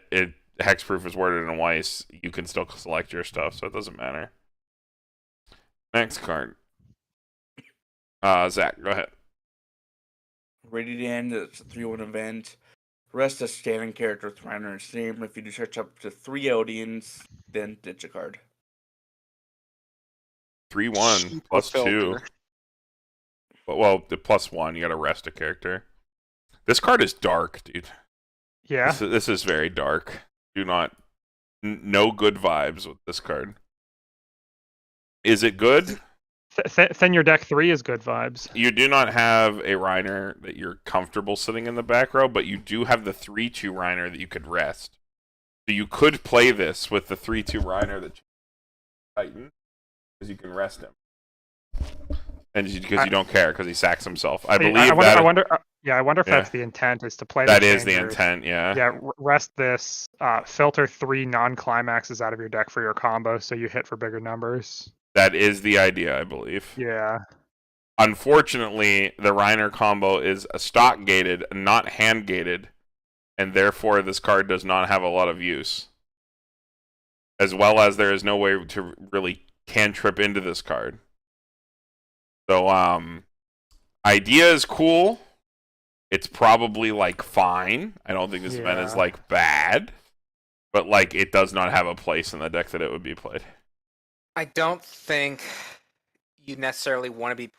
hexproof is worded in Weiss, you can still select your stuff, so it doesn't matter. Next card. Zach, go ahead. Ready to end. It's a 3/1 event. Rest a standing character with Reiner and Steam. If you do search up to 3 Eldians, then ditch a card. 3/1 plus 2. Well, the +1, you gotta rest a character. This card is dark, dude. Yeah. This is very dark. No good vibes with this card. Is it good? Thin your deck 3 is good vibes. You do not have a Reiner that you're comfortable sitting in the back row, but you do have the 3/2 Reiner that you could rest. So you could play this with the 3/2 Reiner that Titan, because you can rest him. And because you don't care, because he sacks himself. I wonder if that's the intent, is to play that. That is the intent, yeah. Yeah, rest this, filter 3 non-climaxes out of your deck for your combo, so you hit for bigger numbers. That is the idea, I believe. Yeah. Unfortunately, the Reiner combo is a stock gated, not hand gated, and therefore this card does not have a lot of use. As well as there is no way to really cantrip into this card. So, idea is cool. It's probably like fine. I don't think this event is like bad, but like it does not have a place in the deck that it would be played. I don't think you necessarily want to be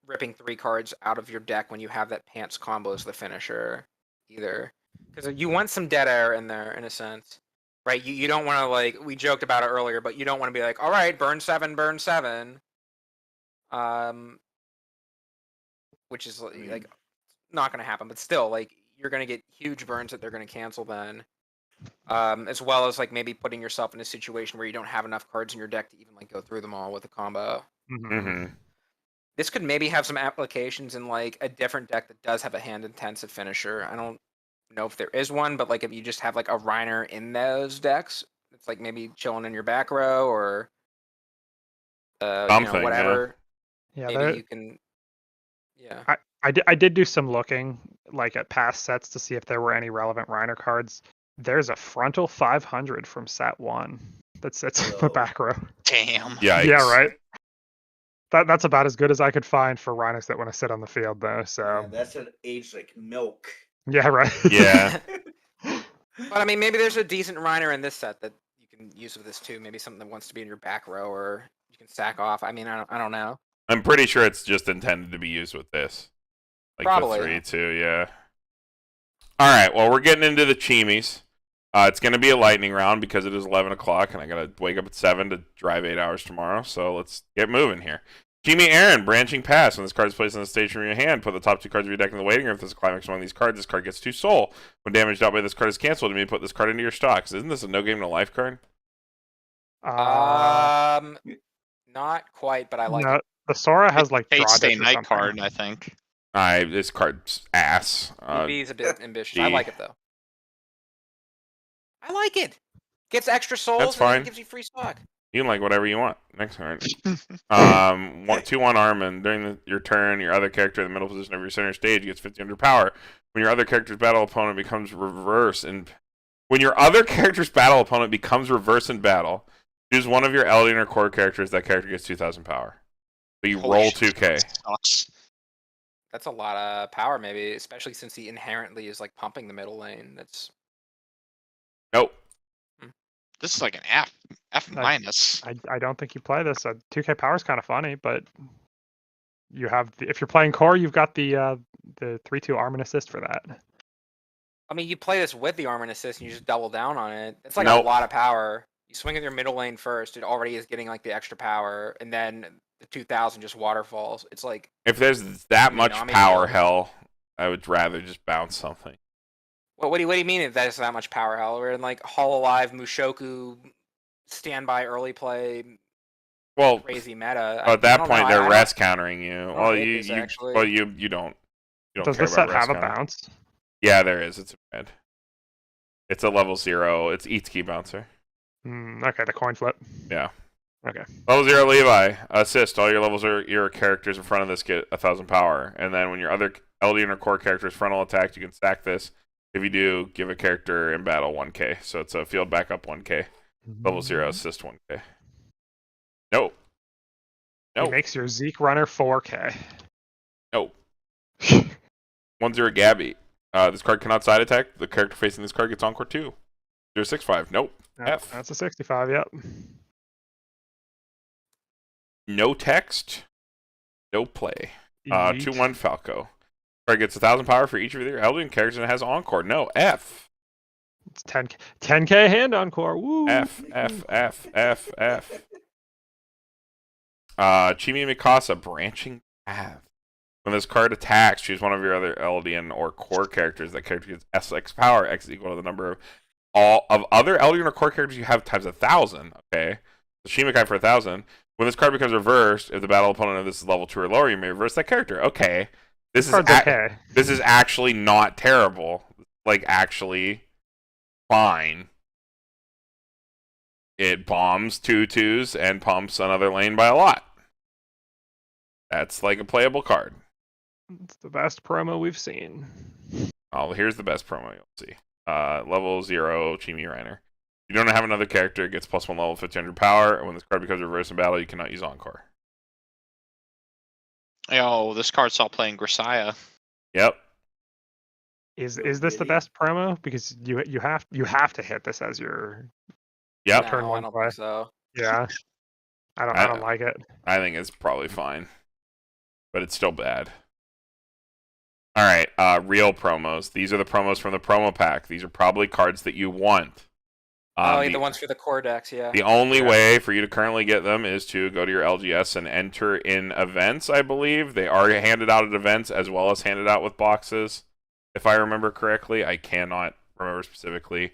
ripping 3 cards out of your deck when you have that pants combo as the finisher either. Because you want some dead air in there, in a sense. Right? You don't want to, like, we joked about it earlier, but you don't want to be like, all right, burn 7. Which is, like, not going to happen. But still, like, you're going to get huge burns that they're going to cancel then. As well as like maybe putting yourself in a situation where you don't have enough cards in your deck to even like go through them all with a combo. Mm-hmm. This could maybe have some applications in like a different deck that does have a hand-intensive finisher. I don't know if there is one, but like if you just have like a Reiner in those decks, it's like maybe chilling in your back row or Something, whatever. Yeah, Maybe you can. Yeah. I did do some looking, like at past sets, to see if there were any relevant Reiner cards. There's a frontal 500 from set 1 that sits in the Whoa. back row. Damn. Yikes. Yeah, right. That's about as good as I could find for Reiners that want to sit on the field, though. So Yeah, that's an age like milk. yeah, right. Yeah. But I mean, maybe there's a decent Reiner in this set that you can use with this too. Maybe something that wants to be in your back row, or you can stack off. I mean, I don't know. I'm pretty sure it's just intended to be used with this. Like Probably. the 3-2, yeah. All right, well, we're getting into the chimies. It's going to be a lightning round because it is 11 o'clock, and I got to wake up at 7 to drive 8 hours tomorrow, so let's get moving here. Chimie Aaron, Branching Pass. When this card is placed on the stage from your hand, put the top 2 cards of your deck in the waiting room. If there's a climax among these cards, this card gets 2 soul. When damage dealt by this card is canceled, you may put this card into your stocks. Isn't this a no game, no life card? Not quite, but I like no, it. the Sora has like Fate draw Stay dish or Night something. card, I think. This card's ass. EV's a bit ambitious. I D. like it though. I like it. Gets extra souls. That's and then fine. gives you free stock. You can like whatever you want. Next card. 2/1 Armin. During your turn, your other character in the middle position of your center stage gets 50 power. When your other character's battle opponent becomes reverse in battle, choose one of your Eldian or core characters. That character gets 2,000 power. So you Holy roll shit, 2k. that sucks. That's a lot of power, maybe, especially since he inherently is like pumping the middle lane. That's Nope. This is like an F minus. I don't think you play this. 2K power is kind of funny, but you have if you're playing core, you've got the 3/2 arm and assist for that. I mean, you play this with the arm and assist, and you just double down on it. It's like Nope. a lot of power. You swing at your middle lane first; it already is getting like the extra power, and then the 2,000 just waterfalls. It's like If there's that much I mean, power, yeah. hell, I would rather just bounce something. what do you mean if that is that much power? Hell, we're in like Hololive, Mushoku, standby early play, Well, crazy meta. at that I don't point, know. they're I don't- rest countering you. I don't Well, hate you this, actually. don't. You don't Does care this about set rest have a counter. bounce? Yeah, there is. It's a red. It's a level 0. It's Eatski bouncer. Okay, the coin flip. Yeah. Okay. Level 0 Levi. Assist. All your levels are your characters in front of this get 1,000 power. And then when your other Eldian or core character is frontal attacked, you can stack this. If you do, give a character in battle 1k. So it's a field backup 1k. Level 0 assist 1k. Nope. It Nope. makes your Zeke runner 4K. Nope. 1/0 Gabby. This card cannot side attack. The character facing this card gets Encore 2. 0/65. Nope. F. That's a 65. Yep. No text. No play. Yeet. 2/1 Falco. Card gets 1,000 power for each of your Eldian characters and it has Encore. No. F. It's 10K hand encore. Woo. F. Chimie Mikasa, Branching Path. When this card attacks, choose one of your other Eldian or core characters. That character gets SX power. X is equal to the number of all of other Eldian or core characters you have times 1,000. Okay. The Shimikai for 1,000. When this card becomes reversed, if the battle opponent of this is level 2 or lower, you may reverse that character. Okay. This is actually not terrible. Like, actually fine. It bombs 2/2s and pumps another lane by a lot. That's like a playable card. It's the best promo we've seen. Oh, here's the best promo you'll see. Level 0, Chimie Reiner. You don't have another character, it gets +1 level 1,500 power, and when this card becomes reversed in battle, you cannot use Encore. Yo, this card's all playing Grisaya. Yep. Is this the best promo? Because you have to hit this as your Yep. turn No, one I don't play. think so. Yeah. I don't like it. I think it's probably fine. But it's still bad. Alright, real promos. These are the promos from the promo pack. These are probably cards that you want. The ones for the core decks, yeah. The only way for you to currently get them is to go to your LGS and enter in events, I believe. They are handed out at events as well as handed out with boxes. If I remember correctly. I cannot remember specifically.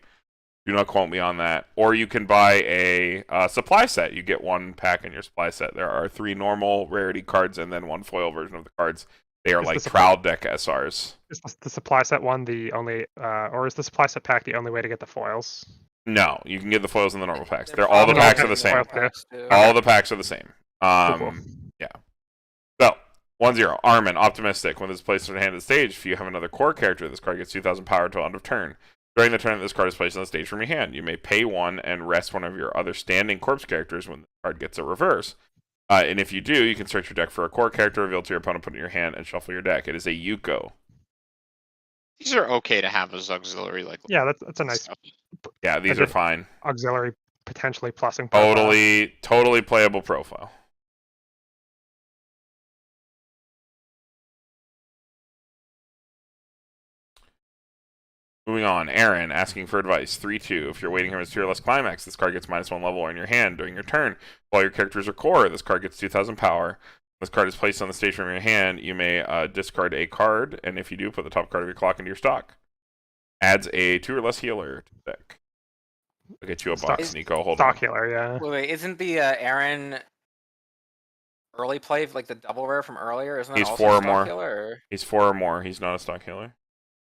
Do not quote me on that. Or you can buy a supply set. You get 1 pack in your supply set. There are 3 normal rarity cards and then 1 foil version of the cards. They are like crowd deck SRs. Is the supply set one the only, or is the supply set pack the only way to get the foils? No, you can get the foils in the normal packs. They're All the probably packs all are the same. too. All the packs are the same. Cool. Yeah. So, 1-0. Armin, optimistic. When this is placed on the hand of the stage, if you have another core character, this card gets 2,000 power until end of turn. During the turn that this card is placed on the stage from your hand, you may pay 1 and rest one of your other standing corpse characters when the card gets a reverse. And if you do, you can search your deck for a core character revealed to your opponent, put it in your hand, and shuffle your deck. It is a Yuko. These are okay to have as auxiliary, like. Yeah, that's a nice. Stuff. Yeah, these are fine. Auxiliary, potentially plussing. Profile. Totally playable profile. Moving on, Aaron asking for advice. 3-2. If you're waiting for a tier less climax, this card gets -1 level in your hand during your turn. While your characters are core, this card gets 2,000 power. This card is placed on the stage from your hand. You may discard a card, and if you do, put the top card of your clock into your stock. Adds a 2 or less healer to the deck. I'll get you a box, Niko. Hold on. Stock healer, yeah. Wait, isn't the Aaron early play like the double rare from earlier? Isn't that He's also 4 or stock more. healer, or? He's 4 or more. He's not a stock healer.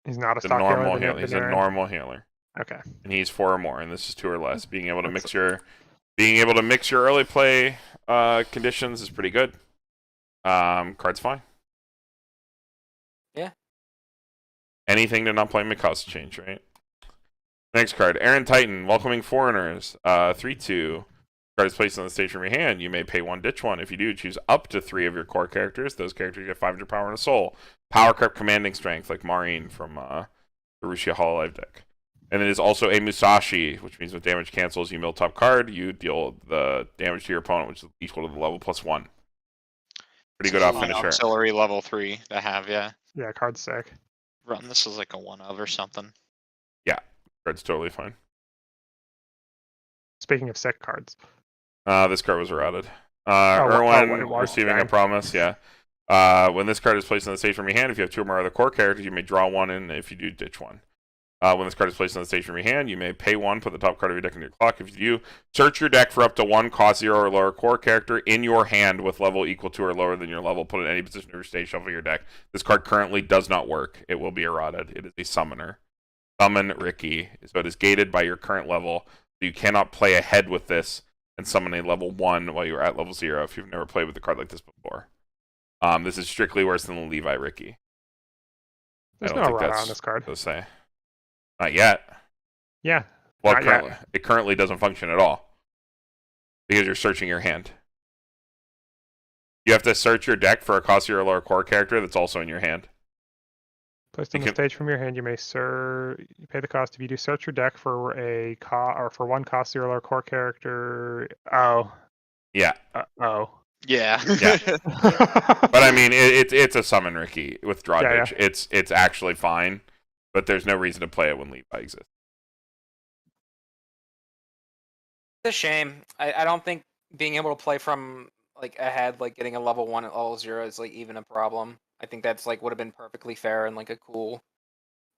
He's not a He's a stock normal healer. healer. He's a normal healer. Okay. And he's 4 or more, and this is 2 or less. Being able to mix your early play conditions is pretty good. Card's fine. Yeah. Anything to not play may cause a change, right? Next card, Aaron Titan, welcoming foreigners. 3-2. Card is placed on the stage from your hand. You may pay 1, ditch 1. If you do, choose up to 3 of your core characters. Those characters get 500 power and a soul. Power crept commanding strength, like Maureen from the Rushia Hololive deck. And it is also a Musashi, which means with damage cancels, you mill top card, you deal the damage to your opponent, which is equal to the level +1. Pretty good off finisher. Auxiliary level 3 to have, yeah. Yeah, card's sick. Run this is like a 1 of or something. Yeah, card's totally fine. Speaking of sick cards. This card was errated. Erwin, receiving a promise, yeah. When this card is placed on the stage from your hand, if you have 2 or more other core characters, you may draw 1, and if you do, ditch 1. When this card is placed on the stage from your hand, you may pay 1, put the top card of your deck into your clock. If you do, search your deck for up to 1 cost 0 or lower core character in your hand with level equal to or lower than your level. Put it in any position of your stage, shuffle your deck. This card currently does not work. It will be errated. It is a summoner. Summon Ricky. So it is gated by your current level. So you cannot play ahead with this and summon a level 1 while you're at level 0 if you've never played with a card like this before. This is strictly worse than the Levi Ricky. There's no errata on this card. To say. Not yet. Yeah. Well, it currently doesn't function at all. Because you're searching your hand. You have to search your deck for a cost 0 or lower core character that's also in your hand. Placed on the stage from your hand, you may pay the cost. If you do, search your deck for for 1 cost 0 or lower core character. Oh. Yeah. Yeah. Yeah. But I mean, it's a summon Ricky with draw ditch. Yeah. It's actually fine, but there's no reason to play it when Levi exists. It's a shame. I don't think being able to play from like ahead, like getting a level 1 at level 0 is like even a problem. I think that's like would have been perfectly fair and like a cool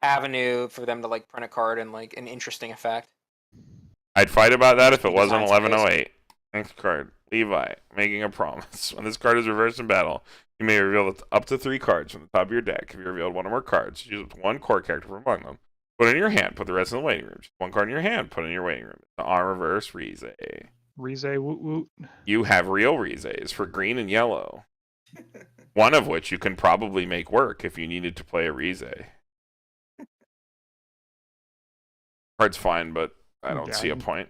avenue for them to like print a card and like an interesting effect. I'd fight about that if it wasn't 1108. Next card, Levi, making a promise. When this card is reversed in battle, you may reveal up to 3 cards from the top of your deck. If you revealed 1 or more cards, choose 1 core character from among them. Put it in your hand, put the rest in the waiting room. Just 1 card in your hand, put it in your waiting room. On reverse, Rize. Rize, woot woot. You have real Rizes for green and yellow. One of which you can probably make work if you needed to play a Rize. Card's fine, but I don't see a point.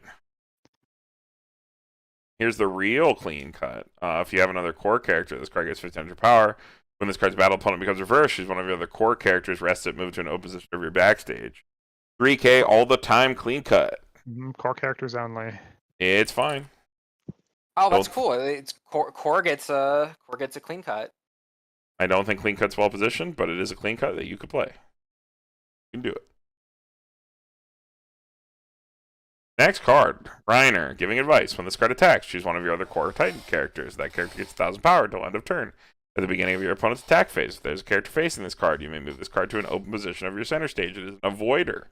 Here's the real clean cut. If you have another core character, this card gets 1500 power. When this card's battle opponent becomes reversed, choose one of your other core characters, rest it, move to an open position of your backstage. 3K all the time, clean cut. Core characters only. It's fine. Oh, that's cool. It's core gets a clean cut. I don't think clean cut's well positioned, but it is a clean cut that you could play. You can do it. Next card, Reiner, giving advice. When this card attacks, choose one of your other core Titan characters. That character gets 1000 power until end of turn. At the beginning of your opponent's attack phase, if there's a character facing this card, you may move this card to an open position of your center stage. It is an avoider.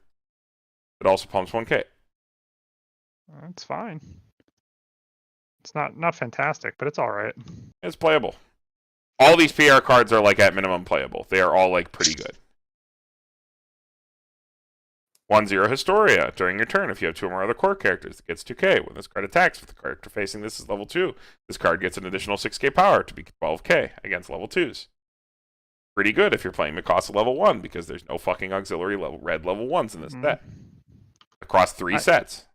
It also pumps 1k. It's fine. It's not fantastic, but it's all right. It's playable. All these PR cards are like at minimum playable. They are all like pretty good. 1-0 Historia. During your turn, if you have 2 or more other core characters, it gets 2k. When this card attacks, if the character facing this is level 2, this card gets an additional 6k power to be 12k against level 2s. Pretty good if you're playing Mikasa level 1, because there's no fucking auxiliary red level 1s in this set. Across 3 sets.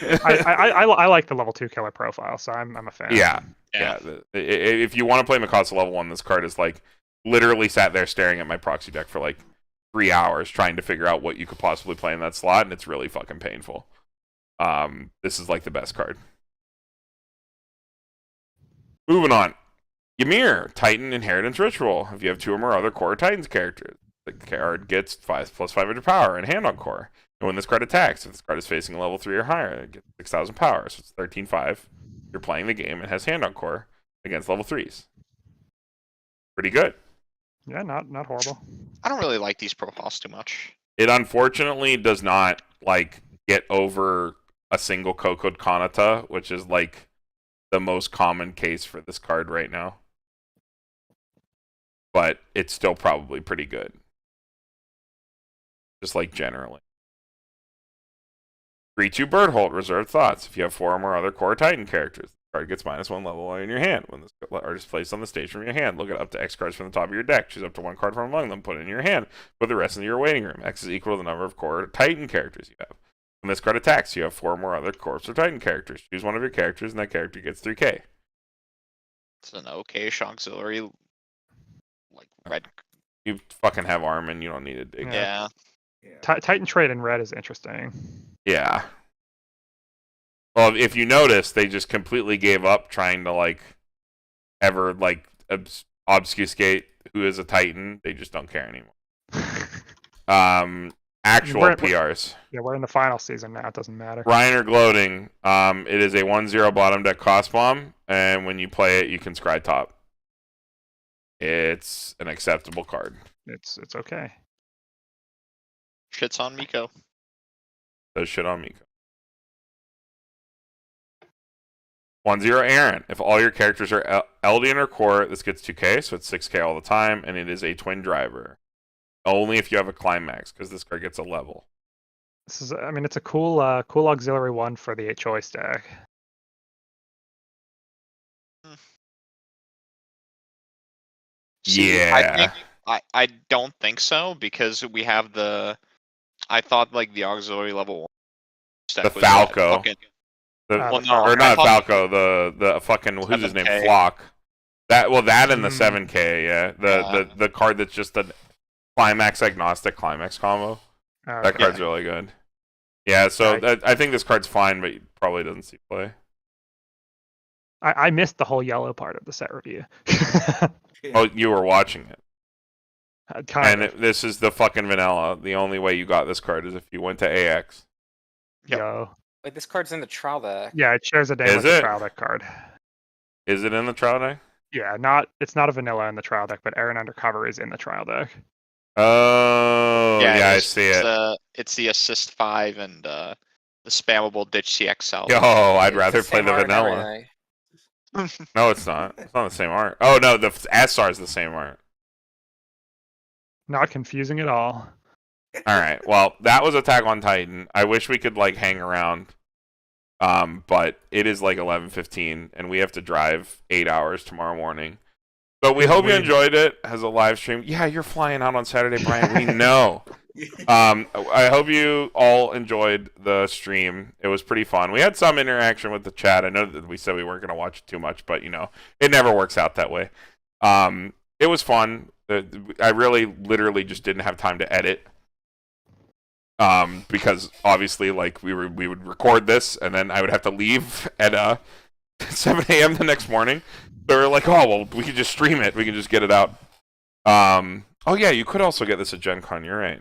I like the level 2 killer profile, so I'm a fan. Yeah. If you want to play Mikasa level 1, this card is like literally sat there staring at my proxy deck for like 3 hours trying to figure out what you could possibly play in that slot, and it's really fucking painful. This is like the best card. Moving on. Ymir, Titan Inheritance Ritual. If you have 2 or more other core Titans characters, the card gets 5 plus 500 power and hand on core. And when this card attacks, if this card is facing a level 3 or higher, it gets 6,000 power. So it's 13-5. You're playing the game and has hand on core against level 3s. Pretty good. Yeah, not horrible. I don't really like these profiles too much. It unfortunately does not like get over a single Kokod Kanata, which is like the most common case for this card right now. But it's still probably pretty good. Just like generally. 3-2 Birdholt, Reserved Thoughts. If you have 4 or more other core Titan characters, the card gets -1 level in your hand. When this card is placed on the stage from your hand, look at up to X cards from the top of your deck. Choose up to 1 card from among them, put it in your hand. Put the rest into your waiting room. X is equal to the number of core Titan characters you have. When this card attacks, you have 4 or more other corpse or Titan characters. Choose one of your characters, and that character gets 3k. It's an okay auxiliary, like red. You fucking have Armin, you don't need to dig. Yeah. Titan trade in red is interesting. Yeah. Well, if you notice, they just completely gave up trying to like ever like obfuscate who is a Titan. They just don't care anymore. Actual PRs. Yeah, we're in the final season now. It doesn't matter. Reiner Gloating. It is a 1-0 bottom deck cost bomb, and when you play it, you can scry top. It's an acceptable card. It's okay. Shit's on Miko. Does shit on Miko. 1-0 Aaron. If all your characters are Eldian or core, this gets 2k, so it's 6k all the time, and it is a twin driver. Only if you have a climax, because this card gets a level. This is, I mean, it's a cool auxiliary one for the choice deck. Yeah. I don't think so, because we have I thought like the auxiliary level 1 the Falco. Well, no, or not Falco, the fucking, who's his name? Flock. That and the 7k, yeah. The card that's just the climax agnostic climax combo. That card's really good. Yeah, so I think this card's fine, but probably doesn't see play. I missed the whole yellow part of the set review. Oh, you were watching it. And this is the fucking vanilla. The only way you got this card is if you went to AX. Yo. Wait, this card's in the trial deck. Yeah, it shares a day with the trial deck card. Is it in the trial deck? Yeah, it's not a vanilla in the trial deck, but Aaron Undercover is in the trial deck. Oh, yeah, I see it. It's the assist 5 and the spammable ditch CX salvage. Yo, I'd rather play the vanilla. No, it's not. It's not the same art. Oh no, the SR is the same art. Not confusing at all. All right. Well, that was Attack on Titan. I wish we could like hang around, but it is like 11:15, and we have to drive 8 hours tomorrow morning. So we hope you enjoyed it as a live stream. Yeah, you're flying out on Saturday, Brian. We know. I hope you all enjoyed the stream. It was pretty fun. We had some interaction with the chat. I know that we said we weren't going to watch it too much, but you know, it never works out that way. It was fun. I really, literally just didn't have time to edit. Because obviously, like we would record this, and then I would have to leave at 7 a.m. the next morning. So we're like, oh well, we can just stream it. We can just get it out. Oh yeah, you could also get this at Gen Con. You're right.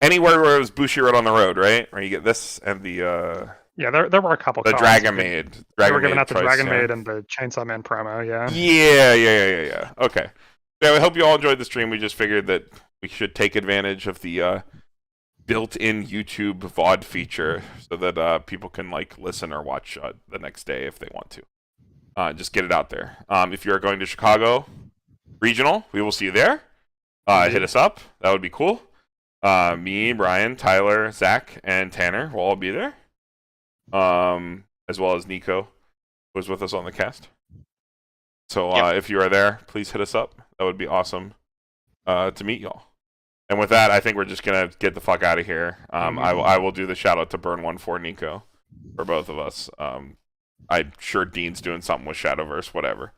Anywhere where it was Bushiroad on the road, right? Where you get this and the yeah, there were a couple. The Dragon Maid. They were giving out the Dragon Maid and the Chainsaw Man promo. Yeah. Yeah. Okay. Yeah, I hope you all enjoyed the stream. We just figured that we should take advantage of the built-in YouTube VOD feature so that people can like listen or watch the next day if they want to. Just get it out there. If you're going to Chicago Regional, we will see you there. Hit us up. That would be cool. Me, Brian, Tyler, Zach, and Tanner will all be there. As well as Niko, who was with us on the cast. So if you are there, please hit us up. That would be awesome to meet y'all. And with that, I think we're just gonna get the fuck out of here. I will do the shout out to Burn14 Niko for both of us. I'm sure Dean's doing something with Shadowverse, whatever.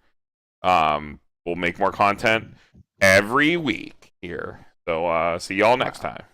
We'll make more content every week here. So see y'all next time.